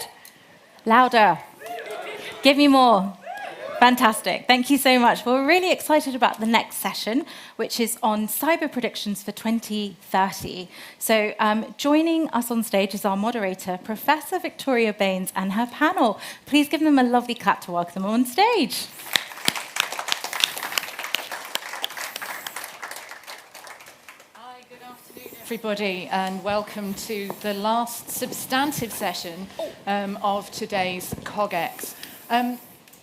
Louder. Give me more. Fantastic. Thank you so much. Well, we're really excited about the next session, which is on cyber predictions for 2030. So joining us on stage is our moderator, Professor Victoria Baines, and her panel. Please give them a lovely clap to welcome them on stage. Hi, good afternoon, everybody, and welcome to the last substantive session of today's CogX.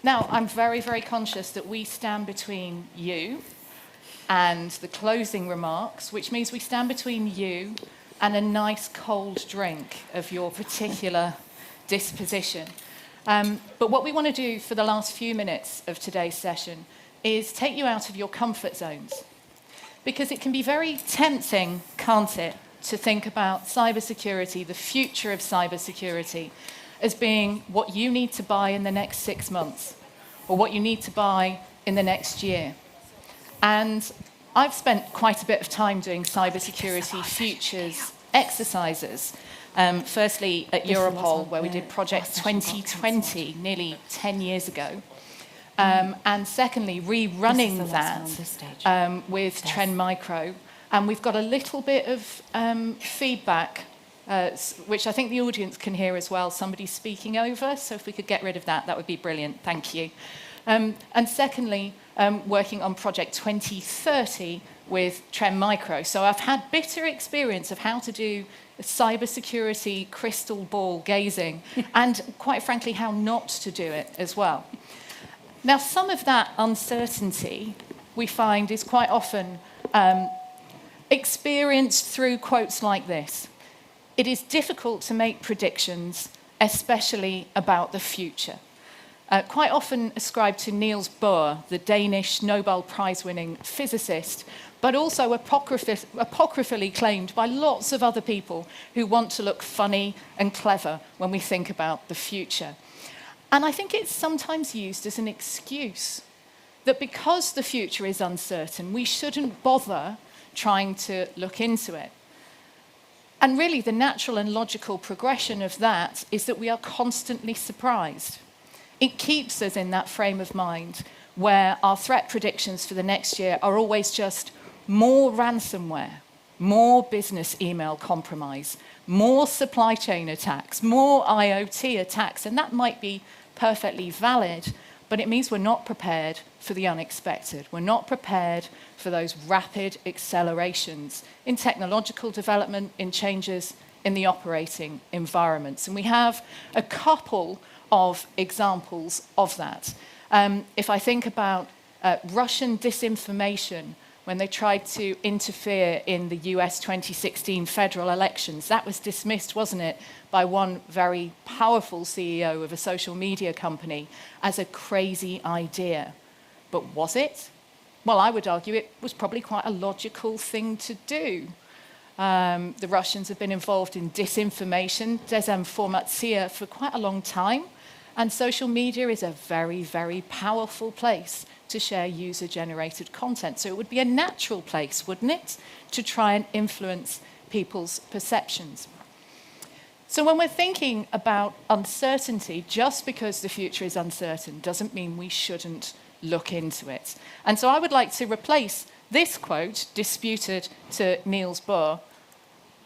Now, I'm very, very conscious that we stand between you and the closing remarks, which means we stand between you and a nice cold drink of your particular disposition. But what we want to do for the last few minutes of today's session is take you out of your comfort zones. Because it can be very tempting, can't it, to think about cybersecurity, the future of cybersecurity, as being what you need to buy in the next 6 months or what you need to buy in the next year. And I've spent quite a bit of time doing cybersecurity futures exercises. Firstly, at Europol, where we did Project 2020 nearly 10 years ago. And secondly, rerunning that with Trend Micro. And we've got a little bit of feedback which I think the audience can hear as well. Somebody's speaking over, so if we could get rid of that, that would be brilliant. Thank you. And secondly, working on Project 2030 with Trend Micro. So I've had bitter experience of how to do cybersecurity crystal ball gazing, and quite frankly, how not to do it as well. Now, some of that uncertainty we find is quite often experienced through quotes like this. It is difficult to make predictions, especially about the future. Quite often ascribed to Niels Bohr, the Danish Nobel Prize-winning physicist, but also apocryphally claimed by lots of other people who want to look funny and clever when we think about the future. And I think it's sometimes used as an excuse that because the future is uncertain, we shouldn't bother trying to look into it. And really, the natural and logical progression of that is that we are constantly surprised. It keeps us in that frame of mind where our threat predictions for the next year are always just more ransomware, more business email compromise, more supply chain attacks, more IoT attacks, and that might be perfectly valid, but it means we're not prepared for the unexpected. We're not prepared for those rapid accelerations in technological development, in changes in the operating environments. And we have a couple of examples of that. If I think about Russian disinformation, when they tried to interfere in the US 2016 federal elections, that was dismissed, wasn't it, by one very powerful CEO of a social media company as a crazy idea. But was it? Well, I would argue it was probably quite a logical thing to do. The Russians have been involved in disinformation, desinformация, for quite a long time. And social media is a very, very powerful place to share user-generated content. So it would be a natural place, wouldn't it, to try and influence people's perceptions. So when we're thinking about uncertainty, just because the future is uncertain doesn't mean we shouldn't look into it. And so I would like to replace this quote, disputed to Niels Bohr,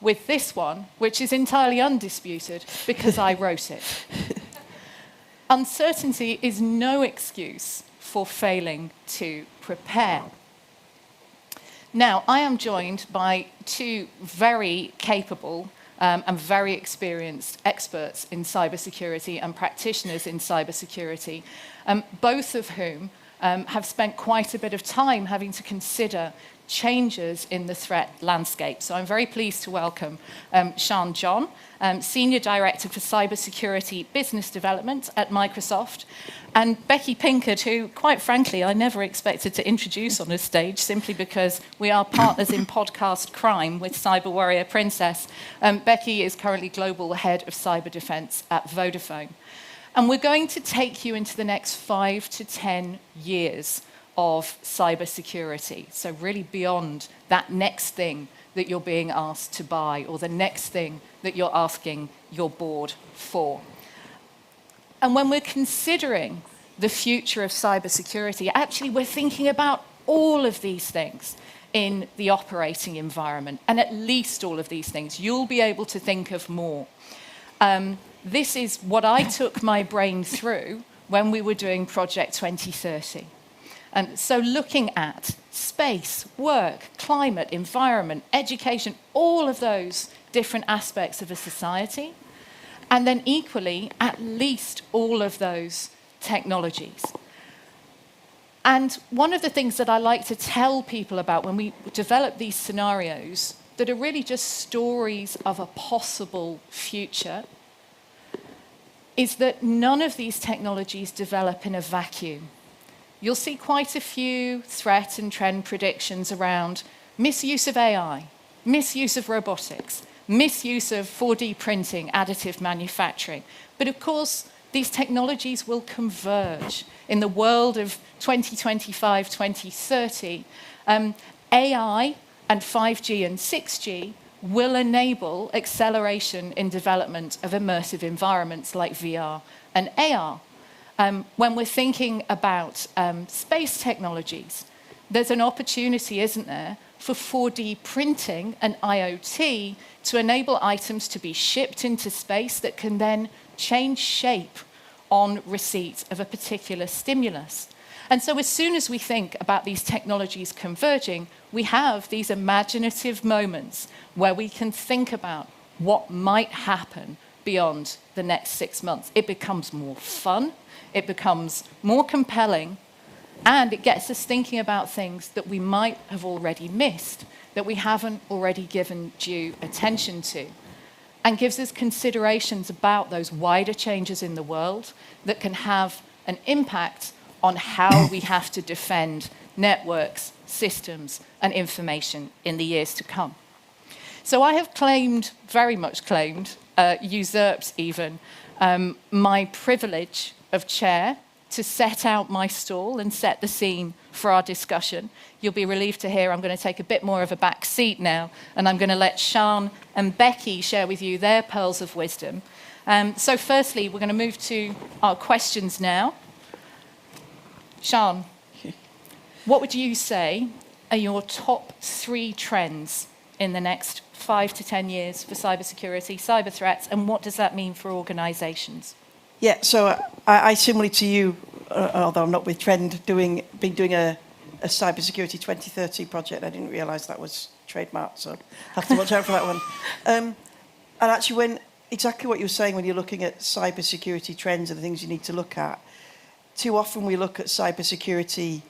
with this one, which is entirely undisputed because I wrote it. Uncertainty is no excuse for failing to prepare. Now, I am joined by two very capable and very experienced experts in cybersecurity and practitioners in cybersecurity, both of whom have spent quite a bit of time having to consider changes in the threat landscape. So I'm very pleased to welcome Sean John, Senior Director for Cybersecurity Business Development at Microsoft, and Becky Pinkard, who, quite frankly, I never expected to introduce on a stage simply because we are partners in podcast crime with Cyber Warrior Princess. Becky is currently Global Head of Cyber Defense at Vodafone. And we're going to take you into the next 5 to 10 years of cybersecurity. So really beyond that next thing that you're being asked to buy or the next thing that you're asking your board for. And when we're considering the future of cybersecurity, actually we're thinking about all of these things in the operating environment, and at least all of these things. You'll be able to think of more. This is what I took my brain through when we were doing Project 2030. So looking at space, work, climate, environment, education, all of those different aspects of a society, and then equally, at least all of those technologies. And one of the things that I like to tell people about when we develop these scenarios that are really just stories of a possible future is that none of these technologies develop in a vacuum. You'll see quite a few threat and trend predictions around misuse of AI, misuse of robotics, misuse of 4D printing, additive manufacturing. But of course, these technologies will converge. In the world of 2025, 2030, AI and 5G and 6G will enable acceleration in development of immersive environments like VR and AR. When we're thinking about space technologies, there's an opportunity, isn't there, for 4D printing and IoT to enable items to be shipped into space that can then change shape on receipt of a particular stimulus. And so as soon as we think about these technologies converging, we have these imaginative moments where we can think about what might happen beyond the next 6 months. It becomes more fun, it becomes more compelling, and it gets us thinking about things that we might have already missed, that we haven't already given due attention to, and gives us considerations about those wider changes in the world that can have an impact on how we have to defend networks, systems, and information in the years to come. So I have claimed, very much claimed, usurped even, my privilege of chair to set out my stall and set the scene for our discussion. You'll be relieved to hear I'm going to take a bit more of a back seat now, and I'm going to let Sian and Becky share with you their pearls of wisdom. So firstly, we're going to move to our questions now. Sian, what would you say are your top 3 trends in the next 5 to 10 years for cybersecurity, cyber threats, and what does that mean for organisations? Yeah, so I similarly to you, although I'm not with Trend, been doing a cybersecurity 2030 project. I didn't realise that was trademarked, so have to watch out for that one. And actually, exactly what you were saying when you're looking at cybersecurity trends and the things you need to look at, too often we look at cybersecurity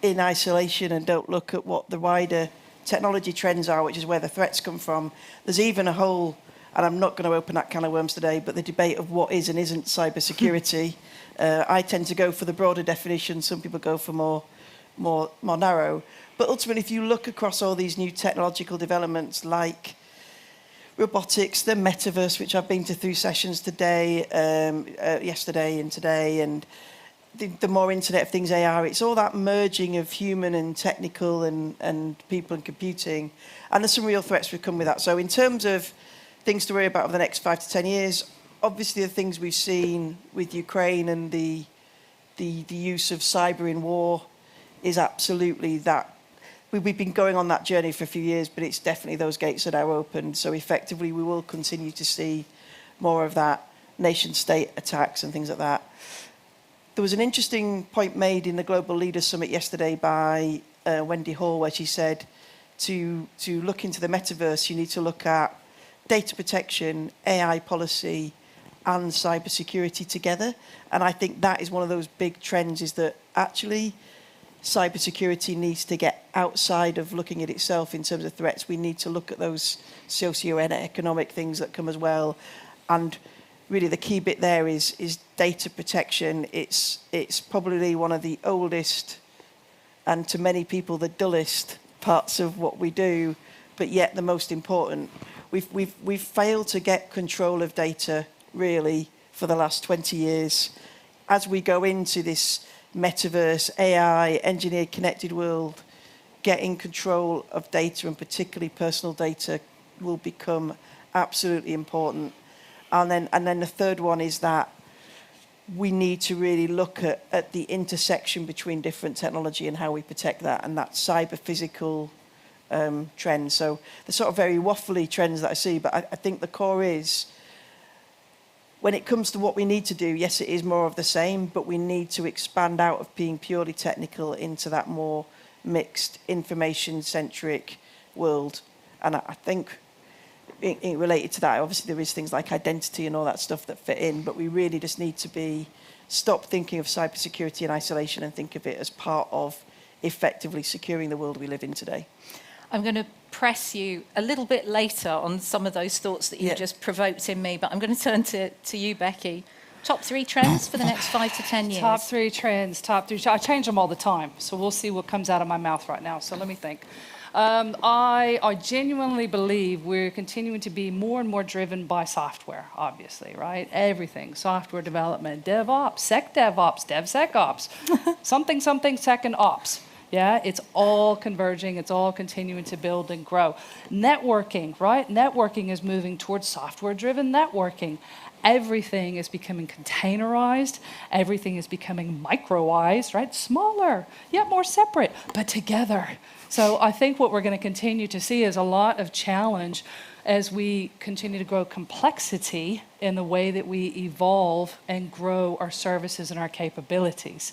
in isolation and don't look at what the wider technology trends are, which is where the threats come from. There's even a whole, and I'm not going to open that can of worms today, but the debate of what is and isn't cybersecurity. I tend to go for the broader definition. Some people go for more narrow. But ultimately, if you look across all these new technological developments like robotics, the metaverse, which I've been to through sessions today, yesterday and today, and the more Internet of Things AR, it's all that merging of human and technical and people and computing. And there's some real threats that come with that. So in terms of things to worry about over the next 5 to 10 years, obviously the things we've seen with Ukraine and the use of cyber in war is absolutely that. We've been going on that journey for a few years, but it's definitely those gates are now open. So effectively, we will continue to see more of that nation-state attacks and things like that. There was an interesting point made in the Global Leaders Summit yesterday by Wendy Hall, where she said to look into the metaverse, you need to look at data protection, AI policy, and cybersecurity together. And I think that is one of those big trends, is that actually cybersecurity needs to get outside of looking at itself in terms of threats. We need to look at those socio-economic things that come as well. And really the key bit there is data protection. It's probably one of the oldest and to many people the dullest parts of what we do, but yet the most important. We've failed to get control of data really for the last 20 years. As we go into this metaverse, AI, engineered connected world, getting control of data, and particularly personal data, will become absolutely important. And then the third one is that we need to really look at the intersection between different technology and how we protect that, and that cyber-physical trend. So the sort of very waffly trends that I see, but I think the core is, when it comes to what we need to do, yes, it is more of the same, but we need to expand out of being purely technical into that more mixed, information-centric world. And I think related to that, obviously there is things like identity and all that stuff that fit in, but we really just need to stop thinking of cybersecurity in isolation and think of it as part of effectively securing the world we live in today. I'm going to press you a little bit later on some of those thoughts that you just provoked in me, but I'm going to turn to you, Becky. Top 3 trends for the next 5 to 10 years. Top 3 trends, I change them all the time, so we'll see what comes out of my mouth right now. So let me think. I genuinely believe we're continuing to be more and more driven by software, obviously, right? Everything, software development, DevOps, SecDevOps, DevSecOps, something, second ops. Yeah, it's all converging, it's all continuing to build and grow. Networking, right? Networking is moving towards software-driven networking. Everything is becoming containerized, everything is becoming microized, right? Smaller, yet more separate, but together. So I think what we're going to continue to see is a lot of challenge as we continue to grow complexity in the way that we evolve and grow our services and our capabilities.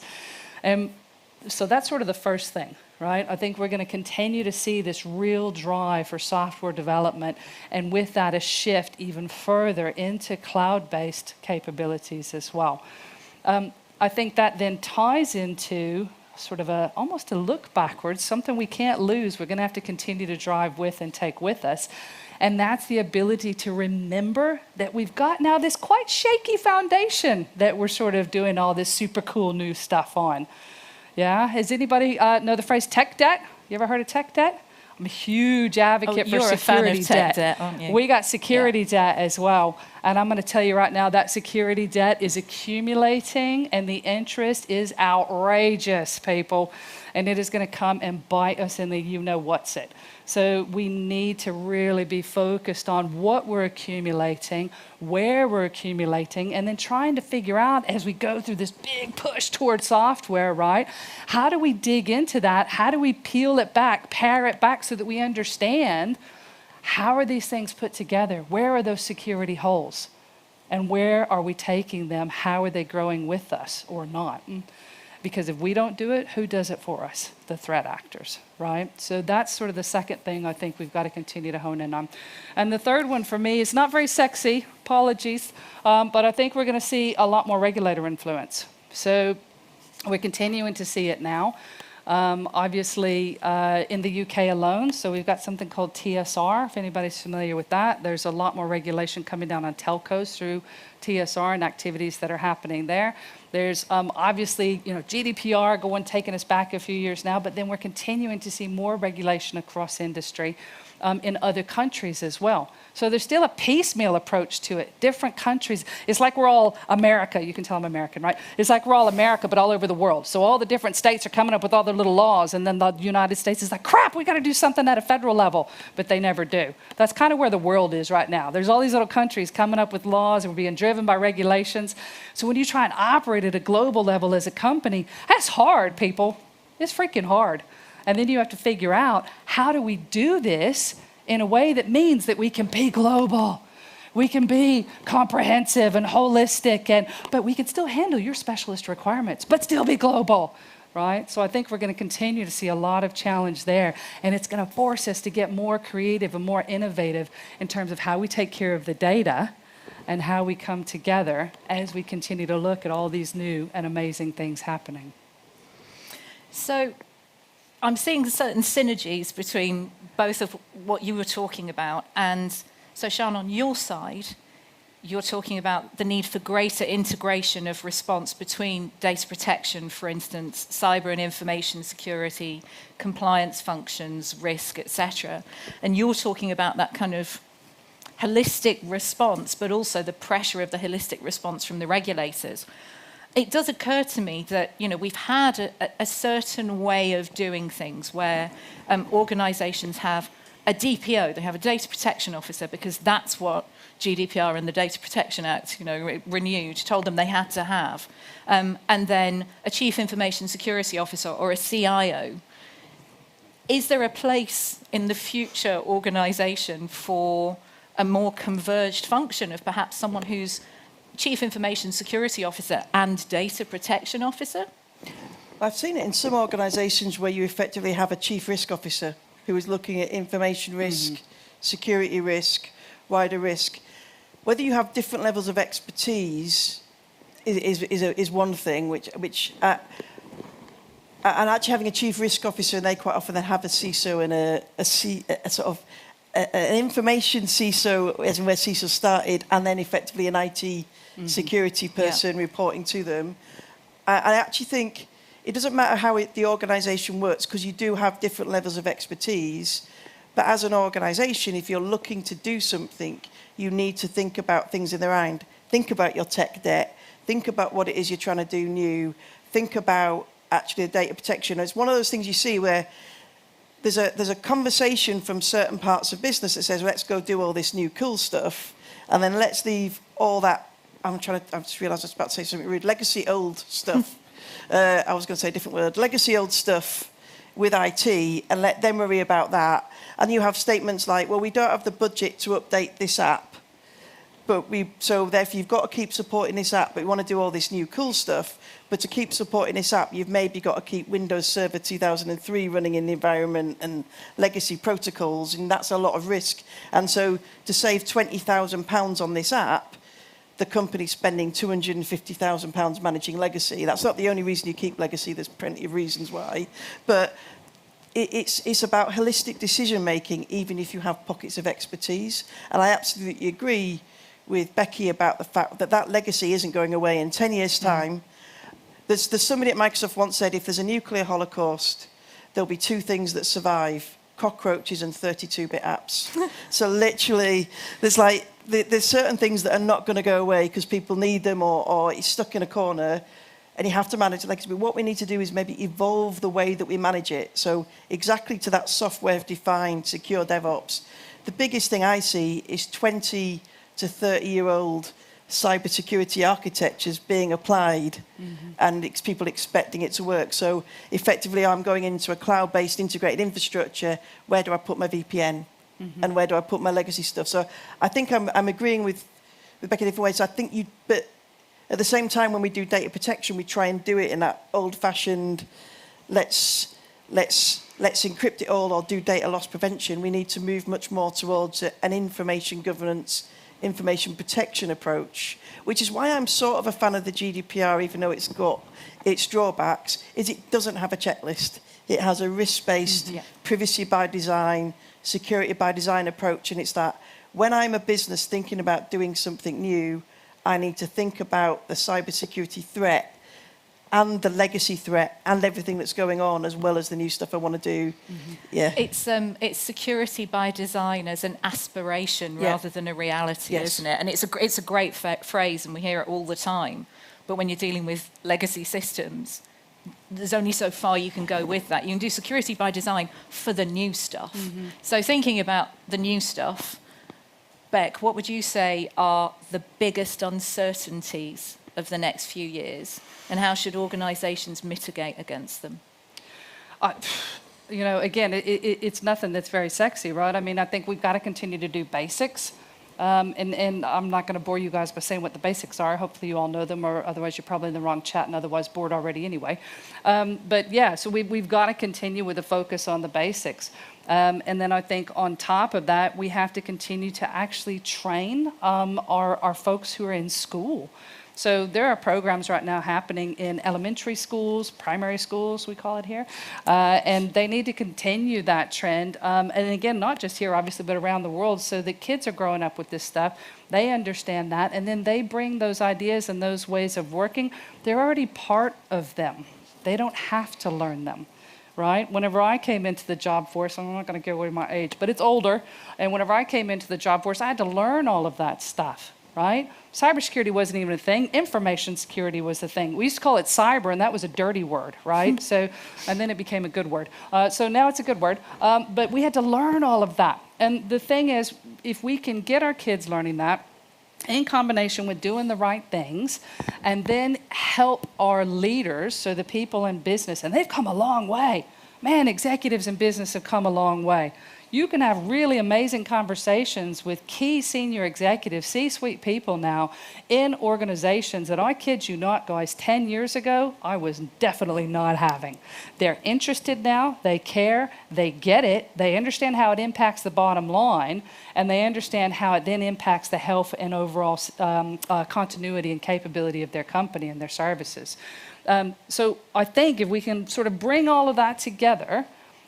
So that's sort of the first thing, right? I think we're going to continue to see this real drive for software development, and with that a shift even further into cloud-based capabilities as well. I think that then ties into sort of almost a look backwards, something we can't lose, we're going to have to continue to drive with and take with us. And that's the ability to remember that we've got now this quite shaky foundation that we're sort of doing all this super cool new stuff on. Yeah, does anybody know the phrase tech debt? You ever heard of tech debt? I'm a huge advocate for security fan of tech debt. debt, aren't you? We got security debt as well. And I'm going to tell you right now, that security debt is accumulating and the interest is outrageous, people. And it is going to come and bite us in the you-know-what's it. So we need to really be focused on what we're accumulating, where we're accumulating, and then trying to figure out as we go through this big push towards software, right? How do we dig into that? How do we peel it back, pare it back so that we understand how are these things put together? Where are those security holes? And where are we taking them? How are they growing with us or not? Because if we don't do it, who does it for us? The threat actors, right? So that's sort of the second thing I think we've got to continue to hone in on. And the third one for me is not very sexy, apologies, but I think we're going to see a lot more regulator influence. So we're continuing to see it now. Obviously, in the UK alone, so we've got something called TSR, if anybody's familiar with that. There's a lot more regulation coming down on telcos through TSR and activities that are happening there. There's obviously, GDPR taking us back a few years now, but then we're continuing to see more regulation across industry in other countries as well. So there's still a piecemeal approach to it. Different countries, it's like we're all America. You can tell I'm American, right? It's like we're all America, but all over the world. So all the different states are coming up with all their little laws, and then the United States is like, crap, we got to do something at a federal level, but they never do. That's kind of where the world is right now. There's all these little countries coming up with laws and we're being driven by regulations. So when you try and operate at a global level as a company, that's hard, people. It's freaking hard. And then you have to figure out, how do we do this in a way that means that we can be global? We can be comprehensive and holistic, but we can still handle your specialist requirements, but still be global, right? So I think we're going to continue to see a lot of challenge there, and it's going to force us to get more creative and more innovative in terms of how we take care of the data and how we come together as we continue to look at all these new and amazing things happening. So I'm seeing certain synergies between both of what you were talking about. And so, Sian, on your side, you're talking about the need for greater integration of response between data protection, for instance, cyber and information security, compliance functions, risk, etc. And you're talking about that kind of holistic response, but also the pressure of the holistic response from the regulators. It does occur to me that we've had a certain way of doing things where organisations have a DPO, they have a data protection officer, because that's what GDPR and the Data Protection Act, renewed, told them they had to have, and then a chief information security officer or a CIO. Is there a place in the future organisation for a more converged function of perhaps someone who's chief information security officer and data protection officer? I've seen it in some organisations where you effectively have a chief risk officer who is looking at information risk, security risk, wider risk. Whether you have different levels of expertise is one thing, and actually having a chief risk officer, and they quite often then have a CISO and a sort of an information CISO, as in where CISO started, and then effectively an IT security person reporting to them. I actually think it doesn't matter how the organisation works, because you do have different levels of expertise. But as an organisation, if you're looking to do something, you need to think about things in their mind. Think about your tech debt. Think about what it is you're trying to do new. Think about actually the data protection. It's one of those things you see where there's a conversation from certain parts of business that says, let's go do all this new cool stuff, and then let's leave all that. I've just realised I was about to say something rude. Legacy old stuff. I was going to say a different word. Legacy old stuff with IT, and let them worry about that. And you have statements like, well, we don't have the budget to update this app, so therefore you've got to keep supporting this app, but we want to do all this new cool stuff. But to keep supporting this app, you've maybe got to keep Windows Server 2003 running in the environment and legacy protocols, and that's a lot of risk. And so to save £20,000 on this app, the company's spending £250,000 managing legacy. That's not the only reason you keep legacy. There's plenty of reasons why. But it's about holistic decision making, even if you have pockets of expertise. And I absolutely agree with Becky about the fact that legacy isn't going away in 10 years' time. There's somebody at Microsoft once said, if there's a nuclear holocaust, there'll be two things that survive: cockroaches and 32-bit apps. So literally, there's certain things that are not going to go away because people need them, or it's stuck in a corner, and you have to manage it. Like, what we need to do is maybe evolve the way that we manage it. So exactly to that software-defined secure DevOps, the biggest thing I see is 20 to 30-year-old cybersecurity architectures being applied, and it's people expecting it to work. So effectively, I'm going into a cloud-based integrated infrastructure. Where do I put my VPN? And where do I put my legacy stuff? So I think I'm agreeing with Becky in different ways. I think but at the same time, when we do data protection, we try and do it in that old-fashioned, let's encrypt it all or do data loss prevention. We need to move much more towards an information governance, information protection approach, which is why I'm sort of a fan of the GDPR, even though it's got its drawbacks, is it doesn't have a checklist. It has a risk-based, privacy by design, security by design approach, and it's that when I'm a business thinking about doing something new, I need to think about the cybersecurity threat and the legacy threat and everything that's going on, as well as the new stuff I want to do. It's security by design as an aspiration rather than a reality, isn't it? And it's a great phrase, and we hear it all the time. But when you're dealing with legacy systems, there's only so far you can go with that. You can do security by design for the new stuff. So thinking about the new stuff, Beck, what would you say are the biggest uncertainties of the next few years, and how should organisations mitigate against them? Again, it's nothing that's very sexy, right? I mean, I think we've got to continue to do basics. And I'm not going to bore you guys by saying what the basics are. Hopefully you all know them, or otherwise you're probably in the wrong chat and otherwise bored already anyway. But yeah, so we've got to continue with a focus on the basics. And then I think on top of that, we have to continue to actually train our folks who are in school. So there are programs right now happening in elementary schools, primary schools, we call it here, and they need to continue that trend. And again, not just here, obviously, but around the world, so that kids are growing up with this stuff. They understand that, and then they bring those ideas and those ways of working. They're already part of them. They don't have to learn them. right? Whenever I came into the job force, I'm not going to give away my age, but it's older. And whenever I came into the job force, I had to learn all of that stuff, right? Cybersecurity wasn't even a thing. Information security was the thing. We used to call it cyber, and that was a dirty word, right? So, and then it became a good word. So now it's a good word. But we had to learn all of that. And the thing is, if we can get our kids learning that, in combination with doing the right things, and then help our leaders, so the people in business, and they've come a long way. Man, executives in business have come a long way. You can have really amazing conversations with key senior executives, C-suite people now in organizations that, I kid you not, guys, 10 years ago, I was definitely not having. They're interested now, they care, they get it, they understand how it impacts the bottom line, and they understand how it then impacts the health and overall continuity and capability of their company and their services. So I think if we can sort of bring all of that together,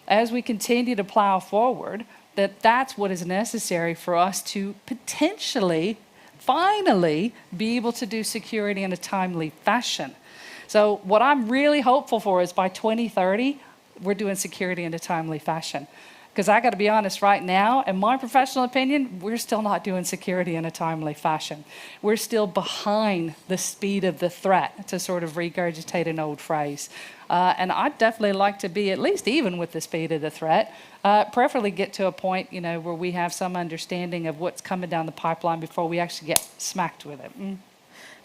as we continue to plow forward, that's what is necessary for us to potentially, finally, be able to do security in a timely fashion. So what I'm really hopeful for is by 2030, we're doing security in a timely fashion. Because I got to be honest, right now, in my professional opinion, we're still not doing security in a timely fashion. We're still behind the speed of the threat, to sort of regurgitate an old phrase. And I'd definitely like to be at least even with the speed of the threat, preferably get to a point, where we have some understanding of what's coming down the pipeline before we actually get smacked with it.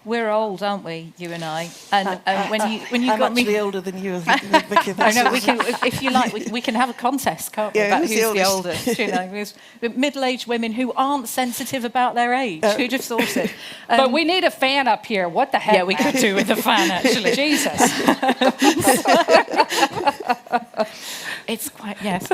We're old, aren't we, you and I? And when you I'm got actually me older than you, Vicky. I know. We can, if you like, we can have a contest, can't we? Yeah, about who's the oldest? Middle-aged women who aren't sensitive about their age. Who'd have thought it? But we need a fan up here. What the heck? Yeah, we could do with a fan, actually. Jesus. It's quite, yes.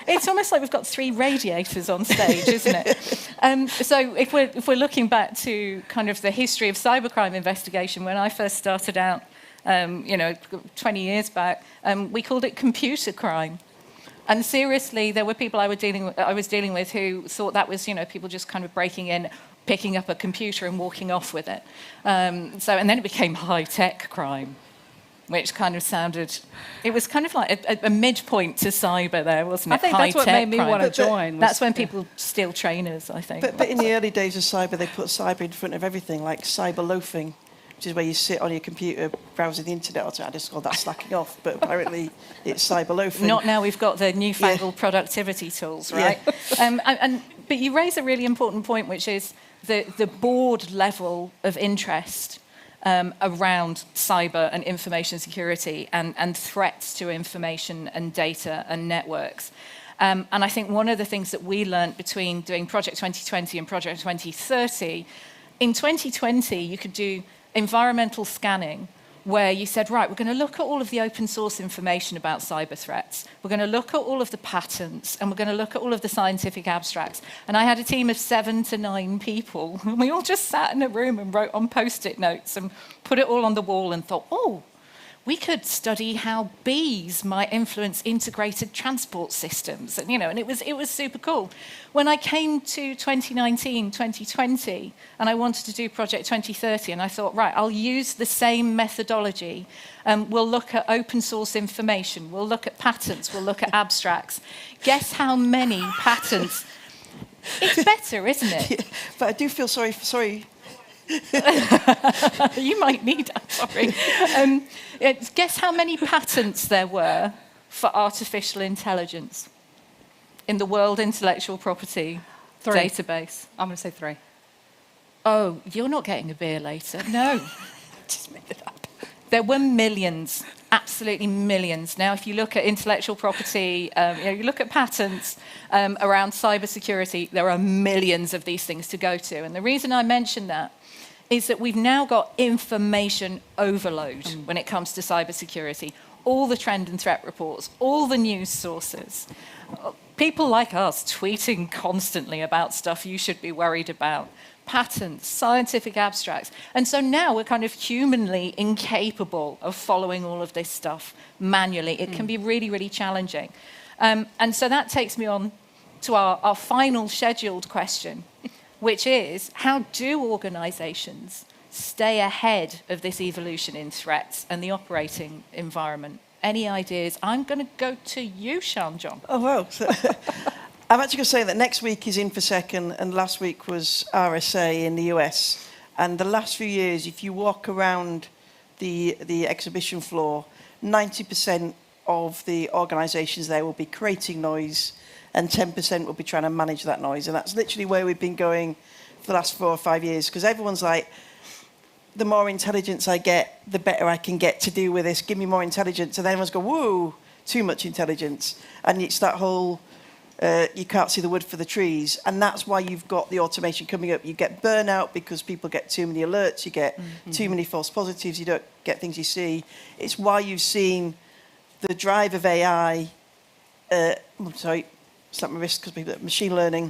It's almost like we've got 3 radiators on stage, isn't it? So if we're looking back to kind of the history of cybercrime investigation, when I first started out, 20 years back, we called it computer crime. And seriously, there were people I was dealing with who thought that was, people just kind of breaking in, picking up a computer and walking off with it. And then it became high-tech crime, which kind of sounded, it was kind of like a midpoint to cyber there, wasn't it? I think that's what made me want to join. That's when people steal trainers, I think. But in the early days of cyber, they put cyber in front of everything, like cyber loafing, which is where you sit on your computer browsing the internet. I just called that slacking off, but apparently it's cyber loafing. Not now we've got the newfangled productivity tools, right? Yeah. But you raise a really important point, which is the board level of interest around cyber and information security and threats to information and data and networks. And I think one of the things that we learned between doing Project 2020 and Project 2030, in 2020 you could do environmental scanning where you said, right, we're going to look at all of the open source information about cyber threats. We're going to look at all of the patents, and we're going to look at all of the scientific abstracts. And I had a team of 7 to 9 people, and we all just sat in a room and wrote on Post-it notes and put it all on the wall and thought, oh, we could study how bees might influence integrated transport systems. And, and it was super cool. When I came to 2019, 2020, and I wanted to do Project 2030, and I thought, right, I'll use the same methodology. We'll look at open source information. We'll look at patents. We'll look at abstracts. Guess how many patents? It's better, isn't it? Yeah, but I do feel sorry. You might need that, sorry. Guess how many patents there were for artificial intelligence in the World Intellectual Property 3. Database? I'm going to say 3. Oh, you're not getting a beer later. No. Just made it up. There were millions, absolutely millions. Now, if you look at intellectual property, you look at patents around cybersecurity, there are millions of these things to go to. And the reason I mention that is that we've now got information overload when it comes to cybersecurity. All the trend and threat reports, all the news sources, people like us tweeting constantly about stuff you should be worried about, patents, scientific abstracts. And so now we're kind of humanly incapable of following all of this stuff manually. It can be really, really challenging. And so that takes me on to our final scheduled question, which is, how do organizations stay ahead of this evolution in threats and the operating environment any ideas? I'm going to go to you, Shanjon. Oh, wow. So, I'm actually going to say that next week is InfoSec, and last week was RSA in the US. And the last few years, if you walk around the exhibition floor, 90% of the organisations there will be creating noise, and 10% will be trying to manage that noise. And that's literally where we've been going for the last 4 or 5 years, because everyone's like, the more intelligence I get, the better I can get to deal with this. Give me more intelligence. And then everyone's go, whoa, too much intelligence. And it's that whole, you can't see the wood for the trees. And that's why you've got the automation coming up. You get burnout because people get too many alerts. You get too many false positives. You don't get things you see. It's why you've seen the drive of AI, I'm sorry, slap my wrist because people machine learning.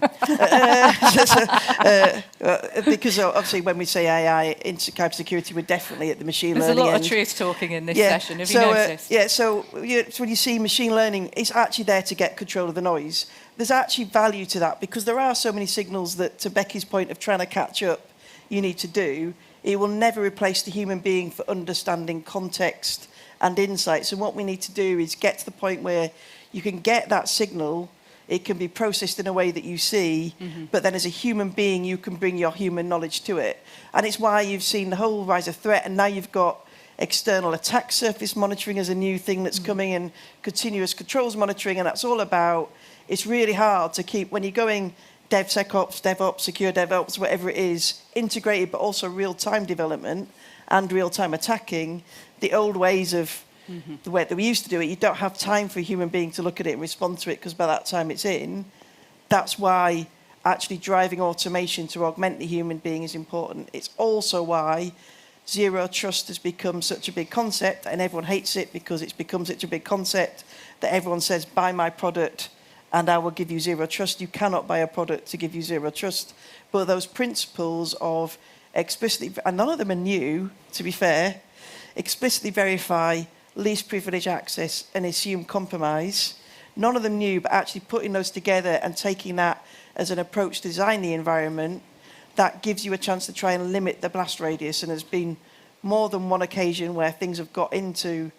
Because obviously when we say AI in cybersecurity, we're definitely at the machine There's learning. There's a lot end. of truth talking in this session. Have you noticed? So when you see machine learning, it's actually there to get control of the noise. There's actually value to that because there are so many signals that, to Becky's point of trying to catch up, you need to do. It will never replace the human being for understanding context and insights. And what we need to do is get to the point where you can get that signal. It can be processed in a way that you see, but then as a human being, you can bring your human knowledge to it. And it's why you've seen the whole rise of threat, and now you've got external attack surface monitoring as a new thing that's coming, and continuous controls monitoring, and that's all about, it's really hard to keep, when you're going DevSecOps, DevOps, secure DevOps, whatever it is, integrated, but also real-time development and real-time attacking, the old ways of the way that we used to do it, you don't have time for a human being to look at it and respond to it because by that time it's in. That's why actually driving automation to augment the human being is important. It's also why zero trust has become such a big concept, and everyone hates it because it's become such a big concept that everyone says, buy my product and I will give you zero trust. You cannot buy a product to give you zero trust. But those principles of explicitly, and none of them are new, to be fair, explicitly verify, least privilege access, and assume compromise. None of them new, but actually putting those together and taking that as an approach to design the environment, that gives you a chance to try and limit the blast radius. And there's been more than one occasion where things have got into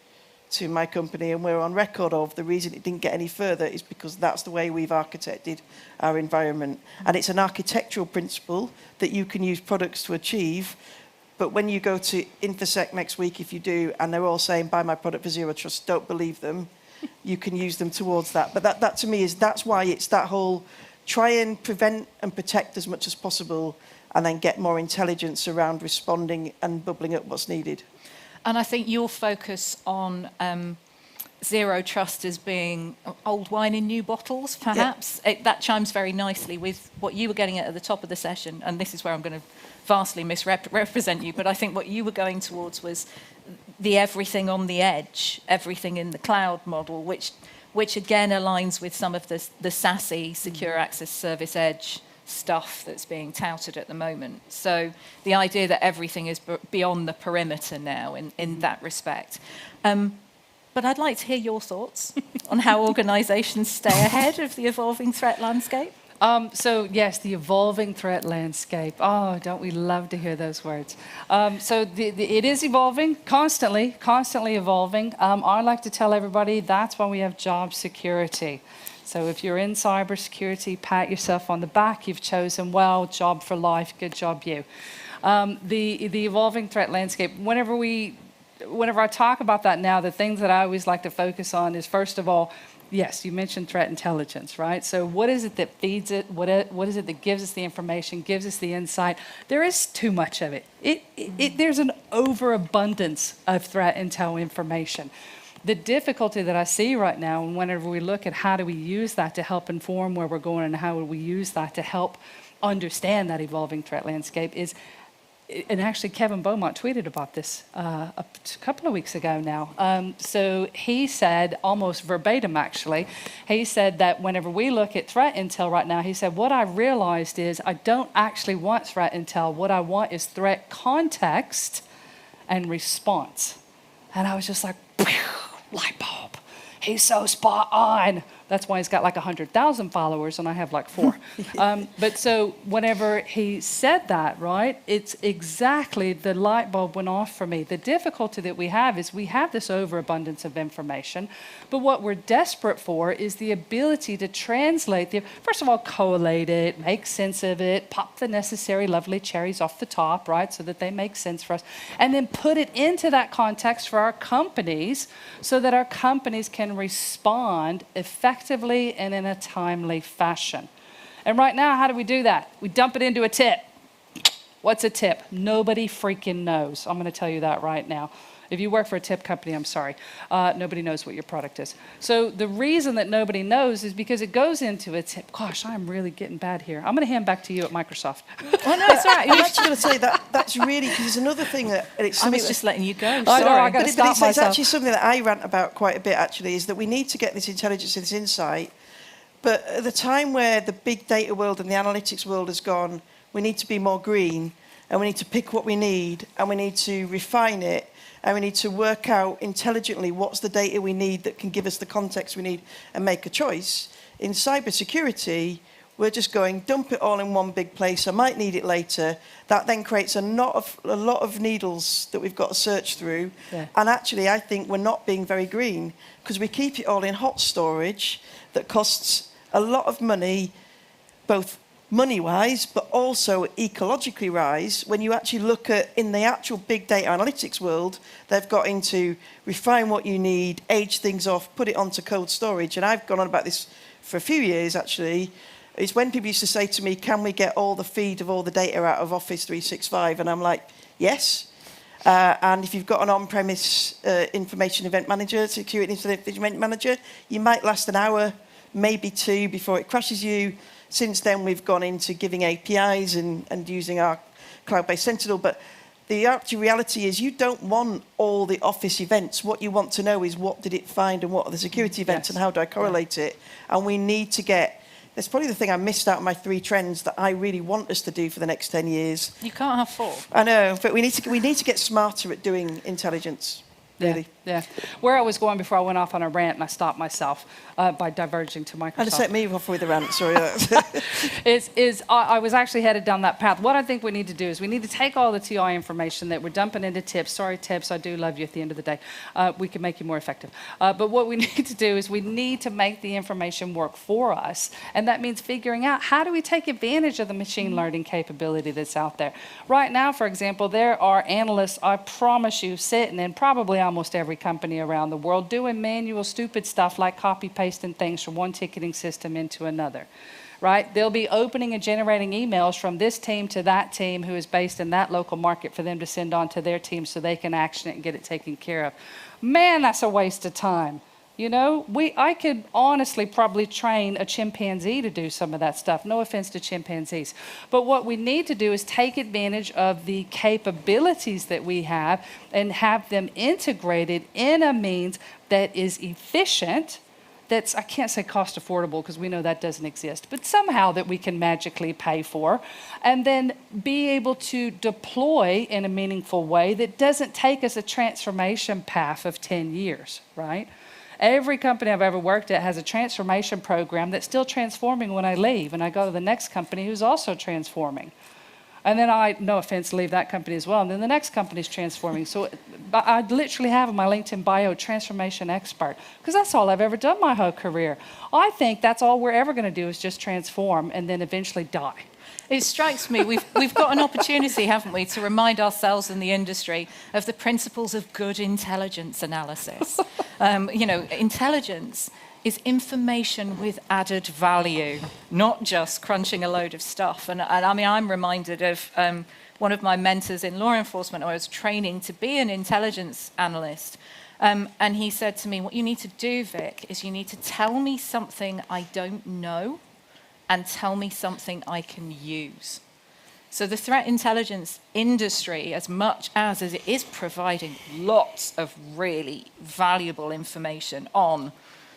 my company, and we're on record of the reason it didn't get any further is because that's the way we've architected our environment. And it's an architectural principle that you can use products to achieve. But when you go to InfoSec next week, if you do, and they're all saying, buy my product for zero trust, don't believe them, you can use them towards that. But that to me that's why it's that whole try and prevent and protect as much as possible, and then get more intelligence around responding and bubbling up what's needed. And I think your focus on zero trust as being old wine in new bottles, perhaps, that chimes very nicely with what you were getting at the top of the session. And this is where I'm going to vastly misrepresent you, but I think what you were going towards was the everything on the edge, everything in the cloud model, which again aligns with some of the SASE, Secure Access Service Edge stuff that's being touted at the moment. So the idea that everything is beyond the perimeter now in that respect. But I'd like to hear your thoughts on how organizations stay ahead of the evolving threat landscape. So yes, the evolving threat landscape. Oh, don't we love to hear those words? It is evolving, constantly evolving. I like to tell everybody that's why we have job security. So if you're in cybersecurity, pat yourself on the back. You've chosen well, job for life, good job you. The evolving threat landscape, whenever I talk about that now, the things that I always like to focus on is, first of all, yes, you mentioned threat intelligence, right? So what is it that feeds it? What is it that gives us the information, gives us the insight? There is too much of it. There's an overabundance of threat intel information. The difficulty that I see right now, whenever we look at how do we use that to help inform where we're going and how do we use that to help understand that evolving threat landscape is, and actually Kevin Beaumont tweeted about this a couple of weeks ago now. So he said, almost verbatim actually, he said that whenever we look at threat intel right now, he said, what I realized is I don't actually want threat intel. What I want is threat context and response. And I was just like, light bulb. he's so spot on. That's why he's got like 100,000 followers and I have like 4. But so whenever he said that, right, it's exactly the light bulb went off for me. The difficulty that we have is we have this overabundance of information, but what we're desperate for is the ability to translate first of all, collate it, make sense of it, pop the necessary lovely cherries off the top, right, so that they make sense for us, and then put it into that context for our companies so that our companies can respond effectively and in a timely fashion. And right now, how do we do that? We dump it into a tip. What's a tip? Nobody freaking knows. I'm going to tell you that right now. If you work for a tip company, I'm sorry. Nobody knows what your product is. So the reason that nobody knows is because it goes into a tip. Gosh, I'm really getting bad here. I'm going to hand back to you at Microsoft. Oh, no, it's all right. I'm actually going to say that's really, because there's another thing that... I was just letting you go. Sorry. I know, I got to stop myself. It's actually something that I rant about quite a bit, actually, is that we need to get this intelligence and this insight. But at the time where the big data world and the analytics world has gone, we need to be more green, and we need to pick what we need, and we need to refine it, and we need to work out intelligently what's the data we need that can give us the context we need and make a choice. In cybersecurity, we're just going, dump it all in one big place, I might need it later. That then creates a lot of needles that we've got to search through. Yeah. And actually, I think we're not being very green, because we keep it all in hot storage that costs a lot of money, both money-wise, but also ecologically-wise. When you actually look at, in the actual big data analytics world, they've got into refine what you need, age things off, put it onto cold storage. And I've gone on about this for a few years, actually. It's when people used to say to me, can we get all the feed of all the data out of Office 365? And I'm like, yes. And if you've got an on-premise information event manager, security incident event manager, you might last an hour, maybe 2 before it crashes you. Since then, we've gone into giving APIs and using our cloud-based Sentinel. But the actual reality is you don't want all the Office events. What you want to know is what did it find and what are the security events and how do I correlate it. And we need to get... That's probably the thing I missed out on my 3 trends that I really want us to do for the next 10 years. You can't have 4. I know, but we need to get smarter at doing intelligence. Really. Yeah. Where I was going before I went off on a rant and I stopped myself by diverging to Microsoft. And set me off with a rant, sorry. I was actually headed down that path. What I think we need to do is we need to take all the TI information that we're dumping into tips. Sorry, tips, I do love you at the end of the day. We can make you more effective. But what we need to do is we need to make the information work for us. And that means figuring out how do we take advantage of the machine learning capability that's out there. Right now, for example, there are analysts, I promise you, sitting in probably almost every company around the world doing manual stupid stuff like copy pasting things from one ticketing system into another, right? They'll be opening and generating emails from this team to that team who is based in that local market for them to send on to their team so they can action it and get it taken care of. Man, that's a waste of time. You know, I could honestly probably train a chimpanzee to do some of that stuff. No offense to chimpanzees. But what we need to do is take advantage of the capabilities that we have and have them integrated in a means that is efficient, that's, I can't say cost affordable because we know that doesn't exist, but somehow that we can magically pay for, and then be able to deploy in a meaningful way that doesn't take us a transformation path of 10 years, right? Every company I've ever worked at has a transformation program that's still transforming when I leave, and I go to the next company who's also transforming. And then I, no offense, leave that company as well, and then the next company's transforming. So I literally have in my LinkedIn bio, transformation expert, because that's all I've ever done my whole career. I think that's all we're ever going to do is just transform and then eventually die. It strikes me we've got an opportunity, haven't we, to remind ourselves in the industry of the principles of good intelligence analysis. You know, intelligence is information with added value, not just crunching a load of stuff. And I mean, I'm reminded of one of my mentors in law enforcement. I was training to be an intelligence analyst. And he said to me, what you need to do, Vic, is you need to tell me something I don't know and tell me something I can use. So the threat intelligence industry, as much as it is providing lots of really valuable information on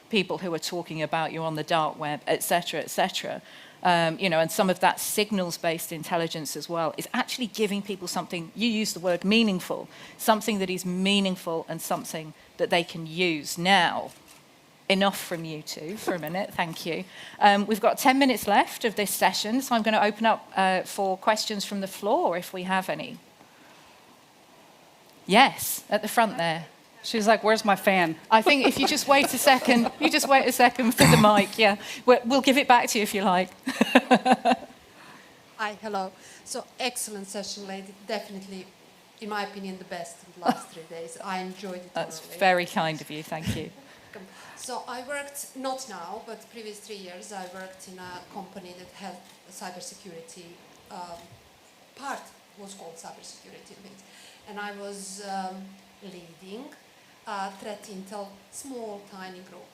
people who are talking about you on the dark web, et cetera, you know, and some of that signals-based intelligence as well, is actually giving people something, you use the word meaningful, something that is meaningful and something that they can use now. enough from you two for a minute. Thank you. We've got 10 minutes left of this session, so I'm going to open up for questions from the floor if we have any. Yes, at the front there. She's like, where's my fan? I think if you just wait a second, for the mic, yeah. We'll give it back to you if you like. Hi, hello. So excellent session, lady. Definitely, in my opinion, the best in the last 3 days. I enjoyed it. That's thoroughly. very kind of you, thank you. So I worked, not now, but previous 3 years, I worked in a company that had a cybersecurity part, was called cybersecurity. And I was leading threat intel, small, tiny group.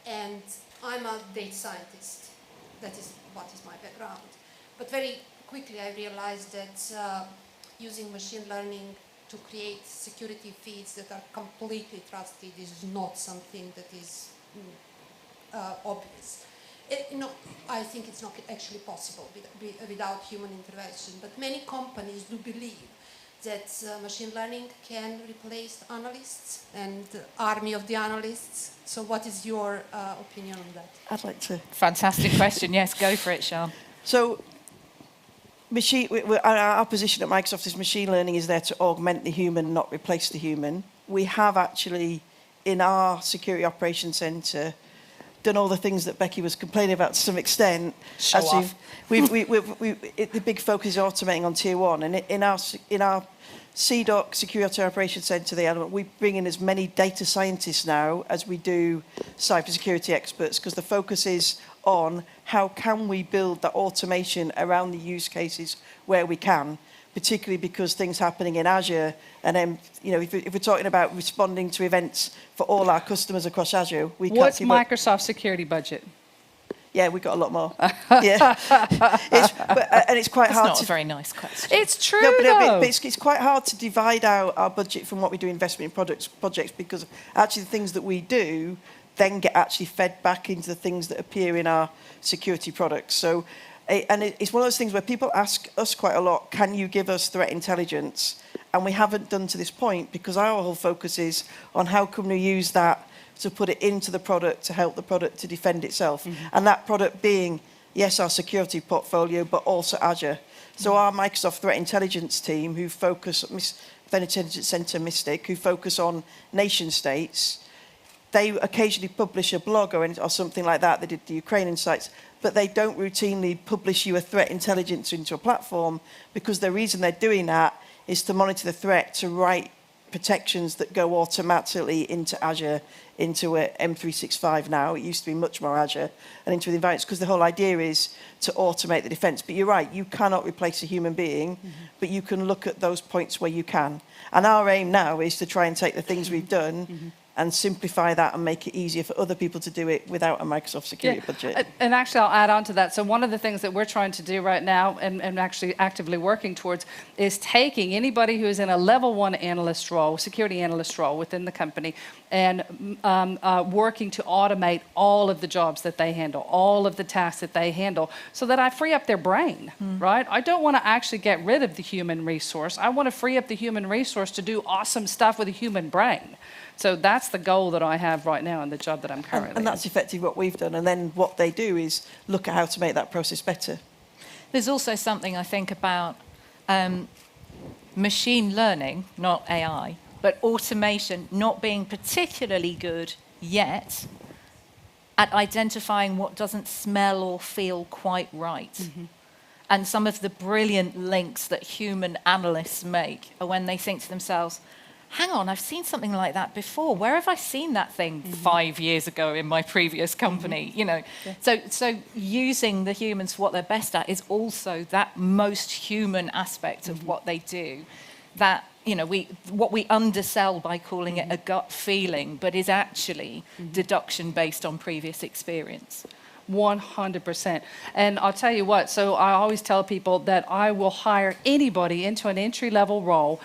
And I'm a data scientist. That is what is my background. But very quickly I realized that using machine learning to create security feeds that are completely trusted is not something that is obvious. I think it's not actually possible without human intervention. But many companies do believe that machine learning can replace analysts and the army of the analysts. So what is your opinion on that? I'd like to... Fantastic question. Yes, go for it, Sean. So, our position at Microsoft is machine learning is there to augment the human, not replace the human. We have actually, in our Security Operations Centre, done all the things that Becky was complaining about to some extent. Show off. The big focus is automating on tier one, and in our CDOC, Security Operations Centre, the element, we bring in as many data scientists now as we do cybersecurity experts, because the focus is on how can we build that automation around the use cases where we can, particularly because things happening in Azure, and then, if we're talking about responding to events for all our customers across Azure, we can't What's keep Microsoft's security budget? Yeah, we got a lot more. Yeah, and it's quite hard. That's not a very nice question. It's true, but it's quite hard to divide out our budget from what we do investment in projects, because actually the things that we do then get actually fed back into the things that appear in our security products. So, and it's one of those things where people ask us quite a lot, can you give us threat intelligence? And we haven't done to this point, because our whole focus is on how can we use that to put it into the product to help the product to defend itself. Mm-hmm. And that product being, yes, our security portfolio, but also Azure. So our Microsoft Threat Intelligence team, who focus, Threat Intelligence Center Mystic, who focus on nation states, they occasionally publish a blog or something like that. They did the Ukraine Insights, but they don't routinely publish you a threat intelligence into a platform, because the reason they're doing that is to monitor the threat, to write protections that go automatically into Azure, into M365 now. It used to be much more Azure, and into the environments, because the whole idea is to automate the defense. But you're right, you cannot replace a human being, but you can look at those points where you can. And our aim now is to try and take the things we've done and simplify that and make it easier for other people to do it without a Microsoft security budget. And actually, I'll add on to that. So one of the things that we're trying to do right now, and actually actively working towards, is taking anybody who is in a level 1 analyst role, security analyst role within the company, and working to automate all of the jobs that they handle, all of the tasks that they handle, so that I free up their brain, right? I don't want to actually get rid of the human resource. I want to free up the human resource to do awesome stuff with a human brain. So that's the goal that I have right now in the job that I'm currently in. And that's effectively what we've done. And then what they do is look at how to make that process better. There's also something I think about machine learning, not AI, but automation not being particularly good yet at identifying what doesn't smell or feel quite right. And some of the brilliant links that human analysts make are when they think to themselves, hang on, I've seen something like that before. Where have I seen that thing 5 years ago in my previous company? You know, so using the humans for what they're best at is also that most human aspect of what they do. That, you know, what we undersell by calling it a gut feeling, but is actually deduction based on previous experience. 100%. And I'll tell you what, so I always tell people that I will hire anybody into an entry-level role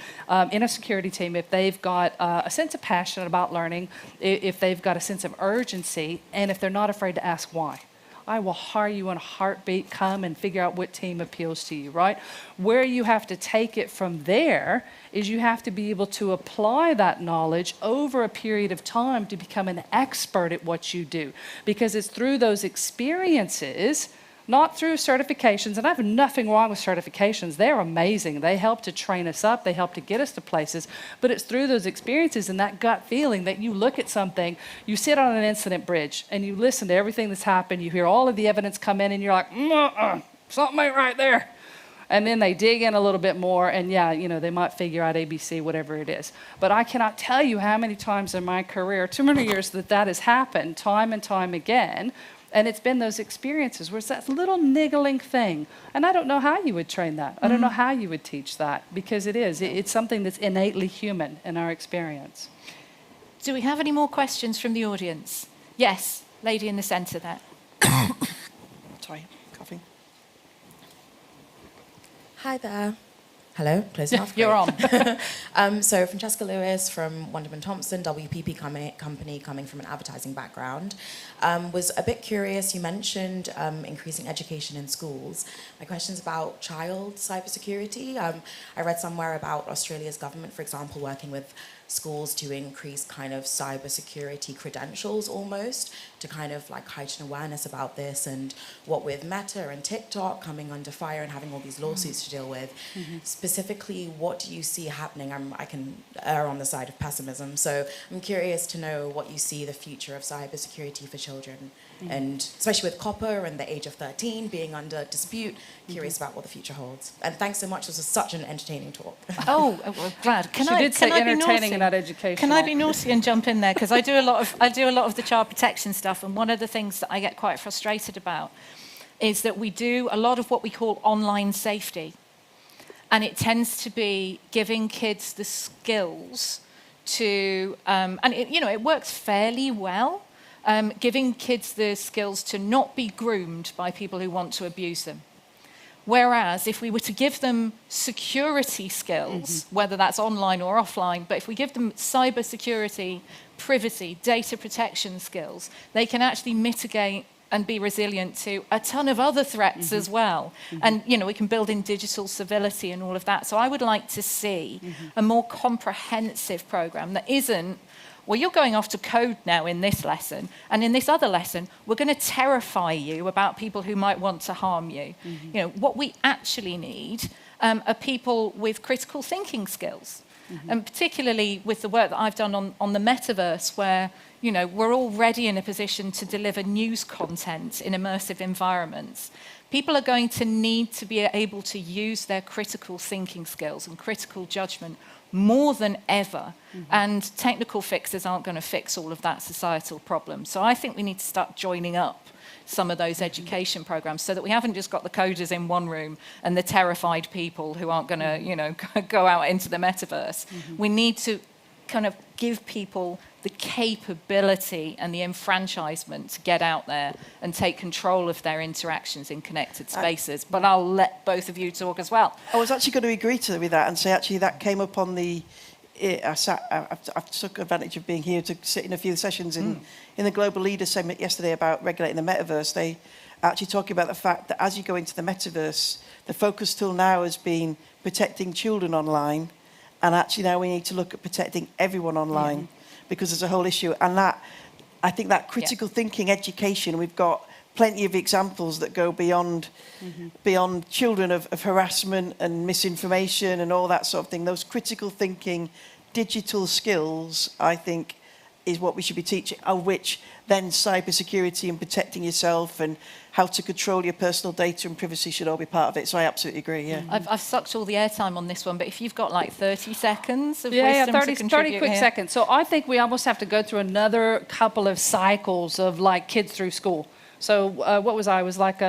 in a security team if they've got a sense of passion about learning, if they've got a sense of urgency, and if they're not afraid to ask why. I will hire you in a heartbeat, come and figure out what team appeals to you, right? Where you have to take it from there is you have to be able to apply that knowledge over a period of time to become an expert at what you do. Because it's through those experiences, not through certifications, and I have nothing wrong with certifications. They're amazing. They help to train us up. They help to get us to places. But it's through those experiences and that gut feeling that you look at something, you sit on an incident bridge, and you listen to everything that's happened. You hear all of the evidence come in, and you're like, something ain't right there. And then they dig in a little bit more, and yeah, you know, they might figure out ABC, whatever it is. But I cannot tell you how many times in my career, too many years, that has happened time and time again. And it's been those experiences where it's that little niggling thing. And I don't know how you would train that. I don't know how you would teach that, because it's something that's innately human in our experience. Do we have any more questions from the audience? Yes, lady in the centre there. Sorry, coughing. Hi there. Hello, close enough. You're on. So Francesca Lewis from Wunderman Thompson, WPP company, coming from an advertising background. Was a bit curious, you mentioned increasing education in schools. My question is about child cybersecurity. I read somewhere about Australia's government, for example, working with schools to increase kind of cybersecurity credentials almost, to kind of like heighten awareness about this, and what with Meta and TikTok coming under fire and having all these lawsuits to deal with, specifically, what do you see happening? I can err on the side of pessimism, so I'm curious to know what you see the future of cybersecurity for children, and especially with copper and the age of 13 being under dispute, curious about what the future holds. And thanks so much, this was such an entertaining talk. Oh, well, glad. She did say entertaining and not educational. Can I be naughty and jump in there? Because I do a lot of the child protection stuff, and one of the things that I get quite frustrated about is that we do a lot of what we call online safety, and it tends to be giving kids the skills to, and it works fairly well, giving kids the skills to not be groomed by people who want to abuse them. Whereas if we were to give them security skills, whether that's online or offline, but if we give them cyber security, privacy, data protection skills, they can actually mitigate and be resilient to a ton of other threats as well. And, we can build in digital civility and all of that. So I would like to see a more comprehensive program that isn't, well, you're going off to code now in this lesson, and in this other lesson, we're going to terrify you about people who might want to harm you. What we actually need are people with critical thinking skills. And particularly with the work that I've done on the metaverse, where we're already in a position to deliver news content in immersive environments. People are going to need to be able to use their critical thinking skills and critical judgment more than ever. And technical fixes aren't going to fix all of that societal problem. So I think we need to start joining up some of those education programs so that we haven't just got the coders in one room and the terrified people who aren't going to, go out into the metaverse. We need to kind of give people the capability and the enfranchisement to get out there and take control of their interactions in connected spaces. But I'll let both of you talk as well. I was actually going to agree with that and say actually that came up on the... I took advantage of being here to sit in a few sessions in the Global Leaders Summit yesterday about regulating the metaverse. They actually talking about the fact that as you go into the metaverse, the focus till now has been protecting children online, and actually now we need to look at protecting everyone online because there's a whole issue. And that, I think that critical thinking education, we've got plenty of examples that go beyond children of harassment and misinformation and all that sort of thing. Those critical thinking, digital skills, I think, is what we should be teaching, of which then cybersecurity and protecting yourself and how to control your personal data and privacy should all be part of it. So I absolutely agree, I've sucked all the airtime on this one, but if you've got like 30 seconds of wisdom 30 to contribute quick seconds. So I think we almost have to go through another couple of cycles of like kids through school. So what was I? I was like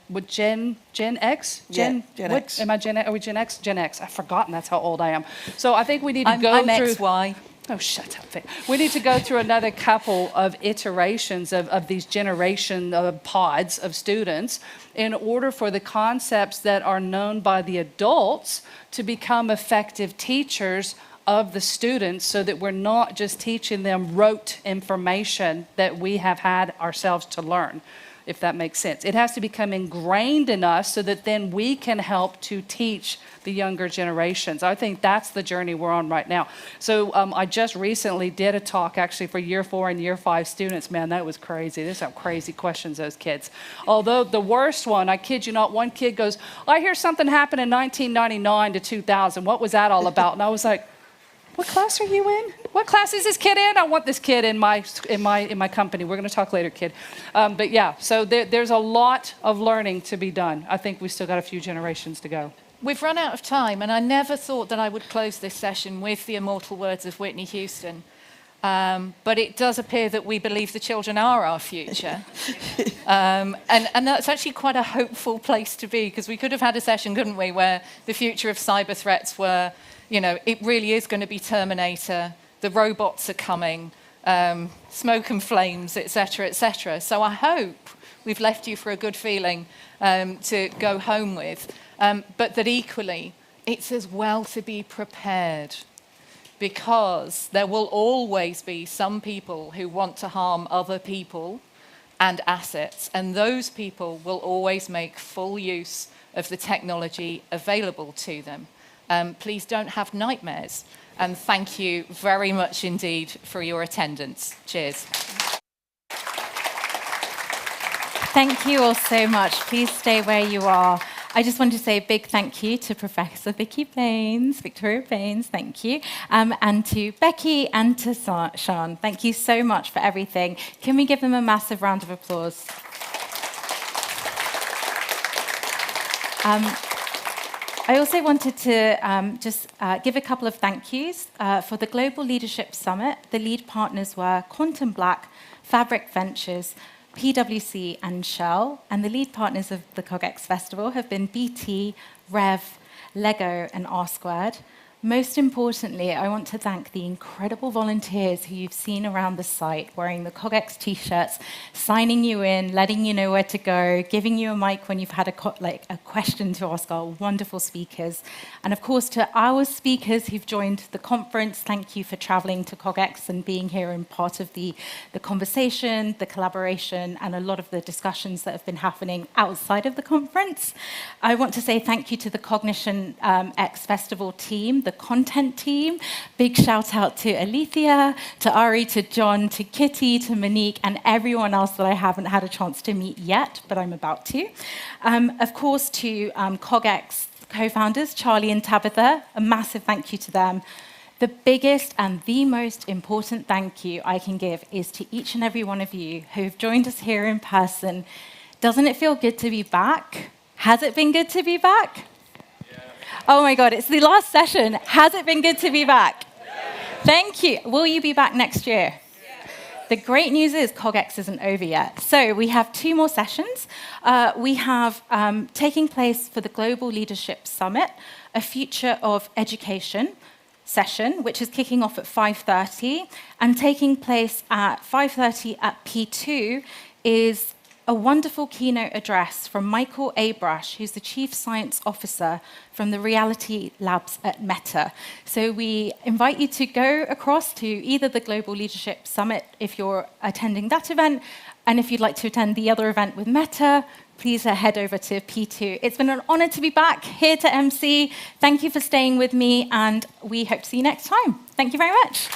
with Gen X? Gen X. Am I Gen X? Are we Gen X? Gen X. I've forgotten that's how old I am. So I think we need to I'm through... XY. Oh, shut up, Vic. We need to go through another couple of iterations of these generation pods of students in order for the concepts that are known by the adults to become effective teachers of the students, so that we're not just teaching them rote information that we have had ourselves to learn. if that makes sense. It has to become ingrained in us so that then we can help to teach the younger generations. I think that's the journey we're on right now. So I just recently did a talk actually for year 4 and year 5 students. Man, that was crazy. There's some crazy questions, those kids. Although the worst one, I kid you not, one kid goes, I hear something happened in 1999 to 2000. What was that all about? And I was like, what class are you in? What class is this kid in? I want this kid in my company. We're going to talk later, kid. But yeah, so there's a lot of learning to be done. I think we've still got a few generations to go. We've run out of time, and I never thought that I would close this session with the immortal words of Whitney Houston. But it does appear that we believe the children are our future. And that's actually quite a hopeful place to be, because we could have had a session, couldn't we, where the future of cyber threats were, you know, it really is going to be Terminator, the robots are coming, smoke and flames, etc., etc. So I hope we've left you for a good feeling to go home with. But that equally, it's as well to be prepared, because there will always be some people who want to harm other people and assets, and those people will always make full use of the technology available to them. Please don't have nightmares, and thank you very much indeed for your attendance. Cheers. Thank you all so much. Please stay where you are. I just want to say a big thank you to Professor Victoria Baines, thank you, and to Becky and to Sean. Thank you so much for everything. Can we give them a massive round of applause? I also wanted to just give a couple of thank yous. For the Global Leadership Summit, the lead partners were Quantum Black, Fabric Ventures, PwC and Shell, and the lead partners of the CogX Festival have been BT, Rev, Lego and R². Most importantly, I want to thank the incredible volunteers who you've seen around the site wearing the CogX t-shirts, signing you in, letting you know where to go, giving you a mic when you've had a question to ask our wonderful speakers. And of course, to our speakers who've joined the conference, thank you for traveling to CogX and being here and part of the conversation, the collaboration, and a lot of the discussions that have been happening outside of the conference. I want to say thank you to the Cognition X Festival team, the content team. Big shout out to Alethea, to Ari, to John, to Kitty, to Monique, and everyone else that I haven't had a chance to meet yet, but I'm about to. Of course, to CogX co-founders, Charlie and Tabitha, a massive thank you to them. The biggest and the most important thank you I can give is to each and every one of you who've joined us here in person. Doesn't it feel good to be back? Has it been good to be back? Oh my God, it's the last session. Has it been good to be back? Thank you. Will you be back next year? The great news is CogX isn't over yet. So we have 2 more sessions. We have taking place for the Global Leadership Summit, a Future of Education session, which is kicking off at 5:30, and taking place at 5:30 at P2 is a wonderful keynote address from Michael Abrush, who's the Chief Science Officer from the Reality Labs at Meta. So we invite you to go across to either the Global Leadership Summit if you're attending that event, and if you'd like to attend the other event with Meta, please head over to P2. It's been an honor to be back here to MC. Thank you for staying with me, and we hope to see you next time. Thank you very much.